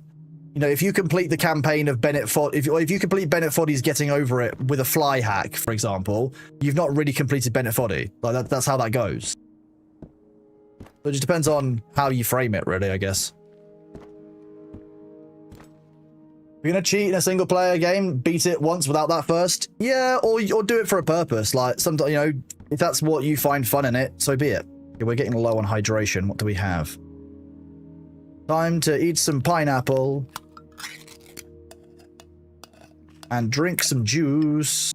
you know, if you complete the campaign of Bennett Foddy, if you complete Bennett Foddy's Getting Over It with a fly hack, for example, you've not really completed Bennett Foddy. Like that's how that goes. So it just depends on how you frame it, really, I guess. If you're gonna cheat in a single player game, beat it once without that first, yeah, or do it for a purpose. Like sometimes, you know, if that's what you find fun in it, so be it. Okay, we're getting low on hydration. What do we have? Time to eat some pineapple. And drink some juice.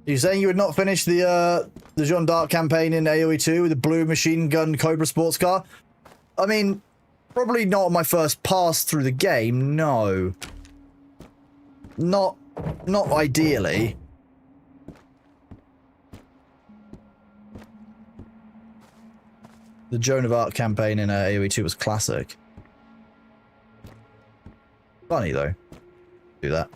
You're saying you would not finish the Jeanne d'Arc campaign in AoE 2 with the blue machine gun Cobra sports car? I mean, probably not my first pass through the game, no. Not ideally. The Joan of Arc campaign in AoE 2 was classic. Funny, though. Do that.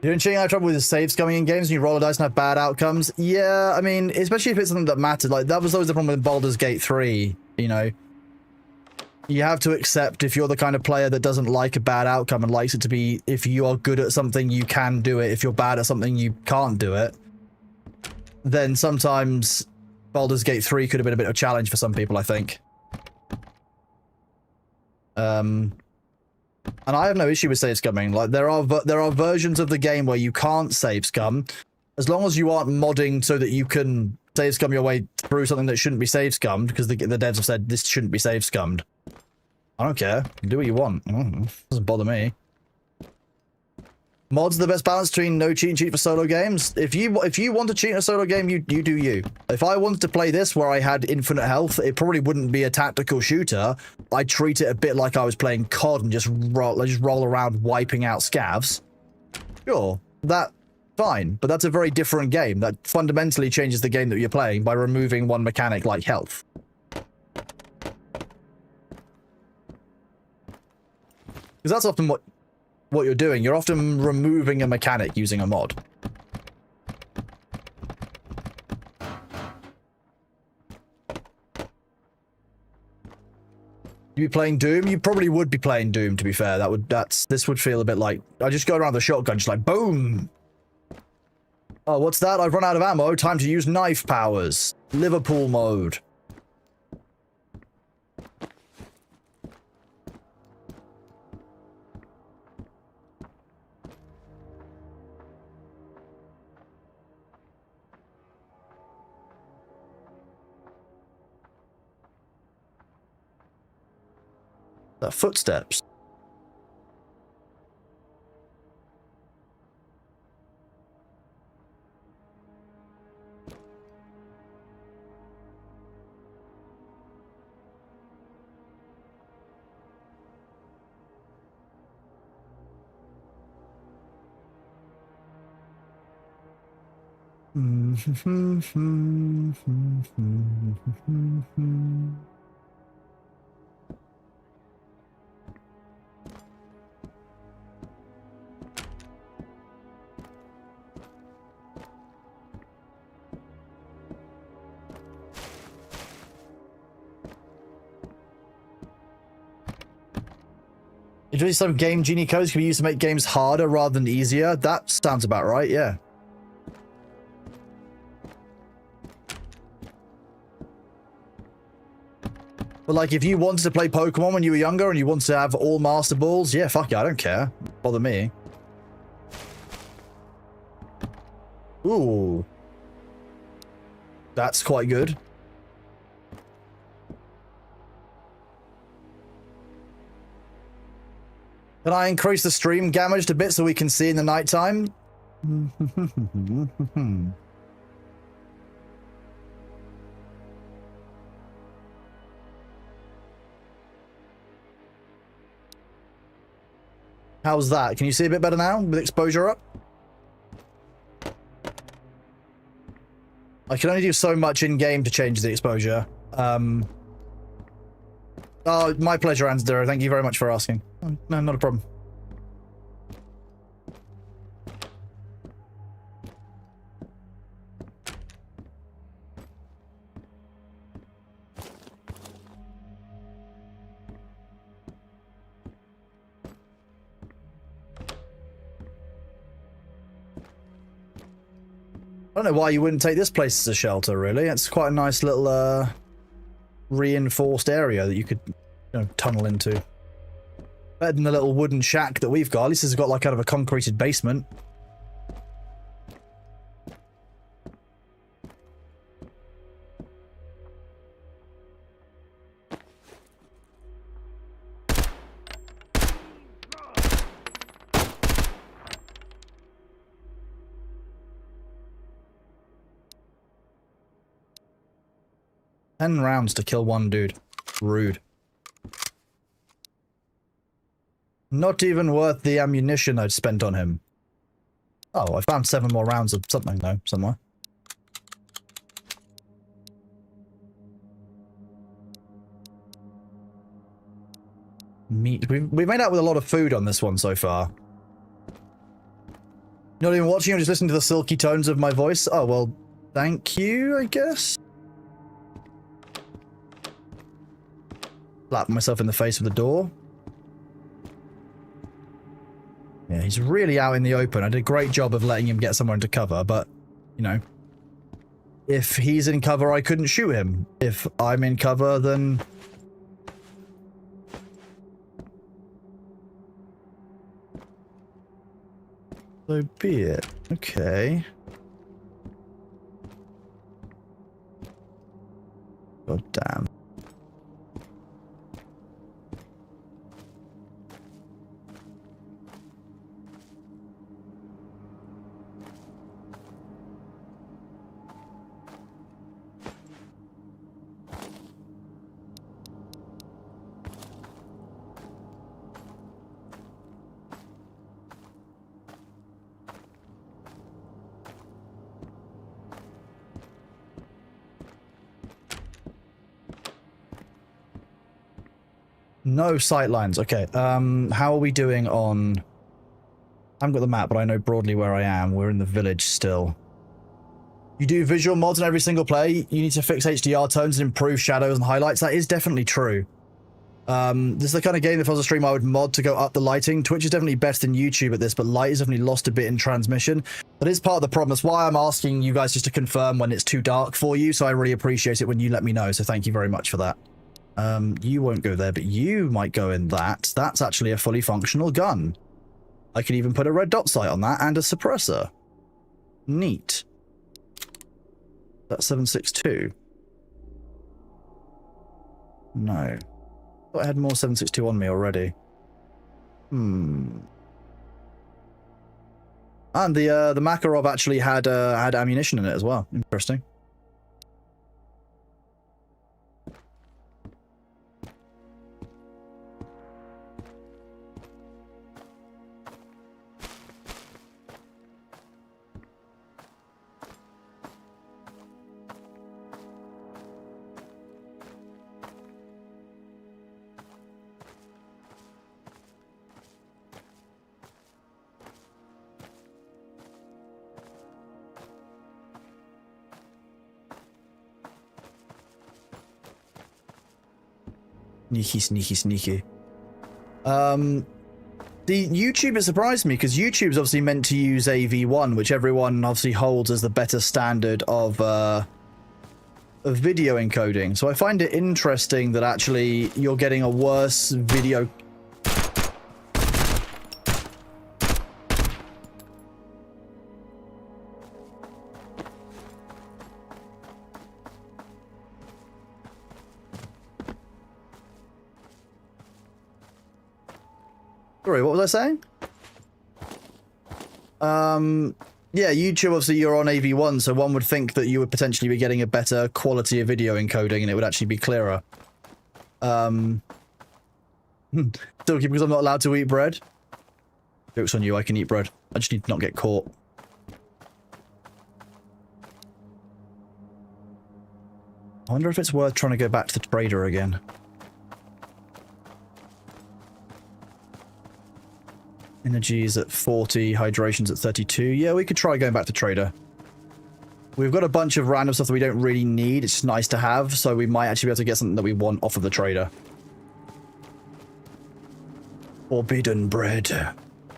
You don't cheating have trouble with the saves coming in games and you roll a dice and have bad outcomes? Yeah, I mean, especially if it's something that mattered. Like, that was always the problem with Baldur's Gate 3, you know? You have to accept if you're the kind of player that doesn't like a bad outcome and likes it to be, if you are good at something, you can do it. If you're bad at something, you can't do it. Then sometimes Baldur's Gate 3 could have been a bit of a challenge for some people, I think. And I have no issue with save scumming. Like there are versions of the game where you can't save scum, as long as you aren't modding so that you can save scum your way through something that shouldn't be save scummed, because the devs have said this shouldn't be save scummed. I don't care. You can do what you want. Doesn't bother me. Mods are the best balance between no cheat and cheat for solo games. If you want to cheat in a solo game, you do you. If I wanted to play this where I had infinite health, it probably wouldn't be a tactical shooter. I'd treat it a bit like I was playing COD and just roll around wiping out scavs. Sure, that's fine, but that's a very different game. That fundamentally changes the game that you're playing by removing one mechanic like health. Because that's often what you're doing. You're often removing a mechanic using a mod. You be playing Doom? You probably would be playing Doom, to be fair. This would feel a bit like, I just go around the shotgun, just like, boom! Oh, what's that? I've run out of ammo. Time to use knife powers. Liverpool mode. Footsteps. Usually some game genie codes can be used to make games harder rather than easier. That sounds about right, yeah. But like, if you wanted to play Pokemon when you were younger and you wanted to have all Master Balls, yeah, fuck yeah, I don't care. Bother me. Ooh. That's quite good. Can I increase the stream damage a bit so we can see in the nighttime? How's that? Can you see a bit better now with exposure up? I can only do so much in-game to change the exposure. Oh, my pleasure, Ansdero. Thank you very much for asking. No, not a problem. I don't know why you wouldn't take this place as a shelter, really. It's quite a nice little, reinforced area that you could, tunnel into. Better than the little wooden shack that we've got. At least it's got, like, kind of a concreted basement. Ten rounds to kill one dude. Rude. Not even worth the ammunition I'd spent on him. Oh, I found 7 more rounds of something, though, somewhere. Meat. We've made out with a lot of food on this one so far. Not even watching, I'm just listening to the silky tones of my voice. Oh, well, thank you, I guess. Slap myself in the face with the door. Yeah, he's really out in the open. I did a great job of letting him get somewhere into cover, but, if he's in cover, I couldn't shoot him. If I'm in cover, then... so be it. Okay. God damn. No sightlines. Okay. How are we doing on... I haven't got the map, but I know broadly where I am. We're in the village still. You do visual mods on every single play. You need to fix HDR tones and improve shadows and highlights. That is definitely true. This is the kind of game, if I was a streamer, I would mod to go up the lighting. Twitch is definitely better than YouTube at this, but light has definitely lost a bit in transmission. That is part of the problem. That's why I'm asking you guys just to confirm when it's too dark for you, so I really appreciate it when you let me know, so thank you very much for that. You won't go there, but you might go in that. That's actually a fully functional gun. I could even put a red dot sight on that and a suppressor. Neat. That's 7.62. No. Thought I had more 7.62 on me already. And the Makarov actually had ammunition in it as well. Interesting. Sneaky, sneaky, sneaky. The YouTube has surprised me because YouTube's obviously meant to use AV1, which everyone obviously holds as the better standard of video encoding. So I find it interesting that actually you're getting a worse video. Sorry, what was I saying? Yeah, YouTube, obviously you're on AV1, so one would think that you would potentially be getting a better quality of video encoding and it would actually be clearer. Still because I'm not allowed to eat bread? Joke's on you, I can eat bread. I just need to not get caught. I wonder if it's worth trying to go back to the trader again. Energy is at 40, hydration's at 32. Yeah, we could try going back to trader. We've got a bunch of random stuff that we don't really need. It's just nice to have, so we might actually be able to get something that we want off of the trader. Forbidden bread.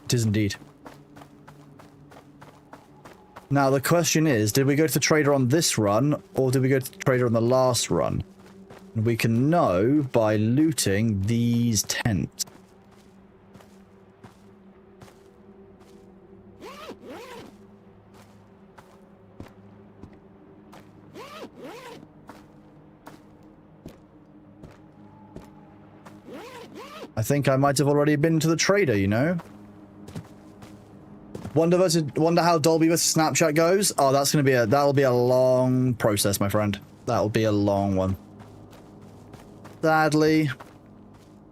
It is indeed. Now, the question is, did we go to the trader on this run, or did we go to the trader on the last run? And we can know by looting these tents. I think I might have already been to the trader, you know? Wonder how Dolby vs Snapchat goes? Oh, that'll be a long process, my friend. That'll be a long one. Sadly,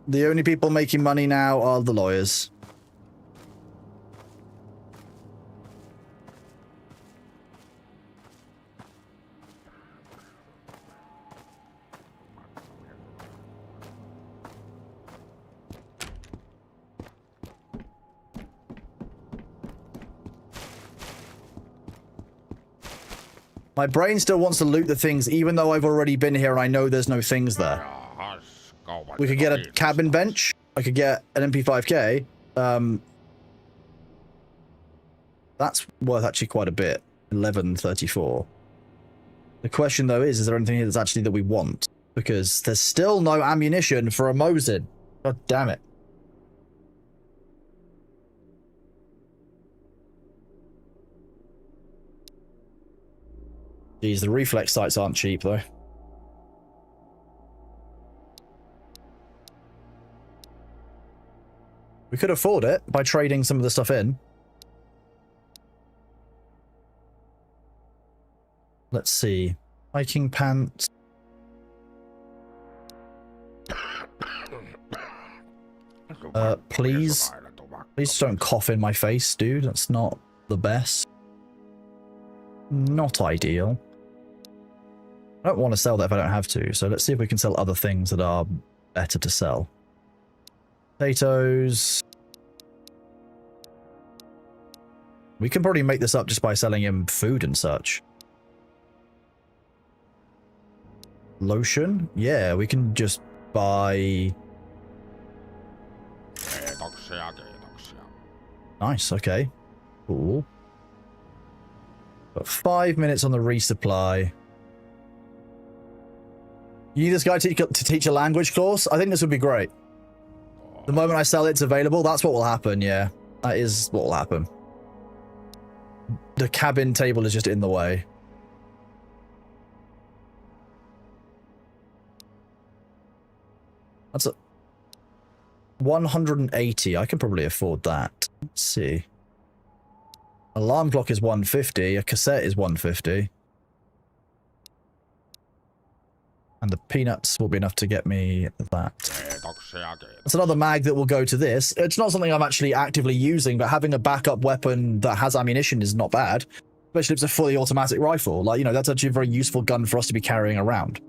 the only people making money now are the lawyers. My brain still wants to loot the things, even though I've already been here and I know there's no things there. We could get a cabin bench. I could get an MP5K. That's worth actually quite a bit. 1134. The question, though, is there anything here that's actually that we want? Because there's still no ammunition for a Mosin. God damn it. Geez, the reflex sights aren't cheap, though. We could afford it by trading some of the stuff in. Let's see. Hiking pants. Please don't cough in my face, dude. That's not the best. Not ideal. I don't want to sell that if I don't have to, so let's see if we can sell other things that are better to sell. Potatoes. We can probably make this up just by selling him food and such. Lotion? Yeah, we can just buy Nice, okay. Cool. Got 5 minutes on the resupply. You need this guy to teach a language course? I think this would be great. The moment I sell it's available, that's what will happen, yeah. That is what will happen. The cabin table is just in the way. That's a 180. I can probably afford that. Let's see. Alarm clock is 150. A cassette is 150. And the peanuts will be enough to get me that. That's another mag that will go to this. It's not something I'm actually actively using, but having a backup weapon that has ammunition is not bad. Especially if it's a fully automatic rifle. Like, you know, that's actually a very useful gun for us to be carrying around.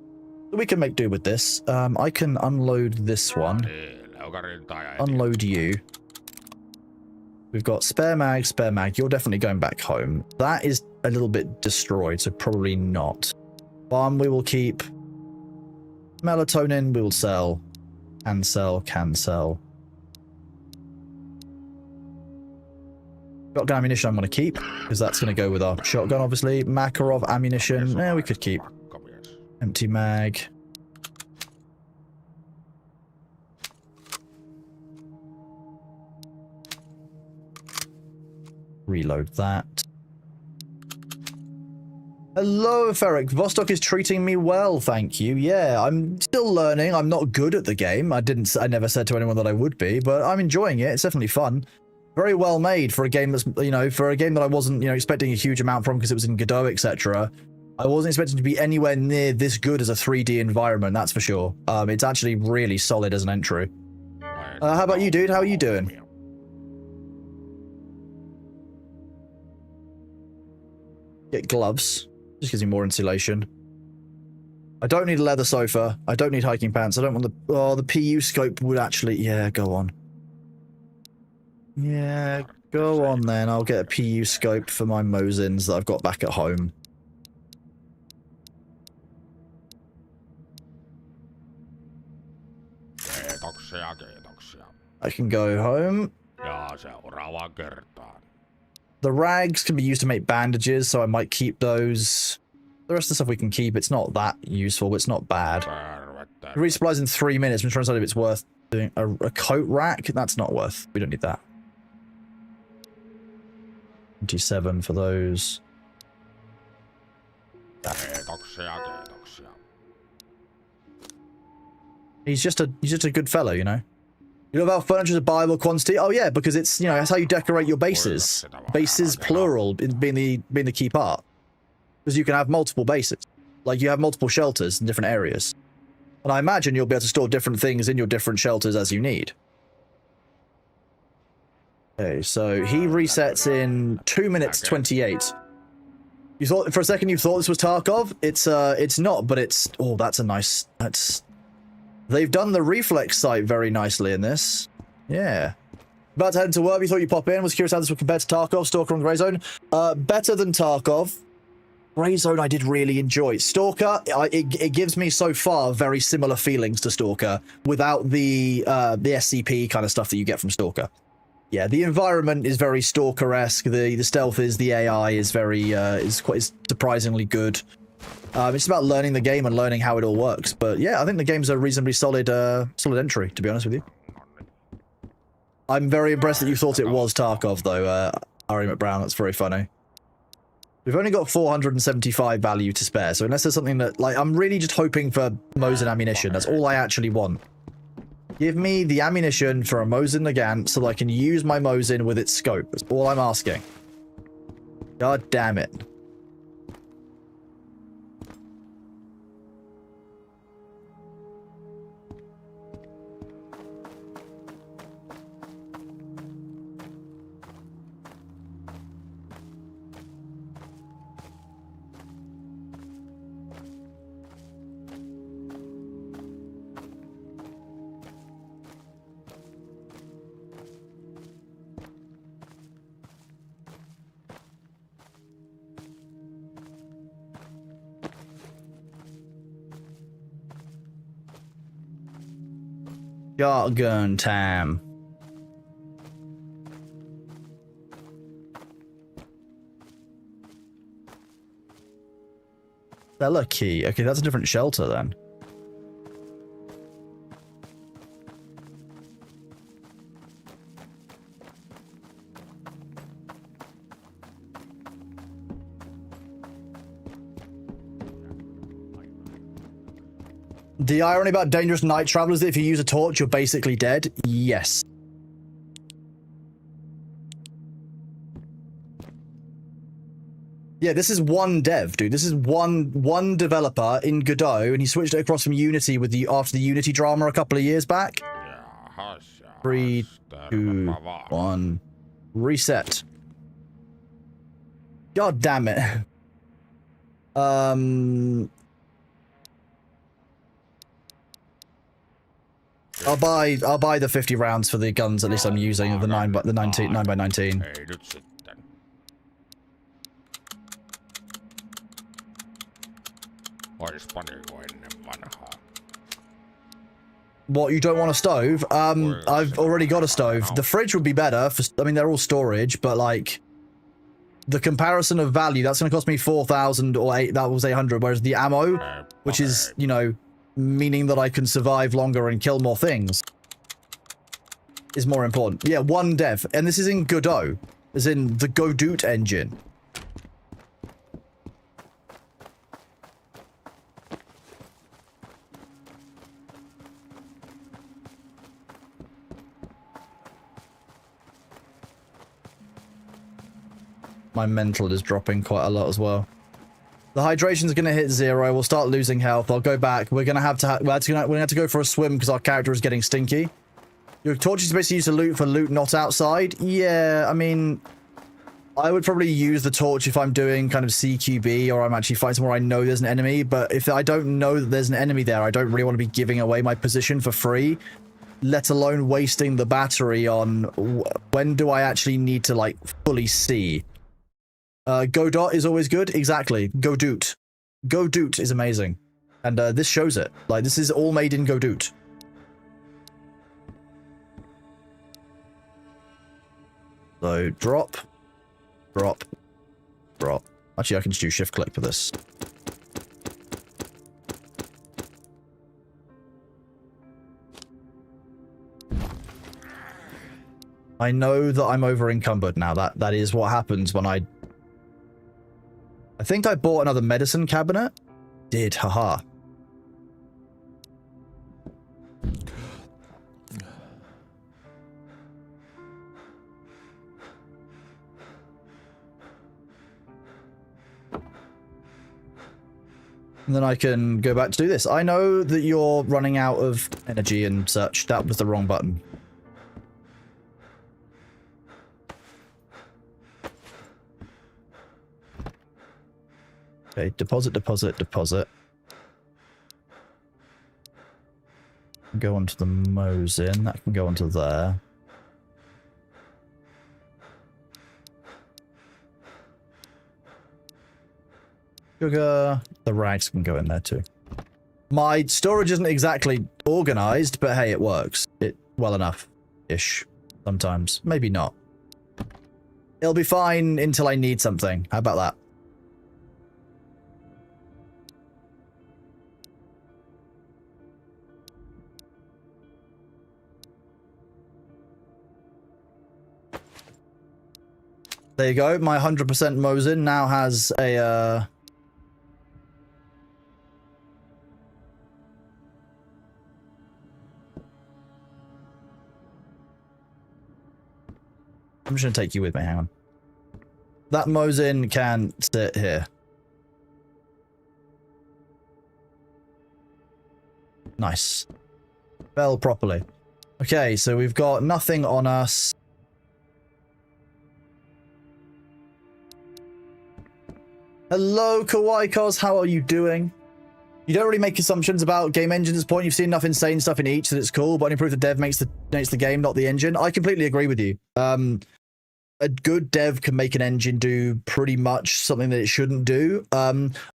So we can make do with this. I can unload this one. Unload you. We've got spare mag, spare mag. You're definitely going back home. That is a little bit destroyed, so probably not. Bomb we will keep. Melatonin we will sell. Can sell, can sell. Shotgun ammunition I'm going to keep, because that's going to go with our shotgun, obviously. Makarov ammunition, we could keep. Empty mag. Reload that. Hello, Ferric. Vostok is treating me well, thank you. Yeah, I'm still learning. I'm not good at the game. I never said to anyone that I would be, but I'm enjoying it. It's definitely fun. Very well made for a game that's, you know, for a game that I wasn't, you know, expecting a huge amount from because it was in Godot, etc. I wasn't expecting to be anywhere near this good as a 3D environment, that's for sure. It's actually really solid as an entry. How about you, dude? How are you doing? Get gloves. Just gives you more insulation. I don't need a leather sofa. I don't need hiking pants. I don't want the... Oh, the PU scope would actually... Yeah, go on. Yeah, go on then. I'll get a PU scope for my Mosins that I've got back at home. I can go home. The rags can be used to make bandages, so I might keep those. The rest of the stuff we can keep. It's not that useful, but it's not bad. Resupplies in 3 minutes. I'm trying to decide if it's worth doing a coat rack. That's not worth. We don't need that. 27 for those. He's just a good fellow, you know. You know about furniture is a buyable quantity? Oh yeah, because it's, you know, that's how you decorate your bases. Bases plural being the key part. Because you can have multiple bases. Like you have multiple shelters in different areas. And I imagine you'll be able to store different things in your different shelters as you need. Okay, so he resets in 2 minutes 28. You thought for a second you thought this was Tarkov? It's not, but it's that's a nice they've done the reflex sight very nicely in this. Yeah. About to head into work, you thought you'd pop in. Was curious how this would compare to Tarkov, Stalker on Grey Zone. Better than Tarkov. Grey Zone I did really enjoy. Stalker, it gives me so far very similar feelings to Stalker without the SCP kind of stuff that you get from Stalker. Yeah, the environment is very Stalker-esque. The stealth is, the AI is very is surprisingly good. It's about learning the game and learning how it all works. But yeah, I think the game's a reasonably solid solid entry, to be honest with you. I'm very impressed that you thought it was Tarkov, though, Ari McBrown. That's very funny. We've only got 475 value to spare, so unless there's something that, like, I'm really just hoping for Mosin ammunition. That's all I actually want. Give me the ammunition for a Mosin Nagant so that I can use my Mosin with its scope. That's all I'm asking. God damn it. Shotgun time. Cellar key. Okay, that's a different shelter then. The irony about dangerous night travelers is that if you use a torch, you're basically dead. Yes. Yeah, this is one dev, dude. This is one developer in Godot, and he switched it across from Unity with after the Unity drama a couple of years back. 3, 2, 1, reset. God damn it. I'll buy the 50 rounds for the guns. At least I'm using of the 9x19. Hei nyt sitten. Oispaniko ennen vanhaa? What, you don't want a stove? I've already got a stove. The fridge would be better. I mean, they're all storage, but like the comparison of value, that's going to cost me 4,000 or 8. That was 800. Whereas the ammo, which is, you know, meaning that I can survive longer and kill more things, is more important. Yeah, one dev. And this is in Godot, as in the Godot engine. My mental is dropping quite a lot as well. The hydration's going to hit 0. We'll start losing health. I'll go back. We're going to have to we're going to have to go for a swim because our character is getting stinky. Your torch is basically used to loot for loot not outside. Yeah, I mean, I would probably use the torch if I'm doing kind of CQB or I'm actually fighting somewhere I know there's an enemy. But if I don't know that there's an enemy there, I don't really want to be giving away my position for free, let alone wasting the battery on when do I actually need to, like, fully see. Godot is always good. Exactly. Godot. Godot is amazing. And this shows it. Like, this is all made in Godot. So, drop. Drop. Drop. Actually, I can just do shift click for this. I know that I'm over encumbered now. That is what happens when I think I bought another medicine cabinet. Did, haha. And then I can go back to do this. I know that you're running out of energy and such. That was the wrong button. Okay, deposit, deposit, deposit. Go onto the Mosin. That can go onto there. Sugar. The rags can go in there too. My storage isn't exactly organized, but hey, it works. It well enough-ish. Sometimes. Maybe not. It'll be fine until I need something. How about that? There you go. My 100% Mosin now has a, I'm just going to take you with me. Hang on. That Mosin can sit here. Nice. Fell properly. Okay, so we've got nothing on us. Hello, Kawaii Cos. How are you doing? You don't really make assumptions about game engines at this point. You've seen enough insane stuff in each that it's cool, but only proof the dev makes the game, not the engine. I completely agree with you. A good dev can make an engine do pretty much something that it shouldn't do.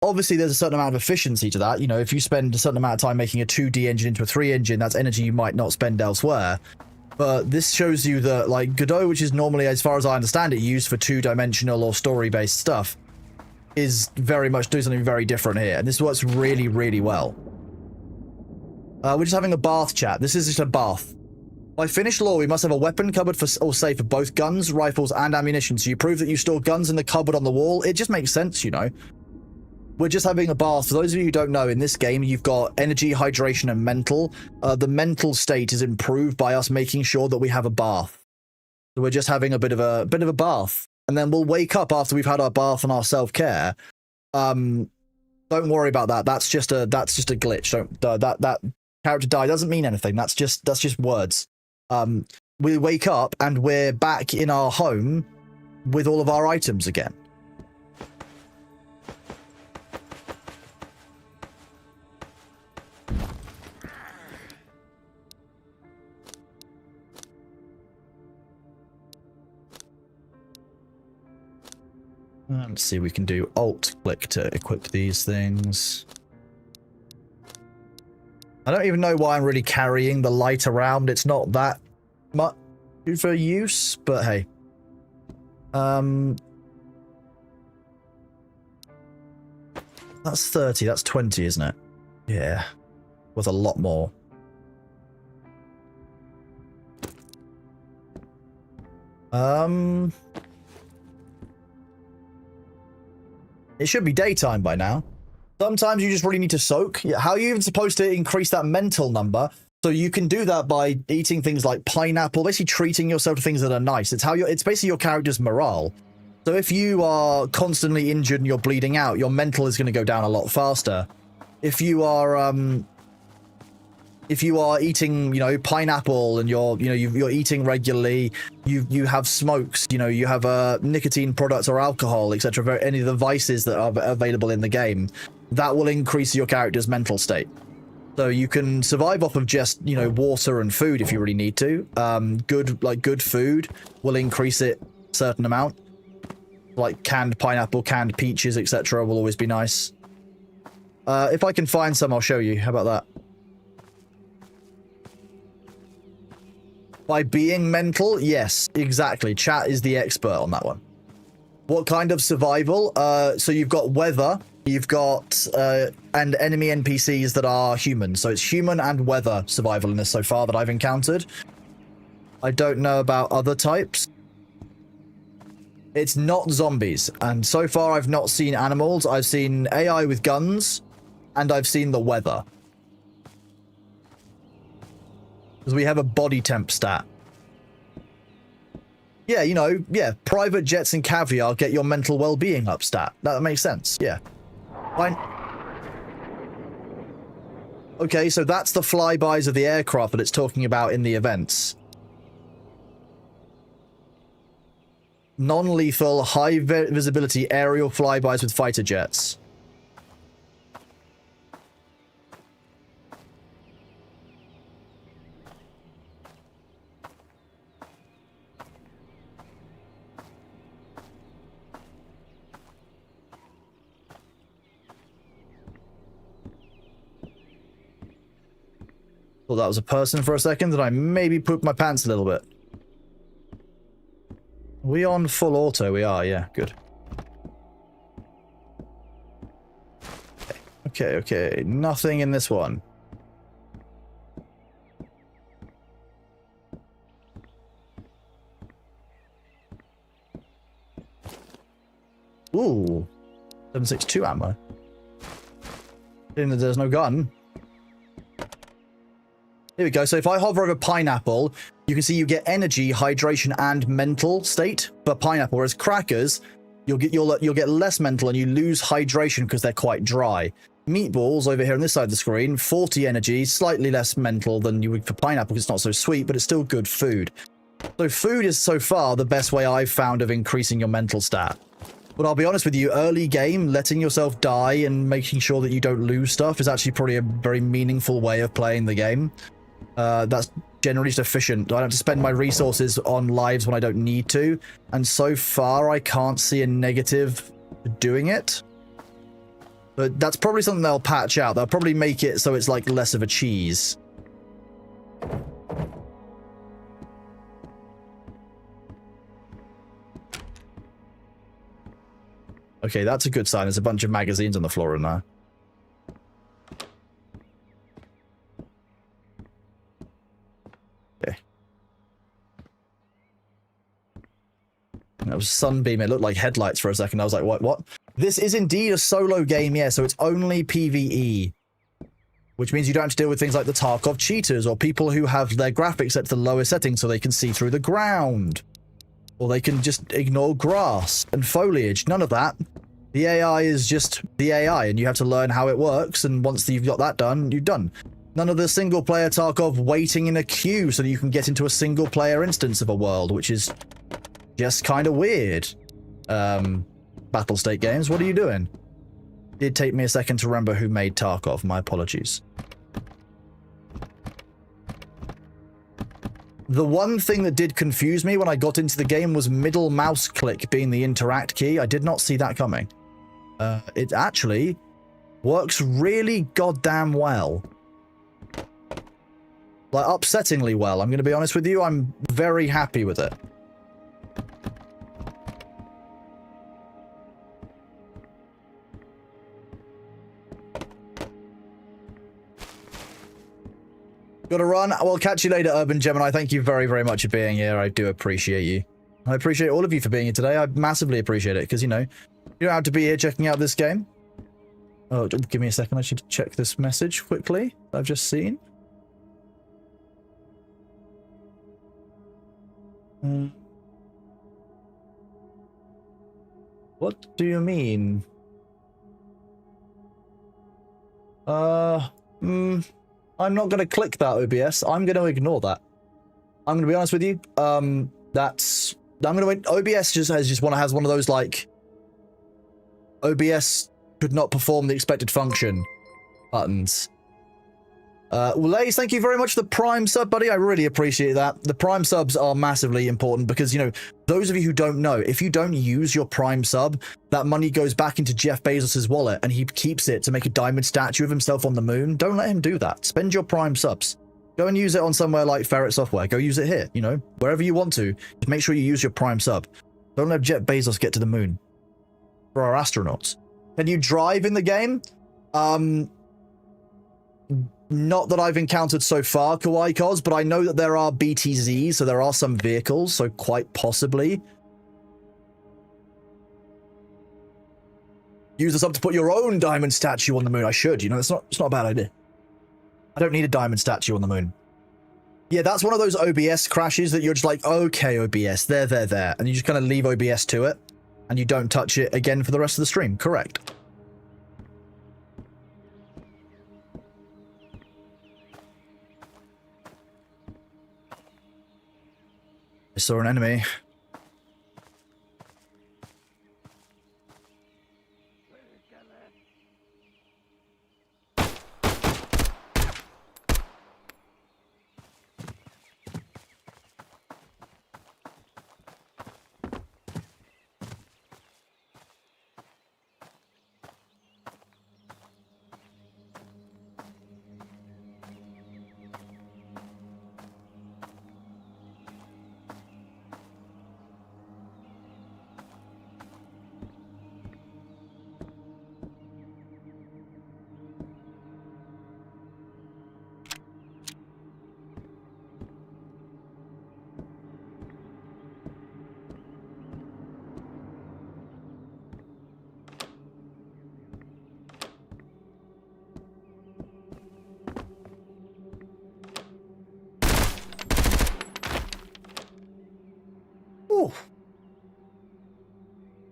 Obviously, there's a certain amount of efficiency to that. You know, if you spend a certain amount of time making a 2D engine into a 3 engine, that's energy you might not spend elsewhere. But this shows you that, like, Godot, which is normally, as far as I understand it, used for 2-dimensional or story-based stuff, is very much doing something very different here. And this works really, really well. We're just having a bath chat. This is just a bath. By finished law, we must have a weapon cupboard or safe for both guns, rifles, and ammunition. So you prove that you store guns in the cupboard on the wall. It just makes sense, you know. We're just having a bath. For those of you who don't know, in this game, you've got energy, hydration, and mental. The mental state is improved by us making sure that we have a bath. So we're just having a bit of a bath. And then we'll wake up after we've had our bath and our self-care. Don't worry about that. That's just a glitch. That character die doesn't mean anything. That's just words. We wake up and we're back in our home with all of our items again. Let's see, we can do Alt-click to equip these things. I don't even know why I'm really carrying the light around. It's not that much for use, but hey. That's 30, that's 20, isn't it? Yeah. Worth a lot more. It should be daytime by now. Sometimes you just really need to soak. How are you even supposed to increase that mental number? So you can do that by eating things like pineapple, basically treating yourself to things that are nice. It's basically your character's morale. So if you are constantly injured and you're bleeding out, your mental is going to go down a lot faster. If you are eating, you know, pineapple and you're eating regularly, you have smokes, you know, you have nicotine products or alcohol, etc., any of the vices that are available in the game, that will increase your character's mental state. So you can survive off of just, you know, water and food if you really need to. Good food will increase it a certain amount. Like canned pineapple, canned peaches, etc., will always be nice. If I can find some, I'll show you. How about that? By being mental? Yes, exactly. Chat is the expert on that one. What kind of survival? So you've got weather, you've got and enemy NPCs that are human. So it's human and weather survival in this so far that I've encountered. I don't know about other types. It's not zombies. And so far I've not seen animals. I've seen AI with guns and I've seen the weather. Because we have a body temp stat. Yeah, you know, yeah, private jets and caviar get your mental well-being up stat. That makes sense, yeah. Fine. Okay, so that's the flybys of the aircraft that it's talking about in the events. Non-lethal, high-visibility aerial flybys with fighter jets. Thought that was a person for a second, and I maybe pooped my pants a little bit. Are we on full auto? We are, yeah, good. Okay, nothing in this one. Ooh, 7.62 ammo. Seeing that there's no gun. Here we go. So if I hover over pineapple, you can see you get energy, hydration, and mental state for pineapple. Whereas crackers, you'll get less mental and you lose hydration because they're quite dry. Meatballs over here on this side of the screen, 40 energy, slightly less mental than you would for pineapple because it's not so sweet, but it's still good food. So food is so far the best way I've found of increasing your mental stat. But I'll be honest with you, early game, letting yourself die and making sure that you don't lose stuff is actually probably a very meaningful way of playing the game. That's generally just efficient. I don't have to spend my resources on lives when I don't need to. And so far, I can't see a negative to doing it. But that's probably something they'll patch out. They'll probably make it so it's like less of a cheese. Okay, that's a good sign. There's a bunch of magazines on the floor in there. Okay. That was Sunbeam. It looked like headlights for a second. I was like, what? This is indeed a solo game, yeah, so it's only PvE. Which means you don't have to deal with things like the Tarkov cheaters or people who have their graphics set to the lowest settings so they can see through the ground. Or they can just ignore grass and foliage. None of that. The AI is just the AI, and you have to learn how it works, and once you've got that done, you're done. None of the single-player Tarkov waiting in a queue so that you can get into a single-player instance of a world, which is just kind of weird. Battle State Games, what are you doing? It did take me a second to remember who made Tarkov. My apologies. The one thing that did confuse me when I got into the game was middle mouse click being the interact key. I did not see that coming. It actually works really goddamn well. Like, upsettingly well. I'm going to be honest with you. I'm very happy with it. Gotta run. Well, catch you later, Urban Gemini. Thank you very, very much for being here. I do appreciate you. I appreciate all of you for being here today. I massively appreciate it, because, you know, you don't have to be here checking out this game. Oh, give me a second. I should check this message quickly I've just seen. What do you mean? I'm not going to click that, OBS. I'm going to ignore that. I'm going to be honest with you. OBS has one of those, like, OBS could not perform the expected function buttons. Lays, thank you very much for the Prime sub, buddy. I really appreciate that. The Prime subs are massively important because, you know, those of you who don't know, if you don't use your Prime sub, that money goes back into Jeff Bezos' wallet and he keeps it to make a diamond statue of himself on the moon. Don't let him do that. Spend your Prime subs. Go and use it on somewhere like Ferret Software. Go use it here, you know, wherever you want to. Just make sure you use your Prime sub. Don't let Jeff Bezos get to the moon. For our astronauts. Can you drive in the game? Not that I've encountered so far, Kawaii Cos, but I know that there are BTZs, so there are some vehicles, so quite possibly. Use this up to put your own diamond statue on the moon. I should, you know, it's not a bad idea. I don't need a diamond statue on the moon. Yeah, that's one of those OBS crashes that you're just like, okay, OBS, there. And you just kind of leave OBS to it, and you don't touch it again for the rest of the stream. Correct. I saw an enemy.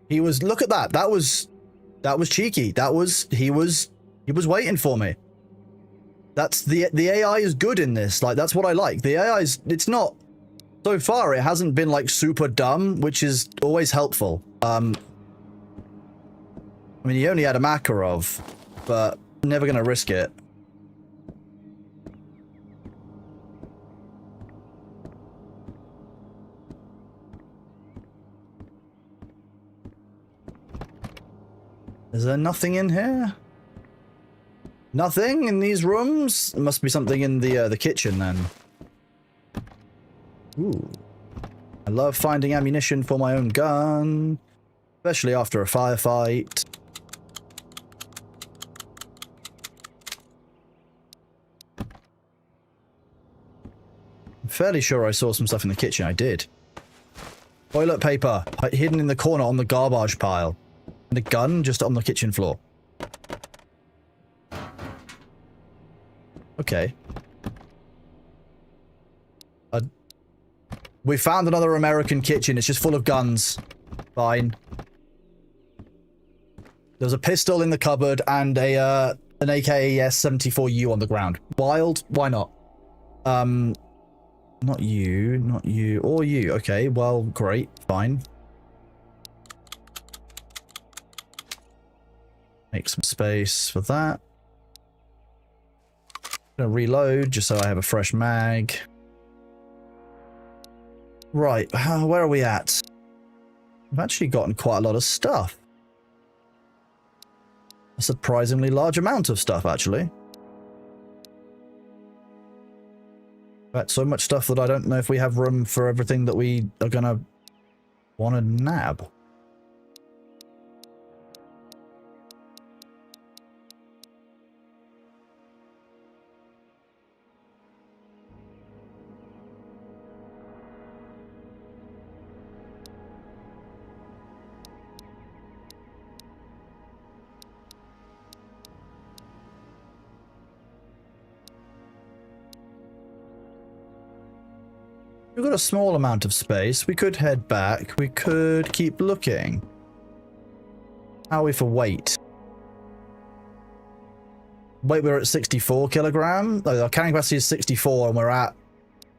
He was, look at that. That was cheeky. He was waiting for me. That's the AI is good in this. Like, that's what I like. The AI is, it's not, so far it hasn't been like super dumb, which is always helpful. I mean, he only had a Makarov, but never gonna risk it. Is there nothing in here? Nothing in these rooms? There must be something in the kitchen then. Ooh. I love finding ammunition for my own gun. Especially after a firefight. I'm fairly sure I saw some stuff in the kitchen. I did. Toilet paper hidden in the corner on the garbage pile. And a gun just on the kitchen floor. Okay. We found another American kitchen. It's just full of guns. Fine. There's a pistol in the cupboard and an AKS-74U on the ground. Wild? Why not? Not you, or you. Okay, well, great, fine. Make some space for that. Gonna reload just so I have a fresh mag. Right, where are we at? I've actually gotten quite a lot of stuff. A surprisingly large amount of stuff, actually. But so much stuff that I don't know if we have room for everything that we are gonna want to nab. We've got a small amount of space. We could head back. We could keep looking. How are we for weight? Weight, we're at 64 kilogram. Our carrying capacity is 64 and we're at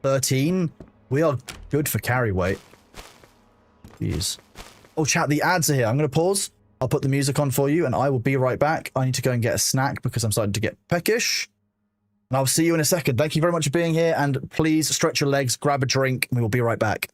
13. We are good for carry weight. Jeez. Oh, chat, the ads are here. I'm going to pause. I'll put the music on for you and I will be right back. I need to go and get a snack because I'm starting to get peckish. And I'll see you in a second. Thank you very much for being here, and please stretch your legs, grab a drink, and we will be right back.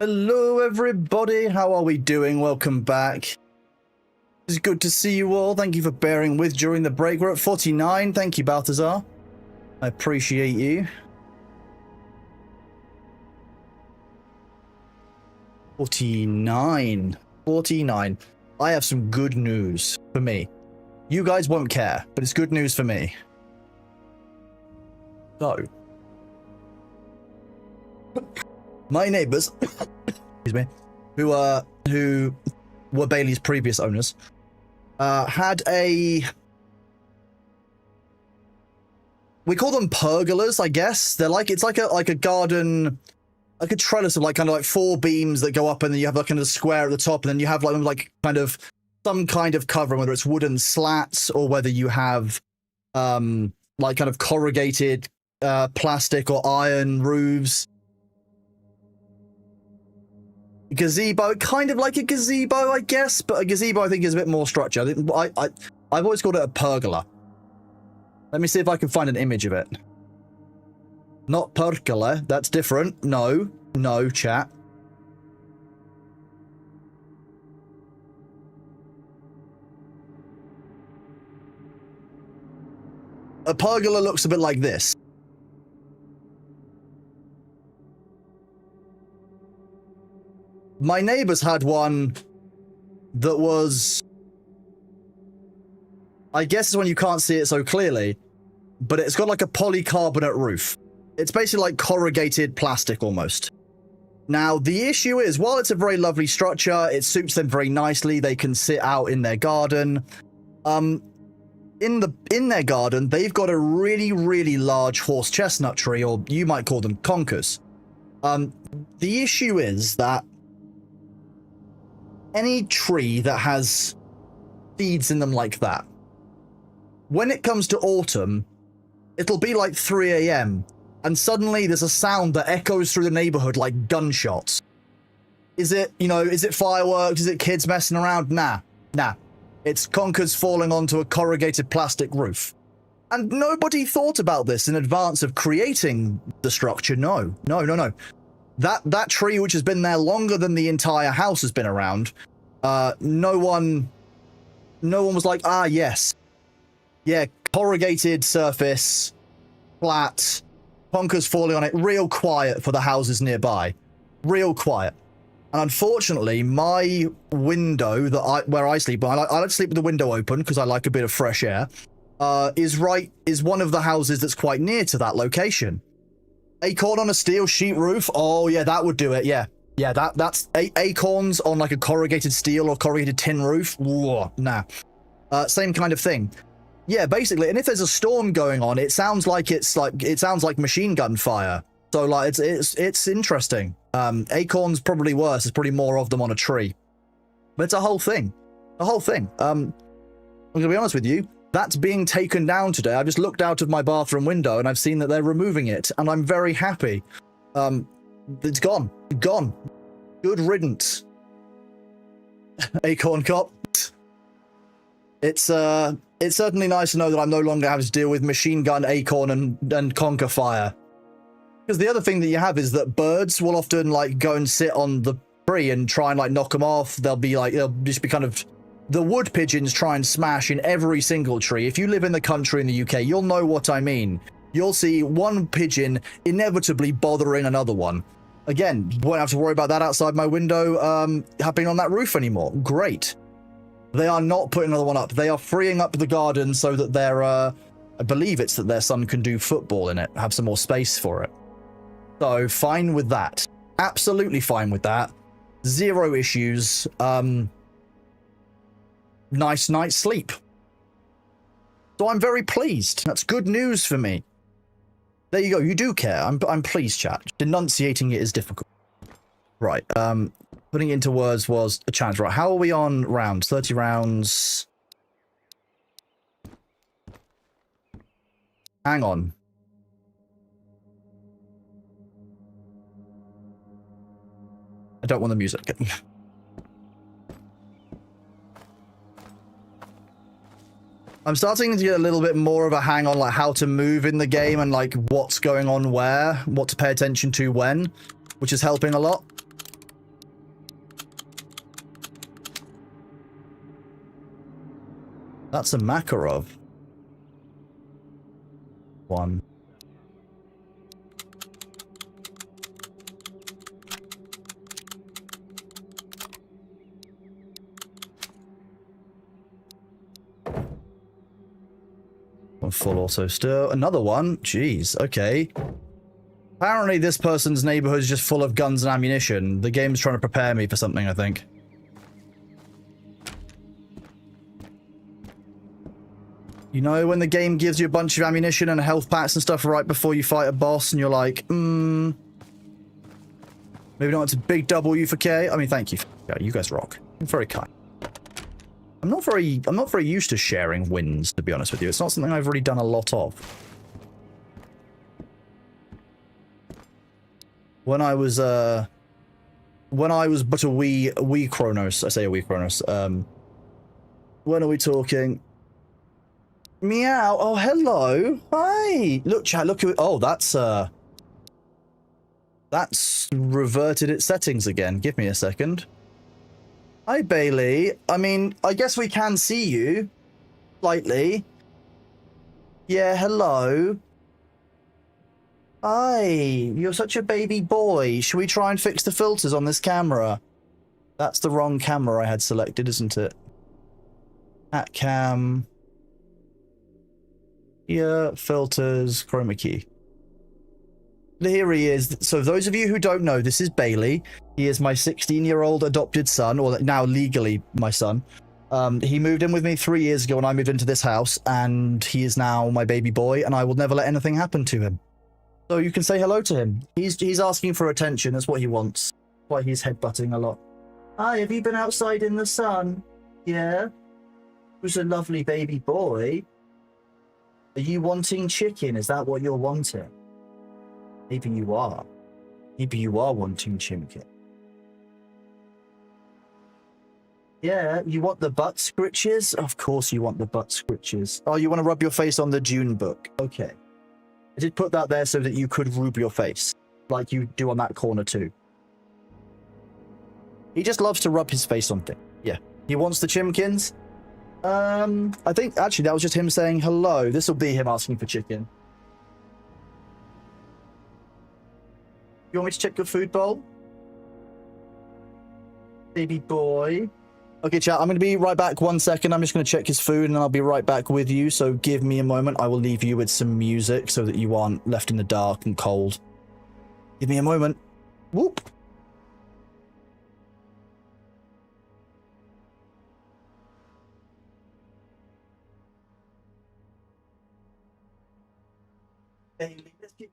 Hello, everybody. How are we doing? Welcome back. It's good to see you all. Thank you for bearing with during the break. We're at 49. Thank you, Balthazar. I appreciate you. 49. 49. I have some good news for me. You guys won't care, but it's good news for me. So, my neighbors, excuse me, who were Bailey's previous owners, had a, we call them pergolas, I guess. They're like, it's like a garden, like a trellis of like kind of like 4 beams that go up, and then you have like kind of a square at the top, and then you have like kind of some kind of covering, whether it's wooden slats or whether you have like kind of corrugated plastic or iron roofs. Gazebo, kind of like a gazebo, I guess, but a gazebo I think is a bit more structure. I've always called it a pergola. Let me see if I can find an image of it. Not pergola, that's different. No, chat. A pergola looks a bit like this. My neighbors had one that was, I guess it's when you can't see it so clearly, but it's got like a polycarbonate roof. It's basically like corrugated plastic almost. Now, the issue is, while it's a very lovely structure, it suits them very nicely. They can sit out in their garden. In their garden, they've got a really, really large horse chestnut tree, or you might call them conkers. The issue is that any tree that has seeds in them like that, when it comes to autumn, it'll be like 3 a.m. and suddenly there's a sound that echoes through the neighborhood like gunshots. Is it fireworks? Is it kids messing around? Nah. It's conkers falling onto a corrugated plastic roof. And nobody thought about this in advance of creating the structure. No. That tree, which has been there longer than the entire house has been around, no one was like, yes. Yeah, corrugated surface, flat, conkers falling on it, real quiet for the houses nearby. Real quiet. And unfortunately, my window where I sleep, I like to sleep with the window open because I like a bit of fresh air, is one of the houses that's quite near to that location. Acorn on a steel sheet roof. Oh yeah, that would do it. Yeah, that's acorns on like a corrugated steel or corrugated tin roof. Whoa, nah. Same kind of thing. Yeah, basically. And if there's a storm going on, it sounds like machine gun fire. So like it's interesting. Acorns probably worse. There's probably more of them on a tree. But it's a whole thing. I'm gonna be honest with you. That's being taken down today. I just looked out of my bathroom window and I've seen that they're removing it, and I'm very happy. It's gone. Good riddance. Acorn cop. It's certainly nice to know that I'm no longer having to deal with machine gun, acorn, and conker fire. Because the other thing that you have is that birds will often like go and sit on the tree and try and like knock them off. They'll just be kind of. The wood pigeons try and smash in every single tree. If you live in the country in the UK, you'll know what I mean. You'll see one pigeon inevitably bothering another one. Again, won't have to worry about that outside my window happening on that roof anymore. Great. They are not putting another one up. They are freeing up the garden so that I believe it's that their son can do football in it, have some more space for it. So fine with that. Absolutely fine with that. Zero issues. Nice night's sleep. So I'm very pleased. That's good news for me. There you go. You do care. I'm pleased, chat. Enunciating it is difficult. Right. Putting it into words was a challenge. Right. How are we on rounds? 30 rounds. Hang on. I don't want the music. I'm starting to get a little bit more of a hang on like how to move in the game and like what's going on where, what to pay attention to when, which is helping a lot. That's a Makarov. One. Full auto still. Another one. Jeez. Okay. Apparently this person's neighborhood is just full of guns and ammunition. The game's trying to prepare me for something, I think. You know when the game gives you a bunch of ammunition and health packs and stuff right before you fight a boss and you're like, maybe not, it's a big W for K. I mean, thank you. Yeah, you guys rock. You're very kind. I'm not very used to sharing wins, to be honest with you. It's not something I've really done a lot of. When I was but a wee Kronos, I say a wee Kronos, when are we talking? Meow, oh hello, hi! Look chat, look who, oh that's reverted its settings again, give me a second. Hi Bailey, I mean, I guess we can see you, slightly. Yeah, hello. Hi, you're such a baby boy. Should we try and fix the filters on this camera? That's the wrong camera I had selected, isn't it? At cam. Yeah, filters, chroma key. Here he is. So those of you who don't know, this is Bailey. He is my 16-year-old adopted son, or now legally my son. He moved in with me 3 years ago when I moved into this house, and he is now my baby boy, and I will never let anything happen to him. So you can say hello to him. He's asking for attention. That's what he wants. That's why he's headbutting a lot. Hi, have you been outside in the sun? Yeah. Who's a lovely baby boy? Are you wanting chicken? Is that what you're wanting? Maybe you are. Maybe you are wanting chicken. Yeah, you want the butt scritches? Of course you want the butt scritches. Oh, you want to rub your face on the Dune book. Okay. I did put that there so that you could rub your face, like you do on that corner too. He just loves to rub his face on things. Yeah. He wants the chimkins. I think actually that was just him saying hello. This will be him asking for chicken. You want me to check your food bowl? Baby boy. Okay, chat, I'm going to be right back 1 second. I'm just going to check his food and then I'll be right back with you. So give me a moment. I will leave you with some music so that you aren't left in the dark and cold. Give me a moment. Whoop. Bailey, let's get...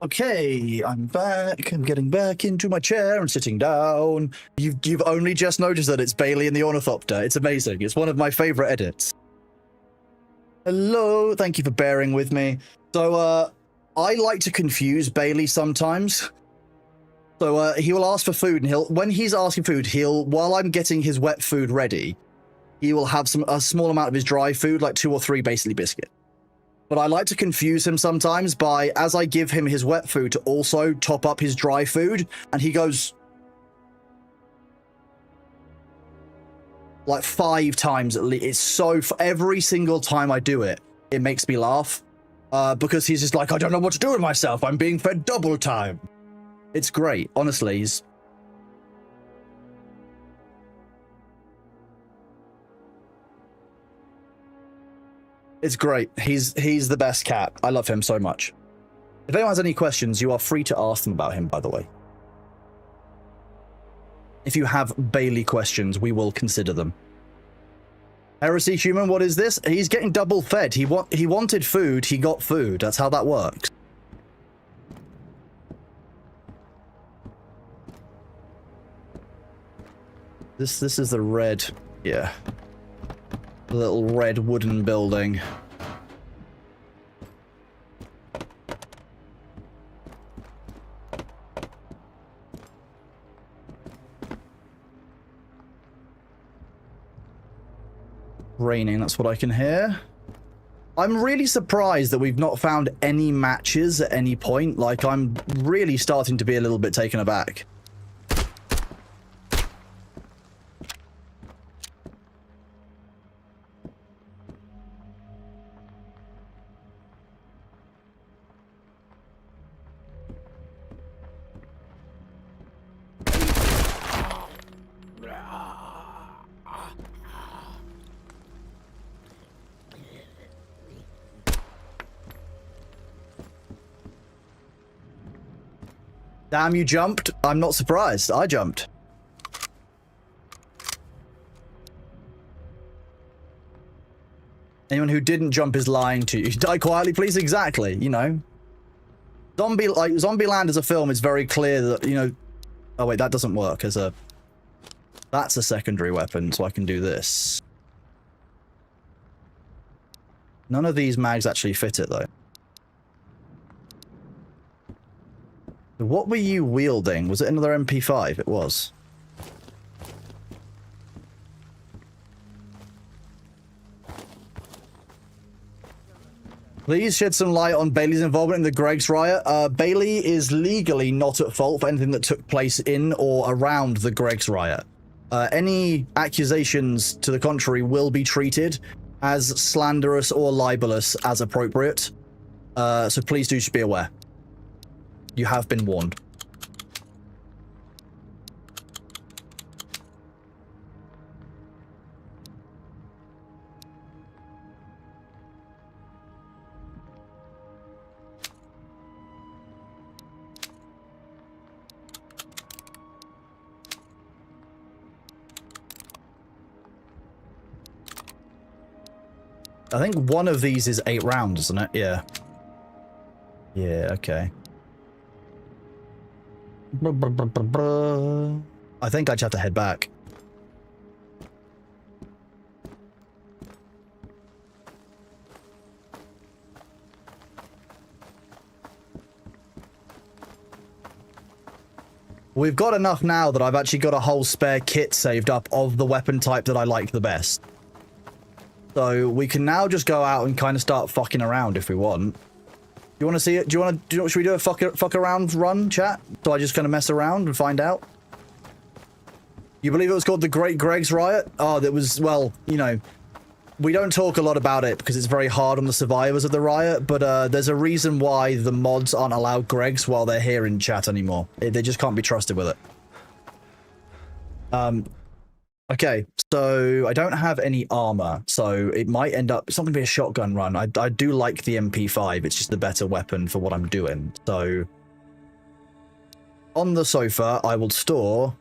Okay, I'm back. I'm getting back into my chair and sitting down. You've only just noticed that it's Bailey and the Ornithopter. It's amazing. It's one of my favorite edits. Hello, thank you for bearing with me. So, I like to confuse Bailey sometimes. So he will ask for food, and when he's asking food, while I'm getting his wet food ready, he will have a small amount of his dry food, like 2 or 3 basically biscuit. But I like to confuse him sometimes by, as I give him his wet food, to also top up his dry food, and he goes like 5 times at least. It's so, every single time I do it, it makes me laugh. Because he's just like, I don't know what to do with myself. I'm being fed double time. It's great, honestly. It's great. He's the best cat. I love him so much. If anyone has any questions, you are free to ask them about him, by the way. If you have Bailey questions, we will consider them. Heresy Human, what is this? He's getting double fed. He wanted food, he got food. That's how that works. This is the red, yeah. The little red wooden building. Raining, that's what I can hear. I'm really surprised that we've not found any matches at any point. Like, I'm really starting to be a little bit taken aback. Damn, you jumped. I'm not surprised. I jumped. Anyone who didn't jump is lying to you. Die quietly, please. Exactly. You know, Zombieland as a film is very clear that, you know. Oh wait, that doesn't work as a. That's a secondary weapon, so I can do this. None of these mags actually fit it though. What were you wielding? Was it another MP5? It was. Please shed some light on Bailey's involvement in the Greg's riot. Bailey is legally not at fault for anything that took place in or around the Greg's riot. Any accusations to the contrary will be treated as slanderous or libelous as appropriate. So please do just be aware. You have been warned. I think one of these is 8 rounds, isn't it? Yeah. Yeah, okay. I think I just have to head back. We've got enough now that I've actually got a whole spare kit saved up of the weapon type that I like the best. So we can now just go out and kind of start fucking around if we want. You want to see it? Should we do a fuck around run, chat? So I just kind of mess around and find out? You believe it was called the Great Greg's Riot? Oh, that was, well, you know, we don't talk a lot about it because it's very hard on the survivors of the riot, but there's a reason why the mods aren't allowed Gregs while they're here in chat anymore. They just can't be trusted with it. Okay, so I don't have any armor, so it might end up, it's not going to be a shotgun run. I do like the MP5, it's just the better weapon for what I'm doing. So, on the sofa, I will store...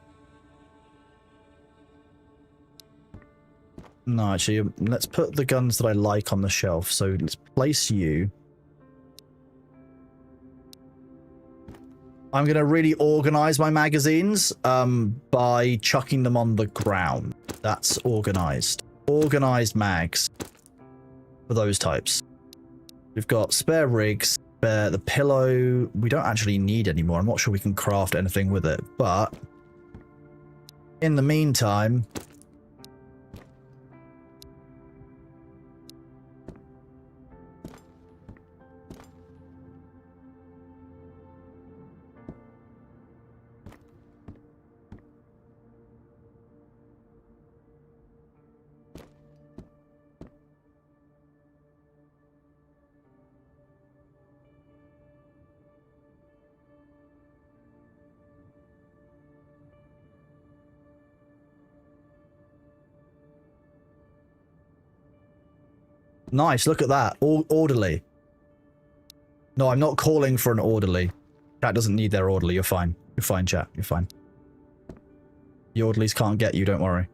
No, actually, let's put the guns that I like on the shelf. So, let's place you. I'm going to really organize my magazines by chucking them on the ground. That's organized. Organized mags for those types. We've got spare rigs. The pillow, we don't actually need anymore. I'm not sure we can craft anything with it, but in the meantime, nice, look at that. Orderly. No, I'm not calling for an orderly. Chat doesn't need their orderly. You're fine. You're fine, chat. You're fine. The orderlies can't get you, don't worry.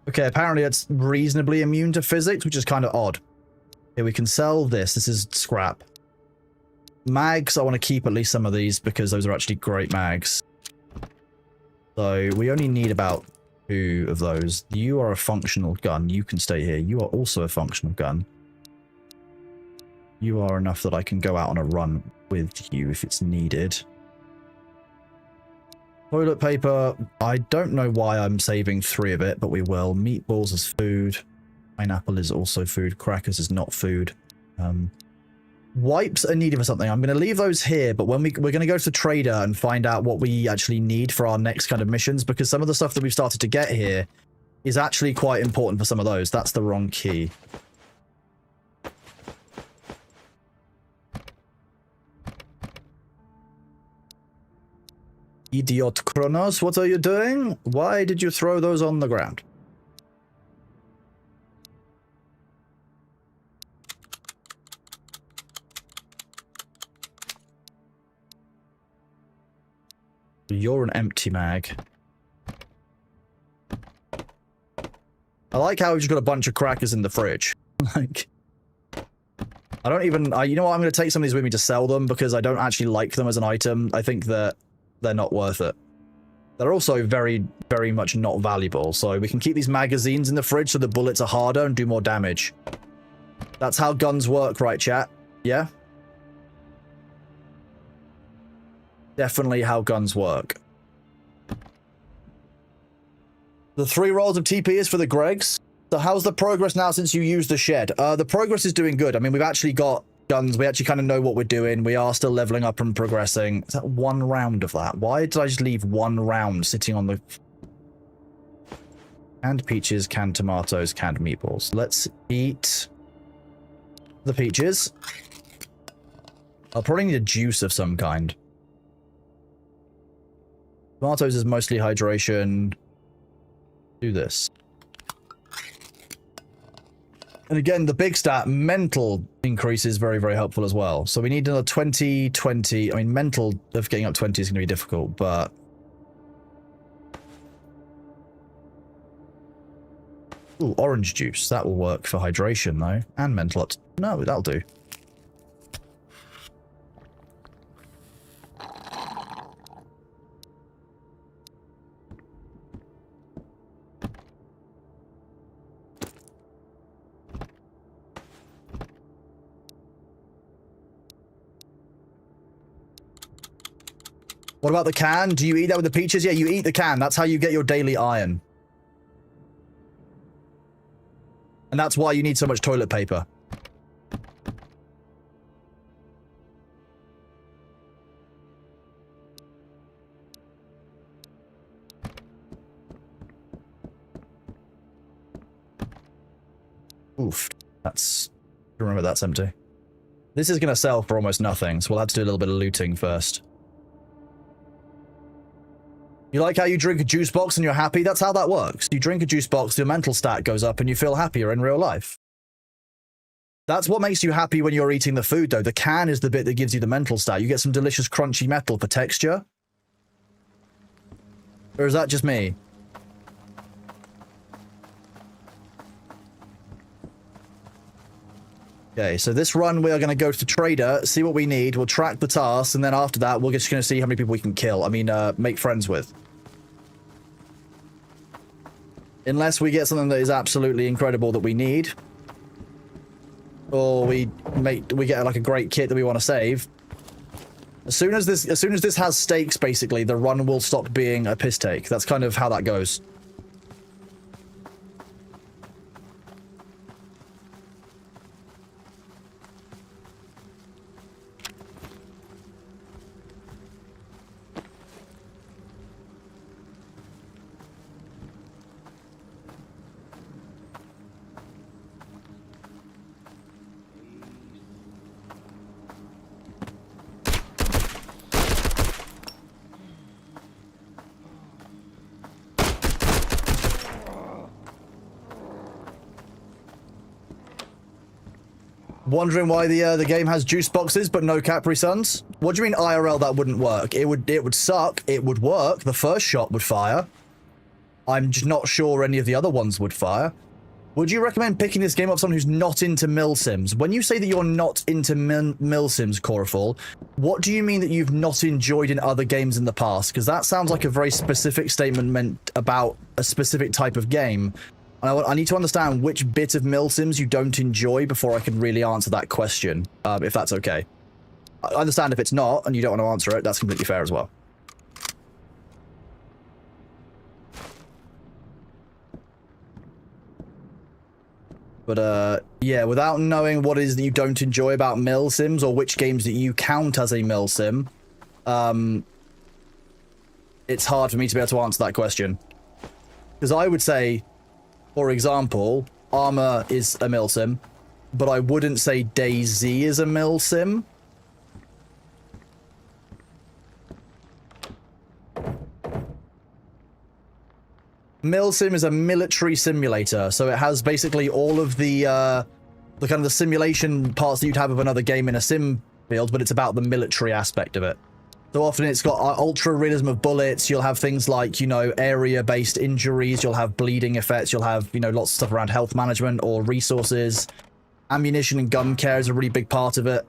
Okay, apparently it's reasonably immune to physics, which is kind of odd. Okay, we can sell this. This is scrap. Mags, I want to keep at least some of these because those are actually great mags. So we only need about 2 of those. You are a functional gun. You can stay here. You are also a functional gun. You are enough that I can go out on a run with you if it's needed. Toilet paper, I don't know why I'm saving 3 of it, but we will. Meatballs is food. Pineapple is also food. Crackers is not food. Wipes are needed for something. I'm going to leave those here, but when we're going to go to the trader and find out what we actually need for our next kind of missions, because some of the stuff that we've started to get here is actually quite important for some of those. That's the wrong key. Idiot Kronos, what are you doing? Why did you throw those on the ground? You're an empty mag. I like how we've just got a bunch of crackers in the fridge. Like, I don't even... you know what? I'm going to take some of these with me to sell them because I don't actually like them as an item. I think that they're not worth it. They're also very, very much not valuable. So we can keep these magazines in the fridge so the bullets are harder and do more damage. That's how guns work, right, chat? Yeah? Definitely how guns work. The 3 rolls of TP is for the Gregs. So how's the progress now since you used the shed? The progress is doing good. I mean, we've actually got guns. We actually kind of know what we're doing. We are still leveling up and progressing. Is that 1 round of that? Why did I just leave 1 round sitting on the... Canned peaches, canned tomatoes, canned meatballs. Let's eat the peaches. I'll probably need a juice of some kind. Tomatoes is mostly hydration. Do this. And again, the big stat, mental increase is very, very helpful as well. So we need another 20, 20. I mean, mental of getting up 20 is going to be difficult, but... Ooh, orange juice. That will work for hydration, though. And mental up... No, that'll do. What about the can? Do you eat that with the peaches? Yeah, you eat the can. That's how you get your daily iron. And that's why you need so much toilet paper. Oof. That's... Remember, that's empty. This is going to sell for almost nothing, so we'll have to do a little bit of looting first. You like how you drink a juice box and you're happy? That's how that works. You drink a juice box, your mental stat goes up and you feel happier in real life. That's what makes you happy when you're eating the food, though. The can is the bit that gives you the mental stat. You get some delicious crunchy metal for texture. Or is that just me? Okay, so this run we are going to go to Trader, see what we need, we'll track the tasks, and then after that we're just going to see how many people we can kill. I mean, make friends with. Unless we get something that is absolutely incredible that we need. Or we get like a great kit that we want to save. As soon as this has stakes, basically, the run will stop being a piss take. That's kind of how that goes. Wondering why the game has juice boxes but no Capri Suns? What do you mean IRL that wouldn't work? It would suck. It would work. The first shot would fire. I'm just not sure any of the other ones would fire. Would you recommend picking this game up for someone who's not into milsims? When you say that you're not into milsims, Coraful, what do you mean that you've not enjoyed in other games in the past? Because that sounds like a very specific statement meant about a specific type of game. I need to understand which bit of milsims you don't enjoy before I can really answer that question, if that's okay. I understand if it's not, and you don't want to answer it, that's completely fair as well. But, yeah, without knowing what it is that you don't enjoy about milsims, or which games that you count as a milsim, it's hard for me to be able to answer that question. Because I would say, for example, Armor is a milsim, but I wouldn't say DayZ is a milsim. Milsim is a military simulator, so it has basically all of the kind of the simulation parts that you'd have of another game in a sim field, but it's about the military aspect of it. So often it's got ultra realism of bullets. You'll have things like, you know, area-based injuries. You'll have bleeding effects. You'll have, you know, lots of stuff around health management or resources. Ammunition and gun care is a really big part of it.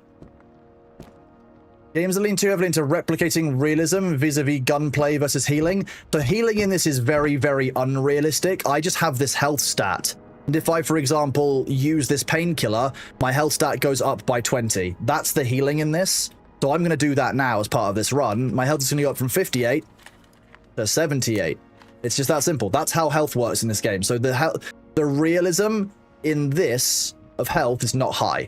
Games that lean too heavily into replicating realism vis-a-vis gunplay versus healing. The healing in this is very, very unrealistic. I just have this health stat. And if I, for example, use this painkiller, my health stat goes up by 20. That's the healing in this. So I'm going to do that now as part of this run. My health is going to go up from 58 to 78. It's just that simple. That's how health works in this game. So the realism in this of health is not high,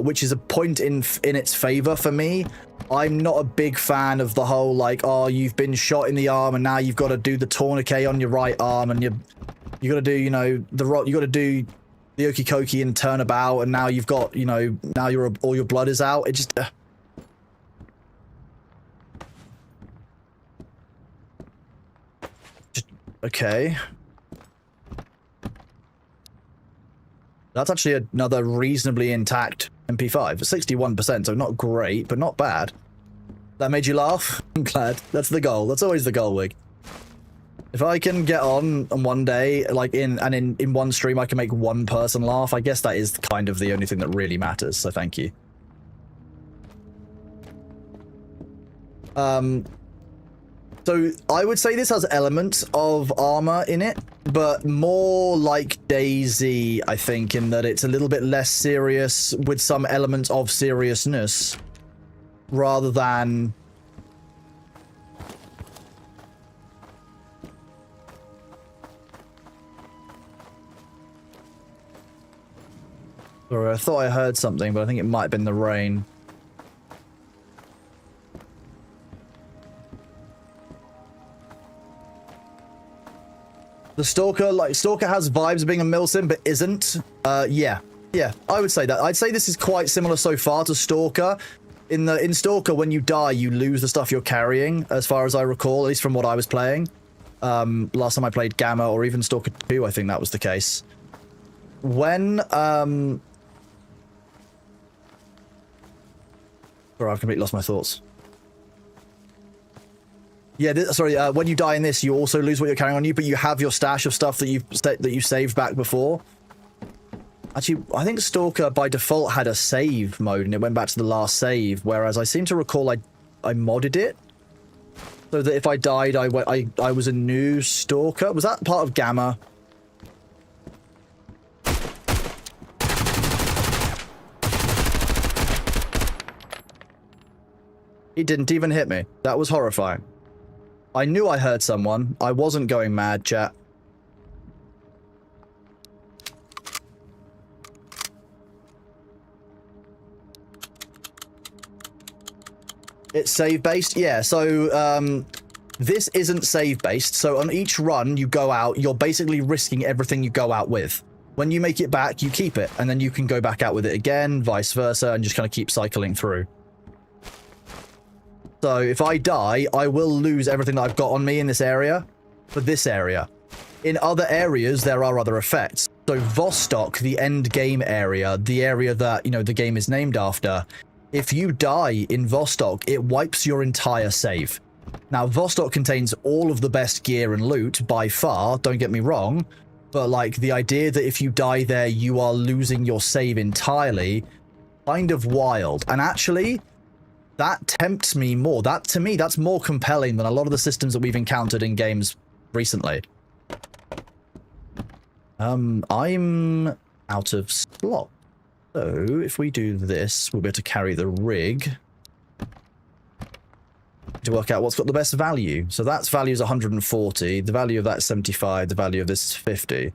which is a point in its favor for me. I'm not a big fan of the whole, like, oh, you've been shot in the arm and now you've got to do the tourniquet on your right arm and you got to do, you know, you got to do the okey-kokey and turnabout and now you've got, you know, now all your blood is out. It just... Okay. That's actually another reasonably intact MP5. 61%, so not great, but not bad. That made you laugh? I'm glad. That's the goal. That's always the goal, Wig. If I can get on one day, like in one stream, I can make one person laugh, I guess that is kind of the only thing that really matters, so thank you. So I would say this has elements of Armor in it, but more like DayZ, I think, in that it's a little bit less serious with some elements of seriousness, rather than... Sorry, I thought I heard something, but I think it might have been the rain. The Stalker, like, Stalker has vibes of being a milsim, but isn't. Yeah, I would say that. I'd say this is quite similar so far to Stalker. In Stalker, when you die, you lose the stuff you're carrying, as far as I recall, at least from what I was playing. Last time I played Gamma, or even Stalker 2, I think that was the case. When, Sorry, I've completely lost my thoughts. Yeah, sorry. When you die in this, you also lose what you're carrying on you, but you have your stash of stuff that you saved back before. Actually, I think Stalker by default had a save mode, and it went back to the last save. Whereas I seem to recall I modded it so that if I died, I was a new Stalker. Was that part of Gamma? He didn't even hit me. That was horrifying. I knew I heard someone. I wasn't going mad, chat. It's save-based? Yeah, so, this isn't save-based, so on each run you go out, you're basically risking everything you go out with. When you make it back, you keep it, and then you can go back out with it again, vice versa, and just kind of keep cycling through. So if I die, I will lose everything that I've got on me in this area, for this area. In other areas, there are other effects. So Vostok, the end game area, the area that, you know, the game is named after, if you die in Vostok, it wipes your entire save. Now, Vostok contains all of the best gear and loot by far, don't get me wrong, but like the idea that if you die there, you are losing your save entirely, kind of wild. And actually, that tempts me more. That, to me, that's more compelling than a lot of the systems that we've encountered in games recently. I'm out of slot. So, if we do this, we'll be able to carry the rig to work out what's got the best value. So that's value is 140, the value of that is 75, the value of this is 50.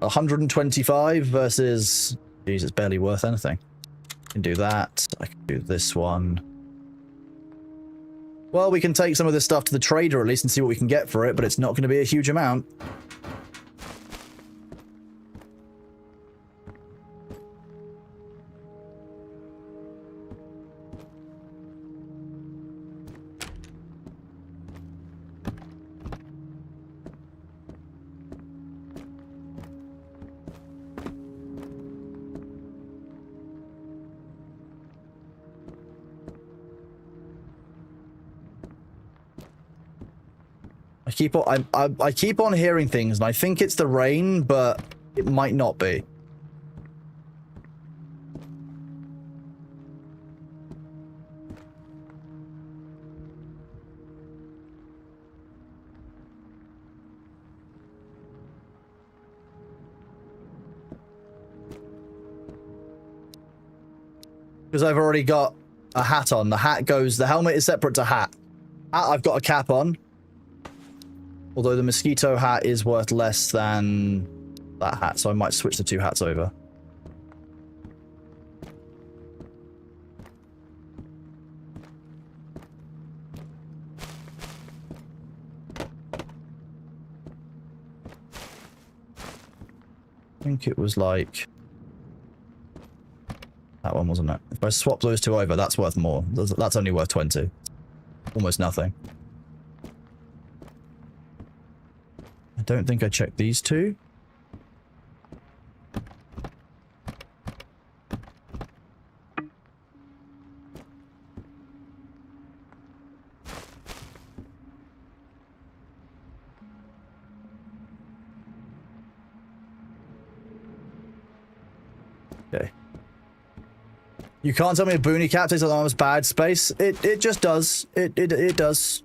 125 versus... Geez, it's barely worth anything. I can do that. I can do this one. Well, we can take some of this stuff to the trader at least and see what we can get for it, but it's not going to be a huge amount. I keep on hearing things, and I think it's the rain, but it might not be. Because I've already got a hat on. The helmet is separate to hat. I've got a cap on. Although the mosquito hat is worth less than that hat, so I might switch the two hats over. I think it was like... that one, wasn't it? If I swap those two over, that's worth more. That's only worth 20. Almost nothing. I don't think I checked these two. Okay. You can't tell me a boonie cap takes a bad space. It just does. It does.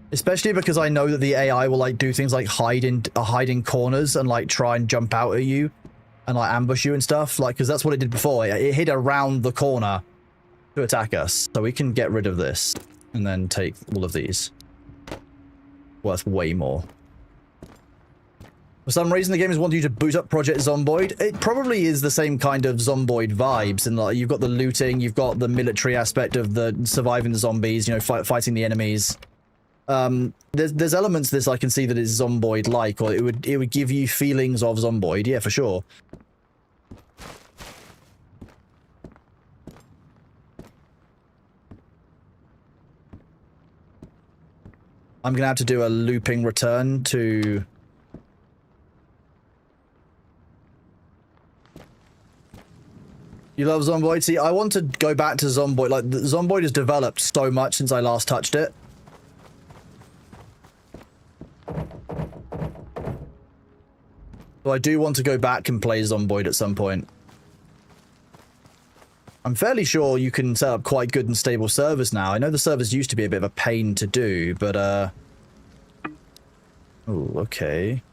Especially because I know that the AI will like do things like hide in corners and like try and jump out at you and like ambush you and stuff. Like, because that's what it did before. It hid around the corner to attack us. So we can get rid of this and then take all of these. Worth way more. For some reason, the game is wanting you to boot up Project Zomboid. It probably is the same kind of Zomboid vibes, and like you've got the looting, you've got the military aspect of the surviving the zombies, you know, fighting the enemies. There's elements of this I can see that is Zomboid-like, or it would give you feelings of Zomboid, yeah, for sure. I'm gonna have to do a looping return to... You love Zomboid? See, I want to go back to Zomboid. Like, Zomboid has developed so much since I last touched it. So I do want to go back and play Zomboid at some point. I'm fairly sure you can set up quite good and stable servers now. I know the servers used to be a bit of a pain to do, but, Oh, okay.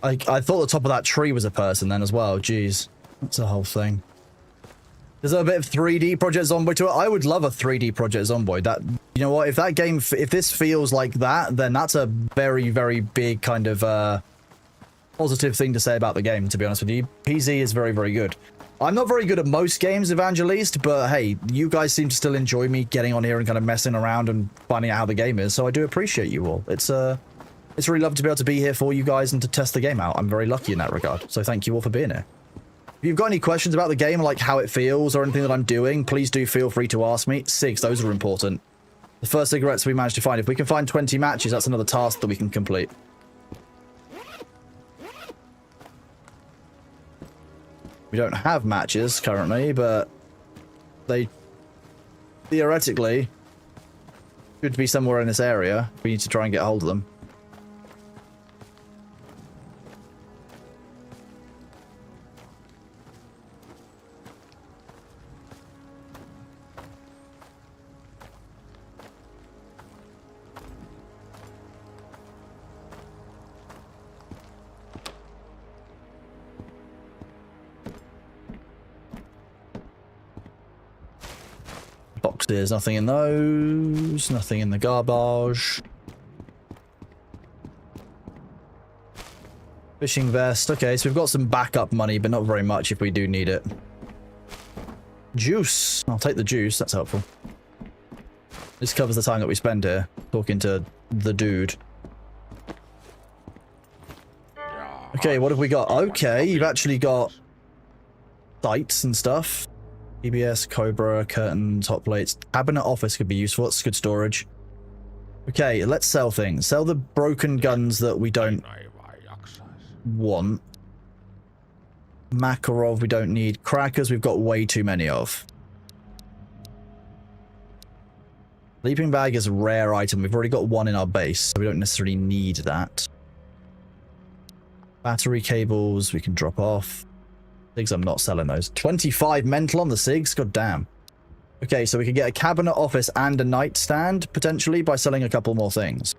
I thought the top of that tree was a person then as well. Jeez. That's a whole thing. There's a bit of 3D Project Zomboid to it. I would love a 3D Project Zomboid. That, you know what, if that game, if this feels like that, then that's a very, very big kind of positive thing to say about the game, to be honest with you. PZ is very, very good. I'm not very good at most games, Evangelist, but hey, you guys seem to still enjoy me getting on here and kind of messing around and finding out how the game is, so I do appreciate you all. It's really lovely to be able to be here for you guys and to test the game out. I'm very lucky in that regard, so thank you all for being here. If you've got any questions about the game, like how it feels or anything that I'm doing, please do feel free to ask me. Cigs, those are important. The first cigarettes we managed to find. If we can find 20 matches, that's another task that we can complete. We don't have matches currently, but they theoretically should be somewhere in this area. We need to try and get hold of them. Boxes, nothing in those, nothing in the garbage. Fishing vest, okay, so we've got some backup money, but not very much if we do need it. Juice, I'll take the juice, that's helpful. This covers the time that we spend here, talking to the dude. Okay, what have we got? Okay, you've actually got sights and stuff. EBS, Cobra, curtains, hot plates. Cabinet office could be useful. It's good storage. Okay, let's sell things. Sell the broken guns that we don't want. Makarov we don't need. Crackers we've got way too many of. Sleeping bag is a rare item. We've already got one in our base, so we don't necessarily need that. Battery cables we can drop off. Cigs, I'm not selling those. 25 mental on the Cigs? God damn. Okay, so we could get a cabinet office and a nightstand, potentially, by selling a couple more things.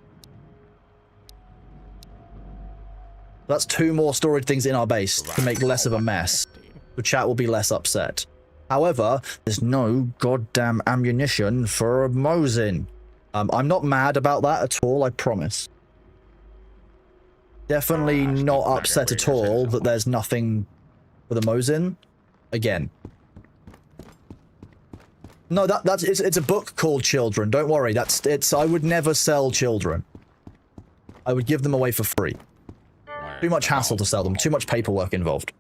That's 2 more storage things in our base to make less of a mess. The chat will be less upset. However, there's no goddamn ammunition for a Mosin. I'm not mad about that at all, I promise. Definitely not upset at all that there's nothing for the Mosin. Again. No, it's a book called Children. Don't worry. I would never sell children. I would give them away for free. Too much hassle to sell them. Too much paperwork involved.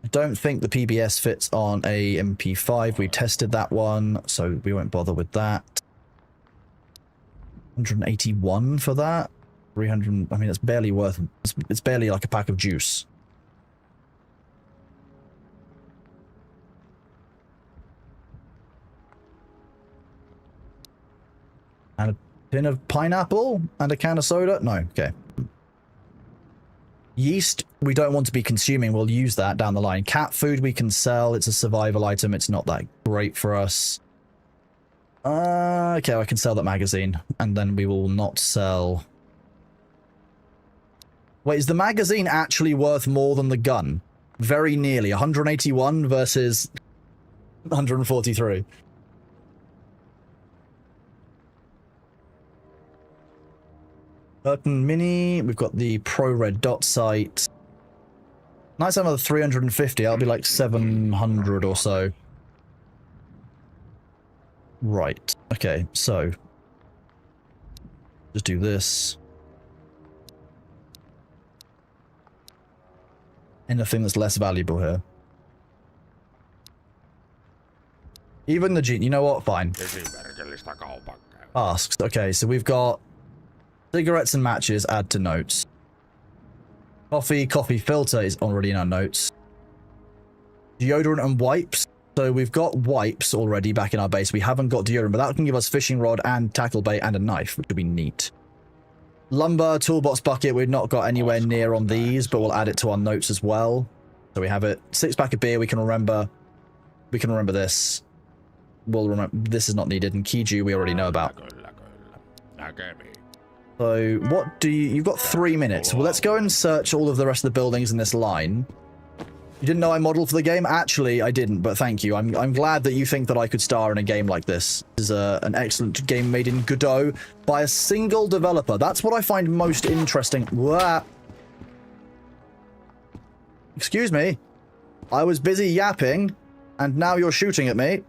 I don't think the PBS fits on a MP5. We tested that one, so we won't bother with that. 181 for that. 300. I mean, it's barely worth. It's barely like a pack of juice. Tin of pineapple and a can of soda? No, okay. Yeast, we don't want to be consuming. We'll use that down the line. Cat food we can sell. It's a survival item. It's not that great for us. Okay, I can sell that magazine. And then we will not sell... Wait, is the magazine actually worth more than the gun? Very nearly. 181 versus 143. Burton Mini, we've got the Pro Red Dot sight. Nice to have 350, that'll be like 700 or so. Right, okay, so. Just do this. Anything that's less valuable here. Even the you know what, fine. Asks, okay, so we've got cigarettes and matches, add to notes. Coffee filter is already in our notes. Deodorant and wipes. So we've got wipes already back in our base. We haven't got deodorant, but that can give us fishing rod and tackle bait and a knife, which would be neat. Lumber, toolbox bucket, we've not got anywhere near on these, but we'll add it to our notes as well. So we have it. 6-pack of beer, we can remember this. We'll remember, this is not needed, and Kiju we already know about. So, what do you've got 3 minutes. Well, let's go and search all of the rest of the buildings in this line. You didn't know I modeled for the game? Actually, I didn't, but thank you. I'm glad that you think that I could star in a game like this. This is an excellent game made in Godot by a single developer. That's what I find most interesting. Wah. Excuse me. I was busy yapping, and now you're shooting at me.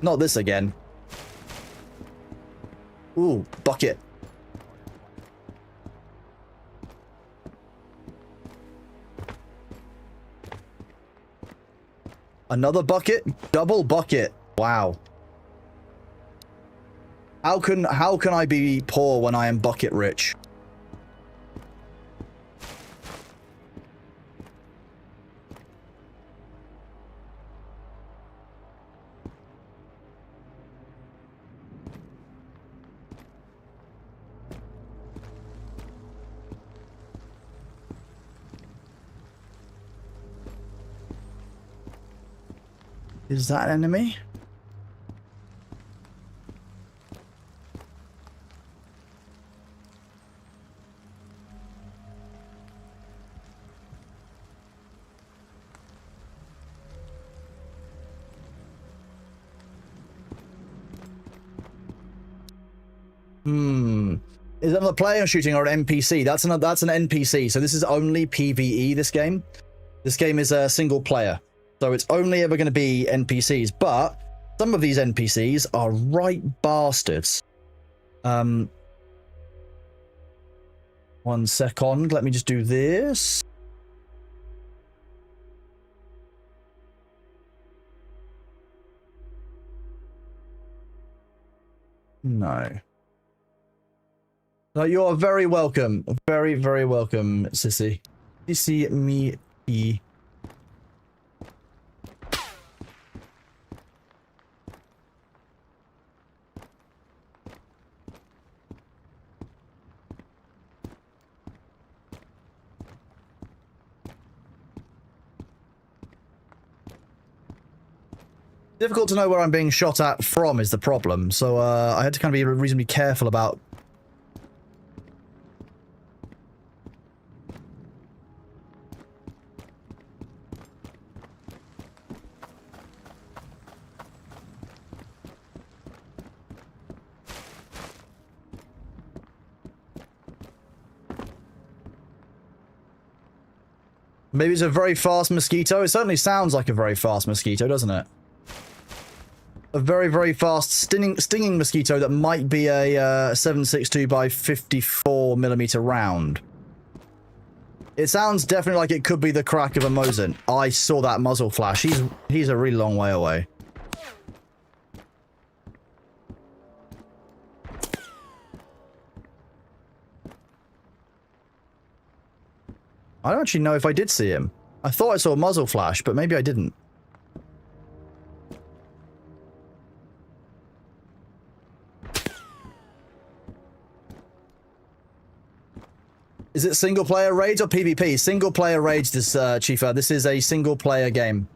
Not this again. Ooh, bucket. Another bucket? Double bucket. Wow. How can I be poor when I am bucket rich? Is that enemy? Is that a player shooting or an NPC? That's an NPC. So this is only PvE, this game. This game is a single player. So it's only ever going to be NPCs, but some of these NPCs are right bastards. 1 second, let me just do this. No. No, you are very welcome. Very, very welcome, Sissy. Sissy me. Difficult to know where I'm being shot at from is the problem, so I had to kind of be reasonably careful about... Maybe it's a very fast mosquito. It certainly sounds like a very fast mosquito, doesn't it? A very, very fast stinging mosquito that might be a 7.62 by 54mm round. It sounds definitely like it could be the crack of a Mosin. I saw that muzzle flash. He's a really long way away. I don't actually know if I did see him. I thought I saw a muzzle flash, but maybe I didn't. Is it single player raids or PvP? Single player raids, this Chifa. This is a single player game.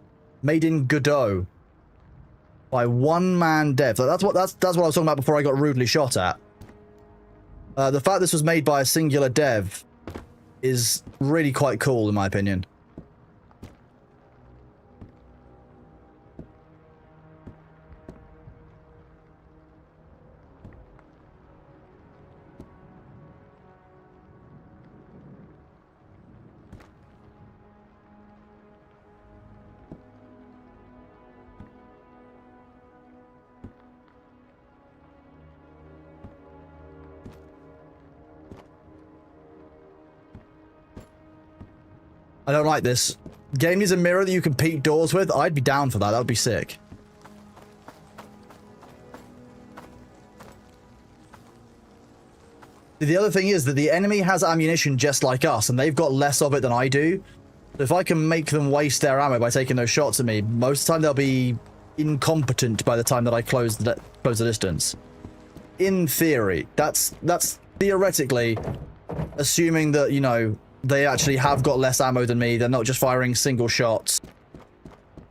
Made in Godot. By one-man dev. So that's what I was talking about before I got rudely shot at. The fact this was made by a singular dev is really quite cool, in my opinion. I don't like this. Game needs a mirror that you can peek doors with. I'd be down for that. That would be sick. The other thing is that the enemy has ammunition just like us, and they've got less of it than I do. So if I can make them waste their ammo by taking those shots at me, most of the time they'll be incompetent by the time that I close the distance. In theory, that's theoretically assuming that, you know, they actually have got less ammo than me. They're not just firing single shots.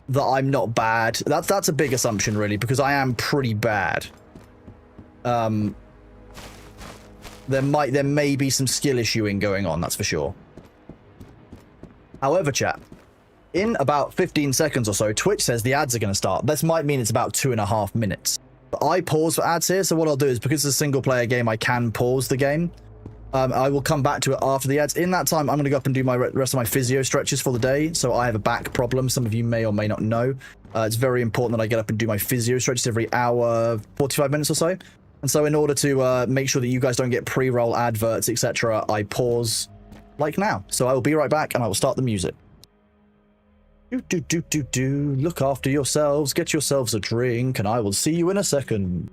That I'm not bad. That's a big assumption, really, because I am pretty bad. There may be some skill issuing going on, that's for sure. However, chat, in about 15 seconds or so, Twitch says the ads are going to start. This might mean it's about 2.5 minutes. But I pause for ads here, so what I'll do is, because it's a single player game, I can pause the game. I will come back to it after the ads. In that time, I'm going to go up and do my rest of my physio stretches for the day. So I have a back problem. Some of you may or may not know. It's very important that I get up and do my physio stretches every hour, 45 minutes or so. And so in order to make sure that you guys don't get pre-roll adverts, etc., I pause like now. So I will be right back and I will start the music. Look after yourselves, get yourselves a drink, and I will see you in a second.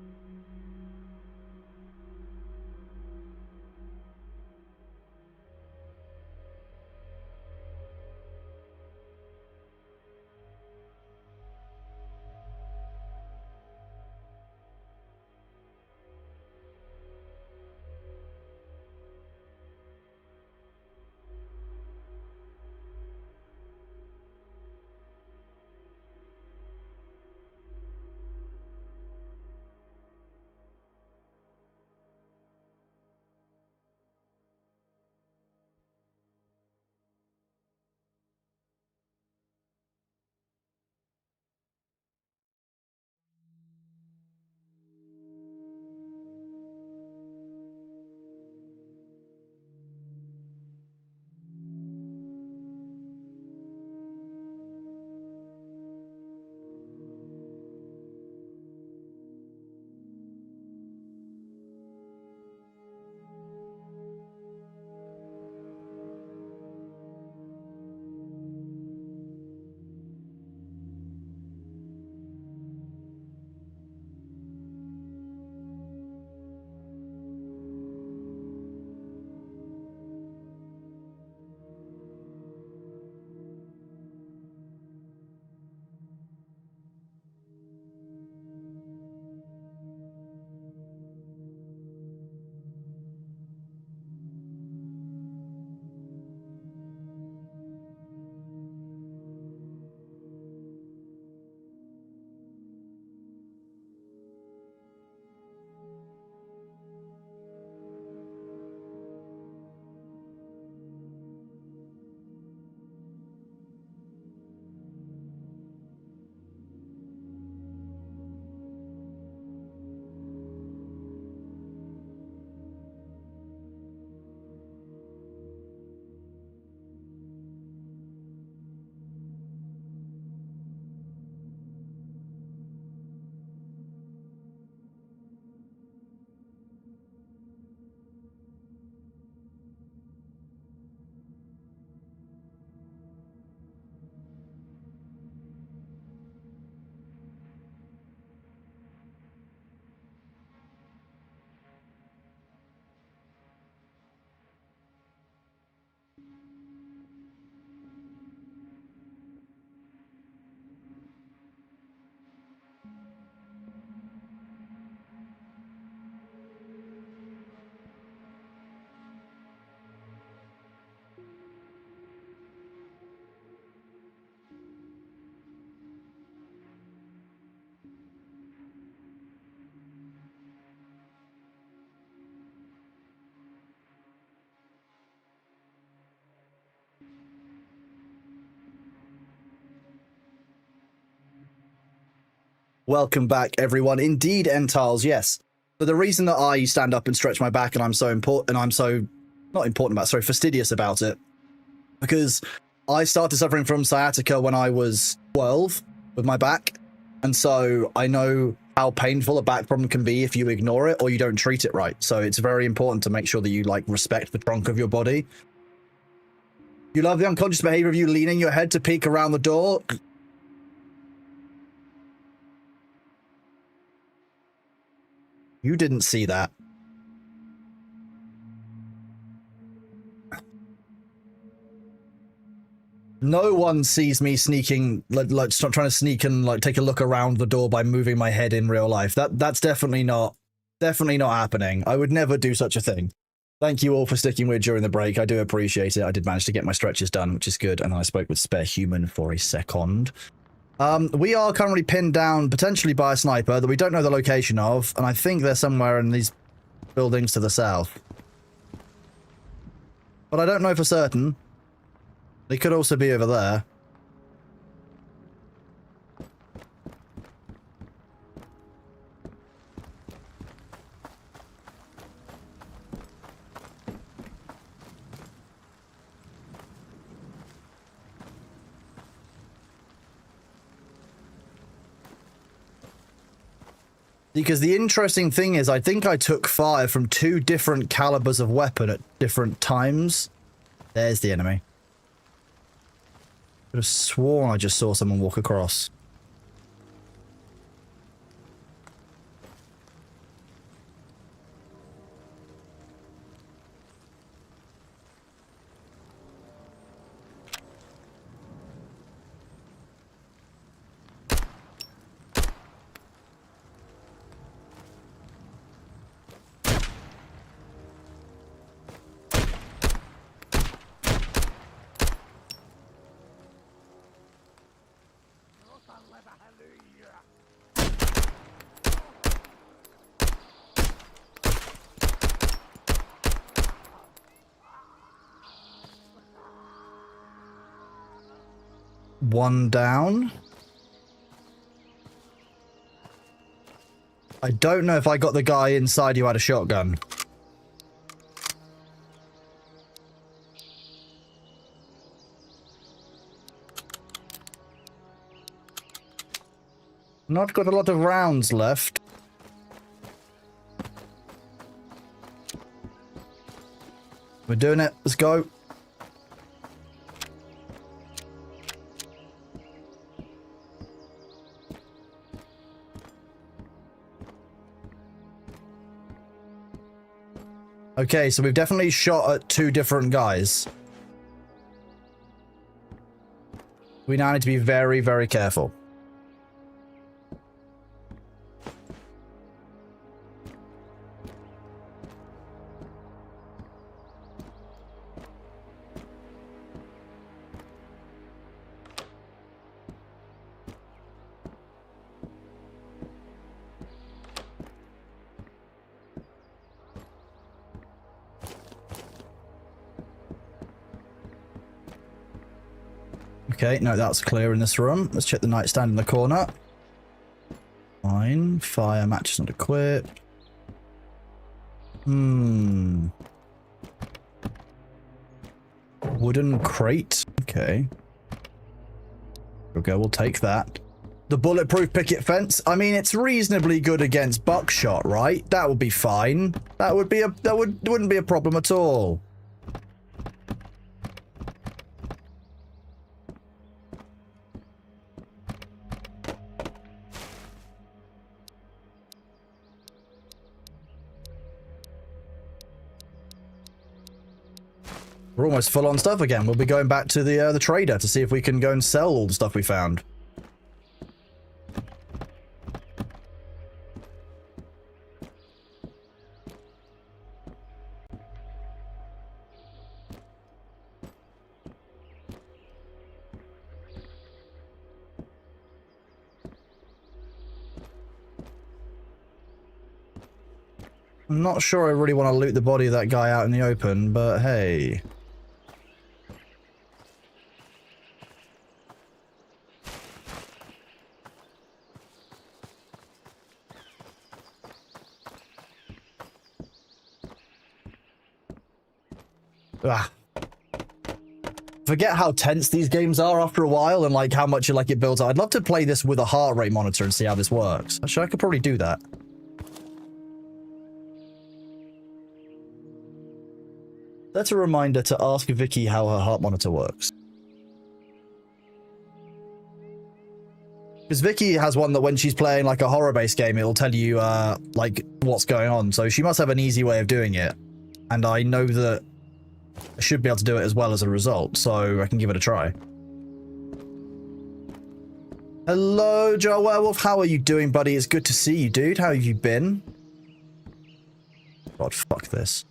Welcome back, everyone. Indeed, Entiles, yes. But the reason that I stand up and stretch my back and I'm so fastidious about it, because I started suffering from sciatica when I was 12 with my back. And so I know how painful a back problem can be if you ignore it or you don't treat it right. So it's very important to make sure that you respect the trunk of your body. You love the unconscious behavior of you leaning your head to peek around the door. You didn't see that. No one sees me sneaking, trying to sneak and take a look around the door by moving my head in real life. That's definitely not happening. I would never do such a thing. Thank you all for sticking with during the break. I do appreciate it. I did manage to get my stretches done, which is good. And I spoke with Spare Human for a second. We are currently pinned down potentially by a sniper that we don't know the location of, and I think they're somewhere in these buildings to the south. But I don't know for certain. They could also be over there. Because the interesting thing is, I think I took fire from 2 different calibers of weapon at different times. There's the enemy. I could have sworn I just saw someone walk across. One down. I don't know if I got the guy inside who had a shotgun. Not got a lot of rounds left. We're doing it. Let's go. Okay, so we've definitely shot at 2 different guys. We now need to be very, very careful. Okay, no, that's clear in this room. Let's check the nightstand in the corner. Fine. Fire match not equipped. Wooden crate. Okay. Okay, we'll take that. The bulletproof picket fence. I mean, it's reasonably good against buckshot, right? That would be fine. Wouldn't be a problem at all. We're almost full on stuff again. We'll be going back to the trader to see if we can go and sell all the stuff we found. I'm not sure I really want to loot the body of that guy out in the open, but hey. Ah. Forget how tense these games are after a while and like how much like it builds up. I'd love to play this with a heart rate monitor and see how this works. Actually, I could probably do that. That's a reminder to ask Vicky how her heart monitor works. Because Vicky has one that when she's playing like a horror-based game, it'll tell you like what's going on. So she must have an easy way of doing it. And I know that I should be able to do it as well as a result, so I can give it a try. Hello, Joe Werewolf. How are you doing, buddy? It's good to see you, dude. How have you been? God, fuck this.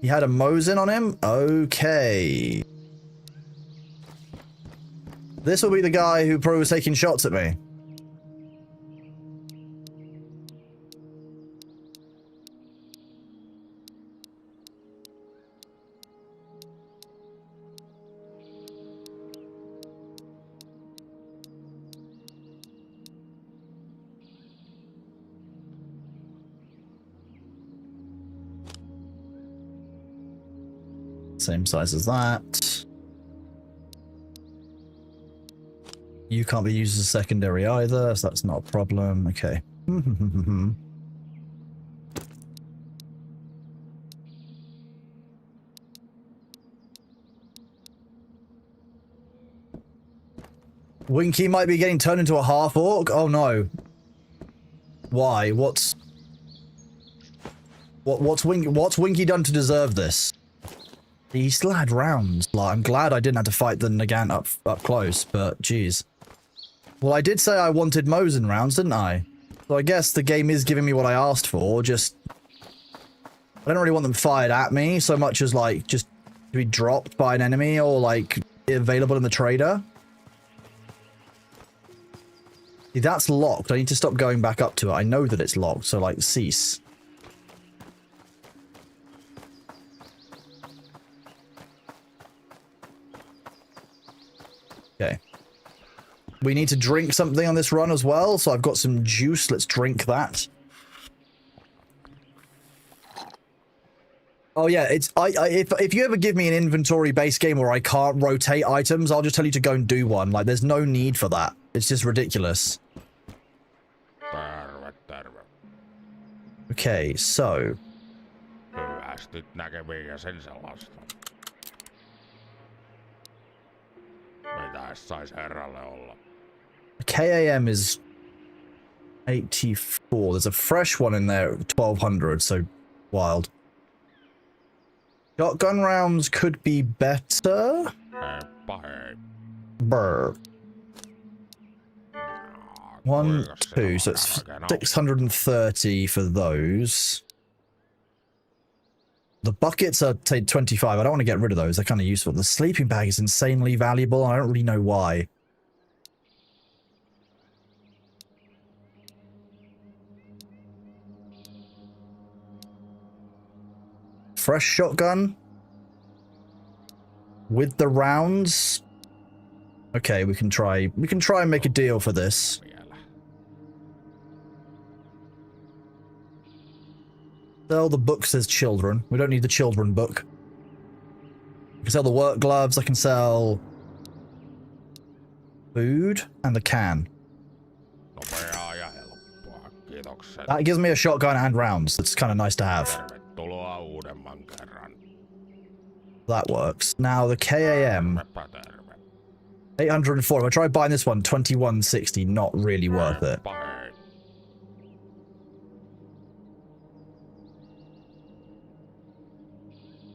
He had a Mosin on him? Okay. This will be the guy who probably was taking shots at me. Same size as that. You can't be used as a secondary either, so that's not a problem. Okay. Winky might be getting turned into a half-orc? Oh no. Why? What's Winky done to deserve this? He still had rounds. Like, I'm glad I didn't have to fight the Nagant up close, but jeez. Well, I did say I wanted Mosin rounds, didn't I? So I guess the game is giving me what I asked for, just... I don't really want them fired at me so much as, like, just to be dropped by an enemy or, like, available in the trader. See, that's locked. I need to stop going back up to it. I know that it's locked, so, like, cease. Okay. We need to drink something on this run as well, so I've got some juice. Let's drink that. Oh yeah, it's if you ever give me an inventory-based game where I can't rotate items, I'll just tell you to go and do one. Like, there's no need for that. It's just ridiculous. Okay, so... Hyvästit näkeviin ja sen sellaista. Mitäs sais herralle olla? KAM is 84. There's a fresh one in there, 1200, so wild. Shotgun rounds could be better. Brr. 1, 2, so it's 630 for those. The buckets are, say, 25. I don't want to get rid of those. They're kind of useful. The sleeping bag is insanely valuable. I don't really know why. Fresh shotgun. With the rounds. Okay, we can try and make a deal for this. Sell the books as children. We don't need the children book. I can sell the work gloves. I can sell food and the can. That gives me a shotgun and rounds. That's kind of nice to have. That works. Now the KAM. 804. If I try buying this one, 2160. Not really worth it.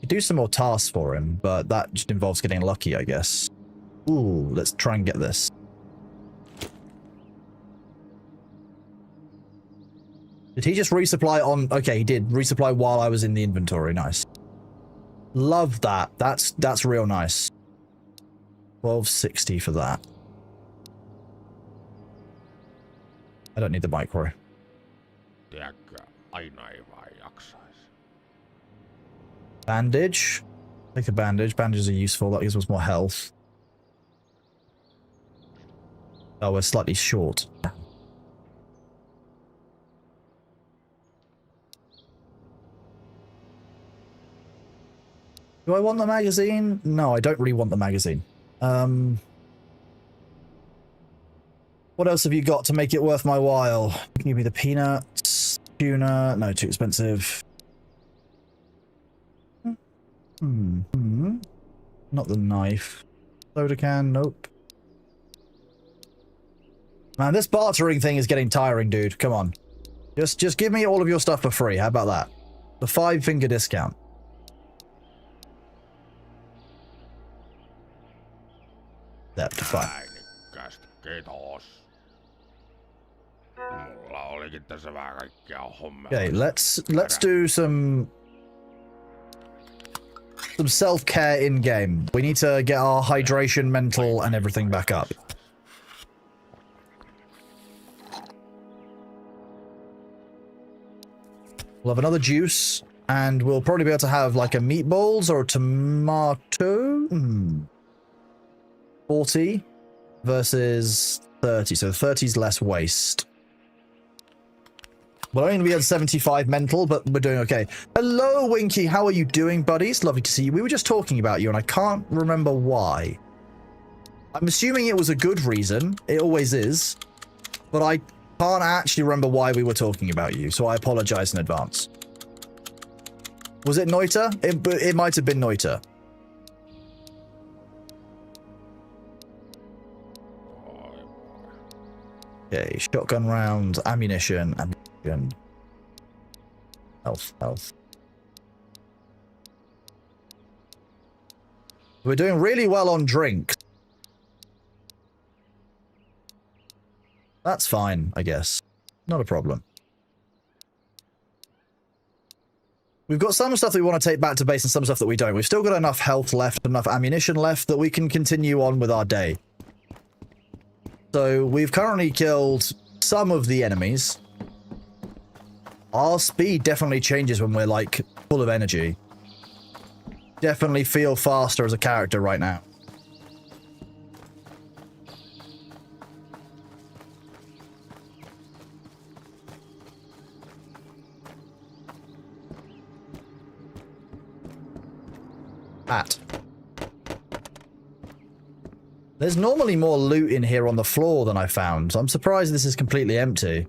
Do some more tasks for him, but that just involves getting lucky, I guess. Ooh, let's try and get this. Did he just resupply on... Okay, he did. Resupply while I was in the inventory. Nice. Love that. That's real nice. 1260 for that. I don't need the micro. Bandage. Take a bandage. Bandages are useful. That gives us more health. Oh, we're slightly short. Do I want the magazine? No, I don't really want the magazine. What else have you got to make it worth my while? Give me the peanuts, tuna. No, too expensive. Not the knife. Soda can, nope. Man, this bartering thing is getting tiring, dude. Come on. Just give me all of your stuff for free. How about that? The 5-finger discount. That's fine. Äänikästä, kiitos. Mulla olikin tässä vähän kaikkea hommia. Okay, let's do some self-care in game. We need to get our hydration, mental, and everything back up. We'll have another juice, and we'll probably be able to have like a meatballs or a tomato. 40 versus 30, so 30's less waste. We'll only be at 75 mental, but we're doing okay. Hello, Winky. How are you doing, buddy? It's lovely to see you. We were just talking about you, and I can't remember why. I'm assuming it was a good reason. It always is. But I can't actually remember why we were talking about you, so I apologize in advance. Was it Noita? It might have been Noita. Okay, shotgun rounds, ammunition. Health. We're doing really well on drinks. That's fine, I guess. Not a problem. We've got some stuff that we want to take back to base and some stuff that we don't. We've still got enough health left, enough ammunition left that we can continue on with our day. So we've currently killed some of the enemies. Our speed definitely changes when we're like full of energy. Definitely feel faster as a character right now. Hat. There's normally more loot in here on the floor than I found, so I'm surprised this is completely empty.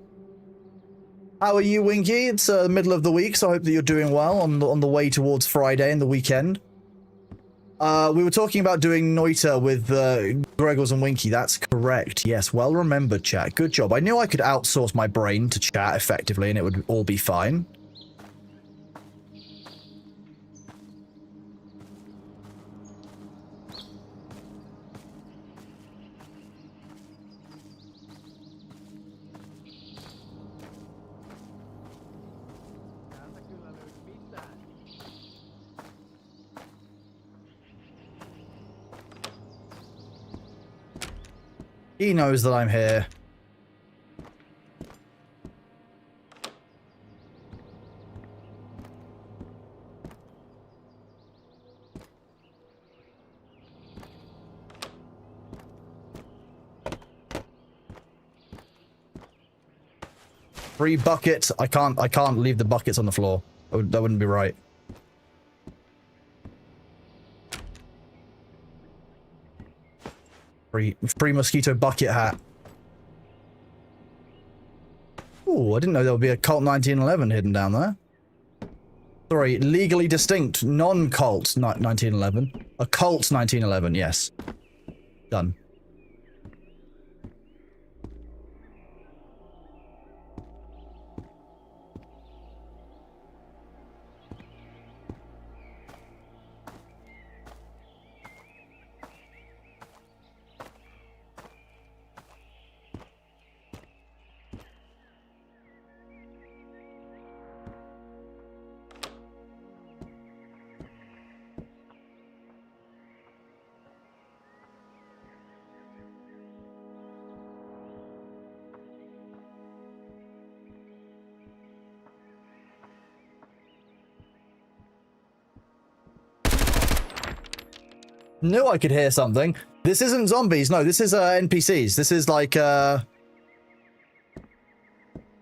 How are you, Winky? It's the middle of the week, so I hope that you're doing well on the way towards Friday and the weekend. We were talking about doing Noita with Gregors and Winky. That's correct. Yes, well remembered, chat. Good job. I knew I could outsource my brain to chat effectively and it would all be fine. He knows that I'm here. Free bucket. I can't leave the buckets on the floor. That wouldn't be right. Free mosquito bucket hat. Oh, I didn't know there would be a Colt 1911 hidden down there. Sorry, legally distinct, non-Colt 1911. A Colt 1911, yes. Done. Knew I could hear something. This isn't zombies. No, this is NPCs. This is like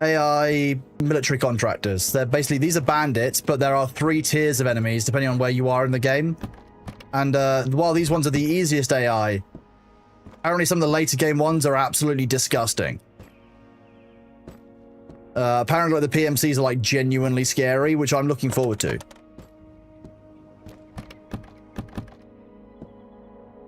AI military contractors. They're basically, these are bandits, but there are 3 tiers of enemies depending on where you are in the game. And while these ones are the easiest AI, apparently some of the later game ones are absolutely disgusting. Apparently the PMCs are like genuinely scary, which I'm looking forward to.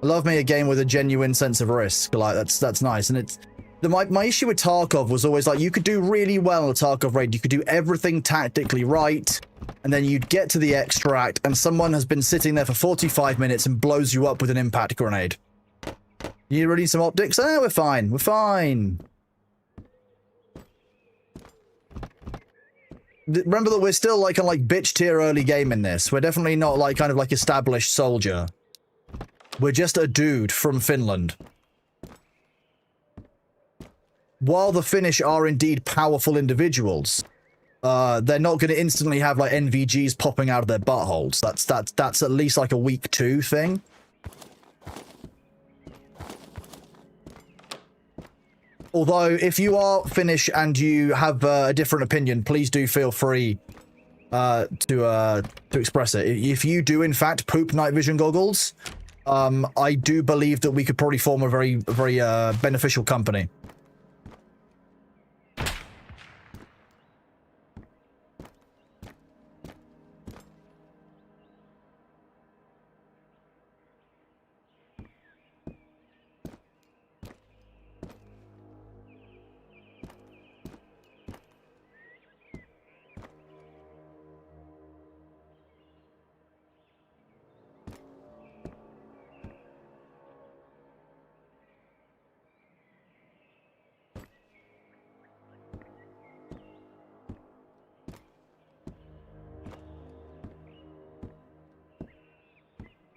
I love me a game with a genuine sense of risk. Like that's nice. And it's my issue with Tarkov was always like you could do really well in a Tarkov raid. You could do everything tactically right, and then you'd get to the extract, and someone has been sitting there for 45 minutes and blows you up with an impact grenade. You really need some optics? Oh, we're fine. We're fine. Remember that we're still like a bitch tier early game in this. We're definitely not like kind of like established soldier. We're just a dude from Finland. While the Finnish are indeed powerful individuals, they're not going to instantly have like NVGs popping out of their buttholes. That's at least like a week 2 thing. Although, if you are Finnish and you have a different opinion, please do feel free to express it. If you do, in fact, poop night vision goggles, I do believe that we could probably form a very beneficial company.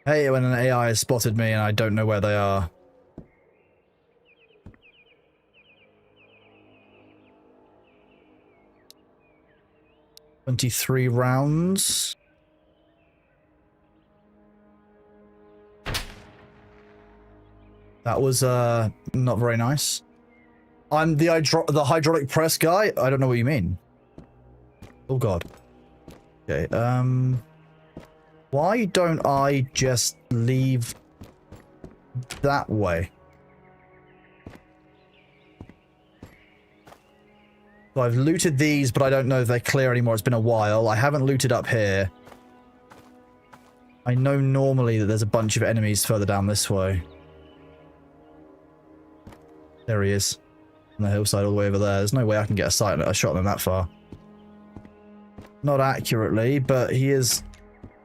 I hate it when an AI has spotted me and I don't know where they are. "23 rounds. That was not very nice. I'm the hydraulic press guy? I don't know what you mean. Oh god. Okay, why don't I just leave that way? So I've looted these, but I don't know if they're clear anymore. It's been a while. I haven't looted up here. I know normally that there's a bunch of enemies further down this way. There he is. On the hillside all the way over there. There's no way I can get a shot on him that far. Not accurately, but he is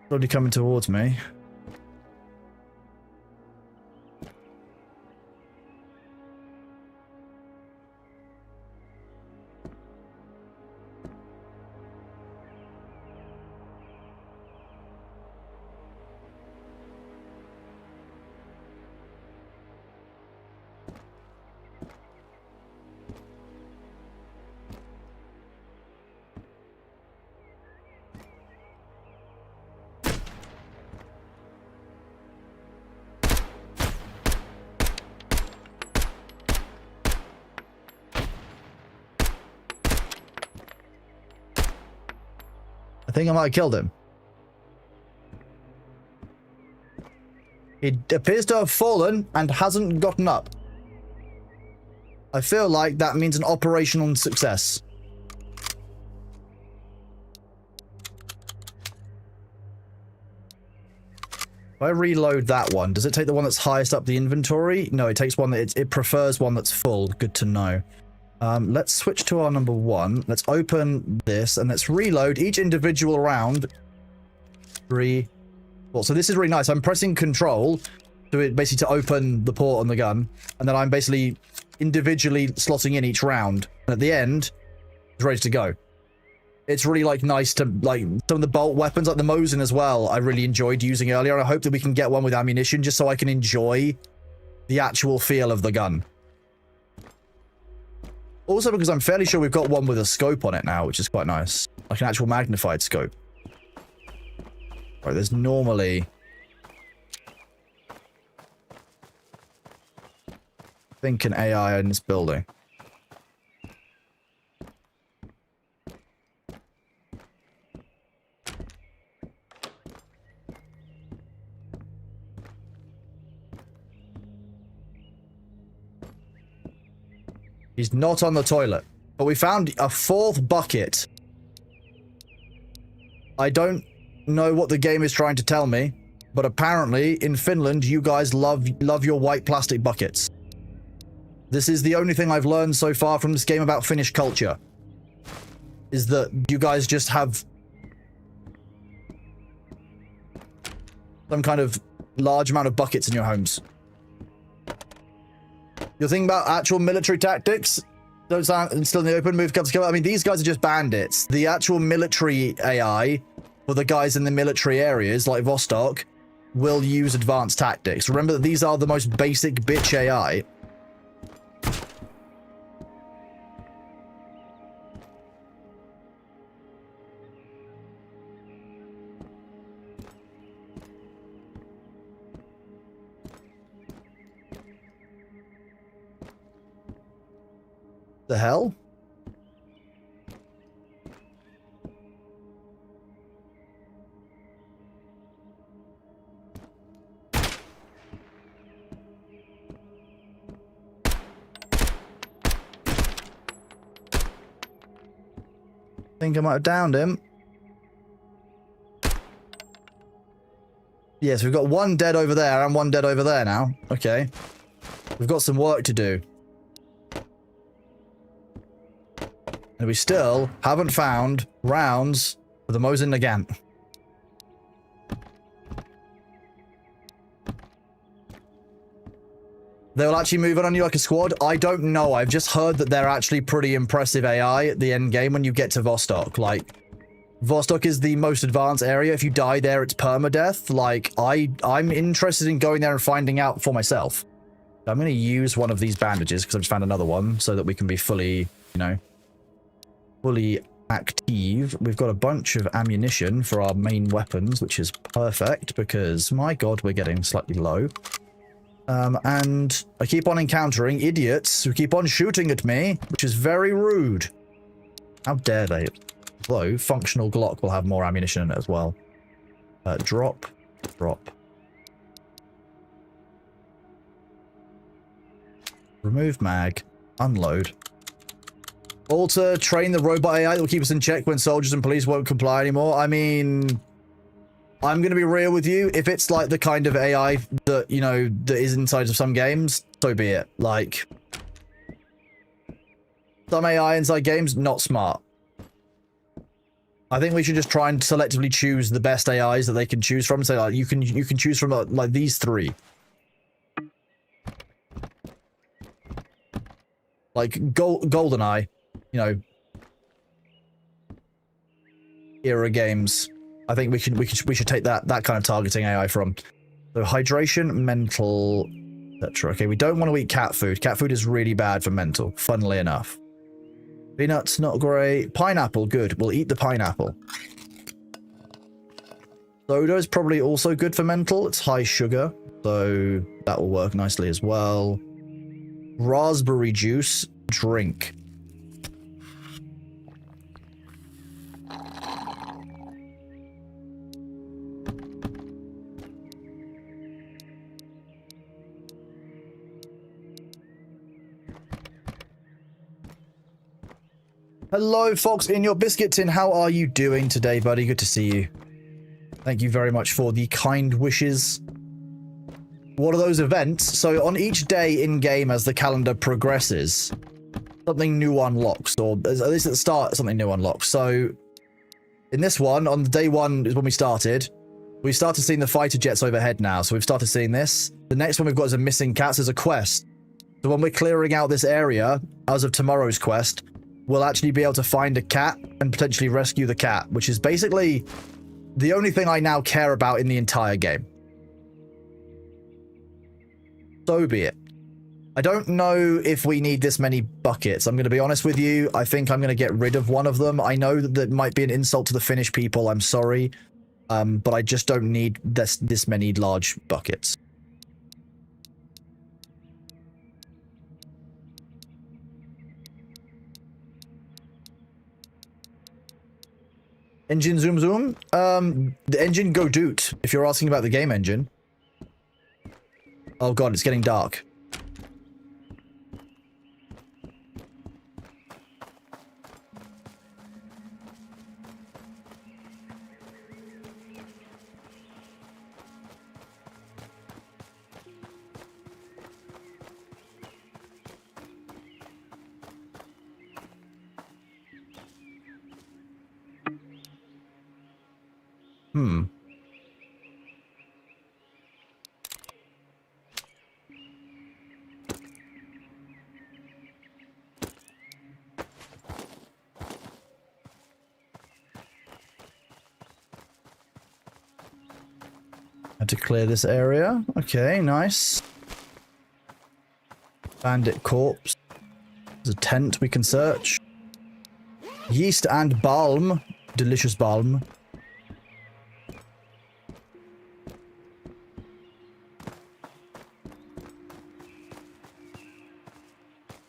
slowly coming towards me. I think I might have killed him. He appears to have fallen and hasn't gotten up. I feel like that means an operational success. If I reload that one, does it take the one that's highest up the inventory? No, it takes one that it prefers one that's full. Good to know. Let's switch to our number 1. Let's open this and let's reload each individual round. 3, 4. So this is really nice. I'm pressing control to it basically to open the port on the gun, and then I'm basically individually slotting in each round. And at the end, it's ready to go. It's really like nice to like some of the bolt weapons, like the Mosin as well. I really enjoyed using earlier, and I hope that we can get one with ammunition just so I can enjoy the actual feel of the gun. Also, because I'm fairly sure we've got one with a scope on it now, which is quite nice. Like an actual magnified scope. Right, there's normally... I think an AI in this building. He's not on the toilet. But we found a 4th bucket. I don't know what the game is trying to tell me, but apparently in Finland, you guys love your white plastic buckets. This is the only thing I've learned so far from this game about Finnish culture. Is that you guys just have some kind of large amount of buckets in your homes. You're thinking about actual military tactics? Don't sound still in the open, move cover. I mean, these guys are just bandits. The actual military AI, for the guys in the military areas, like Vostok, will use advanced tactics. Remember that these are the most basic bitch AI. The hell? Think I might have downed him. Yes, we've got 1 dead over there and 1 dead over there now. Okay. We've got some work to do. And we still haven't found rounds for the Mosin Nagant. They'll actually move on you like a squad? I don't know. I've just heard that they're actually pretty impressive AI at the end game when you get to Vostok. Like, Vostok is the most advanced area. If you die there, it's permadeath. Like, I'm interested in going there and finding out for myself. I'm going to use one of these bandages because I've just found another one so that we can be fully, you know, fully active. We've got a bunch of ammunition for our main weapons, which is perfect because, my god, we're getting slightly low. And I keep on encountering idiots who keep on shooting at me, which is very rude. How dare they? Though, functional Glock will have more ammunition in it as well. Drop. Remove mag. Unload. Alter, train the robot AI that will keep us in check when soldiers and police won't comply anymore. I mean, I'm going to be real with you. If it's like the kind of AI that, you know, that is inside of some games, so be it. Like, some AI inside games, not smart. I think we should just try and selectively choose the best AIs that they can choose from. So like, you can choose from like these 3. Like GoldenEye, you know, era games. I think we should take that kind of targeting AI from. So hydration, mental, etc. Okay, we don't want to eat cat food. Cat food is really bad for mental, funnily enough. Peanuts, not great. Pineapple, good. We'll eat the pineapple. Soda is probably also good for mental. It's high sugar, so that will work nicely as well. Raspberry juice, drink. Hello, Fox in your biscuit tin. How are you doing today, buddy? Good to see you. Thank you very much for the kind wishes. What are those events? So on each day in-game as the calendar progresses, something new unlocks, or at least at the start, something new unlocks. So in this one, on day 1 is when we started seeing the fighter jets overhead now. So we've started seeing this. The next one we've got is a missing cats. There's a quest. So when we're clearing out this area, as of tomorrow's quest, we'll actually be able to find a cat and potentially rescue the cat, which is basically the only thing I now care about in the entire game. So be it. I don't know if we need this many buckets. I'm going to be honest with you. I think I'm going to get rid of one of them. I know that that might be an insult to the Finnish people. I'm sorry. But I just don't need this many large buckets. Engine zoom zoom? The engine go doot, if you're asking about the game engine. Oh god, it's getting dark. Had to clear this area. Okay, nice. Bandit corpse. There's a tent we can search. Yeast and balm. Delicious balm.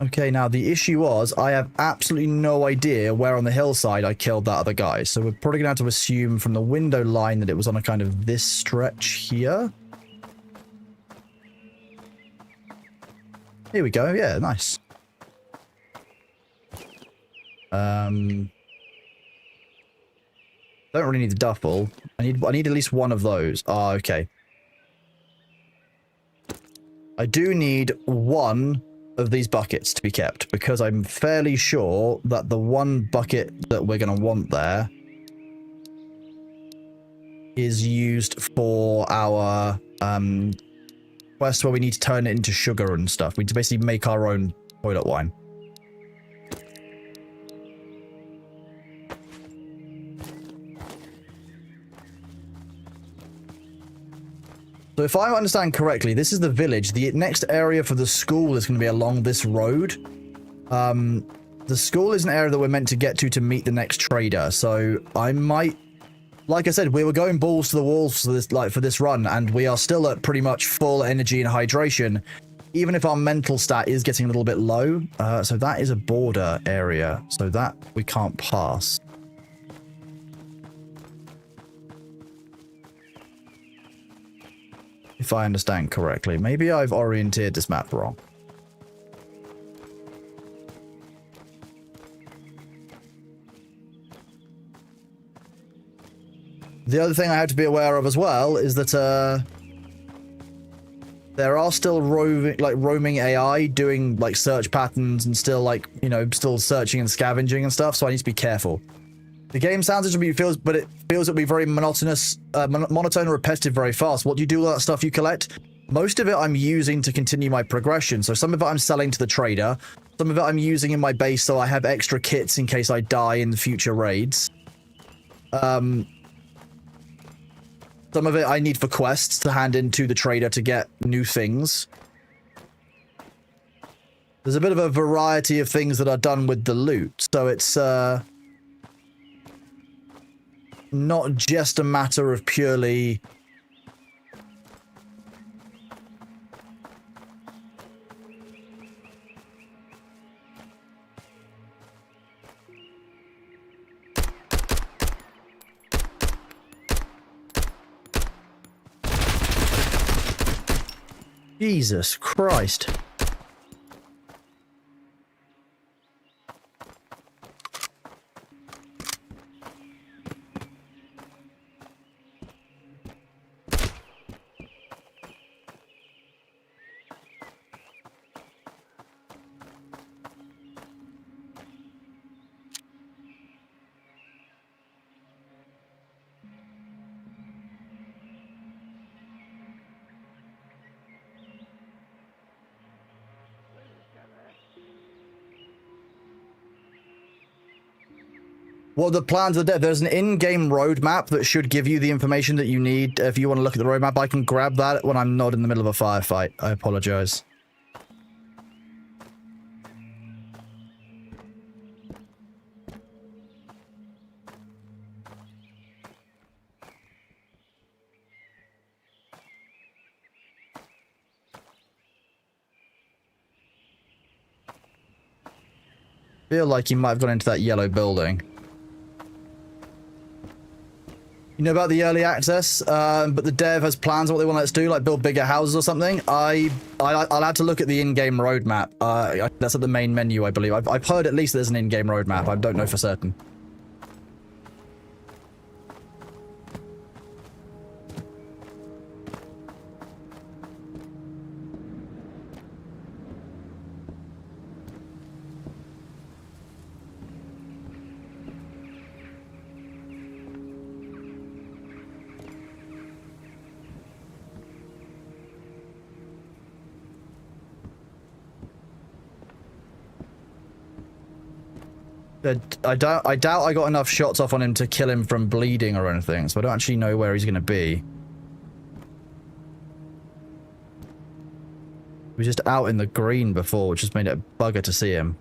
Okay, now the issue was I have absolutely no idea where on the hillside I killed that other guy. So we're probably going to have to assume from the window line that it was on a kind of this stretch here. Here we go. Yeah, nice. Don't really need the duffel. I need at least one of those. Ah, okay. I do need one of these buckets to be kept because I'm fairly sure that the one bucket that we're going to want there is used for our quest where we need to turn it into sugar and stuff. We need to basically make our own toilet wine. So if I understand correctly, this is the village. The next area for the school is going to be along this road. The school is an area that we're meant to get to meet the next trader. So I might, like I said, we were going balls to the walls for this run, and we are still at pretty much full energy and hydration, even if our mental stat is getting a little bit low. So that is a border area, so that we can't pass. If I understand correctly. Maybe I've oriented this map wrong. The other thing I have to be aware of as well is that there are still roaming AI doing like search patterns and still still searching and scavenging and stuff, so I need to be careful. The game sounds it feels to be very monotonous, monotone and repetitive very fast. What do you do with all that stuff you collect? Most of it I'm using to continue my progression. So some of it I'm selling to the trader. Some of it I'm using in my base so I have extra kits in case I die in the future raids. Some of it I need for quests to hand in to the trader to get new things. There's a bit of a variety of things that are done with the loot. So it's not just a matter of purely Jesus Christ. Well, the plans are there. There's an in-game roadmap that should give you the information that you need. If you want to look at the roadmap, I can grab that when I'm not in the middle of a firefight. I apologize. Feel like you might have gone into that yellow building. You know about the early access, but the dev has plans on what they want to let us do, like build bigger houses or something. I'll have to look at the in-game roadmap. That's at the main menu, I believe. I've heard at least there's an in-game roadmap. I don't know for certain. I doubt I got enough shots off on him to kill him from bleeding or anything, so I don't actually know where he's going to be. He was just out in the green before, which just made it a bugger to see him.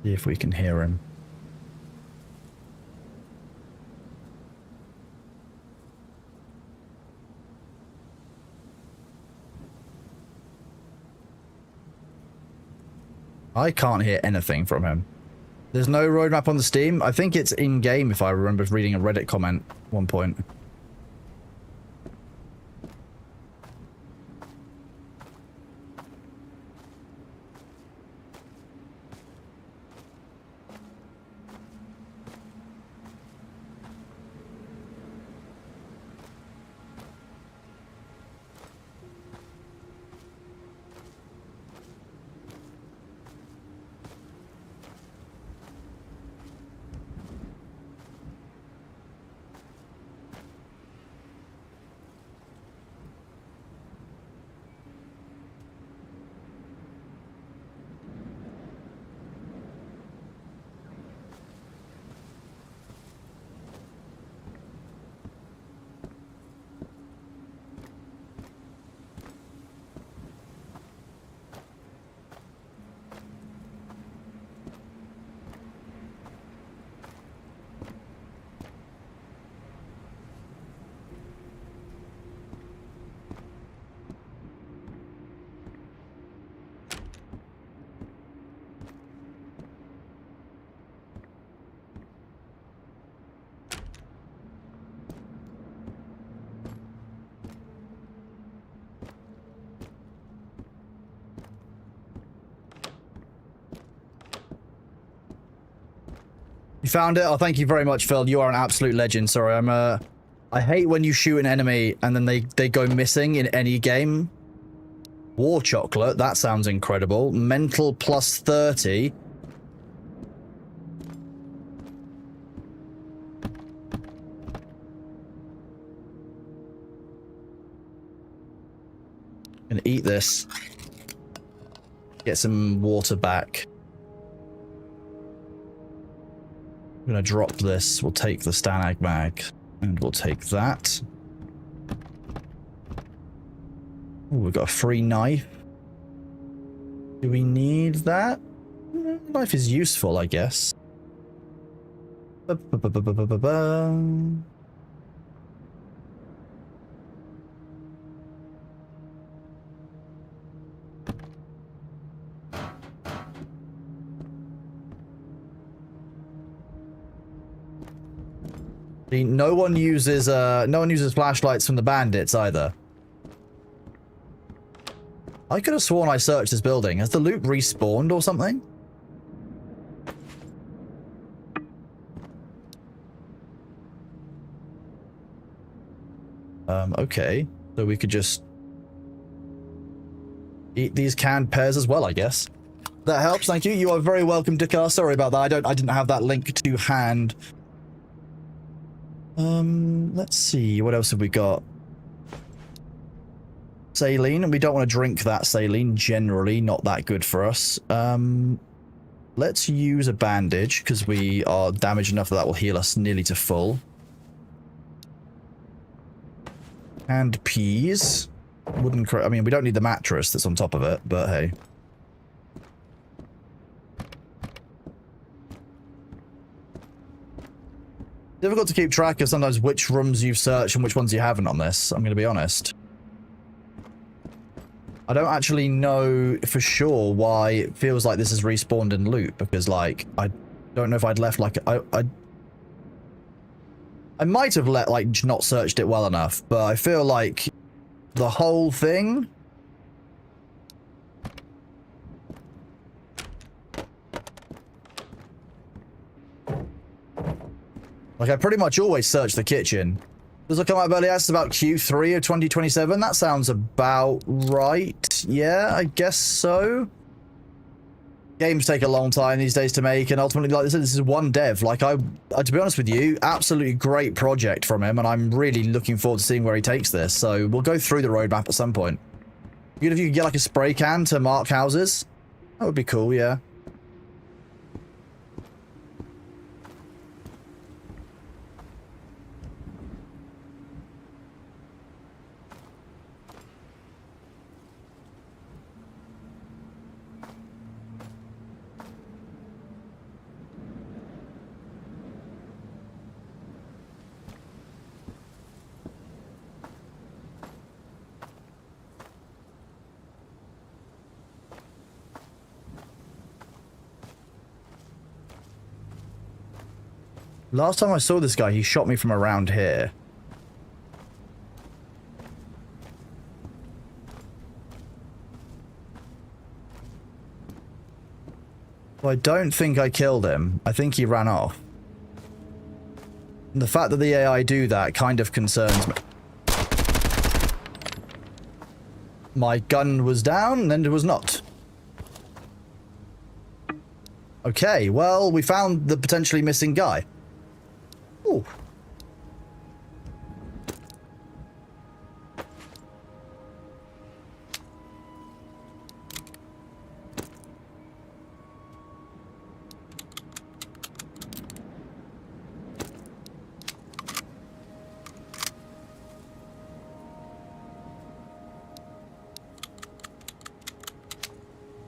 See if we can hear him. I can't hear anything from him. There's no roadmap on the Steam. I think it's in-game if I remember reading a Reddit comment at one point. You found it? Oh, thank you very much, Phil. You are an absolute legend. Sorry, I hate when you shoot an enemy and then they go missing in any game. War chocolate, that sounds incredible. Mental plus 30. Gonna eat this. Get some water back. I'm gonna drop this. We'll take the Stanag mag, and we'll take that. Ooh, we've got a free knife. Do we need that? Knife is useful, I guess. No one uses flashlights from the bandits either. I could have sworn I searched this building. Has the loot respawned or something? Okay. So we could just eat these canned pears as well, I guess. That helps, thank you. You are very welcome, Dakar. Sorry about that. I didn't have that link to hand. Let's see. What else have we got? Saline, and we don't want to drink that saline. Generally, not that good for us. Let's use a bandage because we are damaged enough that will heal us nearly to full. And peas. I mean, we don't need the mattress that's on top of it, but hey. Difficult to keep track of sometimes which rooms you've searched and which ones you haven't on this, I'm going to be honest. I don't actually know for sure why it feels like this is respawned in loot, because, like, I don't know if I'd left, like, I might have not searched it well enough, but I feel like the whole thing... Like, I pretty much always search the kitchen. Does it come out of early access about Q3 of 2027? That sounds about right. Yeah, I guess so. Games take a long time these days to make, and ultimately, like I said, this is one dev. Like, to be honest with you, absolutely great project from him, and I'm really looking forward to seeing where he takes this. So we'll go through the roadmap at some point. Even if you could get like a spray can to mark houses, that would be cool, yeah. Last time I saw this guy, he shot me from around here. Well, I don't think I killed him. I think he ran off. And the fact that the AI do that kind of concerns me. My gun was down, and it was not. Okay, well, we found the potentially missing guy. Ooh.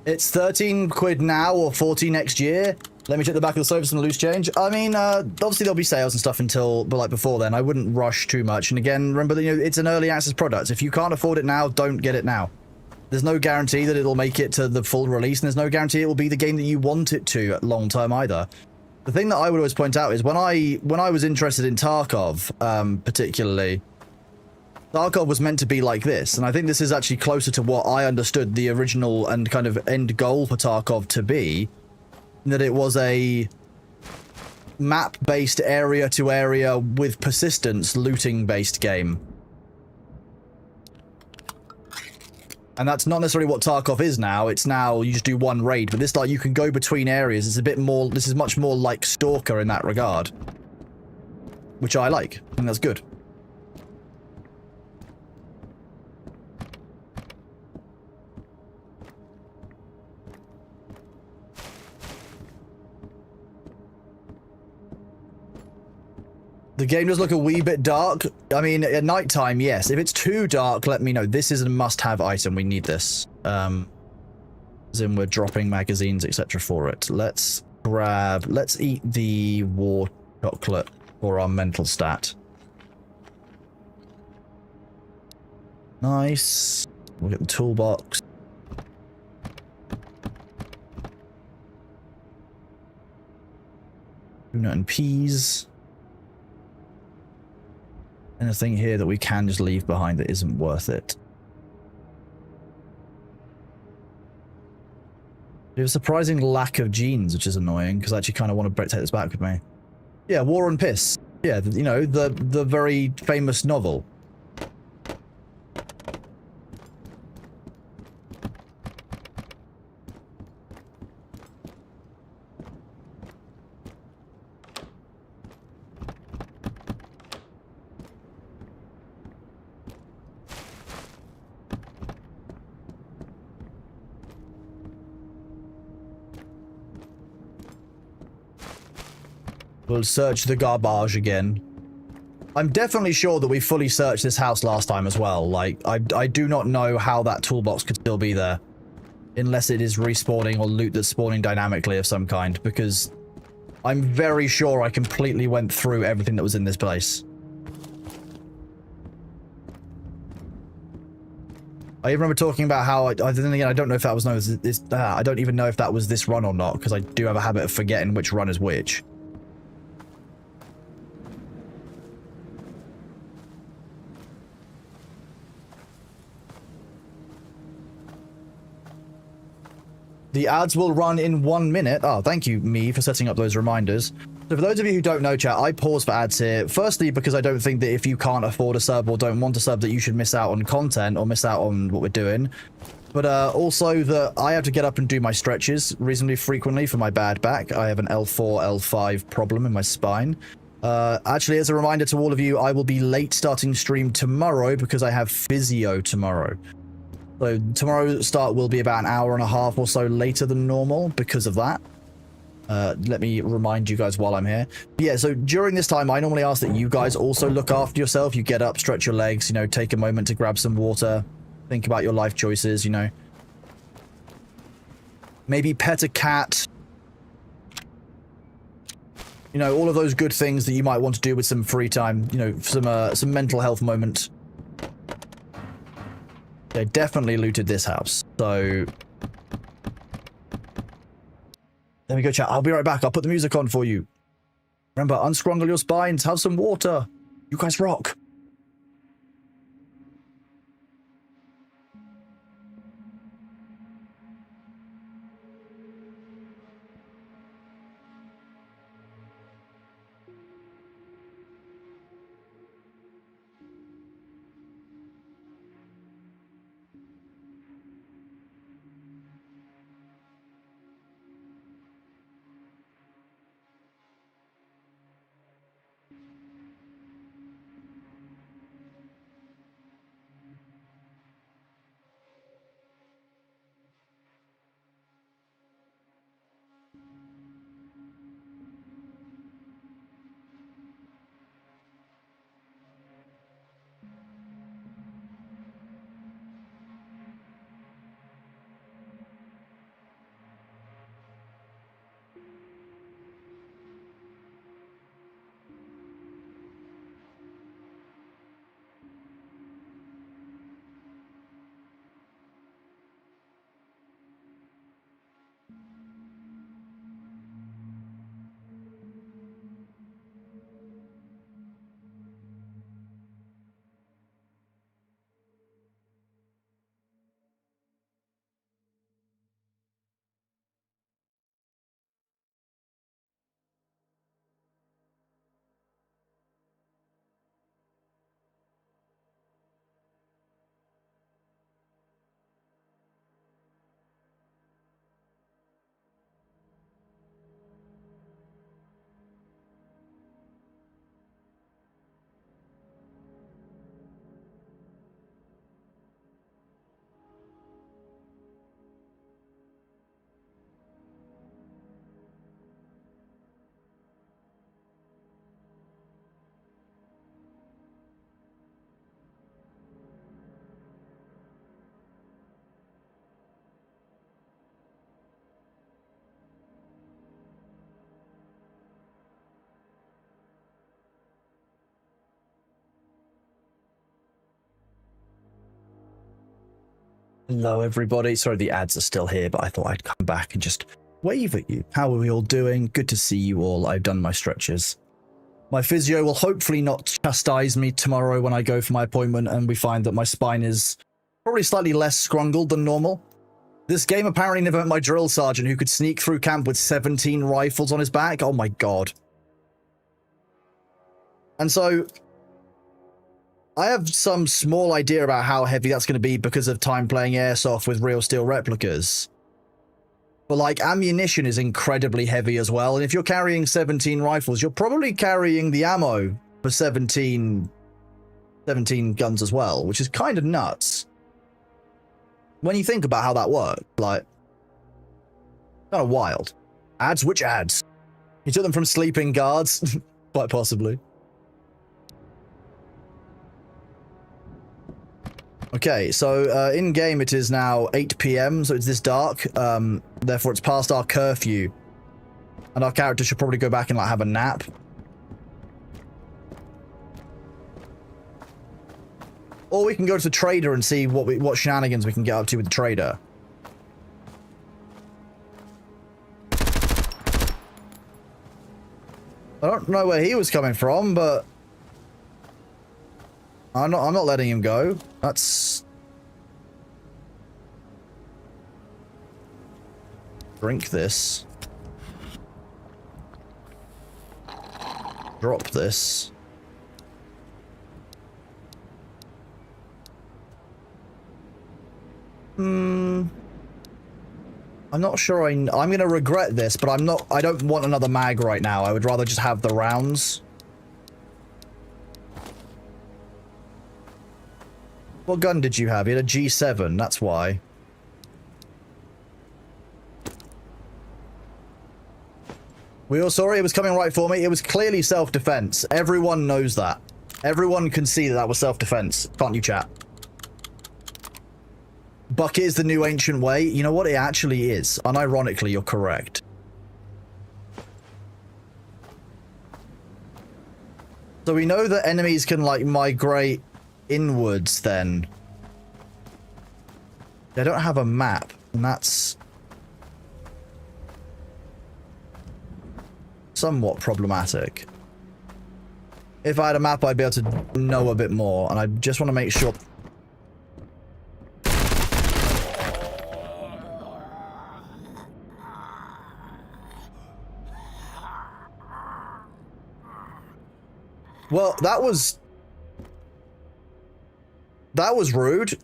It's 13 quid now or 40 next year. Let me check the back of the sofa, some loose change. I mean, obviously there'll be sales and stuff but like before then, I wouldn't rush too much. And again, remember that, you know, it's an early access product. If you can't afford it now, don't get it now. There's no guarantee that it'll make it to the full release, and there's no guarantee it will be the game that you want it to long term either. The thing that I would always point out is when I was interested in Tarkov, particularly, Tarkov was meant to be like this, and I think this is actually closer to what I understood the original and kind of end goal for Tarkov to be. That it was a map-based area-to-area with persistence looting-based game. And that's not necessarily what Tarkov is now. It's now you just do one raid, but this, like, you can go between areas. It's a bit more, this is much more like Stalker in that regard. Which I like. I think that's good. The game does look a wee bit dark. I mean, at nighttime, yes. If it's too dark, let me know. This is a must-have item. We need this. As in, we're dropping magazines, etc. for it. Let's eat the war chocolate for our mental stat. Nice. We'll get the toolbox. Tuna and peas. Anything here that we can just leave behind that isn't worth it. We have a surprising lack of genes, which is annoying, because I actually kind of want to take this back with me. Yeah, War and Piss. Yeah, you know, the very famous novel. We'll search the garbage again. I'm definitely sure that we fully searched this house last time as well. Like, I do not know how that toolbox could still be there. Unless it is respawning or loot that's spawning dynamically of some kind. Because I'm very sure I completely went through everything that was in this place. I even remember talking about how, then again, I don't know if that was known as this, I don't even know if that was this run or not, because I do have a habit of forgetting which run is which. The ads will run in 1 minute. Oh, thank you, me, for setting up those reminders. So for those of you who don't know, chat, I pause for ads here. Firstly, because I don't think that if you can't afford a sub or don't want a sub that you should miss out on content or miss out on what we're doing. But also that I have to get up and do my stretches reasonably frequently for my bad back. I have an L4, L5 problem in my spine. Actually, as a reminder to all of you, I will be late starting stream tomorrow because I have physio tomorrow. So tomorrow's start will be about an hour and a half or so later than normal because of that. Let me remind you guys while I'm here. But yeah, so during this time, I normally ask that you guys also look after yourself. You get up, stretch your legs, you know, take a moment to grab some water, think about your life choices, you know. Maybe pet a cat. You know, all of those good things that you might want to do with some free time, you know, some mental health moment. They definitely looted this house, so... There we go, chat. I'll be right back. I'll put the music on for you. Remember, unscrungle your spines, have some water. You guys rock. Hello, everybody. Sorry, the ads are still here, but I thought I'd come back and just wave at you. How are we all doing? Good to see you all. I've done my stretches. My physio will hopefully not chastise me tomorrow when I go for my appointment and we find that my spine is probably slightly less scrungled than normal. This game apparently never met my drill sergeant who could sneak through camp with 17 rifles on his back. Oh my god. And so... I have some small idea about how heavy that's going to be because of time playing airsoft with real steel replicas. But, like, ammunition is incredibly heavy as well, and if you're carrying 17 rifles, you're probably carrying the ammo for 17 guns as well, which is kind of nuts. When you think about how that works, like, kind of wild. Ads? Which ads? You took them from sleeping guards? Quite possibly. Okay, so in-game it is now 8 PM, so it's this dark. Therefore, it's past our curfew. And our character should probably go back and, like, have a nap. Or we can go to the trader and see what shenanigans we can get up to with the trader. I don't know where he was coming from, but... I'm not letting him go. That's... Drink this. drop this. I'm not sure I'm going to regret this, but I don't want another mag right now. I would rather just have the rounds. What gun did you have? You had a G7, that's why. We all saw it. It was coming right for me. It was clearly self-defense. Everyone knows that. Everyone can see that that was self-defense. Can't you, chat? Bucket is the new ancient way. You know what? It actually is. Unironically, you're correct. So we know that enemies can, like, migrate inwards, then. They don't have a map, and that's somewhat problematic. If I had a map, I'd be able to know a bit more, and I just want to make sure. Well, that was rude.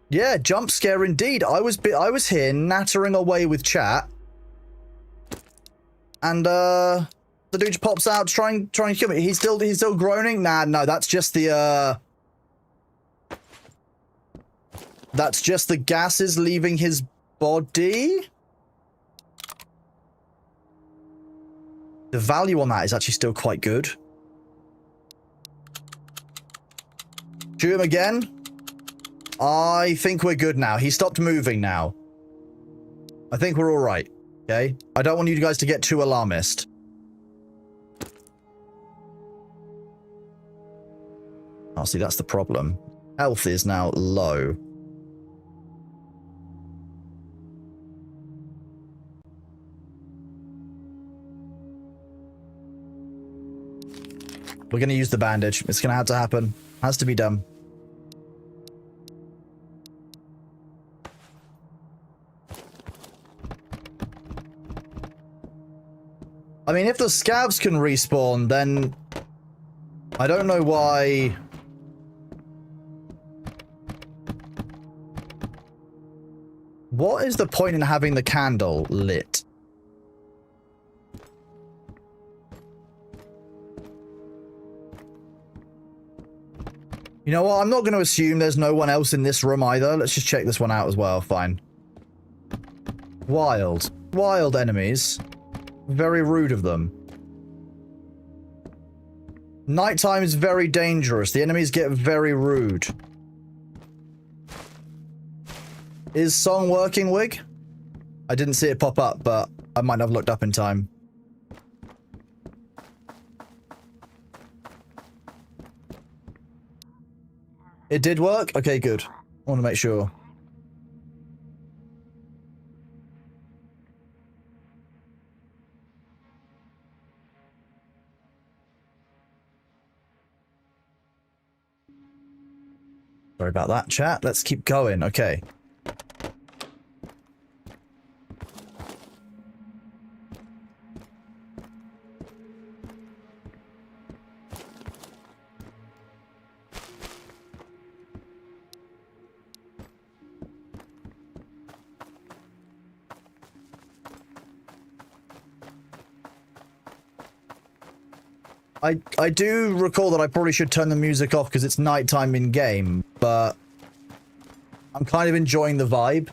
Yeah, jump scare indeed. I was here nattering away with chat, and the dude just pops out trying to kill me. He's still groaning. Nah, no, that's just the gases leaving his body. The value on that is actually still quite good. Shoot him again. I think we're good now. He stopped moving now. I think we're all right. Okay? I don't want you guys to get too alarmist. Oh, see, that's the problem. Health is now low. We're going to use the bandage. It's going to have to happen. Has to be done. I mean, if the scavs can respawn, then I don't know why. What is the point in having the candle lit? You know what? I'm not going to assume there's no one else in this room either. Let's just check this one out as well. Fine. Wild. Wild enemies. Very rude of them. Nighttime is very dangerous. The enemies get very rude. Is song working, Wig? I didn't see it pop up, but I might not have looked up in time. It did work? Okay, good. I want to make sure. Sorry about that, chat. Let's keep going. Okay. I do recall that I probably should turn the music off because it's nighttime in game, but I'm kind of enjoying the vibe.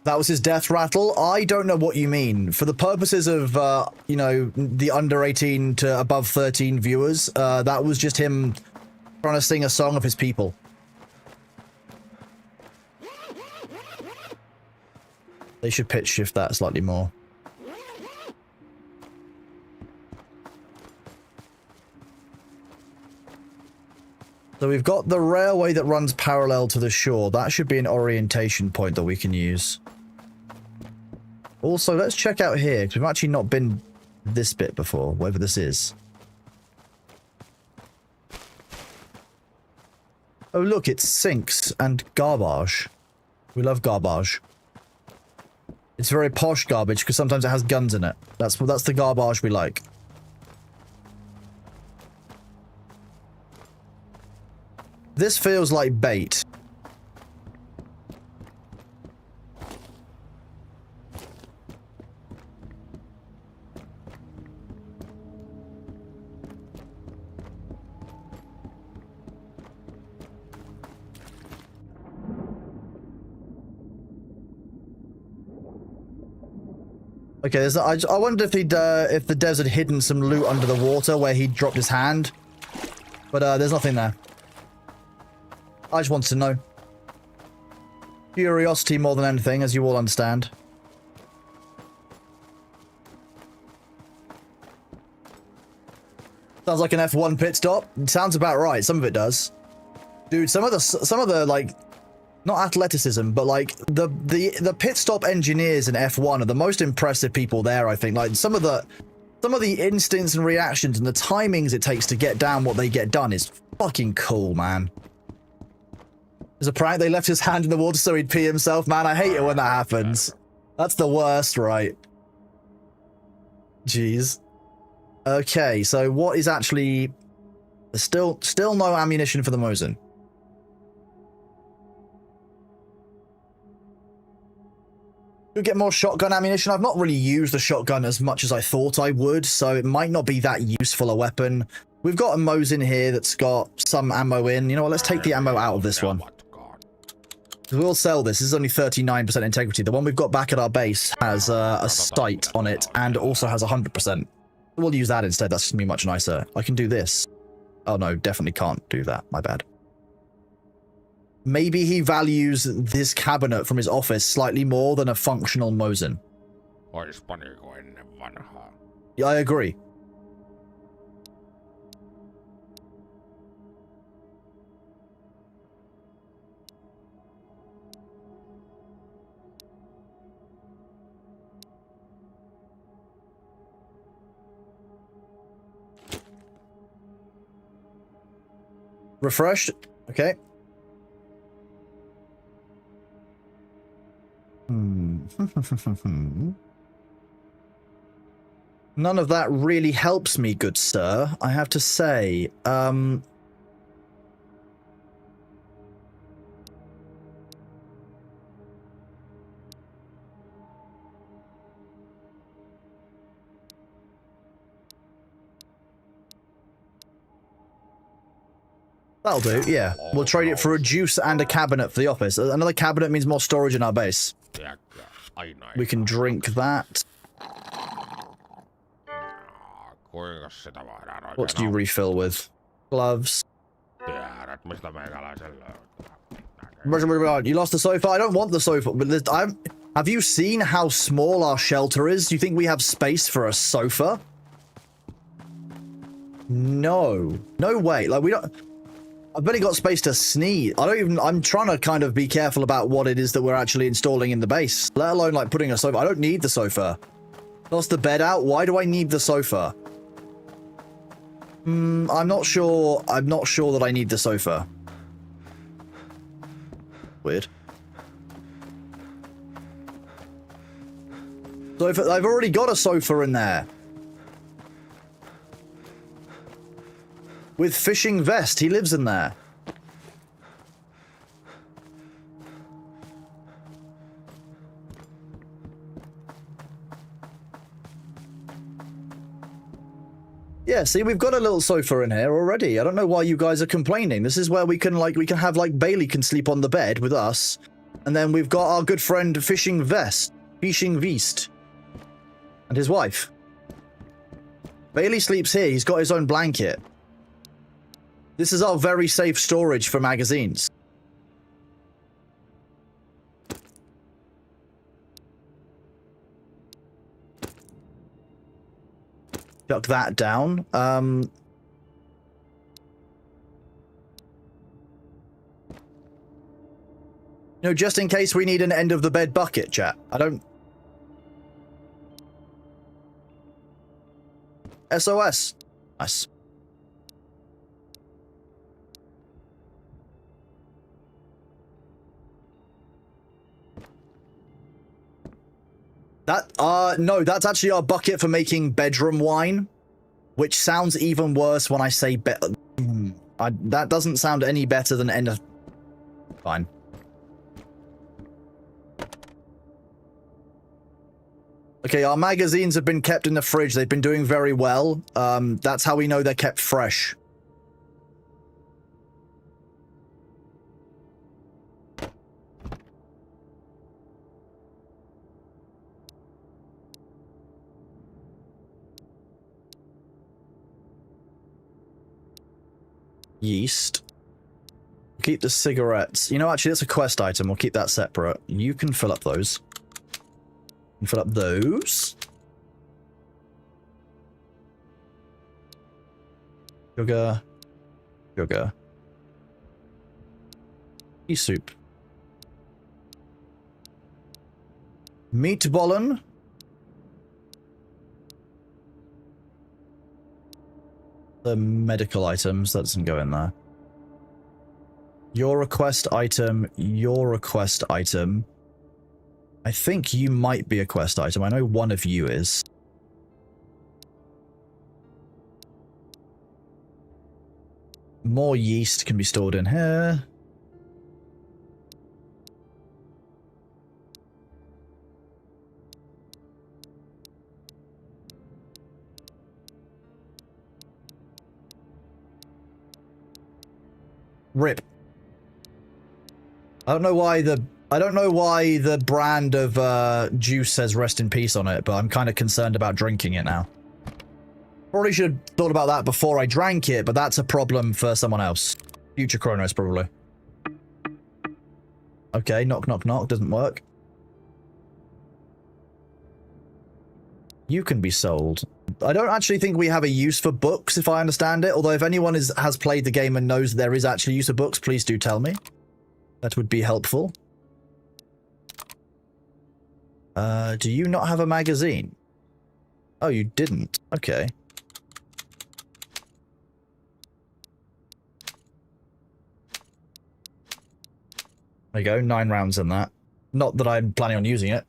That was his death rattle? I don't know what you mean. For the purposes of, you know, the under 18 to above 13 viewers, that was just him trying to sing a song of his people. They should pitch shift that slightly more. So we've got the railway that runs parallel to the shore. That should be an orientation point that we can use. Also, let's check out here, because we've actually not been this bit before, whatever this is. Oh, look, it's sinks and garbage. We love garbage. It's very posh garbage because sometimes it has guns in it. That's the garbage we like. This feels like bait. Okay, I wonder if if the devs had hidden some loot under the water where he dropped his hand, but there's nothing there. I just wanted to know. Curiosity more than anything, as you all understand. Sounds like an F1 pit stop. Sounds about right. Some of it does. Dude, some of the like, not athleticism, but like the pit stop engineers in F1 are the most impressive people there, I think. Like some of the instincts and reactions and the timings it takes to get down what they get done is fucking cool, man. There's a prank, they left his hand in the water so he'd pee himself. Man, I hate it when that happens. That's the worst, right? Jeez. Okay, so what is actually... There's still no ammunition for the Mosin. You get more shotgun ammunition. I've not really used the shotgun as much as I thought I would, so it might not be that useful a weapon. We've got a Mosin here that's got some ammo in. You know what, let's take the ammo out of this one. We'll sell this. This is only 39% integrity. The one we've got back at our base has a sight on it and also has 100%. We'll use that instead. That's just going to be much nicer. I can do this. Oh no, definitely can't do that. My bad. Maybe he values this cabinet from his office slightly more than a functional Mosin. Yeah, I agree. Refreshed. Okay. None of that really helps me, good sir, I have to say. That'll do, yeah. We'll trade it for a juice and a cabinet for the office. Another cabinet means more storage in our base. We can drink that. What do you refill with? Gloves. You lost the sofa? I don't want the sofa. Have you seen how small our shelter is? Do you think we have space for a sofa? No. No way. Like, we don't... I've only got space to sneeze. I'm trying to kind of be careful about what it is that we're actually installing in the base. Let alone, like, putting a sofa. I don't need the sofa. Toss the bed out? Why do I need the sofa? I'm not sure. I'm not sure that I need the sofa. Weird. Sofa. I've already got a sofa in there. With fishing vest. He lives in there. Yeah, see, we've got a little sofa in here already. I don't know why you guys are complaining. This is where we can have, like, Bailey can sleep on the bed with us. And then we've got our good friend Fishing Vest. Fishing Vest. And his wife. Bailey sleeps here. He's got his own blanket. This is our very safe storage for magazines. Chuck that down. No, just in case we need an end of the bed bucket, chat. I don't... SOS. Nice. No, that's actually our bucket for making bedroom wine, which sounds even worse when I say that doesn't sound any better than any. Fine. Okay, our magazines have been kept in the fridge. They've been doing very well. That's how we know they're kept fresh. Yeast. Keep the cigarettes. You know, actually, that's a quest item. We'll keep that separate. You can fill up those. You can fill up those. Sugar. Sugar. Pea soup. Meatballen. The medical items, that doesn't go in there. Your request item, your request item. I think you might be a quest item. I know one of you is. More yeast can be stored in here. Rip. I don't know why the brand of juice says rest in peace on it, but I'm kind of concerned about drinking it now. Probably should have thought about that before I drank it, but that's a problem for someone else. Future Chronos, probably. Okay, knock, knock, knock. Doesn't work. You can be sold. I don't actually think we have a use for books, if I understand it. Although if anyone has played the game and knows there is actually use of books, please do tell me. That would be helpful. Do you not have a magazine? Oh, you didn't. Okay. There you go, 9 rounds in that. Not that I'm planning on using it.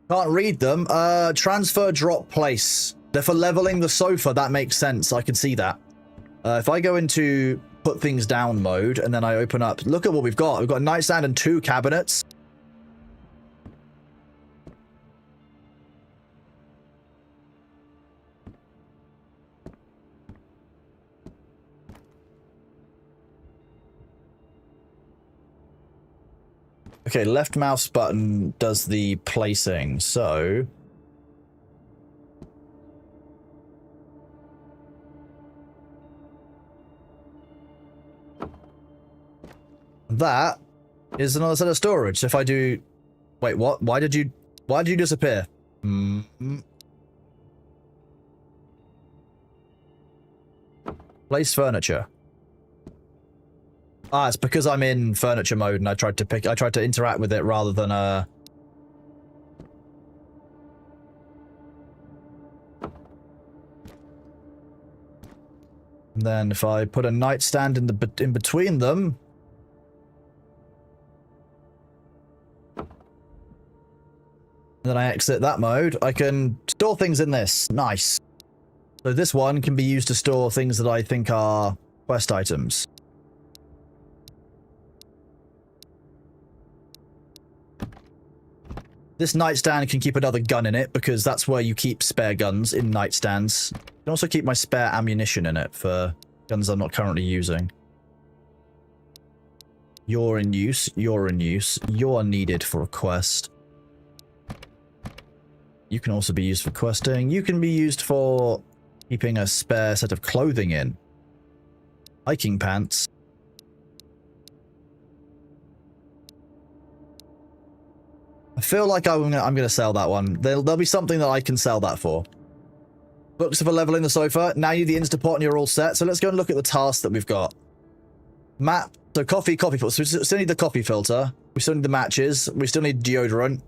Can't read them. Transfer, drop, place. They're for leveling the sofa. That makes sense. I can see that. If I go into put things down mode and then I open up, look at what we've got. We've got a nightstand and 2 cabinets. Okay, left mouse button does the placing, so... that is another set of storage. So if I do... Wait, what? Why did you disappear? Place furniture. Ah, it's because I'm in furniture mode and I tried to interact with it rather than And then if I put a nightstand in between them, and then I exit that mode, I can store things in this. Nice. So this one can be used to store things that I think are quest items. This nightstand can keep another gun in it, because that's where you keep spare guns, in nightstands. I can also keep my spare ammunition in it for guns I'm not currently using. You're in use, you're in use, you're needed for a quest. You can also be used for questing. You can be used for keeping a spare set of clothing in. Hiking pants. I feel like I'm gonna sell that one. There'll be something that I can sell that for. Books for leveling the sofa. Now you the Instapot and you're all set. So let's go and look at the tasks that we've got. Map. So coffee filter. So we still need the coffee filter. We still need the matches. We still need deodorant.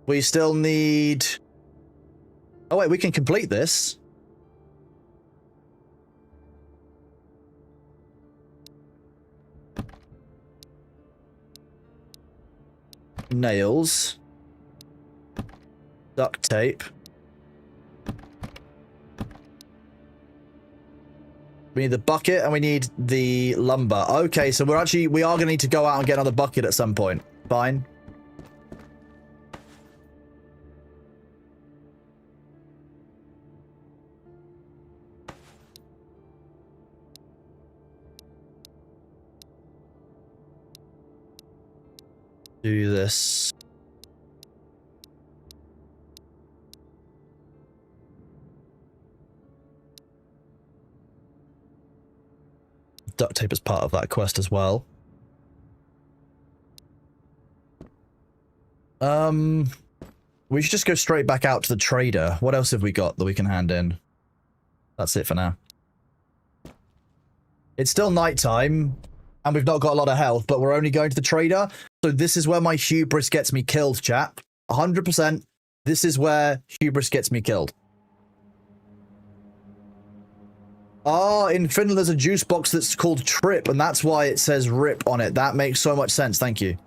We still need... Oh wait, we can complete this. Nails. Duct tape. We need the bucket and we need the lumber. Okay, so we are going to need to go out and get another bucket at some point. Fine. Do this. Duct tape is part of that quest as well. We should just go straight back out to the trader. What else have we got that we can hand in? That's it for now. It's still nighttime, and we've not got a lot of health, but we're only going to the trader. So this is where my hubris gets me killed, chap. 100%. This is where hubris gets me killed. Ah, in Finland there's a juice box that's called Trip, and that's why it says RIP on it. That makes so much sense. Thank you.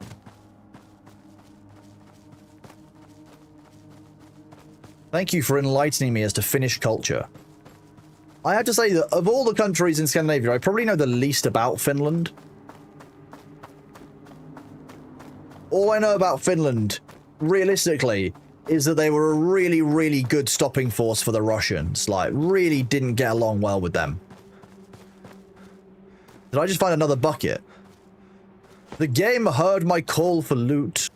Thank you for enlightening me as to Finnish culture. I have to say that of all the countries in Scandinavia, I probably know the least about Finland. All I know about Finland, realistically, is that they were a really, really good stopping force for the Russians. Like, really didn't get along well with them. Did I just find another bucket? The game heard my call for loot.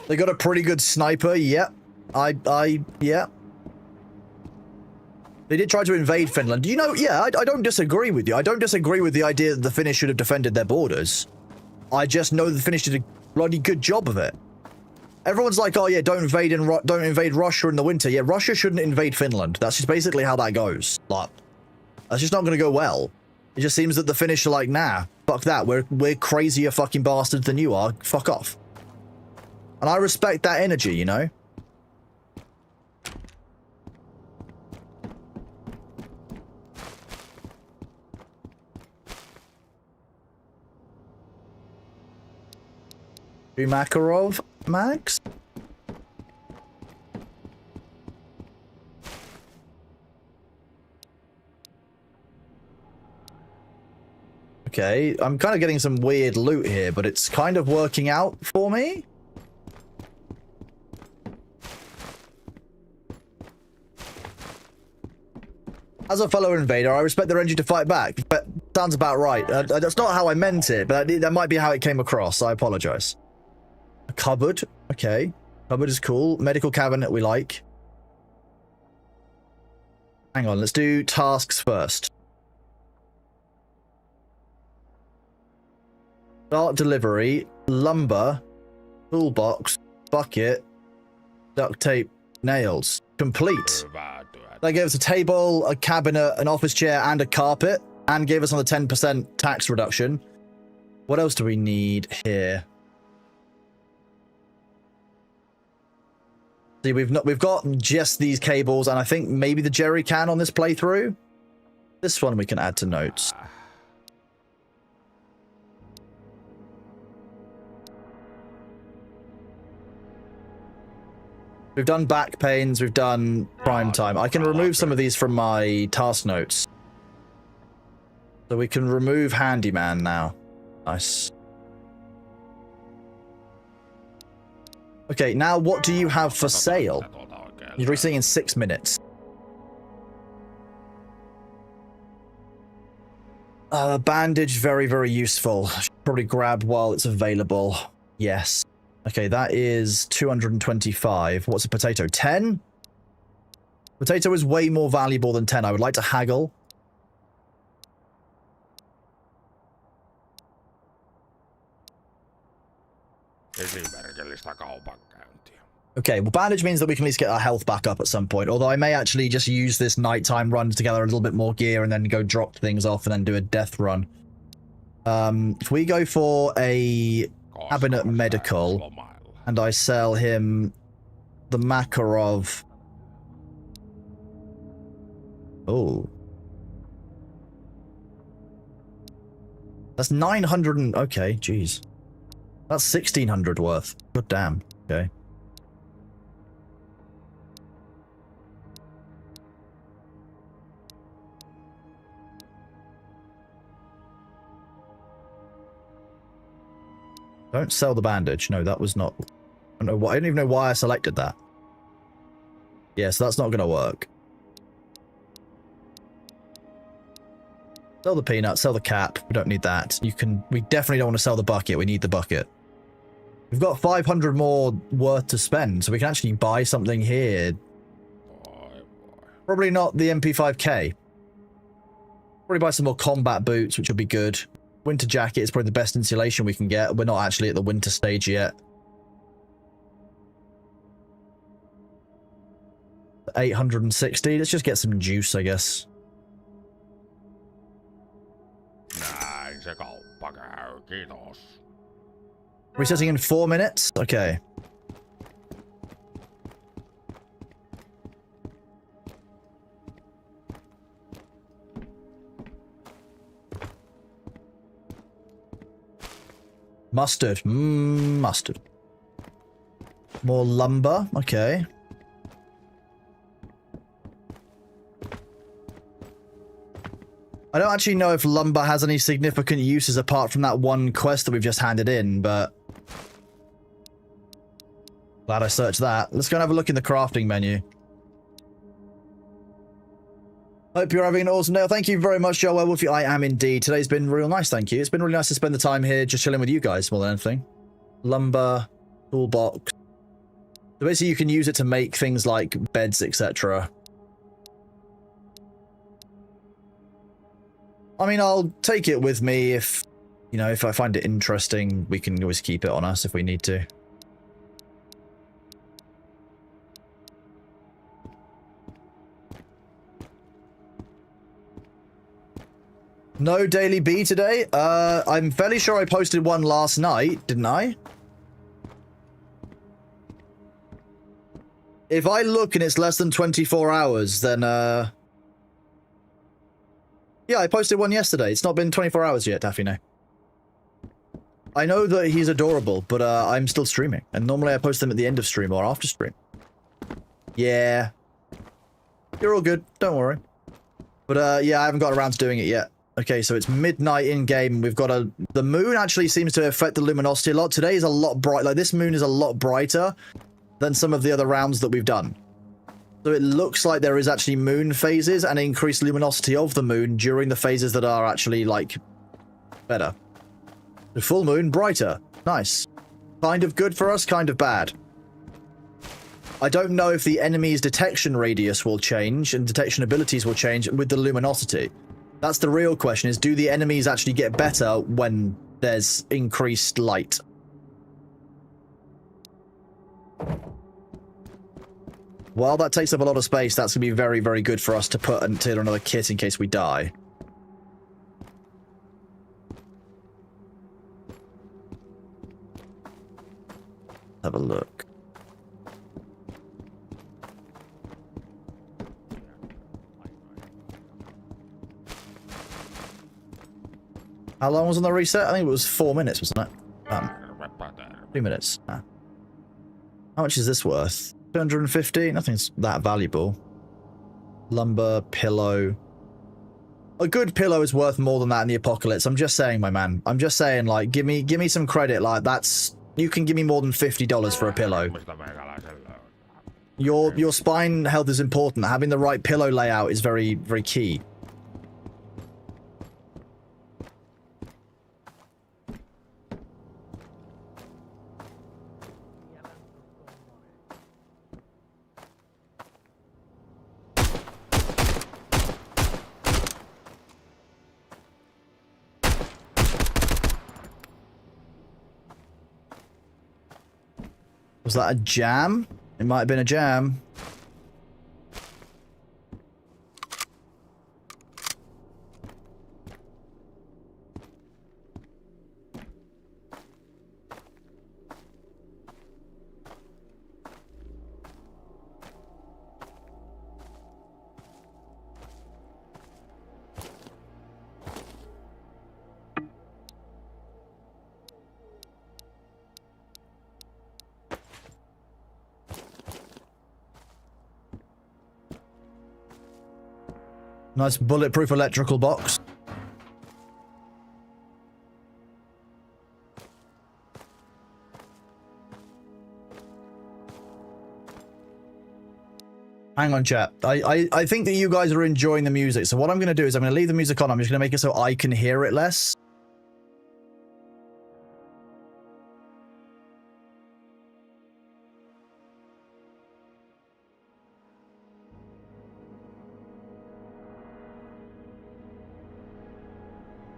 They got a pretty good sniper, yep. Yeah. They did try to invade Finland. You know, yeah, I don't disagree with you. I don't disagree with the idea that the Finnish should have defended their borders. I just know the Finnish did a bloody good job of it. Everyone's like, oh yeah, don't invade Russia in the winter. Yeah, Russia shouldn't invade Finland. That's just basically how that goes. Like, that's just not going to go well. It just seems that the Finnish are like, nah, fuck that. We're crazier fucking bastards than you are. Fuck off. And I respect that energy, you know? Makarov Max? Okay, I'm kind of getting some weird loot here, but it's kind of working out for me. As a fellow invader, I respect their energy to fight back, but sounds about right. That's not how I meant it, but that might be how it came across. I apologize. A cupboard. Okay. Cupboard is cool. Medical cabinet we like. Hang on, let's do tasks first. Start delivery. Lumber. Toolbox. Bucket. Duct tape. Nails. Complete. That gave us a table, a cabinet, an office chair, and a carpet, and gave us another 10% tax reduction. What else do we need here? See, we've got just these cables, and I think maybe the jerry can on this playthrough. This one we can add to notes. We've done back pains, we've done prime time. I can remove some of these from my task notes. So we can remove handyman now. Nice. Okay, now what do you have for sale? You're releasing in 6 minutes. Bandage, very, very useful. Should probably grab while it's available. Yes. Okay, that is 225. What's a potato? 10? Potato is way more valuable than 10. I would like to haggle. Okay, well, bandage means that we can at least get our health back up at some point. Although I may actually just use this nighttime run to gather a little bit more gear and then go drop things off and then do a death run. If we go for a cabinet medical and I sell him the Makarov Oh. That's 900 and... Okay, jeez. That's 1,600 worth. Good damn. Okay. Don't sell the bandage. No, that was not... I don't even know why I selected that. Yeah, so that's not going to work. Sell the peanut, sell the cap. We don't need that. We definitely don't want to sell the bucket. We need the bucket. We've got 500 more worth to spend, so we can actually buy something here. Probably not the MP5K. Probably buy some more combat boots, which will be good. Winter jacket is probably the best insulation we can get. We're not actually at the winter stage yet. 860. Let's just get some juice, I guess. Näin se kauppa käy, kiitos. Resetting in 4 minutes? Okay. Mustard. Mustard. More lumber. Okay. I don't actually know if lumber has any significant uses apart from that one quest that we've just handed in, but... Glad I searched that. Let's go and have a look in the crafting menu. Hope you're having an awesome day. Thank you very much, Joe Werewolfie. I am indeed. Today's been real nice, thank you. It's been really nice to spend the time here just chilling with you guys more than anything. Lumber, toolbox. So basically you can use it to make things like beds, etc. I mean, I'll take it with me if, you know, if I find it interesting, we can always keep it on us if we need to. No daily B today? I'm fairly sure I posted one last night, didn't I? If I look and it's less than 24 hours, then, yeah, I posted one yesterday. It's not been 24 hours yet, Daffy, no. I know that he's adorable, but I'm still streaming. And normally I post them at the end of stream or after stream. Yeah. You're all good. Don't worry. But yeah, I haven't got around to doing it yet. Okay, so it's midnight in-game. We've got a... The moon actually seems to affect the luminosity a lot. Today is a lot bright. Like, this moon is a lot brighter than some of the other rounds that we've done. So it looks like there is actually moon phases and increased luminosity of the moon during the phases that are actually, like, better. The full moon, brighter. Nice. Kind of good for us, kind of bad. I don't know if the enemy's detection radius will change and detection abilities will change with the luminosity. That's the real question, is do the enemies actually get better when there's increased light? While that takes up a lot of space, that's going to be very, very good for us to put into another kit in case we die. Have a look. How long was on the reset? I think it was 4 minutes, wasn't it? 3 minutes. Ah. How much is this worth? 250? Nothing's that valuable. Lumber, pillow. A good pillow is worth more than that in the apocalypse. I'm just saying, my man. I'm just saying, like, give me some credit. Like, that's... You can give me more than $50 for a pillow. Your spine health is important. Having the right pillow layout is very, very key. Was that a jam? It might have been a jam. Nice bulletproof electrical box. Hang on, chat. I think that you guys are enjoying the music. So what I'm going to do is I'm going to leave the music on. I'm just going to make it so I can hear it less.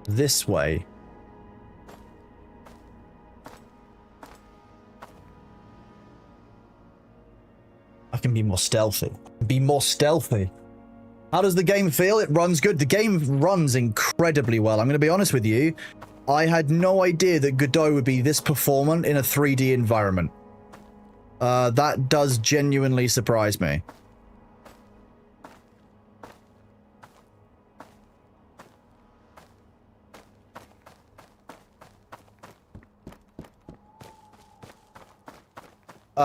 This way. I can be more stealthy. Be more stealthy. How does the game feel? It runs good. The game runs incredibly well. I'm going to be honest with you. I had no idea that Godot would be this performant in a 3D environment. That does genuinely surprise me.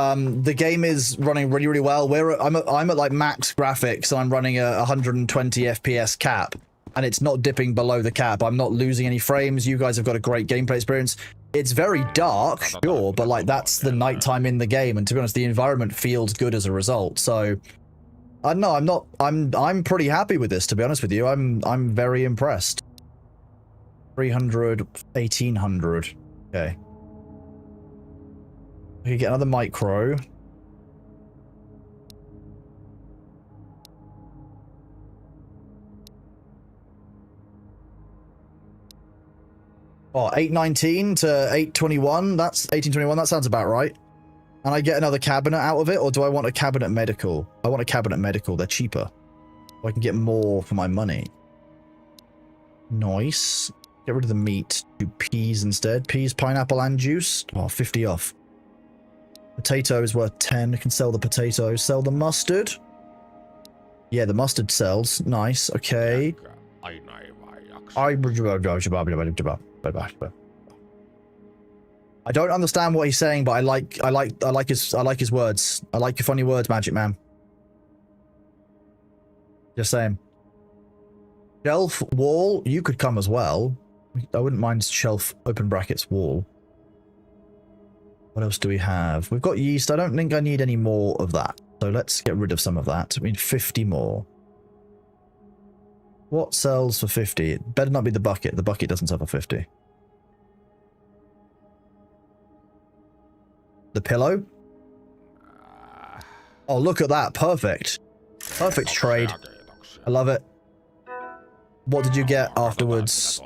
The game is running really, really well. I'm at like max graphics, and I'm running a 120 FPS cap, and it's not dipping below the cap. I'm not losing any frames. You guys have got a great gameplay experience. It's very dark, sure, but like that's the nighttime in the game, and to be honest, the environment feels good as a result. So, no, I'm pretty happy with this. To be honest with you, I'm very impressed. 300, 1800. Okay. We can get another micro. Oh, 819 to 821. That's 1821. That sounds about right. And I get another cabinet out of it, or do I want a cabinet medical? I want a cabinet medical. They're cheaper. So I can get more for my money. Nice. Get rid of the meat. Do peas instead. Peas, pineapple, and juice. Oh, 50 off. Potato is worth 10. I can sell the potato. Sell the mustard. Yeah, the mustard sells. Nice. Okay. I don't understand what he's saying, but I like his words. I like your funny words, Magic Man. Just saying. Shelf, wall, you could come as well. I wouldn't mind shelf, open brackets, wall. What else do we have? We've got yeast. I don't think I need any more of that. So let's get rid of some of that. I mean, 50 more. What sells for 50? It better not be the bucket. The bucket doesn't sell for 50. The pillow? Oh, look at that. Perfect. Perfect trade. I love it. What did you get afterwards?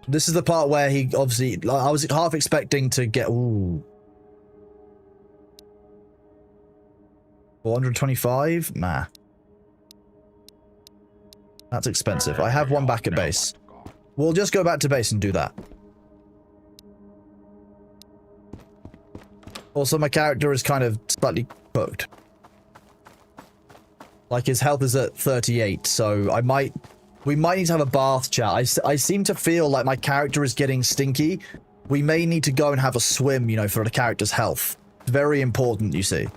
This is the part where he obviously... I was half expecting to get... Ooh. 425? Nah. That's expensive. I have one back at base. We'll just go back to base and do that. Also, my character is kind of slightly cooked. Like, his health is at 38, so we might need to have a bath, chat. I seem to feel like my character is getting stinky. We may need to go and have a swim, you know, for the character's health. It's very important, you see.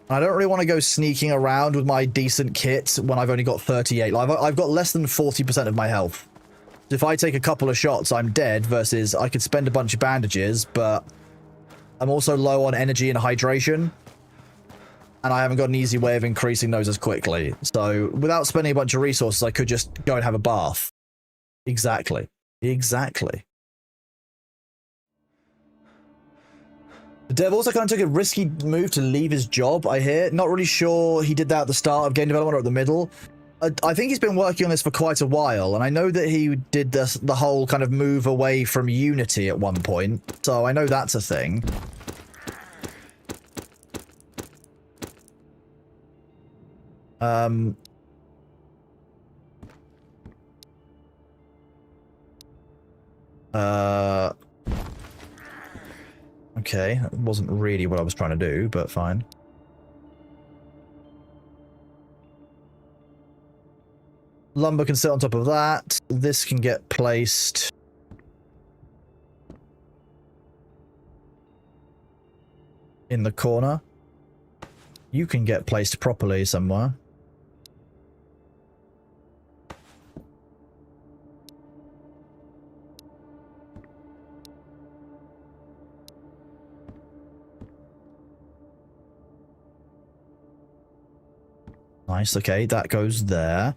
I don't really want to go sneaking around with my decent kit when I've only got 38. Like, I've got less than 40% of my health. If I take a couple of shots, I'm dead, versus I could spend a bunch of bandages, but I'm also low on energy and hydration. And I haven't got an easy way of increasing those as quickly. So, without spending a bunch of resources, I could just go and have a bath. Exactly. Exactly. The dev also kind of took a risky move to leave his job, I hear. Not really sure he did that at the start of game development or at the middle. I think he's been working on this for quite a while, and I know that he did the whole kind of move away from Unity at one point, so I know that's a thing. Okay, that wasn't really what I was trying to do, but fine. Lumber can sit on top of that. This can get placed. in the corner. You can get placed properly somewhere. Nice, okay, that goes there.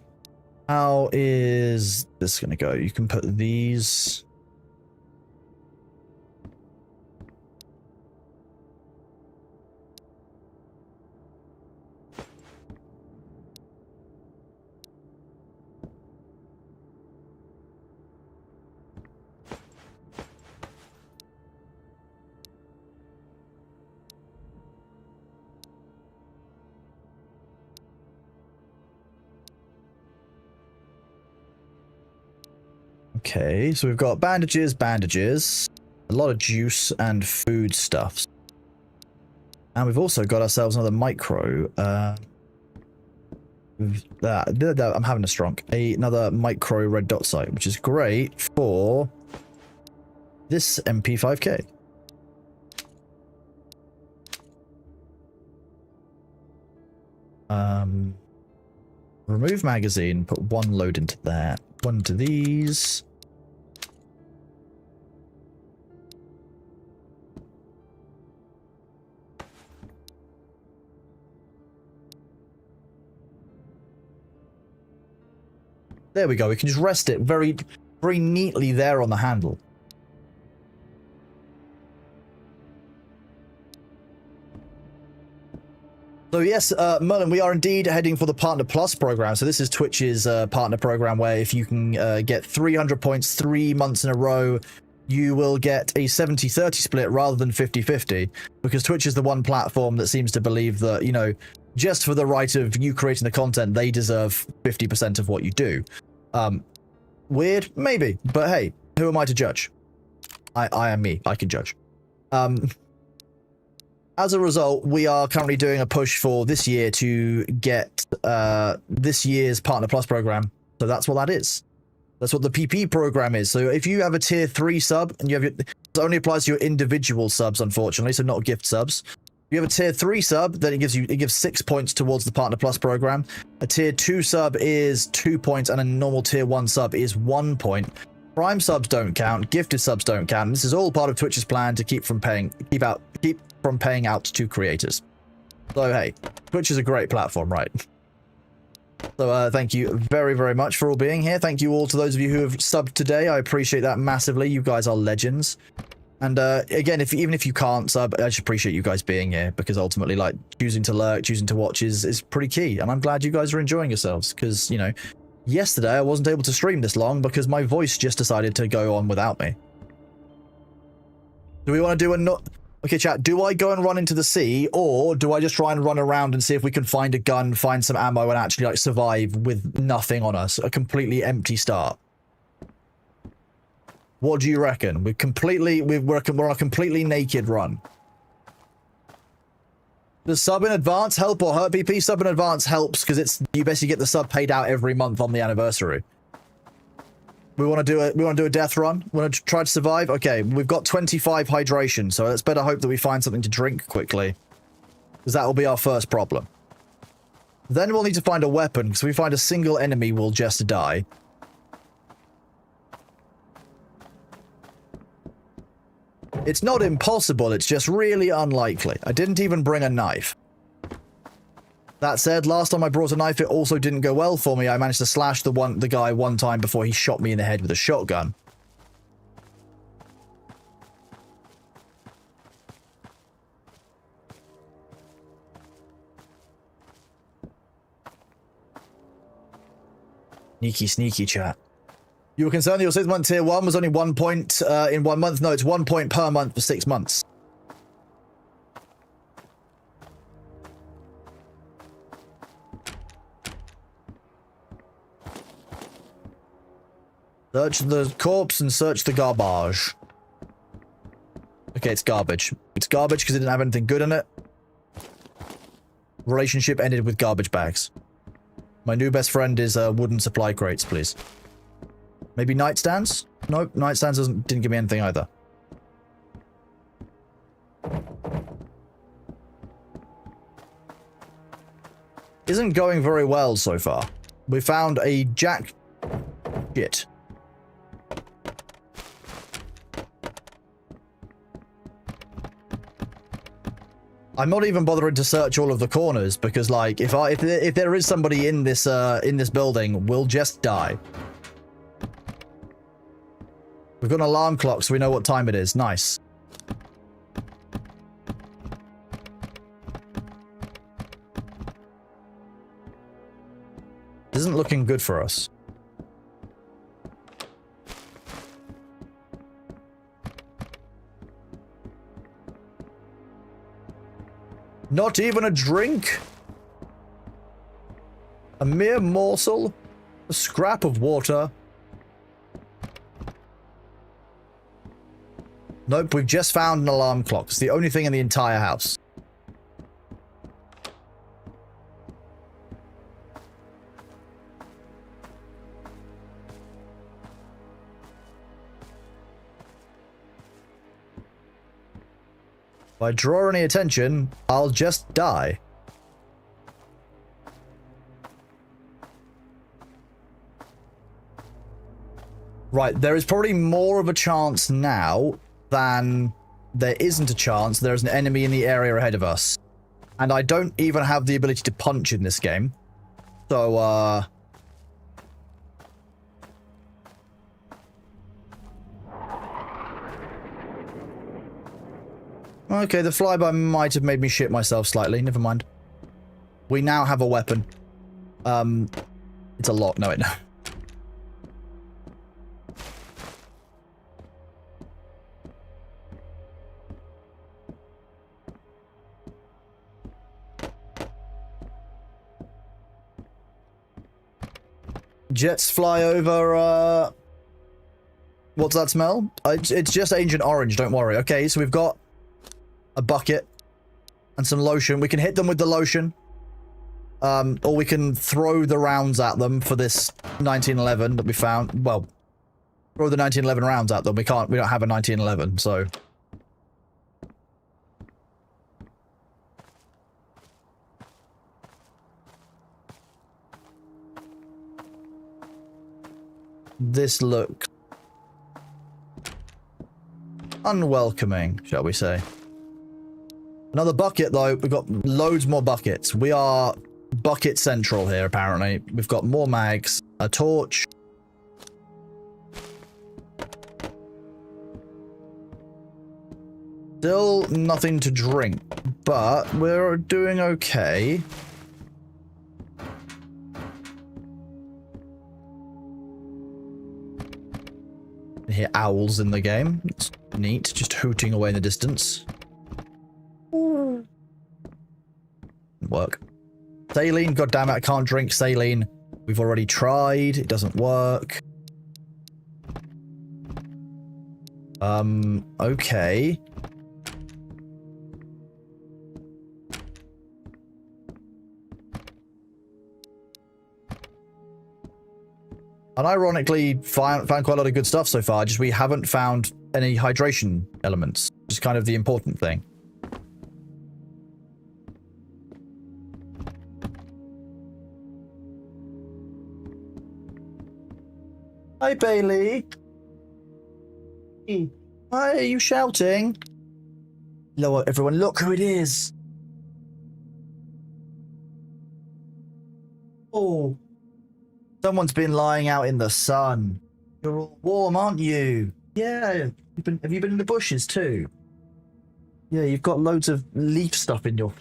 How is this gonna go? You can put these... Okay, so we've got bandages, a lot of juice and food stuffs. And we've also got ourselves another micro. I'm having a strong. Another micro red dot sight, which is great for this MP5K. Remove magazine, put one load into that, one into these. There we go. We can just rest it very, very neatly there on the handle. So yes, Merlin, we are indeed heading for the Partner Plus program. So this is Twitch's partner program where if you can get 300 points 3 months in a row, you will get a 70-30 split rather than 50-50. Because Twitch is the one platform that seems to believe that, you know, just for the right of you creating the content, they deserve 50% of what you do. Weird? Maybe. But hey, who am I to judge? I am me. I can judge. As a result, we are currently doing a push for this year to get this year's Partner Plus program. So that's what that is. That's what the PP program is. So if you have a tier 3 sub, and you have it only applies to your individual subs, unfortunately, so not gift subs. If you have a tier 3 sub, then it gives 6 points towards the Partner Plus program. A tier 2 sub is 2 points, and a normal tier 1 sub is 1 point. Prime subs don't count, gifted subs don't count. This is all part of Twitch's plan to keep from paying out to creators. So hey, Twitch is a great platform, right? So thank you very, very much for all being here. Thank you all to those of you who have subbed today. I appreciate that massively. You guys are legends. And again, even if you can't sub, I just appreciate you guys being here, because ultimately, like, choosing to lurk, choosing to watch is pretty key. And I'm glad you guys are enjoying yourselves, because, you know, yesterday I wasn't able to stream this long because my voice just decided to go on without me. Do we want to do a Okay, chat, do I go and run into the sea, or do I just try and run around and see if we can find a gun, find some ammo, and actually, like, survive with nothing on us? A completely empty start. What do you reckon? We're on a completely naked run. Does sub in advance help or hurt, PP? Sub in advance helps because you basically get the sub paid out every month on the anniversary. We want to do a death run. We want to try to survive. Okay, we've got 25 hydration, so let's better hope that we find something to drink quickly, because that will be our first problem. Then we'll need to find a weapon, because if we find a single enemy, we'll just die. It's not impossible, it's just really unlikely. I didn't even bring a knife. That said, last time I brought a knife, it also didn't go well for me. I managed to slash the guy one time before he shot me in the head with a shotgun. Sneaky, sneaky, chat. You were concerned that your 6-month tier 1 was only 1 point in 1 month? No, it's 1 point per month for 6 months. Search the corpse and search the garbage. Okay, it's garbage. It's garbage because it didn't have anything good in it. Relationship ended with garbage bags. My new best friend is wooden supply crates, please. Maybe nightstands? Nope, nightstands didn't give me anything either. isn't going very well so far. We found a jack shit. I'm not even bothering to search all of the corners because, like, if there is somebody in this building, we'll just die. We've got an alarm clock, so we know what time it is. Nice. This isn't looking good for us. Not even a drink? A mere morsel? A scrap of water? Nope, we've just found an alarm clock. It's the only thing in the entire house. If I draw any attention, I'll just die. Right, there is probably more of a chance now than there isn't a chance there's an enemy in the area ahead of us. And I don't even have the ability to punch in this game. So, okay, the flyby might have made me shit myself slightly. Never mind. We now have a weapon. It's a lock. No, no. Jets fly over, what's that smell? It's just Ancient Orange, don't worry. Okay, so we've got a bucket and some lotion. We can hit them with the lotion. Or we can throw the rounds at them for this 1911 that we found. Well, throw the 1911 rounds at them. We don't have a 1911, so... This looks unwelcoming, shall we say. Another bucket, though. We've got loads more buckets. We are bucket central here, apparently. We've got more mags, a torch. Still nothing to drink, but we're doing okay. I hear owls in the game. It's neat, just hooting away in the distance. Work. Saline, goddammit, I can't drink saline. We've already tried, it doesn't work. Okay. Unironically, found quite a lot of good stuff so far, just we haven't found any hydration elements. Just kind of the important thing. Hi, Bailey. Why are you shouting? Hello, everyone, look who it is. Oh. Someone's been lying out in the sun. You're all warm, aren't you? Yeah. Have you been in the bushes too? Yeah, you've got loads of leaf stuff in your...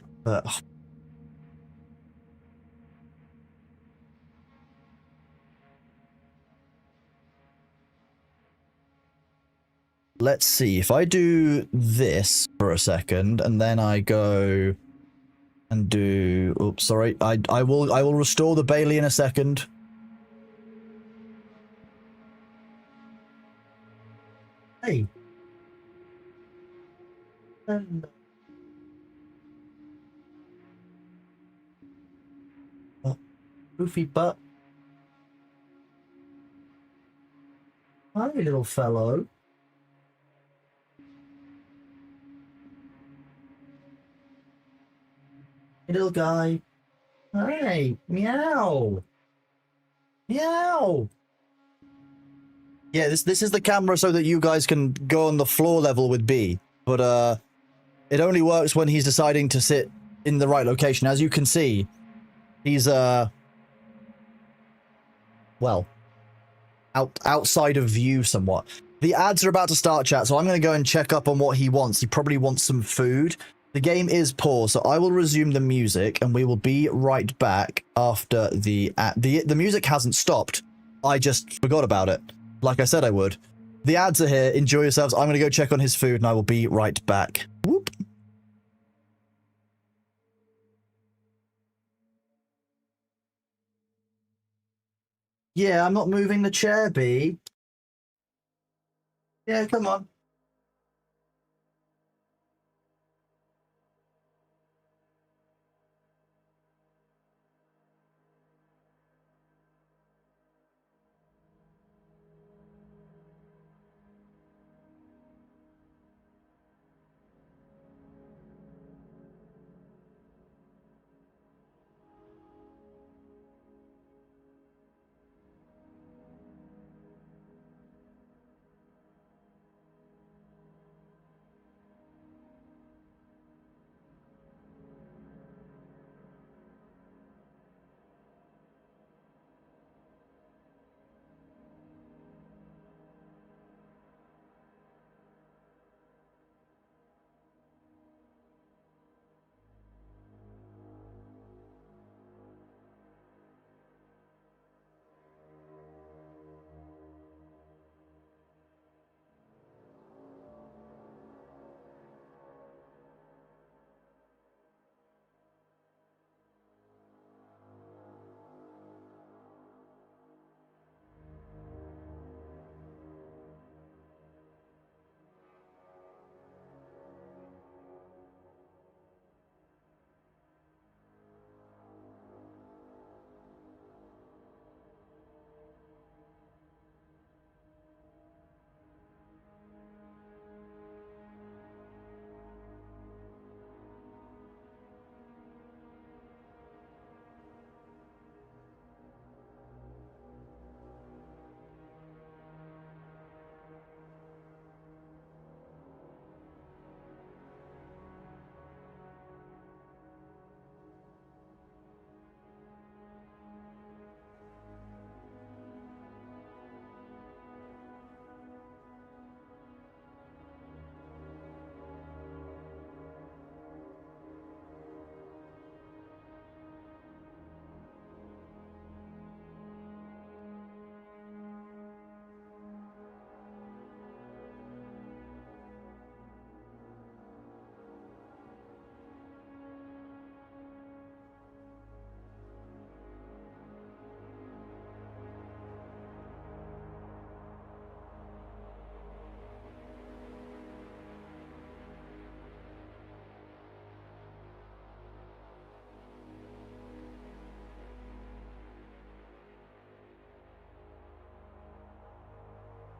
Let's see. If I do this for a second, and then I go and do... Oops, sorry. I will restore the Bailey in a second. Hey. Goofy butt. Hi, little fellow. Hey, little guy. Hey, meow. Meow. Yeah, this is the camera so that you guys can go on the floor level with B. But it only works when he's deciding to sit in the right location. As you can see, he's well, outside of view somewhat. The ads are about to start, chat, so I'm going to go and check up on what he wants. He probably wants some food. The game is paused, so I will resume the music, and we will be right back after the ad. The music hasn't stopped. I just forgot about it, like I said I would. The ads are here. Enjoy yourselves. I'm going to go check on his food, and I will be right back. Whoop. Yeah, I'm not moving the chair, B. Yeah, come on.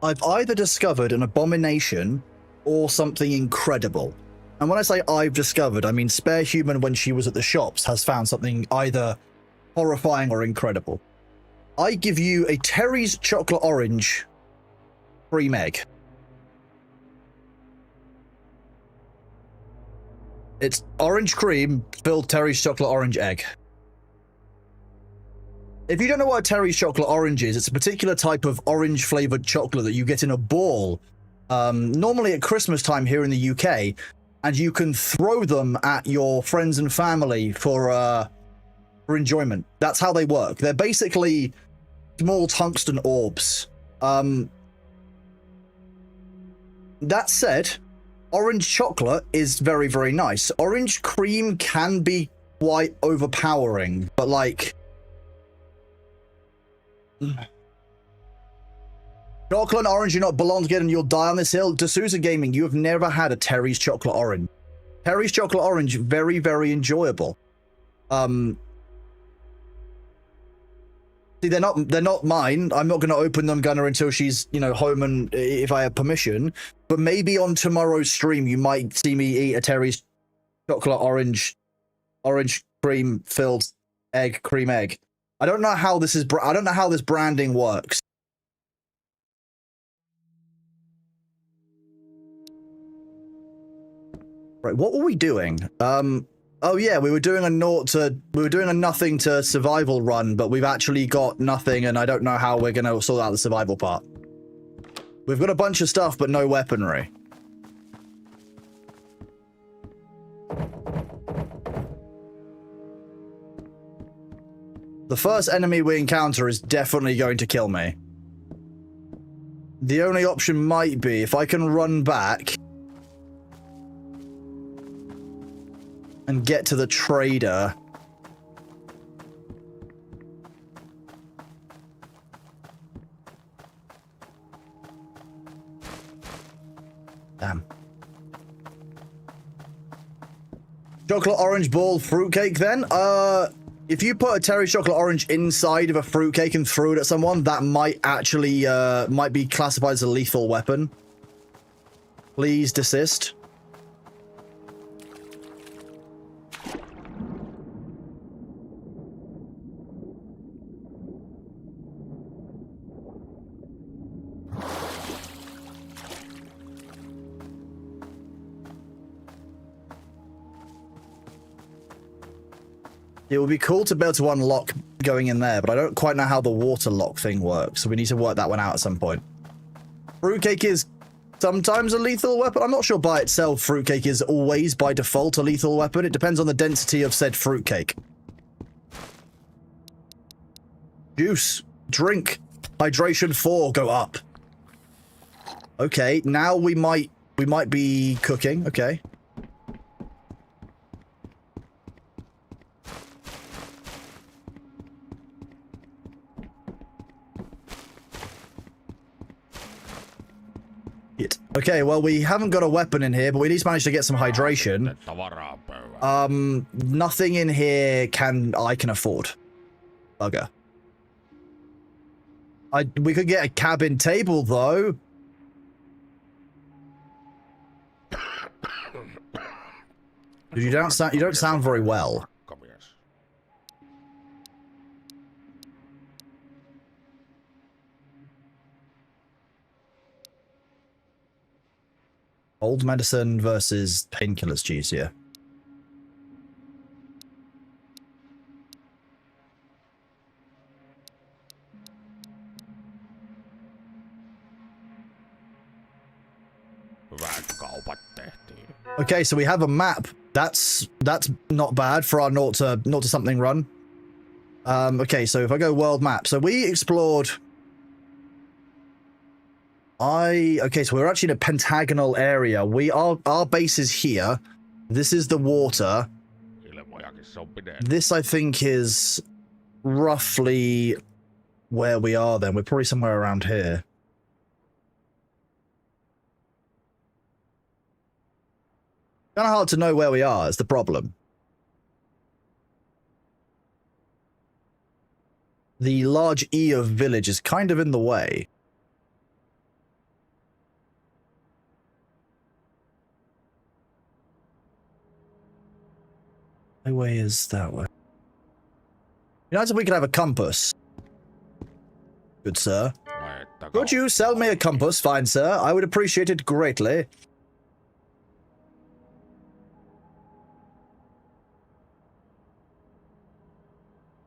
I've either discovered an abomination or something incredible. And when I say I've discovered, I mean Spare Human, when she was at the shops, has found something either horrifying or incredible. I give you a Terry's Chocolate Orange cream egg. It's orange cream filled Terry's Chocolate Orange egg. If you don't know what a Terry's Chocolate Orange is, it's a particular type of orange-flavored chocolate that you get in a ball, normally at Christmas time here in the UK, and you can throw them at your friends and family for enjoyment. That's how they work. They're basically small tungsten orbs. That said, orange chocolate is very, very nice. Orange cream can be quite overpowering, but like... Chocolate and orange do not belong together and you'll die on this hill. D'Souza Gaming, you have never had a Terry's Chocolate Orange. Terry's Chocolate Orange, very, very enjoyable. See, they're not mine. I'm not going to open them, Gunner, until she's, you know, home and if I have permission. But maybe on tomorrow's stream, you might see me eat a Terry's Chocolate Orange cream filled egg, cream, egg. I don't know how this is. I don't know how this branding works. Right, what were we doing? Oh yeah, we were doing a nothing to survival run, but we've actually got nothing, and I don't know how we're gonna sort out the survival part. We've got a bunch of stuff, but no weaponry. The first enemy we encounter is definitely going to kill me. The only option might be if I can run back and get to the trader. Damn. Chocolate orange ball fruitcake then? If you put a Terry chocolate orange inside of a fruitcake and threw it at someone, that might actually, might be classified as a lethal weapon. Please desist. It would be cool to be able to unlock going in there, but I don't quite know how the water lock thing works, so we need to work that one out at some point. Fruitcake is sometimes a lethal weapon. I'm not sure by itself fruitcake is always by default a lethal weapon. It depends on the density of said fruitcake. Juice. Drink. Hydration 4. Go up. Okay, now we might be cooking. Okay. Okay, well, we haven't got a weapon in here, but we at least managed to get some hydration. Nothing in here I can afford. Bugger. We could get a cabin table, though. You don't sound very well. Old medicine versus painkillers juice here. Okay, so we have a map. That's not bad for our 0 to something run. Okay, so if I go world map, so we explored. Okay, so we're actually in a pentagonal area. Our base is here. This is the water. This, I think, is roughly where we are then. We're probably somewhere around here. Kind of hard to know where we are, is the problem. The large E of village is kind of in the way. My way is that way. You know, if we could have a compass. Good sir. Could you sell me a compass, fine sir? I would appreciate it greatly.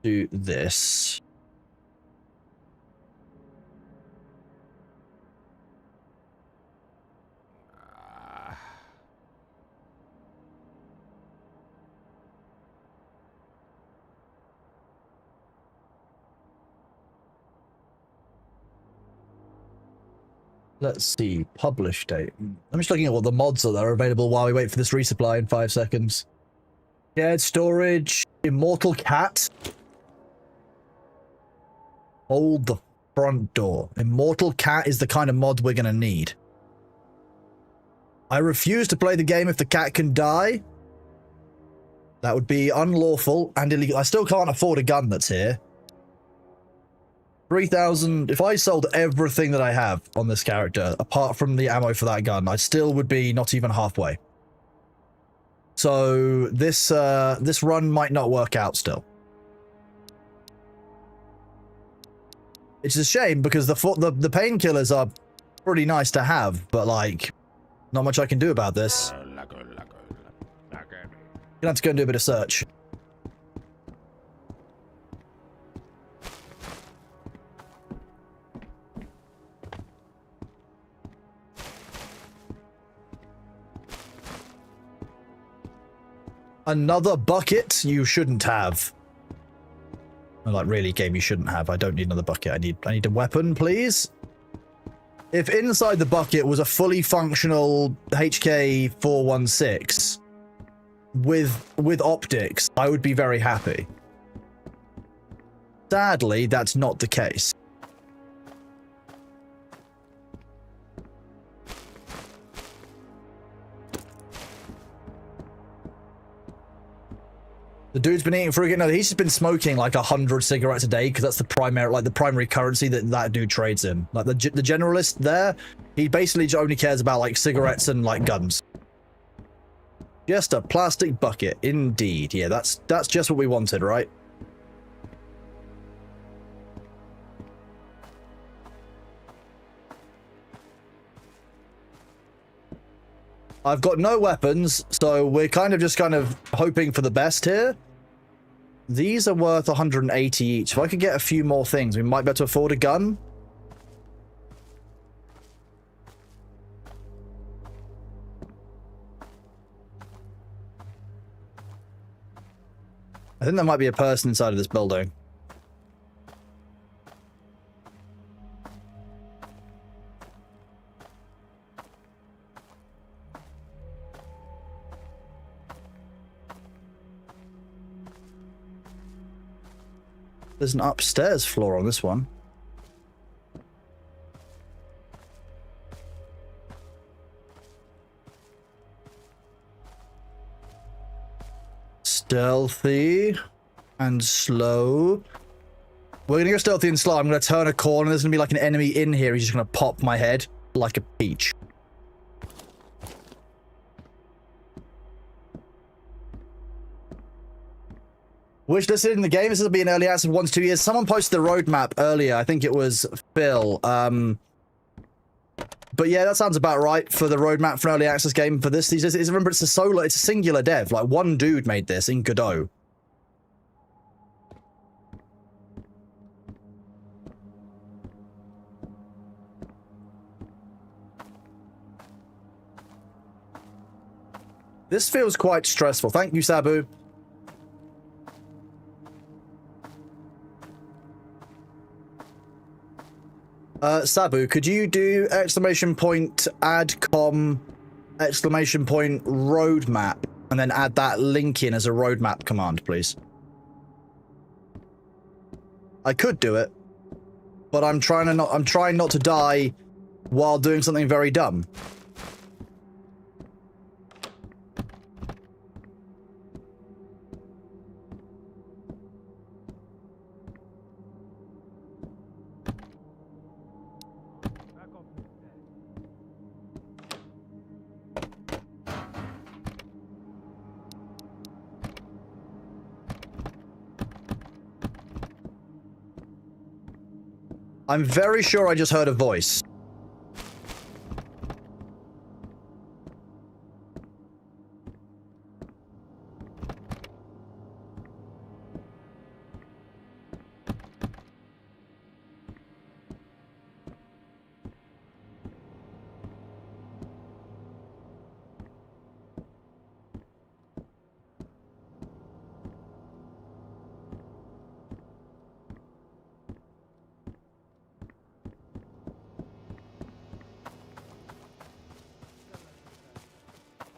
Do this. Let's see, publish date. I'm just looking at what the mods are that are available while we wait for this resupply in 5 seconds. Shared storage, immortal cat. Hold the front door. Immortal cat is the kind of mod we're gonna need. I refuse to play the game if the cat can die. That would be unlawful and illegal. I still can't afford a gun that's here. 3,000. If I sold everything that I have on this character, apart from the ammo for that gun, I still would be not even halfway. So this run might not work out still. It's a shame because the painkillers are pretty nice to have, but like, not much I can do about this. Gonna have to go and do a bit of search. Another bucket you shouldn't have. Like, really, game you shouldn't have. I don't need another bucket. I need a weapon, please. If inside the bucket was a fully functional HK 416 with optics, I would be very happy. Sadly, that's not the case. The dude's been eating fruit. No, he's just been smoking like 100 cigarettes a day because that's the primary currency that dude trades in. Like the generalist there, he basically only cares about like cigarettes and like guns. Just a plastic bucket, indeed. Yeah, that's just what we wanted, right? I've got no weapons, so we're kind of hoping for the best here. These are worth 180 each. If I could get a few more things, we might be able to afford a gun. I think there might be a person inside of this building. There's an upstairs floor on this one. Stealthy and slow. We're gonna go stealthy and slow. I'm gonna turn a corner. There's gonna be like an enemy in here. He's just gonna pop my head like a peach. Wish listed in the game. This will be an early access of 1 to 2 years. Someone posted the roadmap earlier. I think it was Phil. But yeah, that sounds about right for the roadmap for an early access game for this. Remember, it's a singular dev. Like, one dude made this in Godot. This feels quite stressful. Thank you, Sabu. Sabu, could you do !adcom !roadmap and then add that link in as a roadmap command, please? I could do it, but I'm trying not to die while doing something very dumb. I'm very sure I just heard a voice.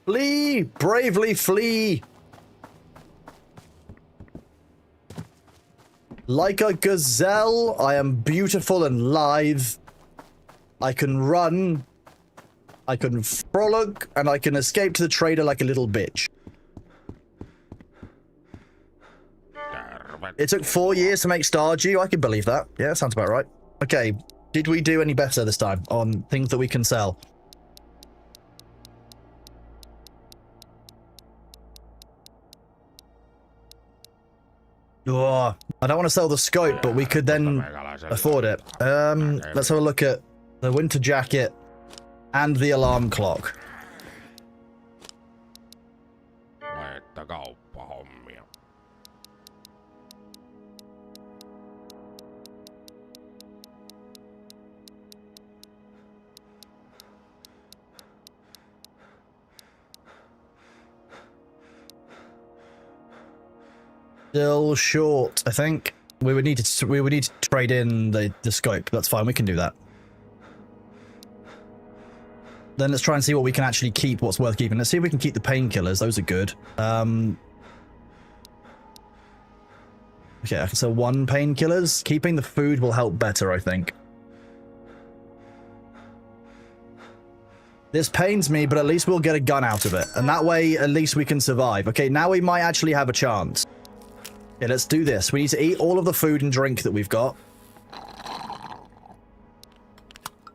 Flee! Bravely flee! Like a gazelle, I am beautiful and lithe. I can run. I can frolic, and I can escape to the trader like a little bitch. It took 4 years to make Stardew. I can believe that. Yeah, that sounds about right. Okay, did we do any better this time on things that we can sell? Oh, I don't want to sell the scope, but we could then afford it. Let's have a look at the winter jacket and the alarm clock. Että kauppahommia. Still short, I think. We would need to trade in the scope. That's fine. We can do that. Then let's try and see what we can actually keep. What's worth keeping? Let's see if we can keep the painkillers. Those are good. Okay, I can sell 1 painkillers. Keeping the food will help better, I think. This pains me, but at least we'll get a gun out of it. And that way, at least we can survive. Okay, now we might actually have a chance. Okay, let's do this. We need to eat all of the food and drink that we've got.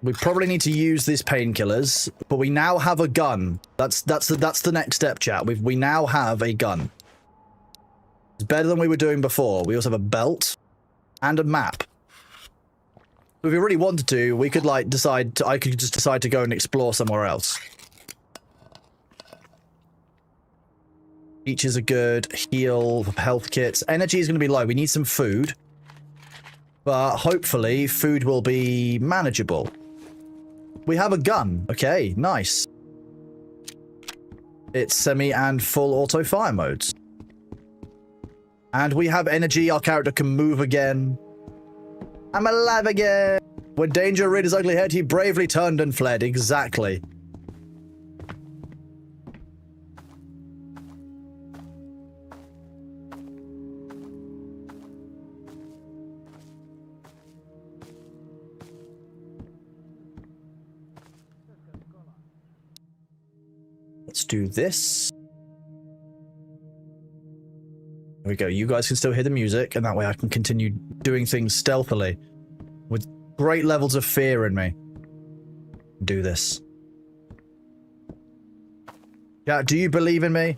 We probably need to use these painkillers, but we now have a gun. That's the next step, chat. We now have a gun. It's better than we were doing before. We also have a belt and a map. If we really wanted to, we could like I could just decide to go and explore somewhere else. Each is a good heal, health kits. Energy is going to be low. We need some food. But hopefully, food will be manageable. We have a gun. Okay, nice. It's semi and full auto fire modes. And we have energy. Our character can move again. I'm alive again. When danger reared his ugly head, he bravely turned and fled. Exactly. Let's do this. There we go. You guys can still hear the music, and that way I can continue doing things stealthily with great levels of fear in me. Do this. Yeah, do you believe in me?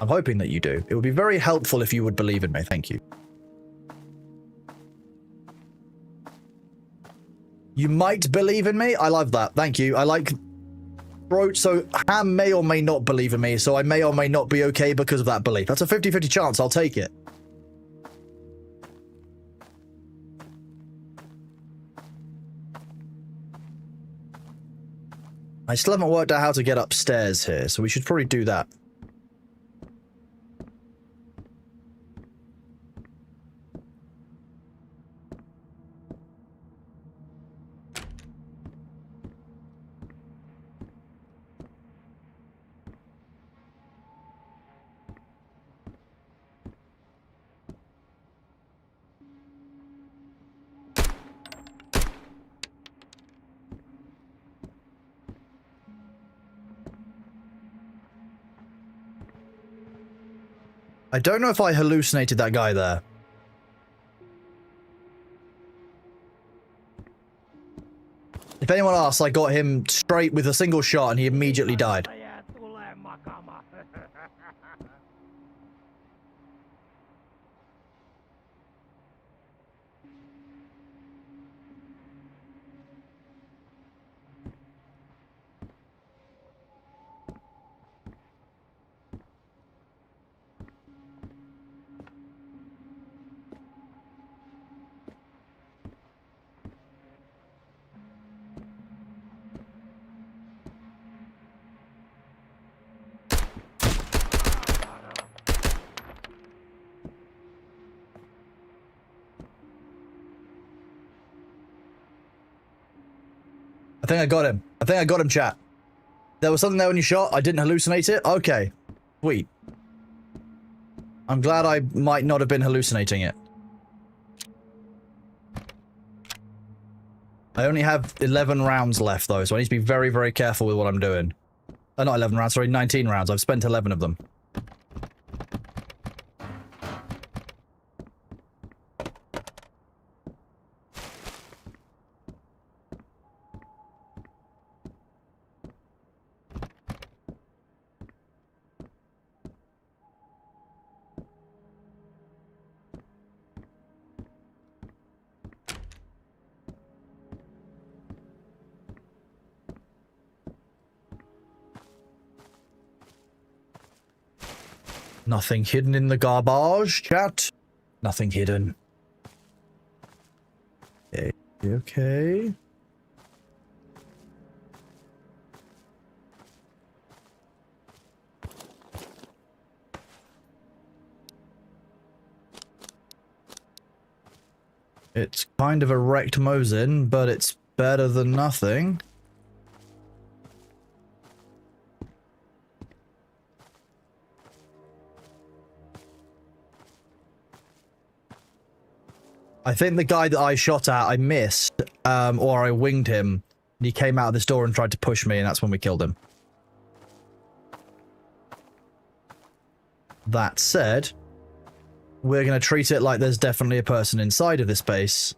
I'm hoping that you do. It would be very helpful if you would believe in me. Thank you. You might believe in me? I love that. Thank you. I like... Bro, so Ham may or may not believe in me, so I may or may not be okay because of that belief. That's a 50-50 chance. I'll take it. I still haven't worked out how to get upstairs here, so we should probably do that. I don't know if I hallucinated that guy there. If anyone asks, I got him straight with a single shot and he immediately died. I think I got him. I think I got him, chat. There was something there when you shot. I didn't hallucinate it. Okay. Sweet. I'm glad I might not have been hallucinating it. I only have 11 rounds left, though, so I need to be very, very careful with what I'm doing. Not 11 rounds, sorry, 19 rounds. I've spent 11 of them. Nothing hidden in the garbage, chat. Nothing hidden. Okay. Okay. It's kind of a wrecked Mosin, but it's better than nothing. I think the guy that I shot at, I missed, or I winged him, and he came out of this door and tried to push me, and that's when we killed him. That said, we're going to treat it like there's definitely a person inside of this base.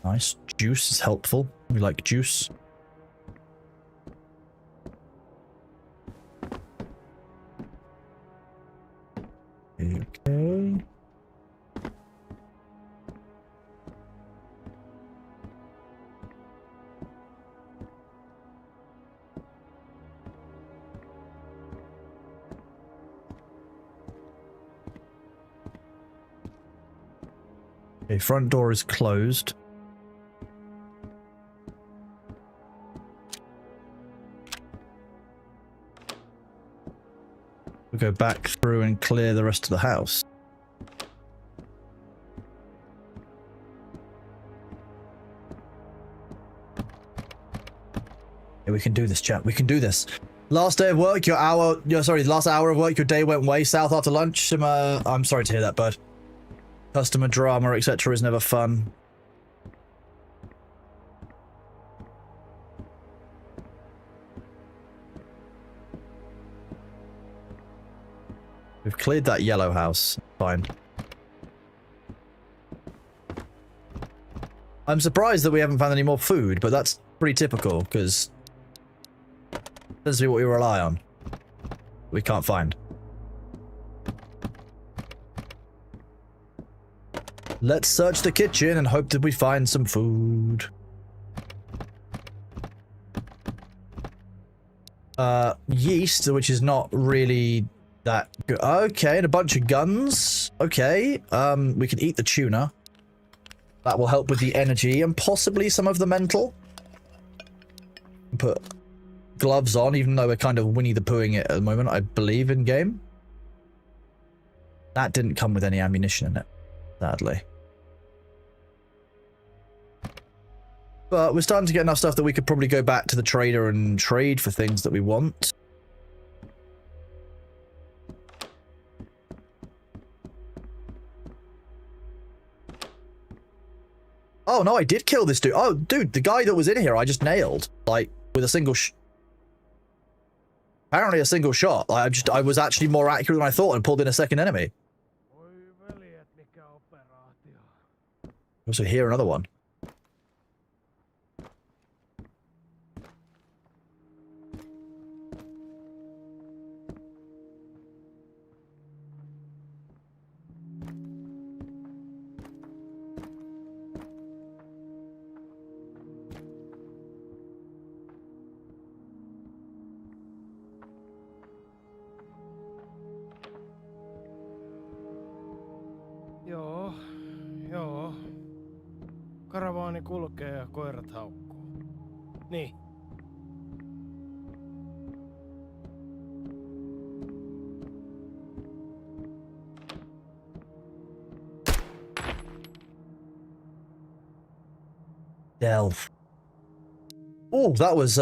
Nice. Juice is helpful. We like juice. Okay. Okay, front door is closed. We'll go back through and clear the rest of the house. Yeah, we can do this, chat. We can do this. Last day of work, last hour of work, your day went way south after lunch. I'm sorry to hear that, bud. Customer drama, etc. is never fun. We've cleared that yellow house. Fine. I'm surprised that we haven't found any more food, but that's pretty typical, because tends to be what we rely on. We can't find. Let's search the kitchen and hope that we find some food. Yeast, which is not really that good. Okay, and a bunch of guns. Okay, we can eat the tuna. That will help with the energy and possibly some of the mental. Put gloves on, even though we're kind of Winnie the Poohing it at the moment, I believe, in game. That didn't come with any ammunition in it, sadly. But we're starting to get enough stuff that we could probably go back to the trader and trade for things that we want. Oh, no, I did kill this dude. Oh, dude, the guy that was in here, I just nailed. Like, with a single apparently a single shot. Like, I was actually more accurate than I thought and pulled in a second enemy. Also hear another one. Joo. Karavaani kulkee ja koirat haukkuu. Niin. Delve. Oh, that was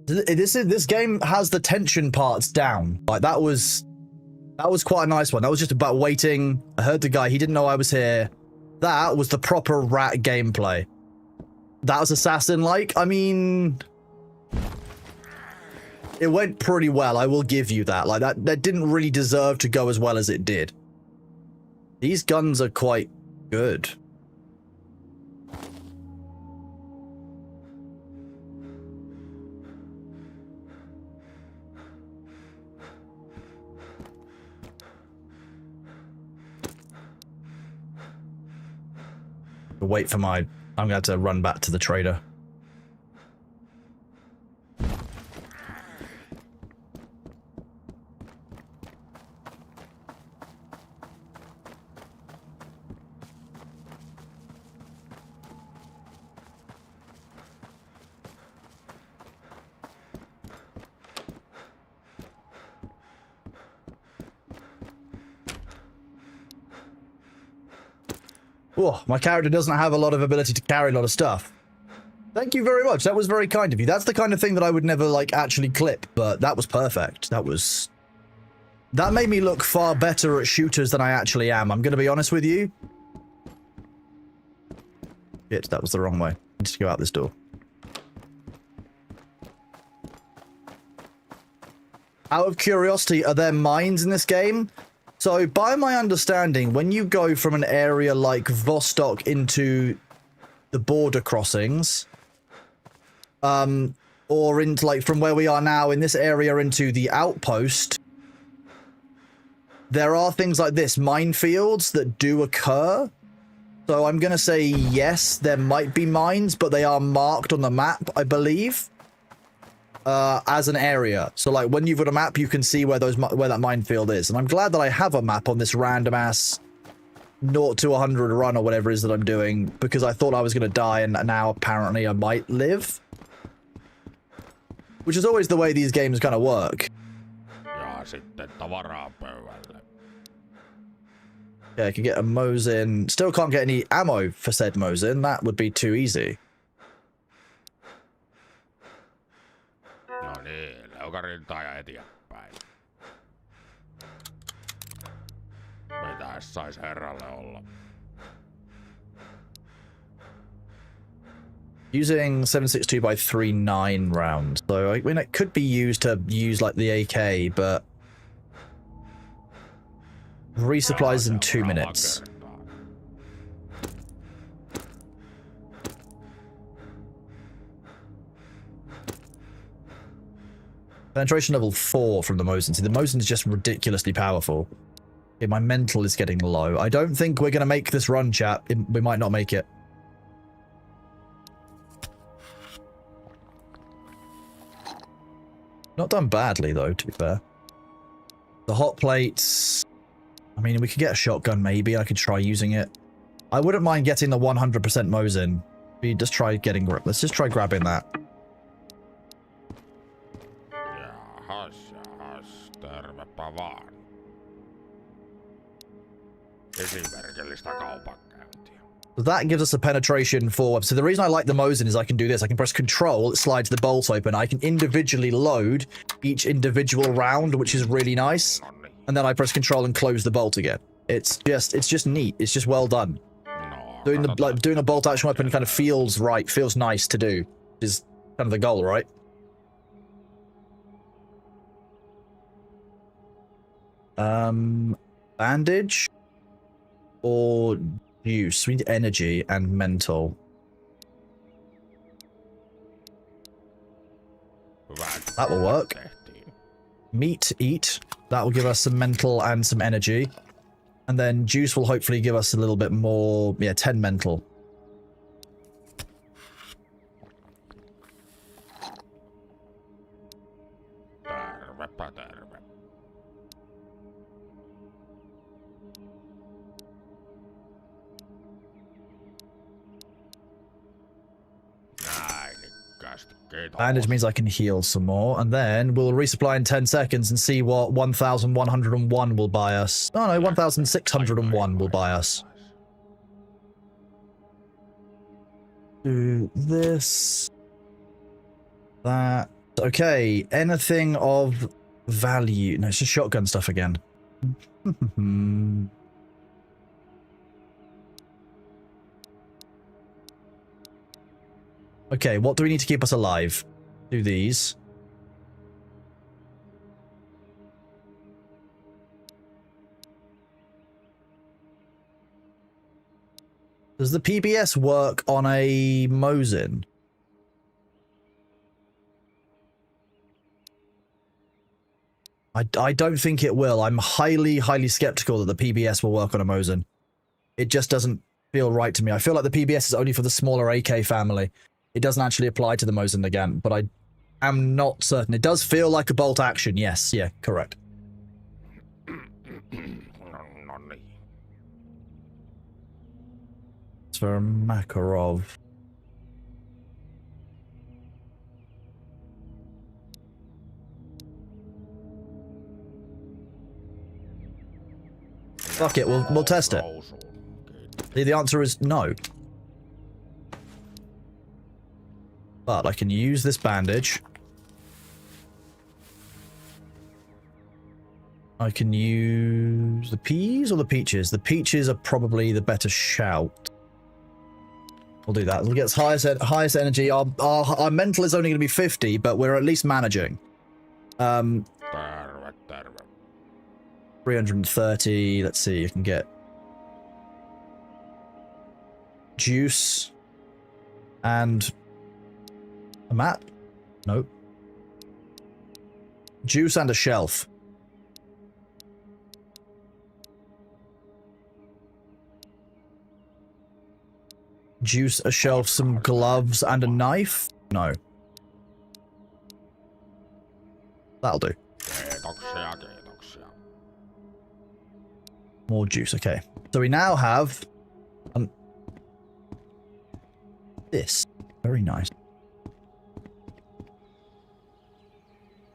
this game has the tension parts down. Like that was quite a nice one. That was just about waiting. I heard the guy, he didn't know I was here. That was the proper rat gameplay. That was assassin-like. I mean, it went pretty well, I will give you that. Like that didn't really deserve to go as well as it did. These guns are quite good. Wait for my... I'm going to have to run back to the trader. Oh, my character doesn't have a lot of ability to carry a lot of stuff. Thank you very much. That was very kind of you. That's the kind of thing that I would never, like, actually clip, but that was perfect. That was... That made me look far better at shooters than I actually am. I'm going to be honest with you. Shit, that was the wrong way. I need to go out this door. Out of curiosity, are there mines in this game? So, by my understanding, when you go from an area like Vostok into the border crossings, or into, like, from where we are now in this area into the outpost, there are things like this, minefields that do occur. So I'm going to say yes, there might be mines, but they are marked on the map, I believe. As an area. So, like, when you've got a map, you can see where that minefield is. And I'm glad that I have a map on this random ass 0 to 100 run or whatever it is that I'm doing, because I thought I was going to die, and now apparently I might live. Which is always the way these games kind of work. Ja sitten tavaraa pöydälle. Yeah, I can get a Mosin. Still can't get any ammo for said Mosin. That would be too easy. No niin, leukarintaa ja eteenpäin. Mitäs sais herralle olla? Using 7.62 by 3.9 round. So, I mean, it could be used to use, like, the AK, but... Resupplies in 2 minutes. Penetration level 4 from the Mosin. See, the Mosin is just ridiculously powerful. Okay, my mental is getting low. I don't think we're going to make this run, chat. We might not make it. Not done badly, though, to be fair. The hot plates... I mean, we could get a shotgun, maybe. I could try using it. I wouldn't mind getting the 100% Mosin. We just try getting... Let's just try grabbing that. Jahas, tervepä vaan. Esimerkillistä kaupankäyntiä. So that gives us a penetration for... So the reason I like the Mosin is I can do this. I can press Control, it slides the bolt open. I can individually load each individual round, which is really nice. And then I press Control and close the bolt again. It's just neat. It's just well done. No, Doing a bolt action weapon kind of feels right, feels nice to do. Is kind of the goal, right? Bandage or juice? We need energy and mental. That will work. Meat, eat. That will give us some mental and some energy. And then juice will hopefully give us a little bit more... Yeah, 10 mental. Tervepä terve. Näin ikkästi. Kiitos. Bandage means I can heal some more, and then we'll resupply in 10 seconds and see what 1,101 will buy us. Oh no, 1,601 will buy us. Do this. That. Okay, anything of value. No, it's just shotgun stuff again. Okay, what do we need to keep us alive? Do these. Does the PBS work on a Mosin? I don't think it will. I'm highly, highly skeptical that the PBS will work on a Mosin. It just doesn't feel right to me. I feel like the PBS is only for the smaller AK family. It doesn't actually apply to the Mosin Nagant, but I am not certain. It does feel like a bolt action. Yes, yeah, correct. No niin. It's for Makarov. Fuck it, we'll test it. Nousuun. Kiitos. The answer is no. But I can use this bandage. I can use the peas or the peaches. The peaches are probably the better shout. We'll do that. We'll get highest energy. Our mental is only going to be 50, but we're at least managing. Terve. 330. Let's see. You can get juice and a map. Nope. Juice and a shelf. Juice, a shelf, some gloves, and a knife? No. That'll do. Kiitoksia, kiitoksia. More juice, okay. So we now have this. Very nice.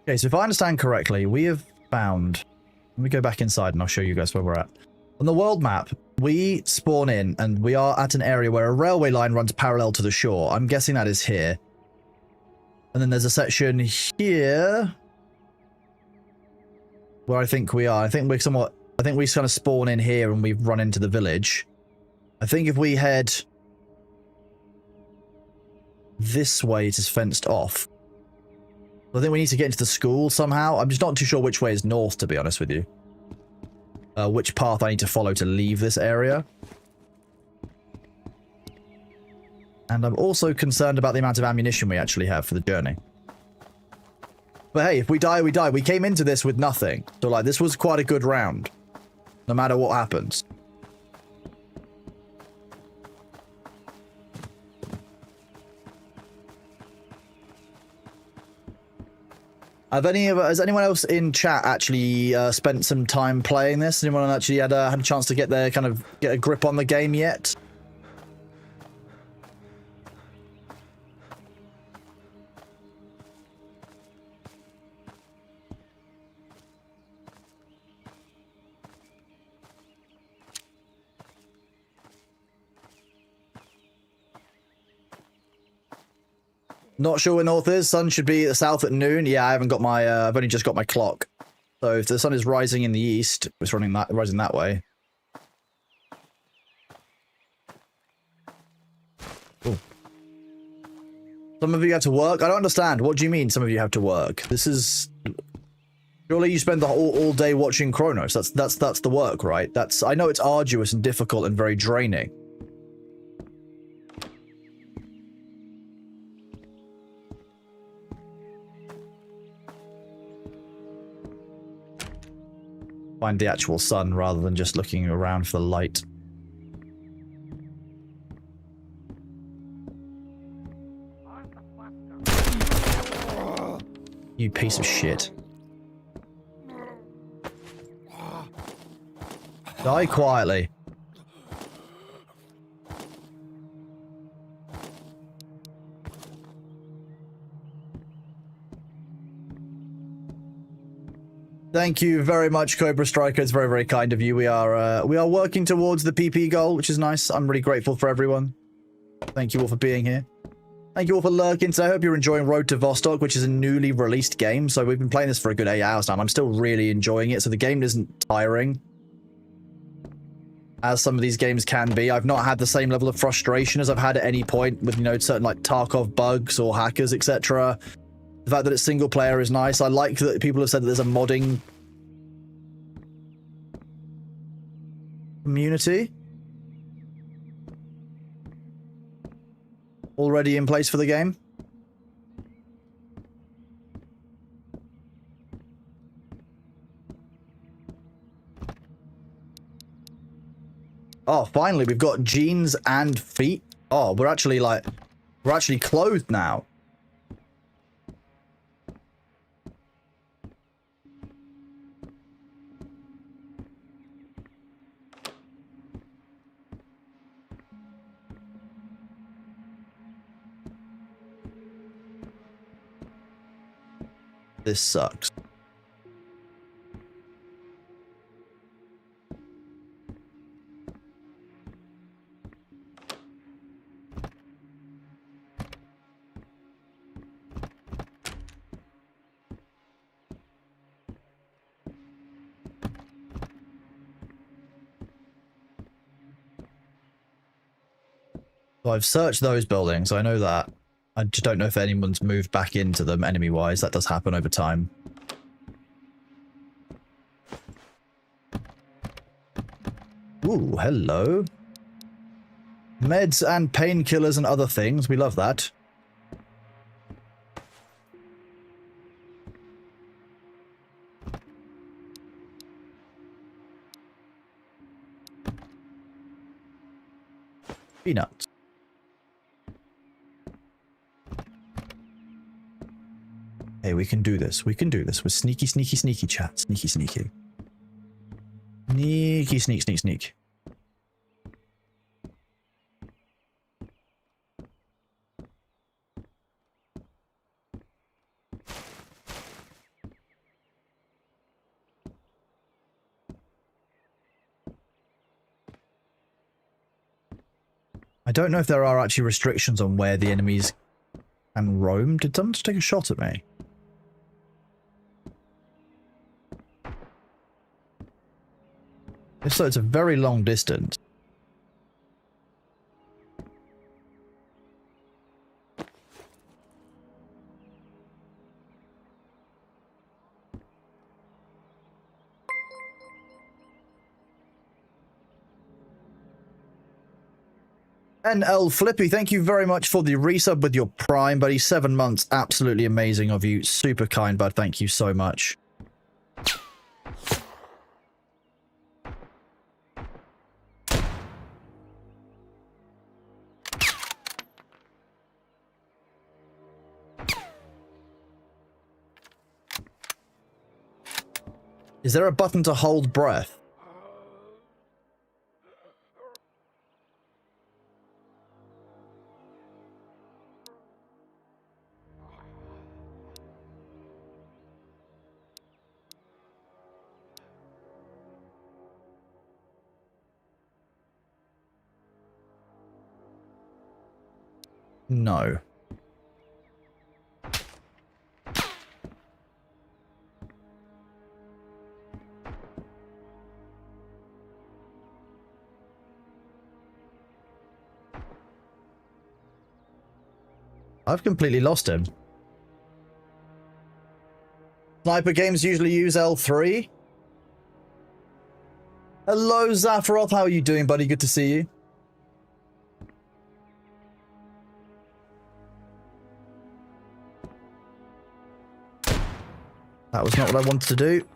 Okay, so if I understand correctly, we have found... Let me go back inside and I'll show you guys where we're at. On the world map, we spawn in and we are at an area where a railway line runs parallel to the shore. I'm guessing that is here. And then there's a section here where I think we are. I think we kind of spawn in here and we've run into the village. I think if we head this way, it is fenced off. I think we need to get into the school somehow. I'm just not too sure which way is north, to be honest with you. Which path I need to follow to leave this area. And I'm also concerned about the amount of ammunition we actually have for the journey. But hey, if we die, we die. We came into this with nothing. So, like, this was quite a good round. No matter what happens. Has anyone else in chat actually spent some time playing this? Anyone actually had a chance to get a grip on the game yet? Not sure where north is. Sun should be south at noon. Yeah, I haven't got my. I've only just got my clock. So if the sun is rising in the east, it's rising that way. Ooh. Some of you have to work. I don't understand. What do you mean? Some of you have to work. This is. Surely you spend the all day watching Chronos. That's the work, right? I know it's arduous and difficult and very draining. Find the actual sun rather than just looking around for the light. You piece of shit. Die quietly. Thank you very much, Cobra Striker. It's very, very kind of you. We are working towards the PP goal, which is nice. I'm really grateful for everyone. Thank you all for being here. Thank you all for lurking. So I hope you're enjoying Road to Vostok, which is a newly released game. So we've been playing this for a good 8 hours now, and I'm still really enjoying it. So the game isn't tiring, as some of these games can be. I've not had the same level of frustration as I've had at any point with, certain like Tarkov bugs or hackers, etc. The fact that it's single player is nice. I like that people have said that there's a modding community already in place for the game. Oh, finally, we've got jeans and feet. Oh, we're actually clothed now. This sucks. So I've searched those buildings, I know that. I just don't know if anyone's moved back into them enemy-wise. That does happen over time. Ooh, hello. Meds and painkillers and other things. We love that. Peanuts. Hey, we can do this. We can do this. We're sneaky, sneaky, sneaky, chat. Sneaky, sneaky. Sneaky, sneak, sneak, sneak. I don't know if there are actually restrictions on where the enemies can roam. Did someone just take a shot at me? If so, it's a very long distance. NL Flippy, thank you very much for the resub with your Prime, buddy. 7 months, absolutely amazing of you. Super kind, bud. Thank you so much. Is there a button to hold breath? No. I've completely lost him. Sniper games usually use L3. Hello, Zapharoth. How are you doing, buddy? Good to see you. That was not what I wanted to do.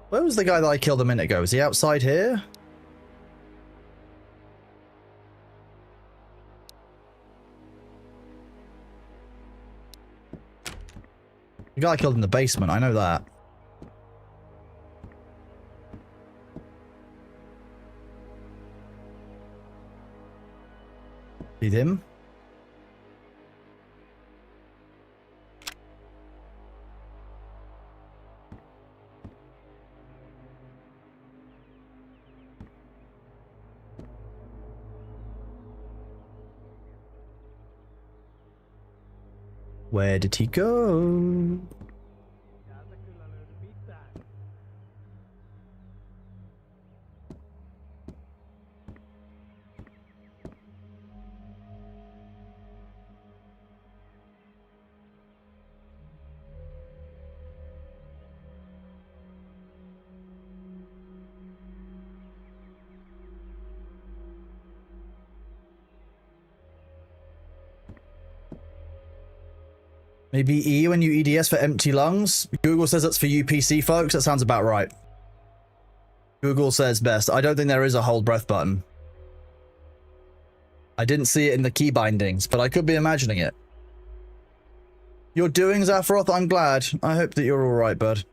Where was the guy that I killed a minute ago? Is he outside here? The guy I killed in the basement, I know that. See him? Where did he go? Maybe E when you EDS for empty lungs? Google says that's for UPC folks. That sounds about right. Google says best. I don't think there is a hold breath button. I didn't see it in the key bindings, but I could be imagining it. You're doing, Zafroth? I'm glad. I hope that you're alright, bud.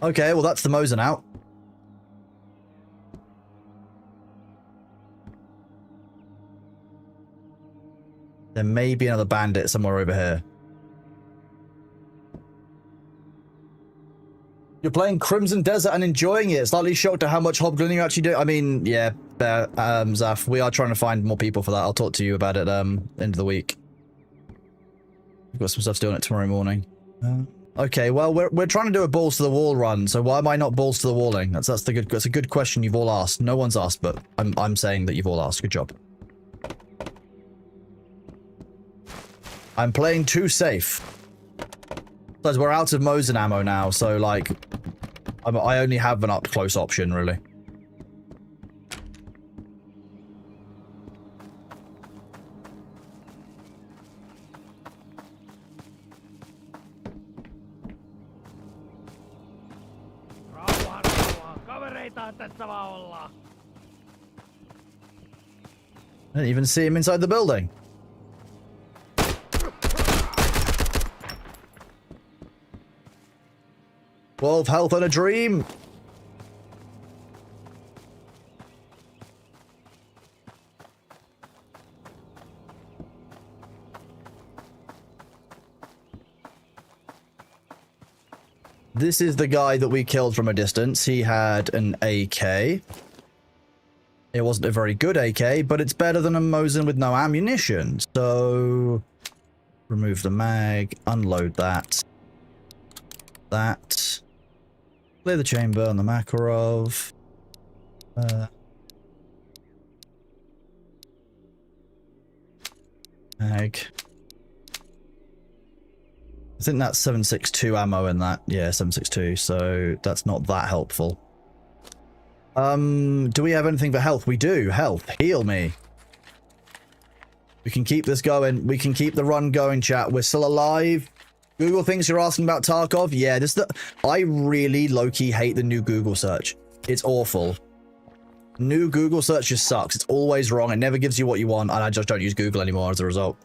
Okay, well that's the Mosin out. There may be another bandit somewhere over here. You're playing Crimson Desert and enjoying it. Slightly shocked at how much hobgoblin you actually do. I mean, yeah, Zaf, we are trying to find more people for that. I'll talk to you about it end of the week. We've got some stuff to do on it tomorrow morning. Okay, well, we're trying to do a balls to the wall run, so why am I not balls to the walling? That's a good question you've all asked. No one's asked, but I'm saying that you've all asked. Good job. I'm playing too safe. Because we're out of Mosin ammo now, so like I only have an up close option really. I didn't even see him inside the building. Wolf health on a dream. This is the guy that we killed from a distance. He had an AK. It wasn't a very good AK, but it's better than a Mosin with no ammunition. So, remove the mag, unload that. Clear the chamber on the Makarov. Mag. I think that's 7.62 ammo in that. Yeah, 7.62, so that's not that helpful. Do we have anything for health? We do. Health. Heal me. We can keep this going. We can keep the run going, chat. We're still alive. Google thinks you're asking about Tarkov. Yeah, I really low-key hate the new Google search. It's awful. New Google search just sucks. It's always wrong. It never gives you what you want, and I just don't use Google anymore as a result.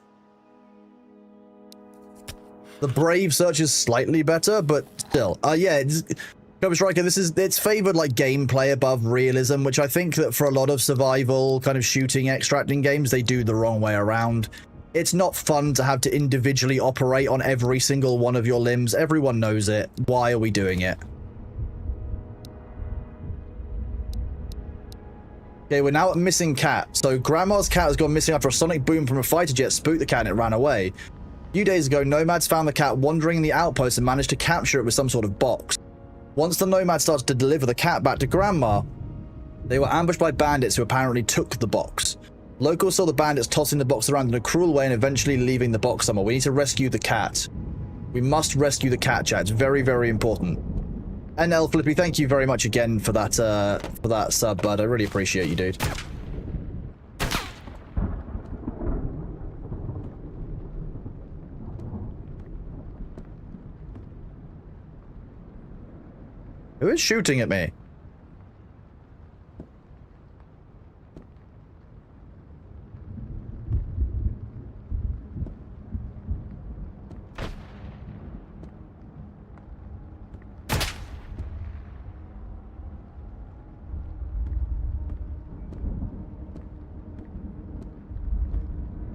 The Brave search is slightly better, but still. Yeah, Cover Striker, it's favored like gameplay above realism, which I think that for a lot of survival kind of shooting extracting games, they do the wrong way around. It's not fun to have to individually operate on every single one of your limbs. Everyone knows it. Why are we doing it? Okay, we're now at missing cat. So Grandma's cat has gone missing after a sonic boom from a fighter jet spooked the cat and it ran away. A few days ago, nomads found the cat wandering in the outpost and managed to capture it with some sort of box. Once the nomad started to deliver the cat back to Grandma, they were ambushed by bandits who apparently took the box. Locals saw the bandits tossing the box around in a cruel way and eventually leaving the box somewhere. We need to rescue the cat. We must rescue the cat, chat. It's very, very important. And El Flippy, thank you very much again for that sub, bud. I really appreciate you, dude. Who is shooting at me?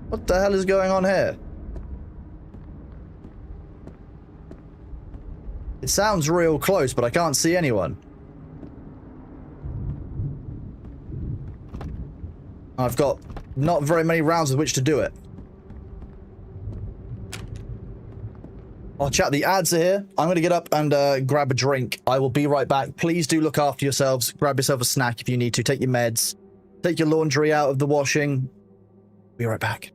What the hell is going on here? It sounds real close, but I can't see anyone. I've got not very many rounds with which to do it. Oh, chat, the ads are here. I'm going to get up and grab a drink. I will be right back. Please do look after yourselves. Grab yourself a snack if you need to. Take your meds. Take your laundry out of the washing. Be right back.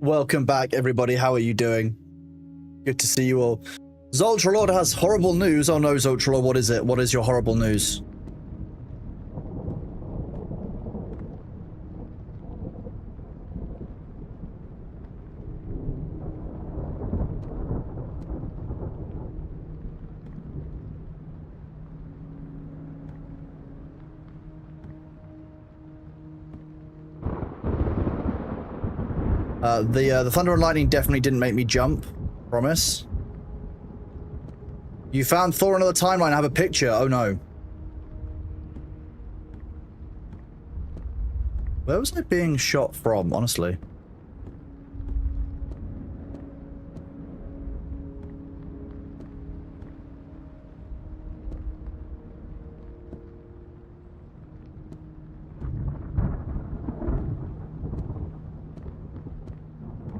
Welcome back, everybody. How are you doing? Good to see you all. Zoltralord has horrible news. Oh no, Zoltralord, what is it? What is your horrible news? The thunder and lightning definitely didn't make me jump. Promise. You found Thor another timeline. I have a picture. Oh no. Where was I being shot from, honestly?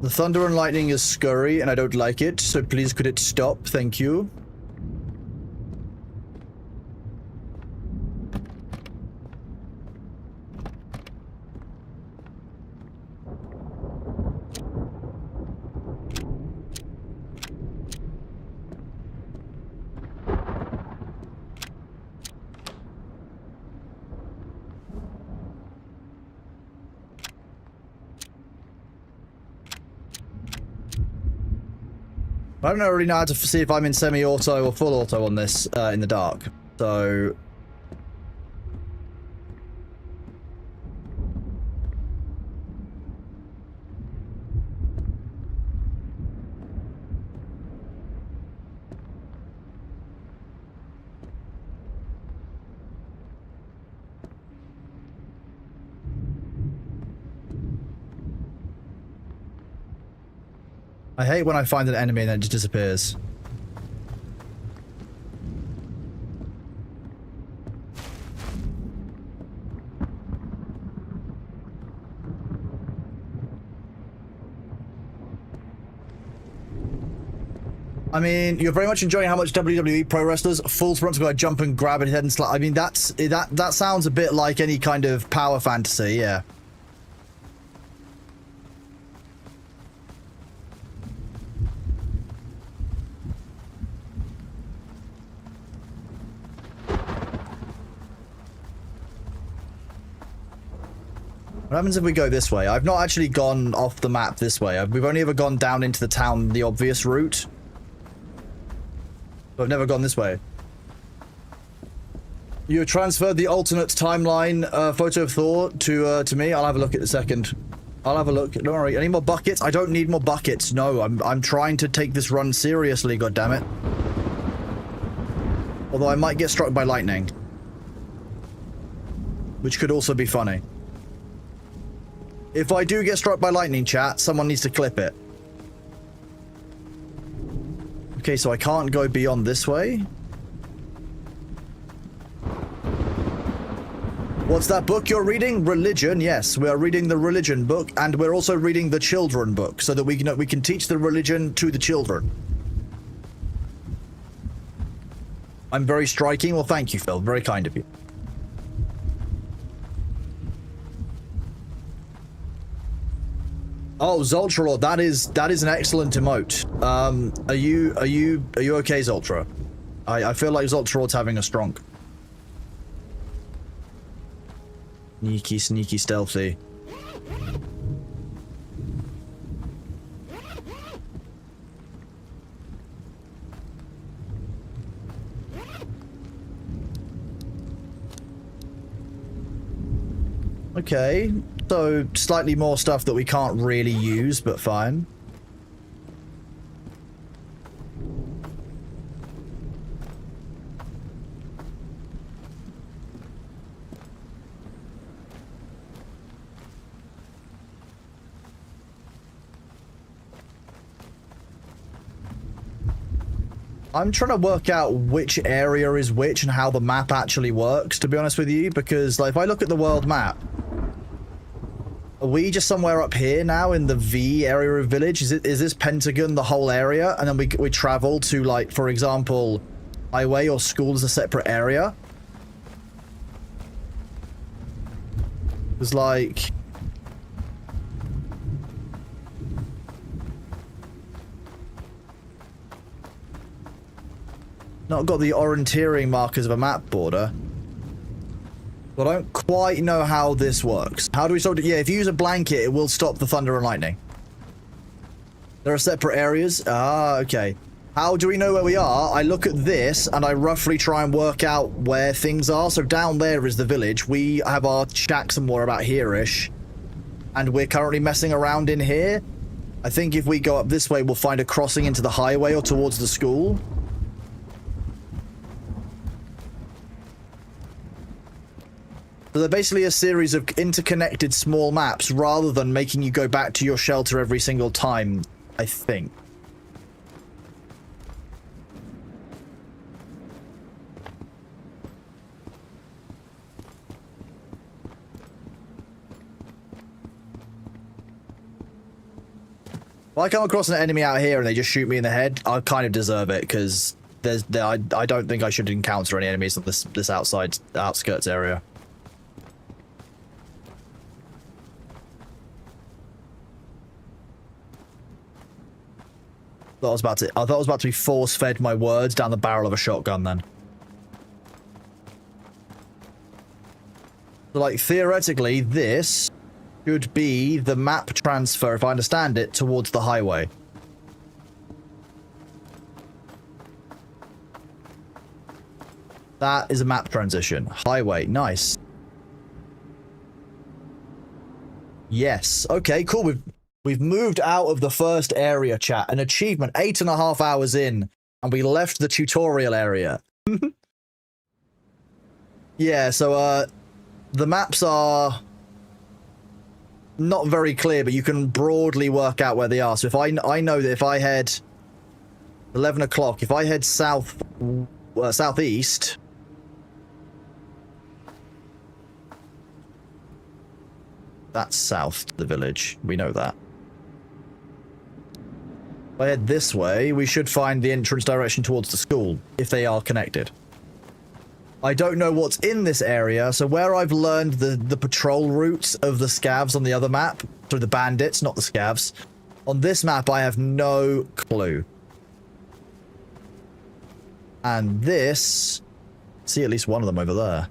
The thunder and lightning is scurry and I don't like it, so please could it stop? Thank you. I don't really know how to see if I'm in semi-auto or full auto on this in the dark. So... I hate when I find an enemy and then it just disappears. I mean, you're very much enjoying how much WWE pro wrestlers full sprints go jump and grab his head and slap. I mean, that sounds a bit like any kind of power fantasy, yeah. What happens if we go this way? I've not actually gone off the map this way. We've only ever gone down into the town the obvious route. But I've never gone this way. You transferred the alternate timeline photo of Thor to me. I'll have a look at a second. I'll have a look. Don't worry. Any more buckets? I don't need more buckets. No, I'm trying to take this run seriously, goddammit. Although I might get struck by lightning. Which could also be funny. If I do get struck by lightning, chat, someone needs to clip it. Okay, so I can't go beyond this way. What's that book you're reading? Religion, yes. We are reading the religion book, and we're also reading the children book, so that we can teach the religion to the children. I'm very striking. Well, thank you, Phil. Very kind of you. Oh, Zoltra, that is an excellent emote. Are you okay, Zoltra? I feel like Zoltra's having a strong. Sneaky, sneaky, stealthy. Okay, so slightly more stuff that we can't really use, but fine. I'm trying to work out which area is which and how the map actually works, to be honest with you, because like if I look at the world map, are we just somewhere up here now in the V area of village? Is this Pentagon the whole area? And then we travel to, like, for example, highway or school as a separate area? It's like... not got the orienteering markers of a map border. But I don't quite know how this works. How do we stop it? Yeah, if you use a blanket, it will stop the thunder and lightning. There are separate areas. Ah, okay. How do we know where we are? I look at this, and I roughly try and work out where things are. So down there is the village. We have our shack somewhere about here-ish. And we're currently messing around in here. I think if we go up this way, we'll find a crossing into the highway or towards the school. So they're basically a series of interconnected small maps rather than making you go back to your shelter every single time, I think. If I come across an enemy out here and they just shoot me in the head, I kind of deserve it, because I don't think I should encounter any enemies on this outskirts area. I thought I was about to be force-fed my words down the barrel of a shotgun then. So, like, theoretically, this should be the map transfer, if I understand it, towards the highway. That is a map transition. Highway. Nice. Yes. Okay, cool. We've moved out of the first area, chat. An achievement. 8.5 hours in. And we left the tutorial area. Yeah, so, the maps are not very clear, but you can broadly work out where they are. So if I know that if I head 11 o'clock, if I head southeast, that's south to the village. We know that. If I head this way, we should find the entrance direction towards the school, if they are connected. I don't know what's in this area, so where I've learned the patrol routes of the scavs on the other map, so the bandits, not the scavs, on this map I have no clue. And this... see at least one of them over there.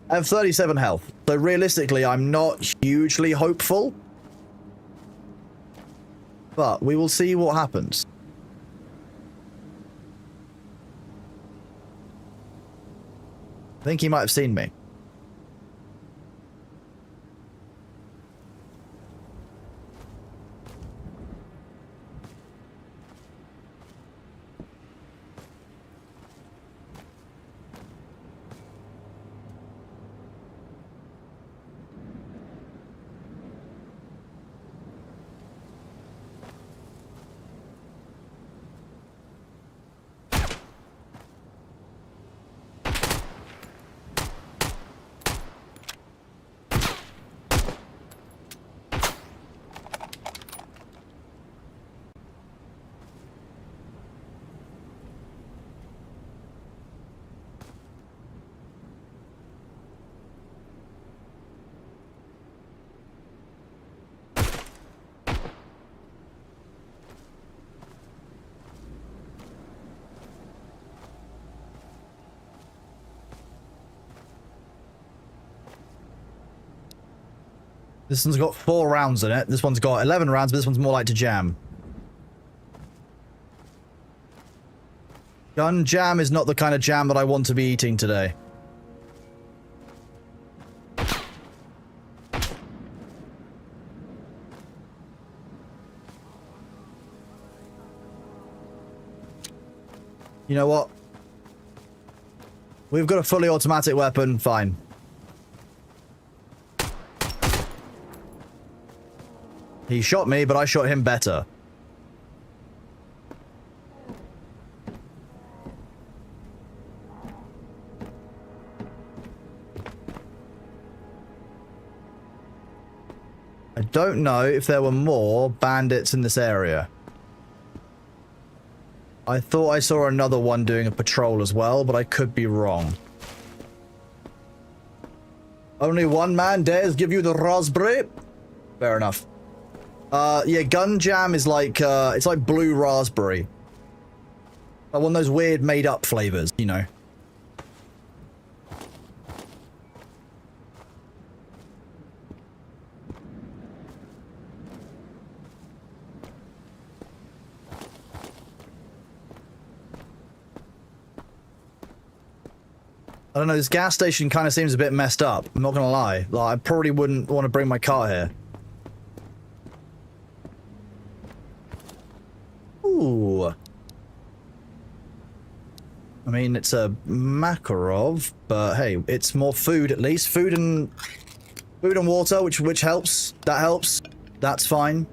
I have 37 health, so realistically I'm not hugely hopeful. But we will see what happens. I think he might have seen me. This one's got 4 rounds in it. This one's got 11 rounds, but this one's more like to jam. Gun jam is not the kind of jam that I want to be eating today. You know what? We've got a fully automatic weapon. Fine. He shot me, but I shot him better. I don't know if there were more bandits in this area. I thought I saw another one doing a patrol as well, but I could be wrong. Only one man dares give you the raspberry? Fair enough. Yeah, gun jam is like, it's like blue raspberry. Like one of those weird made-up flavors, you know. I don't know, this gas station kind of seems a bit messed up. I'm not gonna lie. Like, I probably wouldn't want to bring my car here. Ooh. I mean, it's a Makarov, but hey, it's more food at least. Food and water, which helps. That helps. That's fine.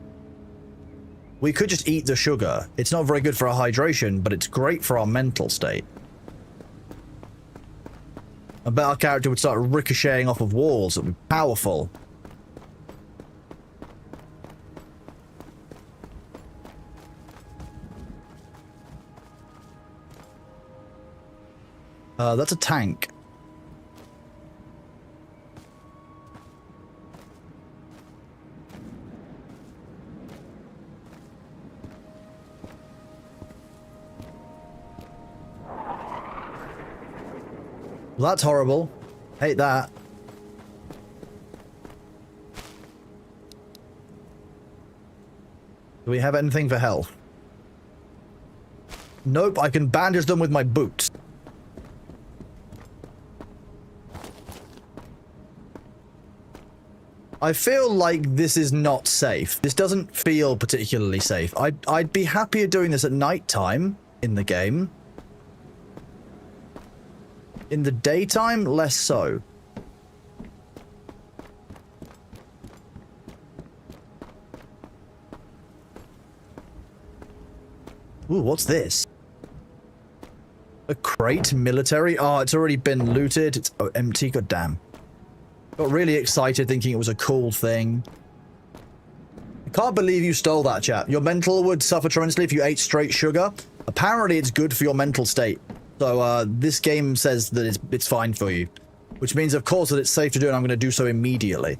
We could just eat the sugar. It's not very good for our hydration, but it's great for our mental state. I bet our character would start ricocheting off of walls. It would be powerful. That's a tank. Well, that's horrible. Hate that. Do we have anything for health? Nope, I can bandage them with my boots. I feel like this is not safe. This doesn't feel particularly safe. I'd be happier doing this at night time in the game. In the daytime, less so. Ooh, what's this? A crate, military? Oh, it's already been looted. It's empty, goddamn. Got really excited thinking it was a cool thing. I can't believe you stole that, chap. Your mental would suffer tremendously if you ate straight sugar. Apparently, it's good for your mental state. So, this game says that it's fine for you. Which means, of course, that it's safe to do, and I'm going to do so immediately.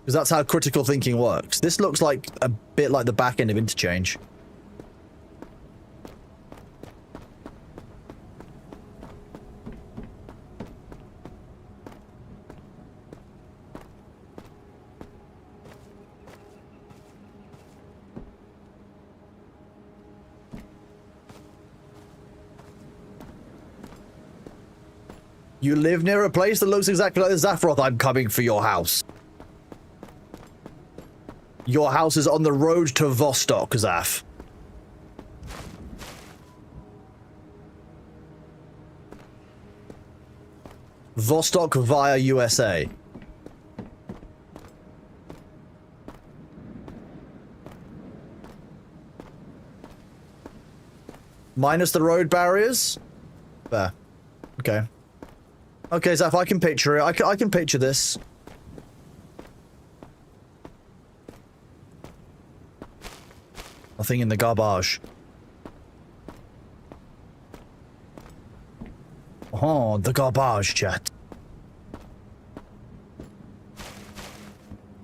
Because that's how critical thinking works. This looks like a bit like the back end of Interchange. You live near a place that looks exactly like the Zaffroth. I'm coming for your house. Your house is on the road to Vostok, Zaf. Vostok via USA. Minus the road barriers? There. Okay. Okay, Zaf, I can picture it. I can picture this. Nothing in the garbage. Oh, the garbage, chat.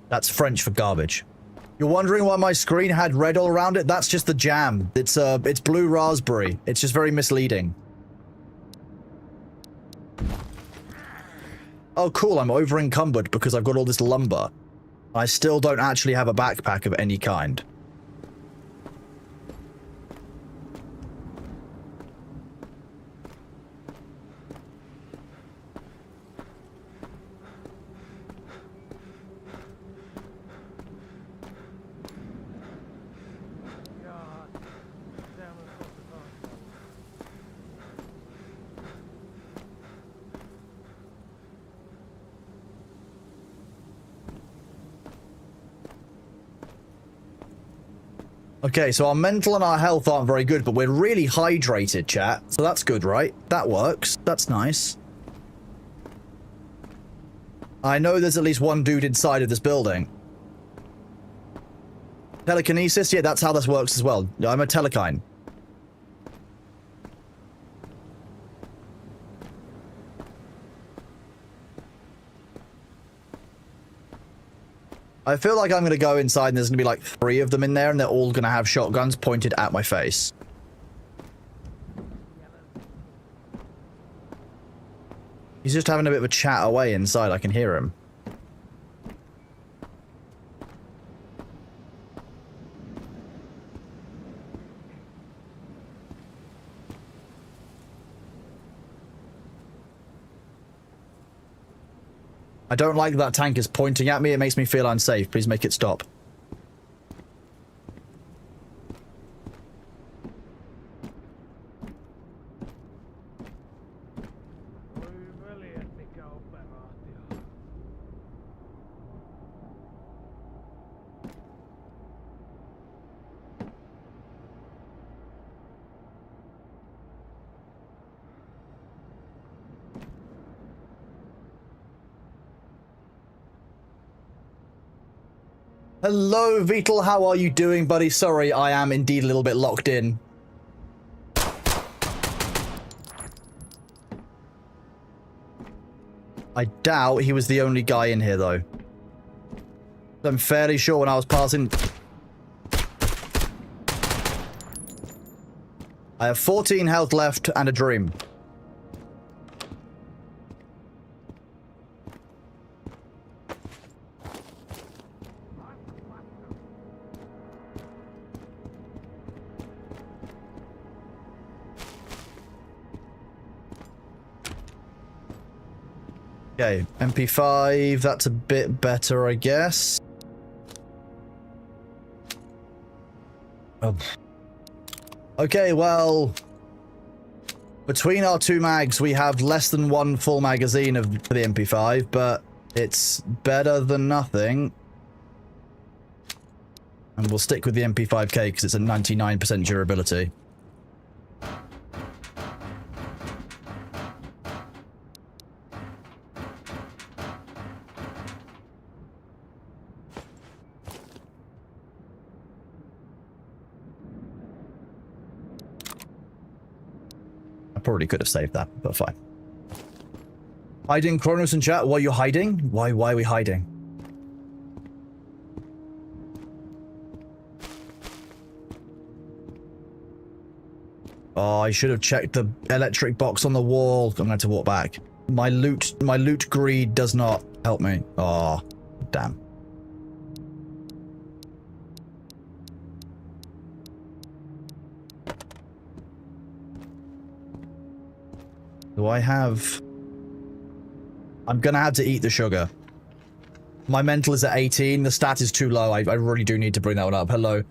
That's French for garbage. You're wondering why my screen had red all around it? That's just the jam. It's blue raspberry. It's just very misleading. Oh, cool, I'm over-encumbered because I've got all this lumber. I still don't actually have a backpack of any kind. Okay, so our mental and our health aren't very good, but we're really hydrated, chat. So that's good, right? That works. That's nice. I know there's at least one dude inside of this building. Telekinesis? Yeah, that's how this works as well. I'm a telekine. I feel like I'm going to go inside and there's going to be like 3 of them in there and they're all going to have shotguns pointed at my face. He's just having a bit of a chat away inside. I can hear him. I don't like that tank is pointing at me. It makes me feel unsafe. Please make it stop. Hello, Vital. How are you doing, buddy? Sorry, I am indeed a little bit locked in. I doubt he was the only guy in here, though. I'm fairly sure when I was passing... I have 14 health left and a dream. Okay, MP5, that's a bit better, I guess. Oh. Okay, well, between our two mags, we have less than one full magazine for the MP5, but it's better than nothing. And we'll stick with the MP5K because it's a 99% durability. Probably could have saved that, but fine. Hiding Kronos in chat. Why are you hiding? Why are we hiding? Oh, I should have checked the electric box on the wall. I'm going to have to walk back. My loot greed does not help me. Oh, damn. Do I have... I'm gonna have to eat the sugar. My mental is at 18. The stat is too low. I really do need to bring that one up. Hello.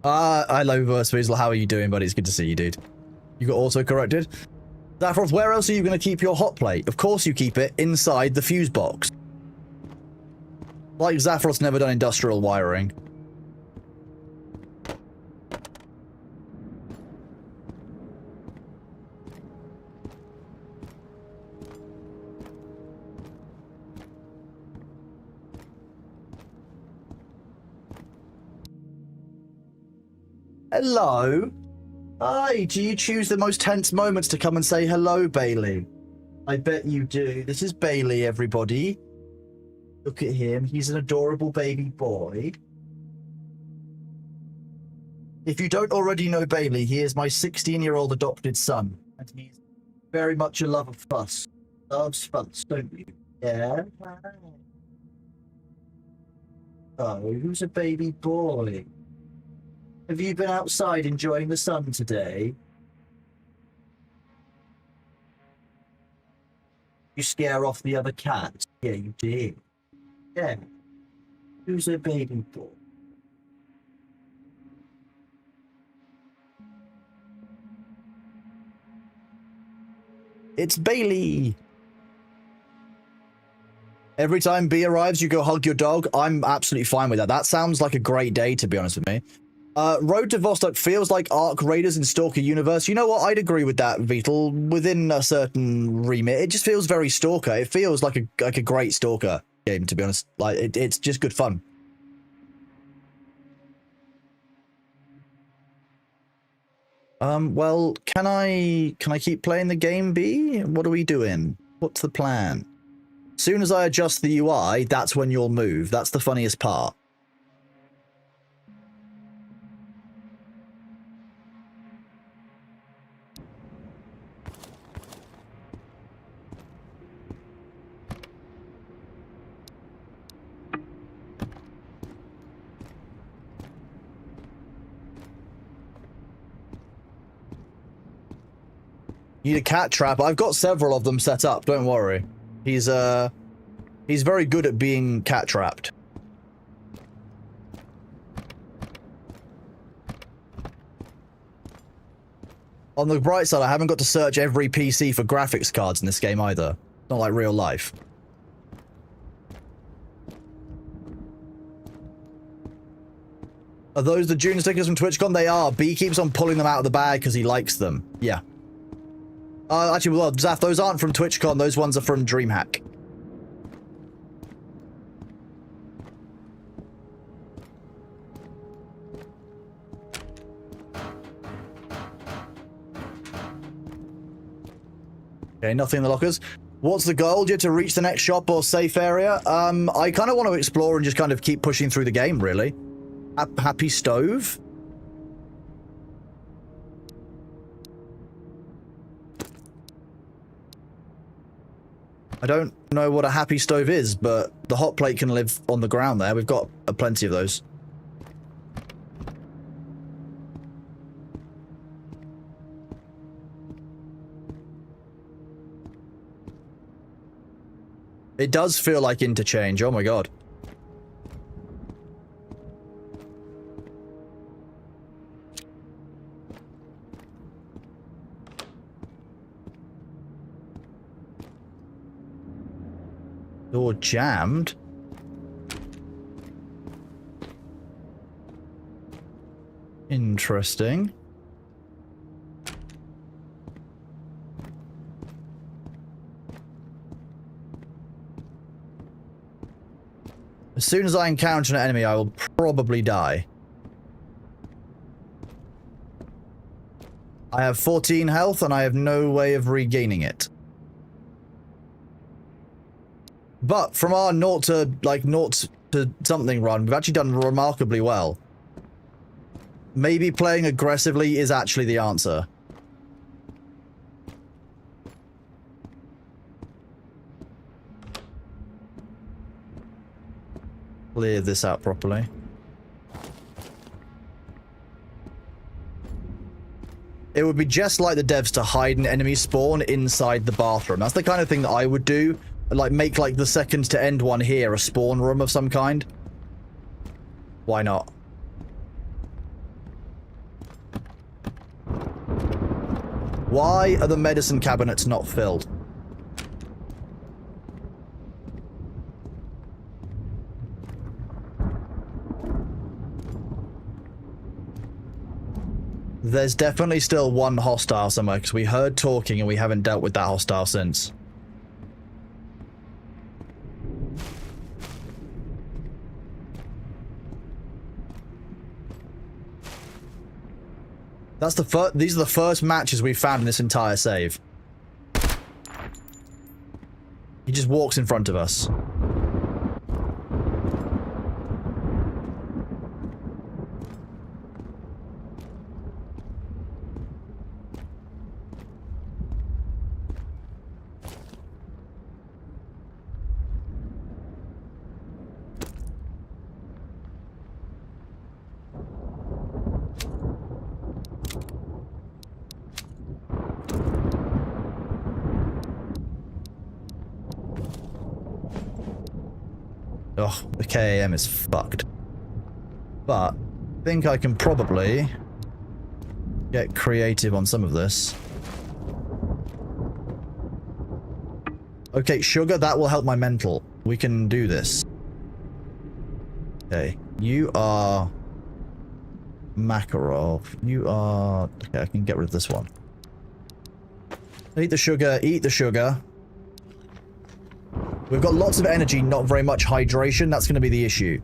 Hello, Versweasel. How are you doing, buddy? It's good to see you, dude. You got auto-corrected? Zaphroth, where else are you gonna keep your hot plate? Of course you keep it inside the fuse box. Like Zaphroth's never done industrial wiring. Hello? Hi, do you choose the most tense moments to come and say hello, Bailey? I bet you do. This is Bailey, everybody. Look at him. He's an adorable baby boy. If you don't already know Bailey, he is my 16-year-old adopted son. And he's very much a love of fuss. Loves fuss, don't you? Yeah? Oh, who's a baby boy? Have you been outside enjoying the sun today? You scare off the other cats? Yeah, you did. Yeah. Who's a baby boy? It's Bailey! Every time B arrives, you go hug your dog. I'm absolutely fine with that. That sounds like a great day, to be honest with me. Road to Vostok feels like Ark Raiders in Stalker Universe. You know what? I'd agree with that, Beetle. Within a certain remit, it just feels very Stalker. It feels like a great Stalker game, to be honest. Like it's just good fun. Well, can I keep playing the game, B? What are we doing? What's the plan? Soon as I adjust the UI, that's when you'll move. That's the funniest part. Need a cat trap. I've got several of them set up, don't worry. He's very good at being cat trapped. On the bright side, I haven't got to search every PC for graphics cards in this game either. Not like real life. Are those the June stickers from TwitchCon? They are. B keeps on pulling them out of the bag because he likes them. Yeah. Actually, well, Zaf, those aren't from TwitchCon. Those ones are from DreamHack. Okay, nothing in the lockers. What's the goal? Do you have to reach the next shop or safe area? I kind of want to explore and just kind of keep pushing through the game, really. Happy stove? I don't know what a happy stove is, but the hot plate can live on the ground there. We've got plenty of those. It does feel like interchange. Oh my god. Door jammed. Interesting. As soon as I encounter an enemy, I will probably die. I have 14 health and I have no way of regaining it. But from our 0 to something run, we've actually done remarkably well. Maybe playing aggressively is actually the answer. Clear this out properly. It would be just like the devs to hide an enemy spawn inside the bathroom. That's the kind of thing that I would do. Like, make, like, the second to end one here a spawn room of some kind. Why not? Why are the medicine cabinets not filled? There's definitely still one hostile somewhere, because we heard talking and we haven't dealt with that hostile since. That's the these are the first matches we've found in this entire save. He just walks in front of us. Oh, the KAM is fucked. But I think I can probably get creative on some of this. Okay, sugar, that will help my mental. We can do this. Okay, you are Makarov. You are... Okay, I can get rid of this one. Eat the sugar, eat the sugar. We've got lots of energy, not very much hydration. That's going to be the issue.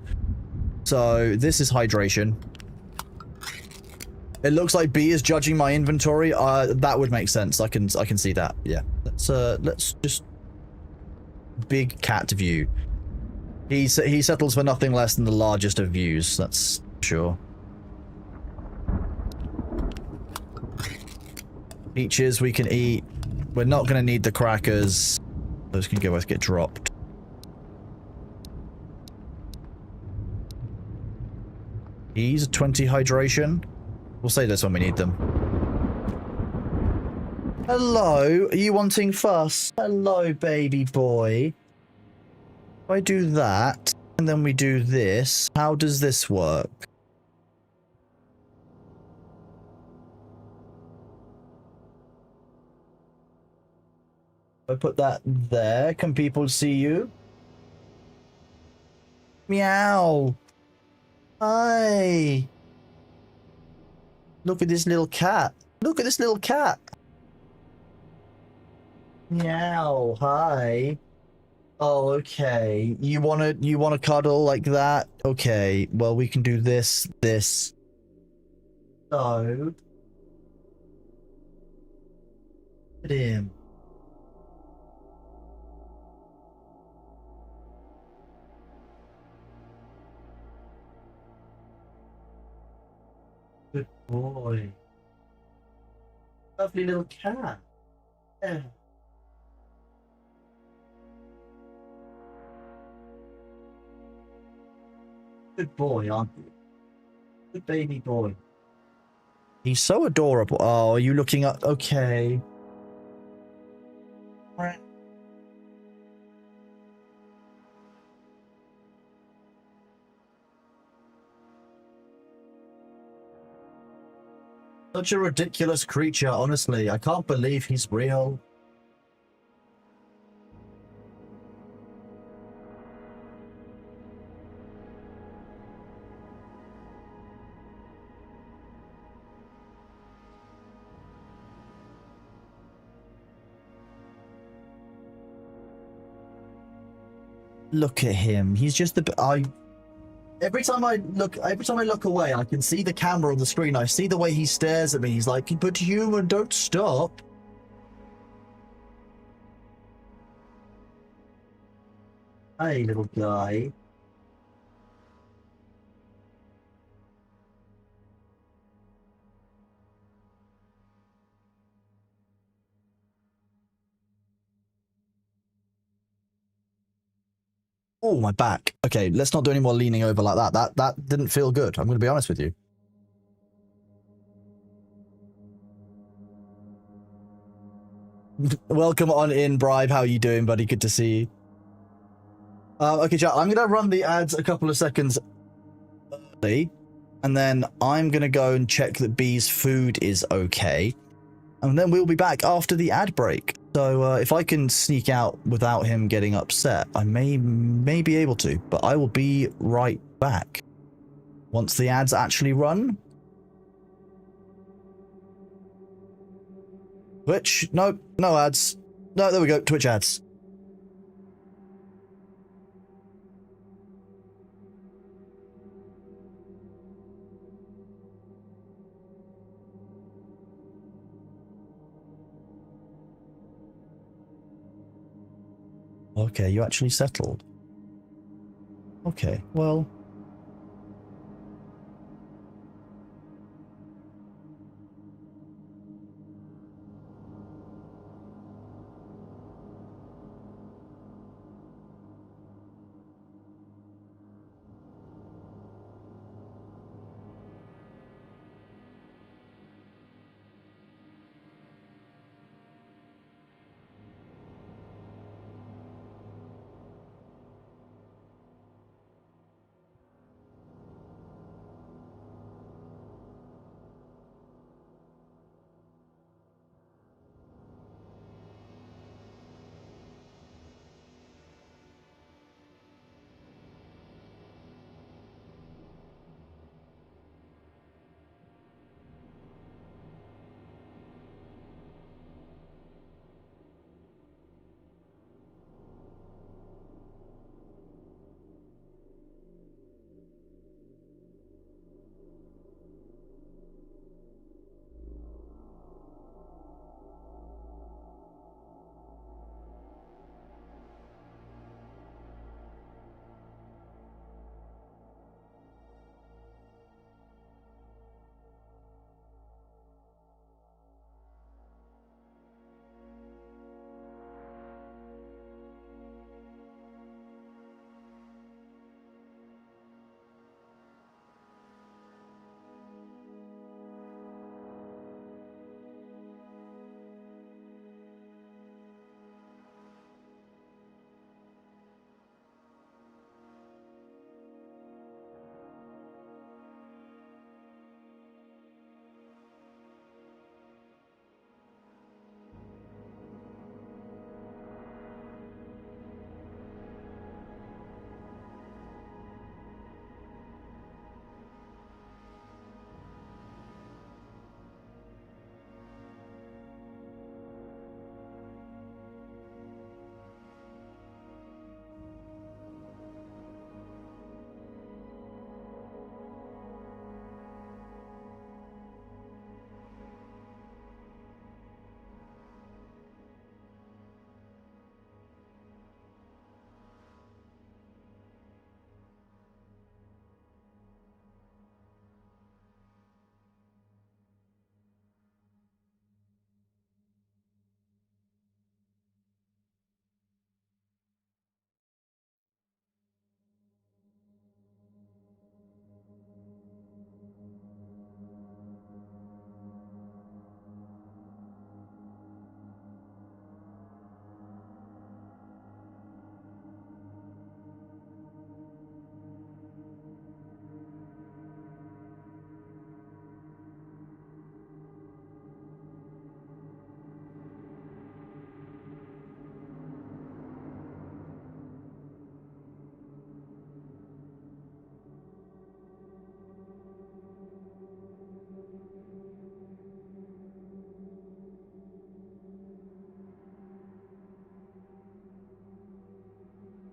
So, this is hydration. It looks like B is judging my inventory. That would make sense. I can see that. Yeah. Let's just... Big cat view. He settles for nothing less than the largest of views. That's sure. Peaches we can eat. We're not going to need the crackers. Those can both get dropped. Ease 20 hydration. We'll say this when we need them. Hello, are you wanting fuss? Hello, baby boy. If I do that, and then we do this, how does this work? I put that there. Can people see you? Meow. Hi. Look at this little cat. Look at this little cat. Meow. Hi. Oh, okay. You wanna cuddle like that? Okay. Well, we can do this. So. Look at him. Good boy. Lovely little cat. Yeah. Good boy, aren't you? Good baby boy. He's so adorable. Oh, are you looking up? Okay. Such a ridiculous creature, honestly. I can't believe he's real. Look at him. He's just the. Every time I look away, I can see the camera on the screen. I see the way he stares at me. He's like, "But human, don't stop." Hey, little guy. Oh, my back. Okay, let's not do any more leaning over like that. That didn't feel good. I'm going to be honest with you. Welcome on in, Bribe. How are you doing, buddy? Good to see you. Okay, chat. I'm going to run the ads a couple of seconds early, and then I'm going to go and check that B's food is okay. And then we'll be back after the ad break. So if I can sneak out without him getting upset, I may be able to, but I will be right back once the ads actually run. Twitch? No ads. No, there we go. Twitch ads. Okay, you actually settled. Okay, well.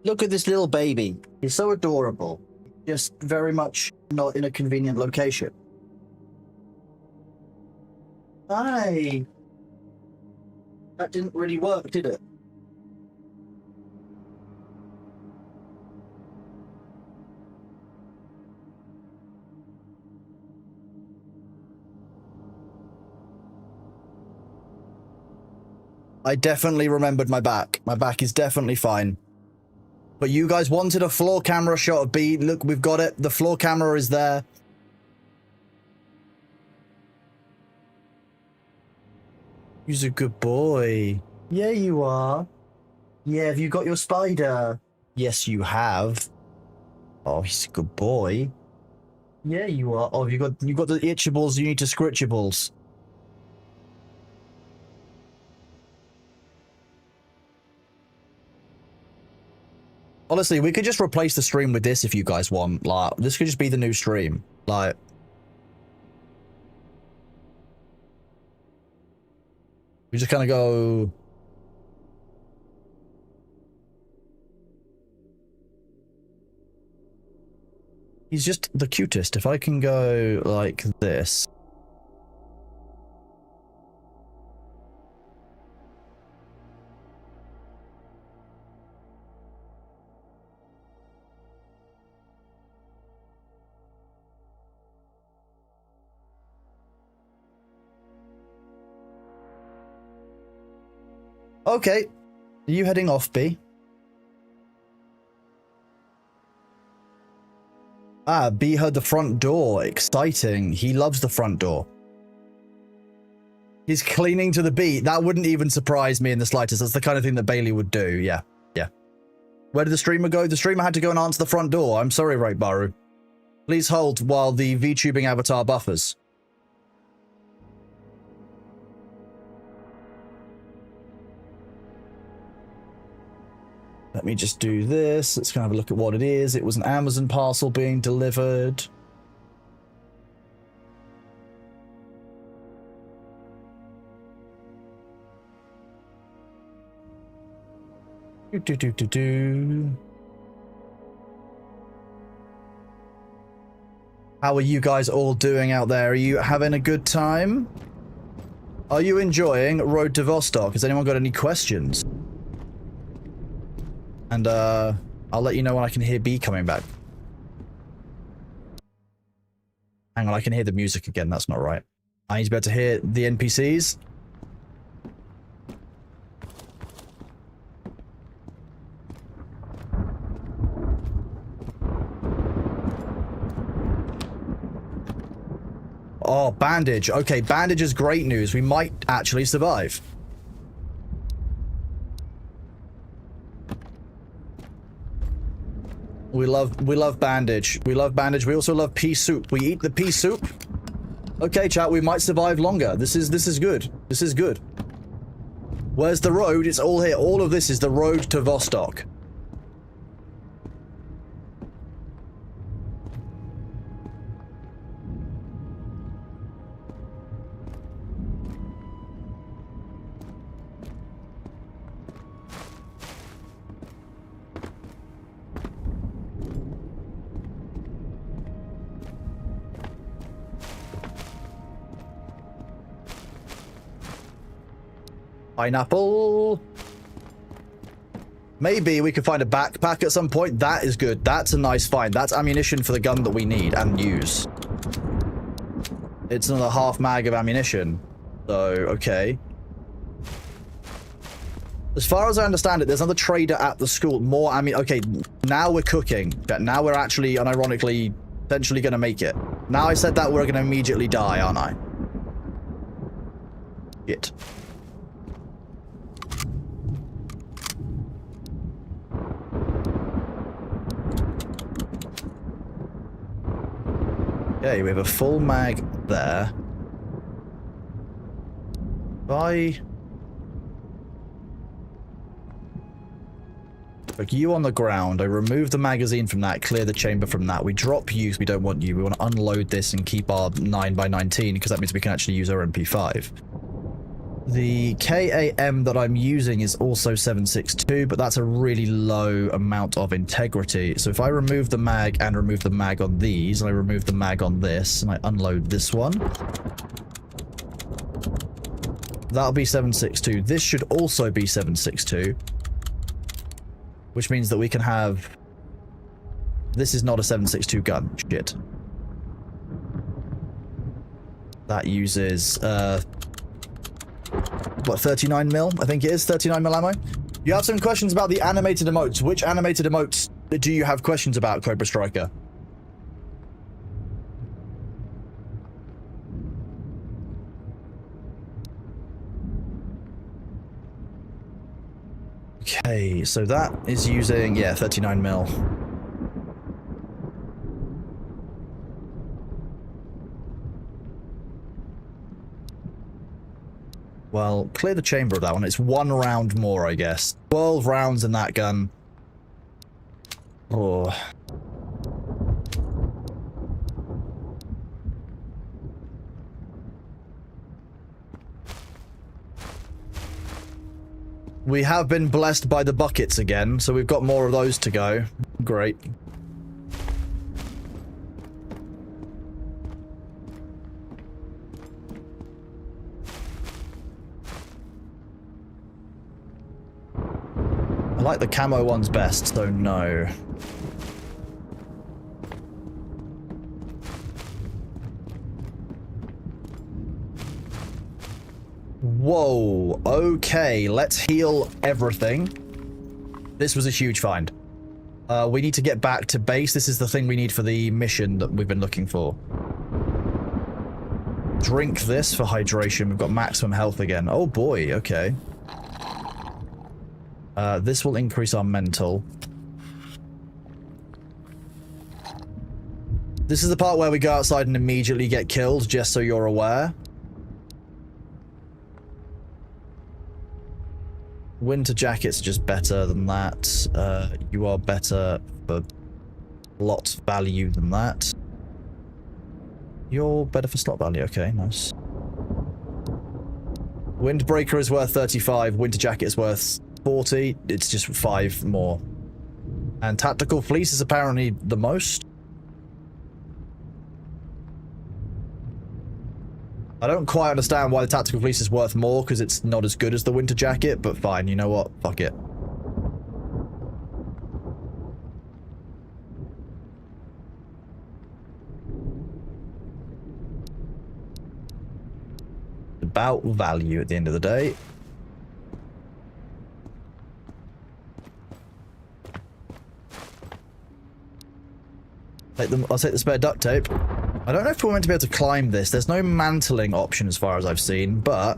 Look at this little baby. He's so adorable. Just very much not in a convenient location. Hi. That didn't really work, did it? I definitely remembered my back. My back is definitely fine. But you guys wanted a floor camera shot of B. Look, we've got it. The floor camera is there. He's a good boy. Yeah, you are. Yeah, have you got your spider? Yes, you have. Oh, he's a good boy. Yeah, you are. Oh, you got the itchables. You need to scritchables. Honestly, we could just replace the stream with this if you guys want. Like, this could just be the new stream. Like, we just kind of go. He's just the cutest. If I can go like this. Okay, are you heading off, B? Ah, B heard the front door. Exciting. He loves the front door. He's cleaning to the beat. That wouldn't even surprise me in the slightest. That's the kind of thing that Bailey would do. Yeah, yeah. Where did the streamer go? The streamer had to go and answer the front door. I'm sorry, Right Baru. Please hold while the VTubing avatar buffers. Let me just do this. Let's go have a look at what it is. It was an Amazon parcel being delivered. How are you guys all doing out there? Are you having a good time? Are you enjoying Road to Vostok? Has anyone got any questions? And I'll let you know when I can hear B coming back. Hang on, I can hear the music again. That's not right. I need to be able to hear the NPCs. Oh, bandage. Okay, bandage is great news. We might actually survive. We love bandage. We love bandage. We also love pea soup. We eat the pea soup. Okay, chat, we might survive longer. This is good. This is good. Where's the road? It's all here. All of this is the road to Vostok. Pineapple. Maybe we could find a backpack at some point. That is good. That's a nice find. That's ammunition for the gun that we need and use. It's another half mag of ammunition. So, okay. As far as I understand it, there's another trader at the school. More ammunition. Okay, now we're cooking. Now we're actually, unironically, potentially going to make it. Now I said that, we're going to immediately die, aren't I? Shit. Okay, we have a full mag there. Bye. Look, you on the ground. I remove the magazine from that, clear the chamber from that. We drop you because we don't want you. We want to unload this and keep our 9x19 because that means we can actually use our MP5. The KAM that I'm using is also 7.62, but that's a really low amount of integrity. So if I remove the mag and remove the mag on these, and I remove the mag on this, and I unload this one, that'll be 7.62. This should also be 7.62, which means that we can have... This is not a 7.62 gun. Shit. That uses, what, 39 mil? I think it is 39 mil ammo. You have some questions about the animated emotes. Which animated emotes do you have questions about, Cobra Striker? Okay, so that is using, yeah, 39 mil. Well, clear the chamber of that one. It's 1 round more, I guess. 12 rounds in that gun. Oh. We have been blessed by the buckets again, so we've got more of those to go. Great. I like the camo ones best, so no. Whoa, okay, let's heal everything. This was a huge find. We need to get back to base. This is the thing we need for the mission that we've been looking for. Drink this for hydration. We've got maximum health again. Oh boy, okay. This will increase our mental. This is the part where we go outside and immediately get killed, just so you're aware. Winter jacket's just better than that. You are better for slot value than that. You're better for slot value, okay, nice. Windbreaker is worth 35, winter jacket is worth 40, it's just 5 more. And tactical fleece is apparently the most. I don't quite understand why the tactical fleece is worth more, because it's not as good as the winter jacket, but fine, you know what? Fuck it. About value at the end of the day. I'll take the spare duct tape. I don't know if we're meant to be able to climb this. There's no mantling option as far as I've seen, but...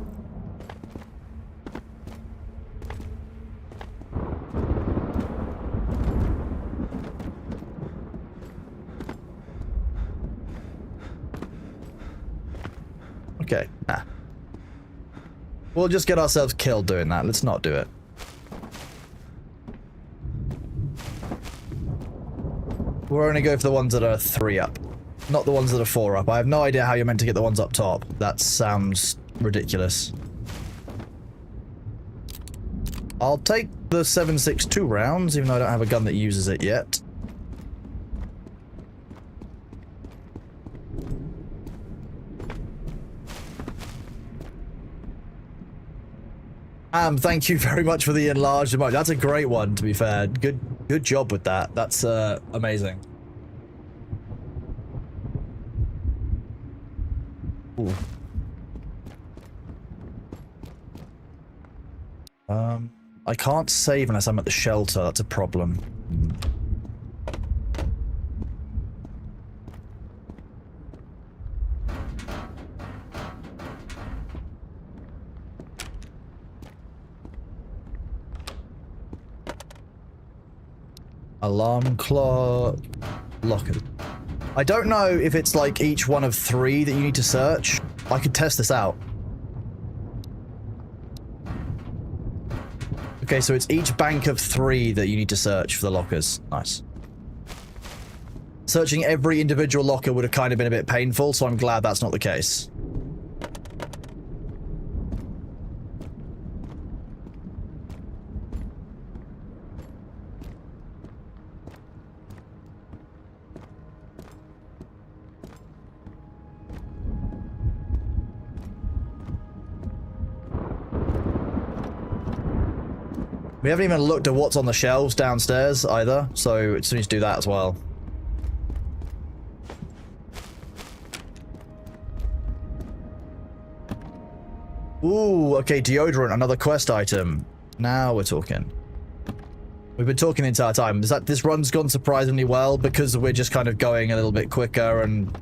Okay, nah. We'll just get ourselves killed doing that. Let's not do it. We're only going for the ones that are 3 up. Not the ones that are 4 up. I have no idea how you're meant to get the ones up top. That sounds ridiculous. I'll take the 7.62 rounds, even though I don't have a gun that uses it yet. Thank you very much for the enlarged emoji. That's a great one, to be fair. Good job with that. That's amazing. Ooh. I can't save unless I'm at the shelter. That's a problem. Alarm clock. Locker. I don't know if it's like each one of 3 that you need to search. I could test this out. Okay, so it's each bank of 3 that you need to search for the lockers. Nice. Searching every individual locker would have kind of been a bit painful, so I'm glad that's not the case. We haven't even looked at what's on the shelves downstairs either, so it's need to do that as well. Ooh, okay, deodorant, another quest item. Now we're talking. We've been talking the entire time. This run's gone surprisingly well because we're just kind of going a little bit quicker and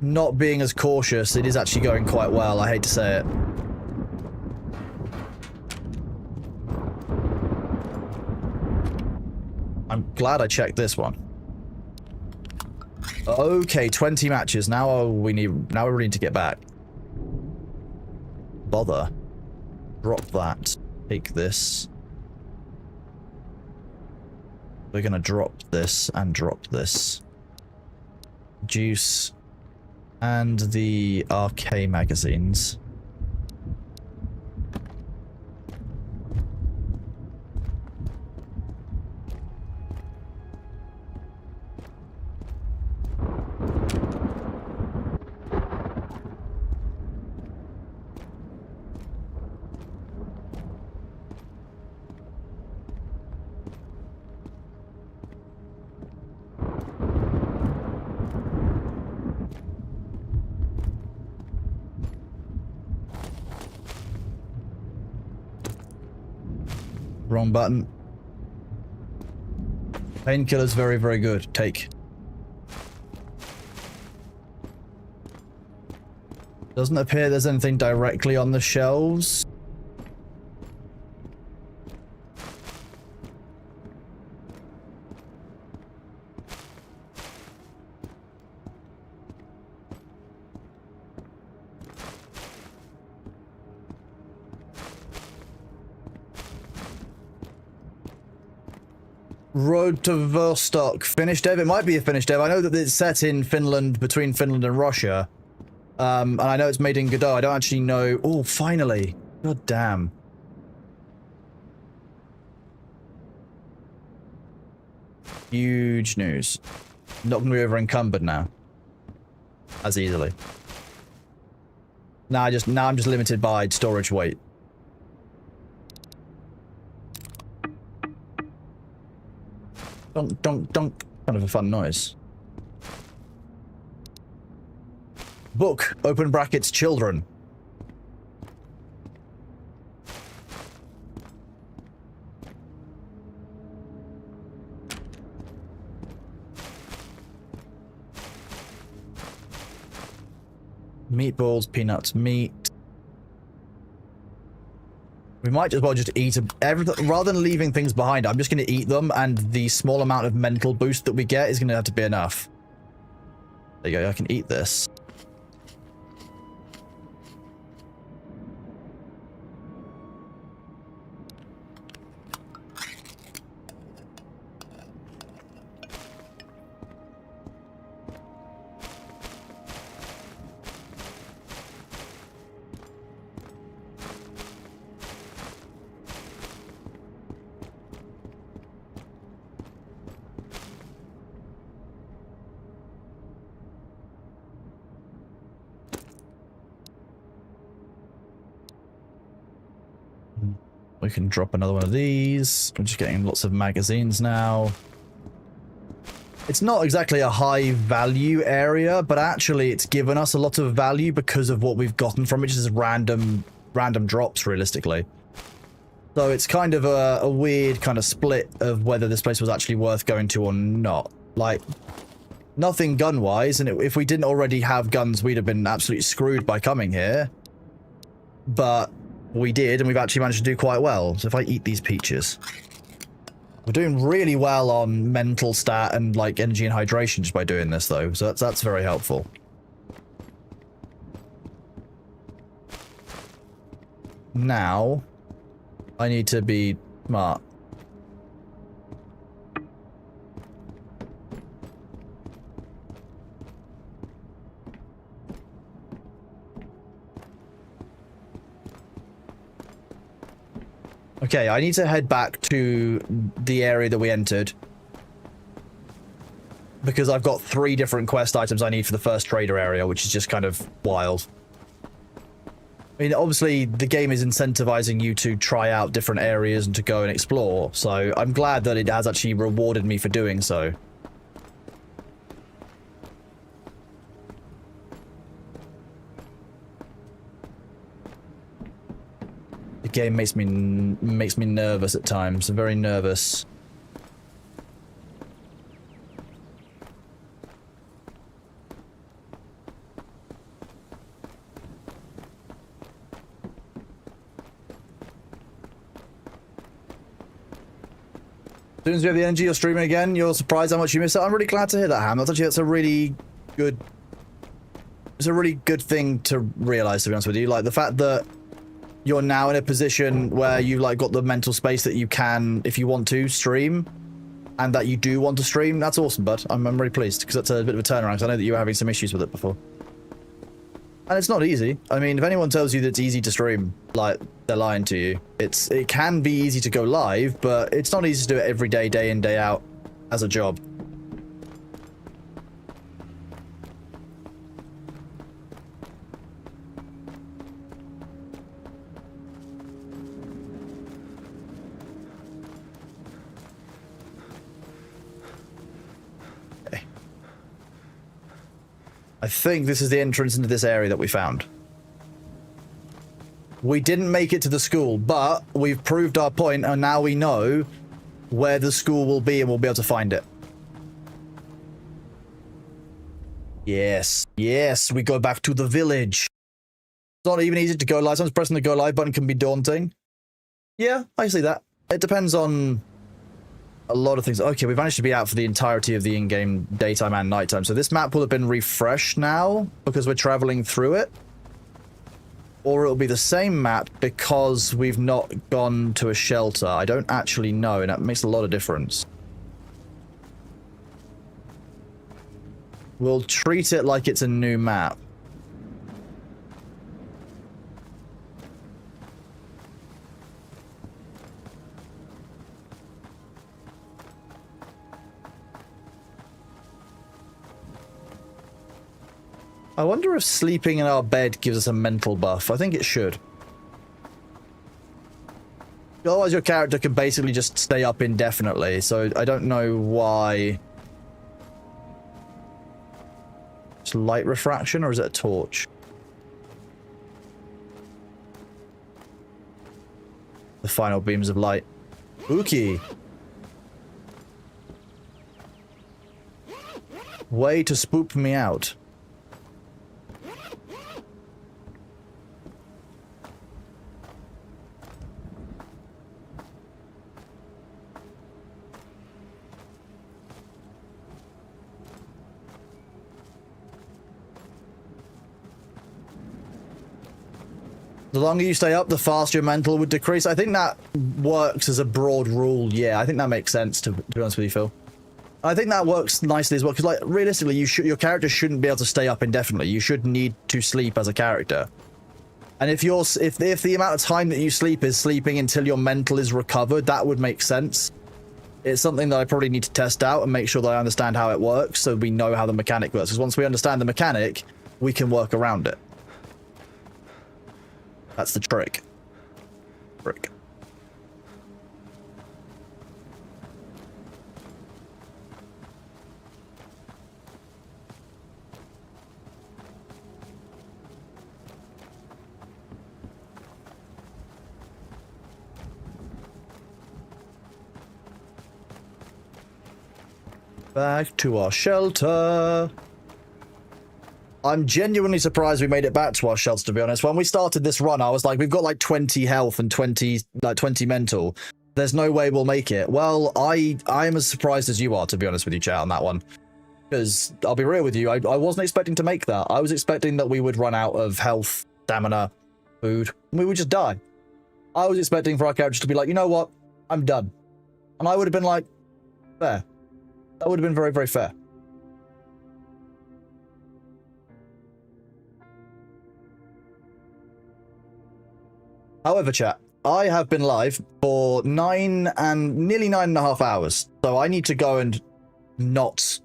not being as cautious. It is actually going quite well, I hate to say it. I'm glad I checked this one. Okay, 20 matches. Now we really need to get back. Bother. Drop that. Take this. We're gonna drop this and drop this. Juice. And the RK magazines. Wrong button. Painkiller's very, very good. Take. Doesn't appear there's anything directly on the shelves. Road to Vostok. Finished dev? It might be a finished dev. I know that it's set in Finland, between Finland and Russia. And I know it's made in Godot. I don't actually know. Oh, finally. God damn. Huge news. Not going to be over encumbered now. As easily. Now I'm just limited by storage weight. Dunk, dunk, dunk. Kind of a fun noise. Book, open brackets, children. Meatballs, peanuts, meat. We might as well just eat everything rather than leaving things behind. I'm just going to eat them, and the small amount of mental boost that we get is going to have to be enough. There you go. I can eat this. We can drop another one of these. We're just getting lots of magazines now. It's not exactly a high value area, but actually it's given us a lot of value because of what we've gotten from it, just random drops, realistically. So it's kind of a weird kind of split of whether this place was actually worth going to or not. Like, nothing gun-wise, and if we didn't already have guns, we'd have been absolutely screwed by coming here. But we did, and we've actually managed to do quite well. So if I eat these peaches, we're doing really well on mental stat and like energy and hydration just by doing this, though. So that's very helpful. Now, I need to be smart. Okay, I need to head back to the area that we entered. Because I've got 3 different quest items I need for the first trader area, which is just kind of wild. I mean, obviously, the game is incentivizing you to try out different areas and to go and explore, so I'm glad that it has actually rewarded me for doing so. The game makes me nervous at times. I'm very nervous. As soon as you have the energy, you're streaming again. You're surprised how much you miss it. I'm really glad to hear that, Ham. That's a really good. It's a really good thing to realize, to be honest with you. Like the fact that you're now in a position where you've like got the mental space that you can, if you want to, stream, and that you do want to stream. That's awesome, bud. I'm really pleased because that's a bit of a turnaround. Because I know that you were having some issues with it before. And it's not easy. I mean, if anyone tells you that it's easy to stream, like, they're lying to you. It can be easy to go live, but it's not easy to do it every day, day in, day out, as a job. I think this is the entrance into this area that we found. We didn't make it to the school, but we've proved our point, and now we know where the school will be, and we'll be able to find it. Yes, yes, we go back to the village. It's not even easy to go live. Sometimes pressing the go live button can be daunting. Yeah, I see that. It depends on a lot of things. Okay, we've managed to be out for the entirety of the in-game daytime and nighttime. So this map will have been refreshed now because we're traveling through it. Or it'll be the same map because we've not gone to a shelter. I don't actually know, and that makes a lot of difference. We'll treat it like it's a new map. I wonder if sleeping in our bed gives us a mental buff. I think it should. Otherwise, your character can basically just stay up indefinitely, so I don't know why. It's light refraction, or is it a torch? The final beams of light. Spooky. Way to spook me out. The longer you stay up, the faster your mental would decrease. I think that works as a broad rule. Yeah, I think that makes sense, to be honest with you, Phil. I think that works nicely as well, because, like, realistically, your character shouldn't be able to stay up indefinitely. You should need to sleep as a character. And if the amount of time that you sleep is sleeping until your mental is recovered, that would make sense. It's something that I probably need to test out and make sure that I understand how it works, so we know how the mechanic works. Because once we understand the mechanic, we can work around it. That's the trick. Frick. Back to our shelter. I'm genuinely surprised we made it back to our shelter, to be honest. When we started this run, I was like, we've got like 20 health and 20 mental. There's no way we'll make it. Well, I am as surprised as you are, to be honest with you, chat, on that one. Because I'll be real with you, I wasn't expecting to make that. I was expecting that we would run out of health, stamina, food, and we would just die. I was expecting for our characters to be like, you know what? I'm done. And I would have been like, fair. That would have been very, very fair. However, chat, I have been live for nearly 9.5 hours, so I need to go and not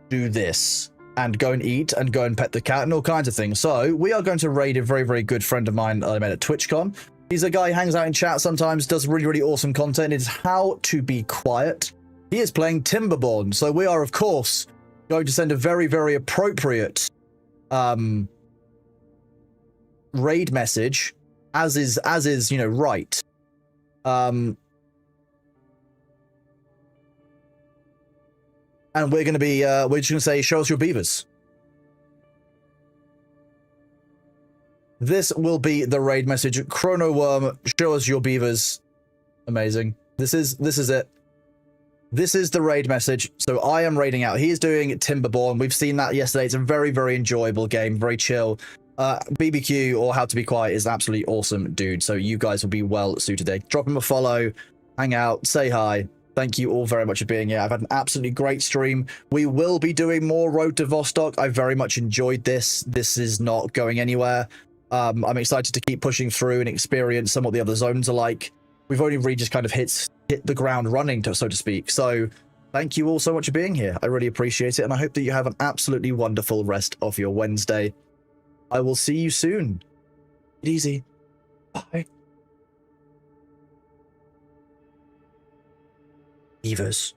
do this and go and eat and go and pet the cat and all kinds of things. So we are going to raid a very, very good friend of mine that I met at TwitchCon. He's a guy who hangs out in chat sometimes, does really, really awesome content. It's How to Be Quiet. He is playing Timberborn. So we are, of course, going to send a very, very appropriate raid message, as is, you know, right. And we're going to be, we're just going to say, show us your beavers. This will be the raid message. Chrono Worm, show us your beavers. Amazing. This is it. This is the raid message. So I am raiding out. He is doing Timberborn. We've seen that yesterday. It's a very, very enjoyable game. Very chill. BBQ or How to Be Quiet is absolutely awesome, dude. So you guys will be well suited there. Drop him a follow, hang out, say hi. Thank you all very much for being here. I've had an absolutely great stream. We will be doing more Road to Vostok. I very much enjoyed this. This is not going anywhere. I'm excited to keep pushing through and experience some of the other zones are like. We've only really just kind of hit the ground running, so to speak. So thank you all so much for being here. I really appreciate it. And I hope that you have an absolutely wonderful rest of your Wednesday. I will see you soon. Take it easy. Bye. Beavers.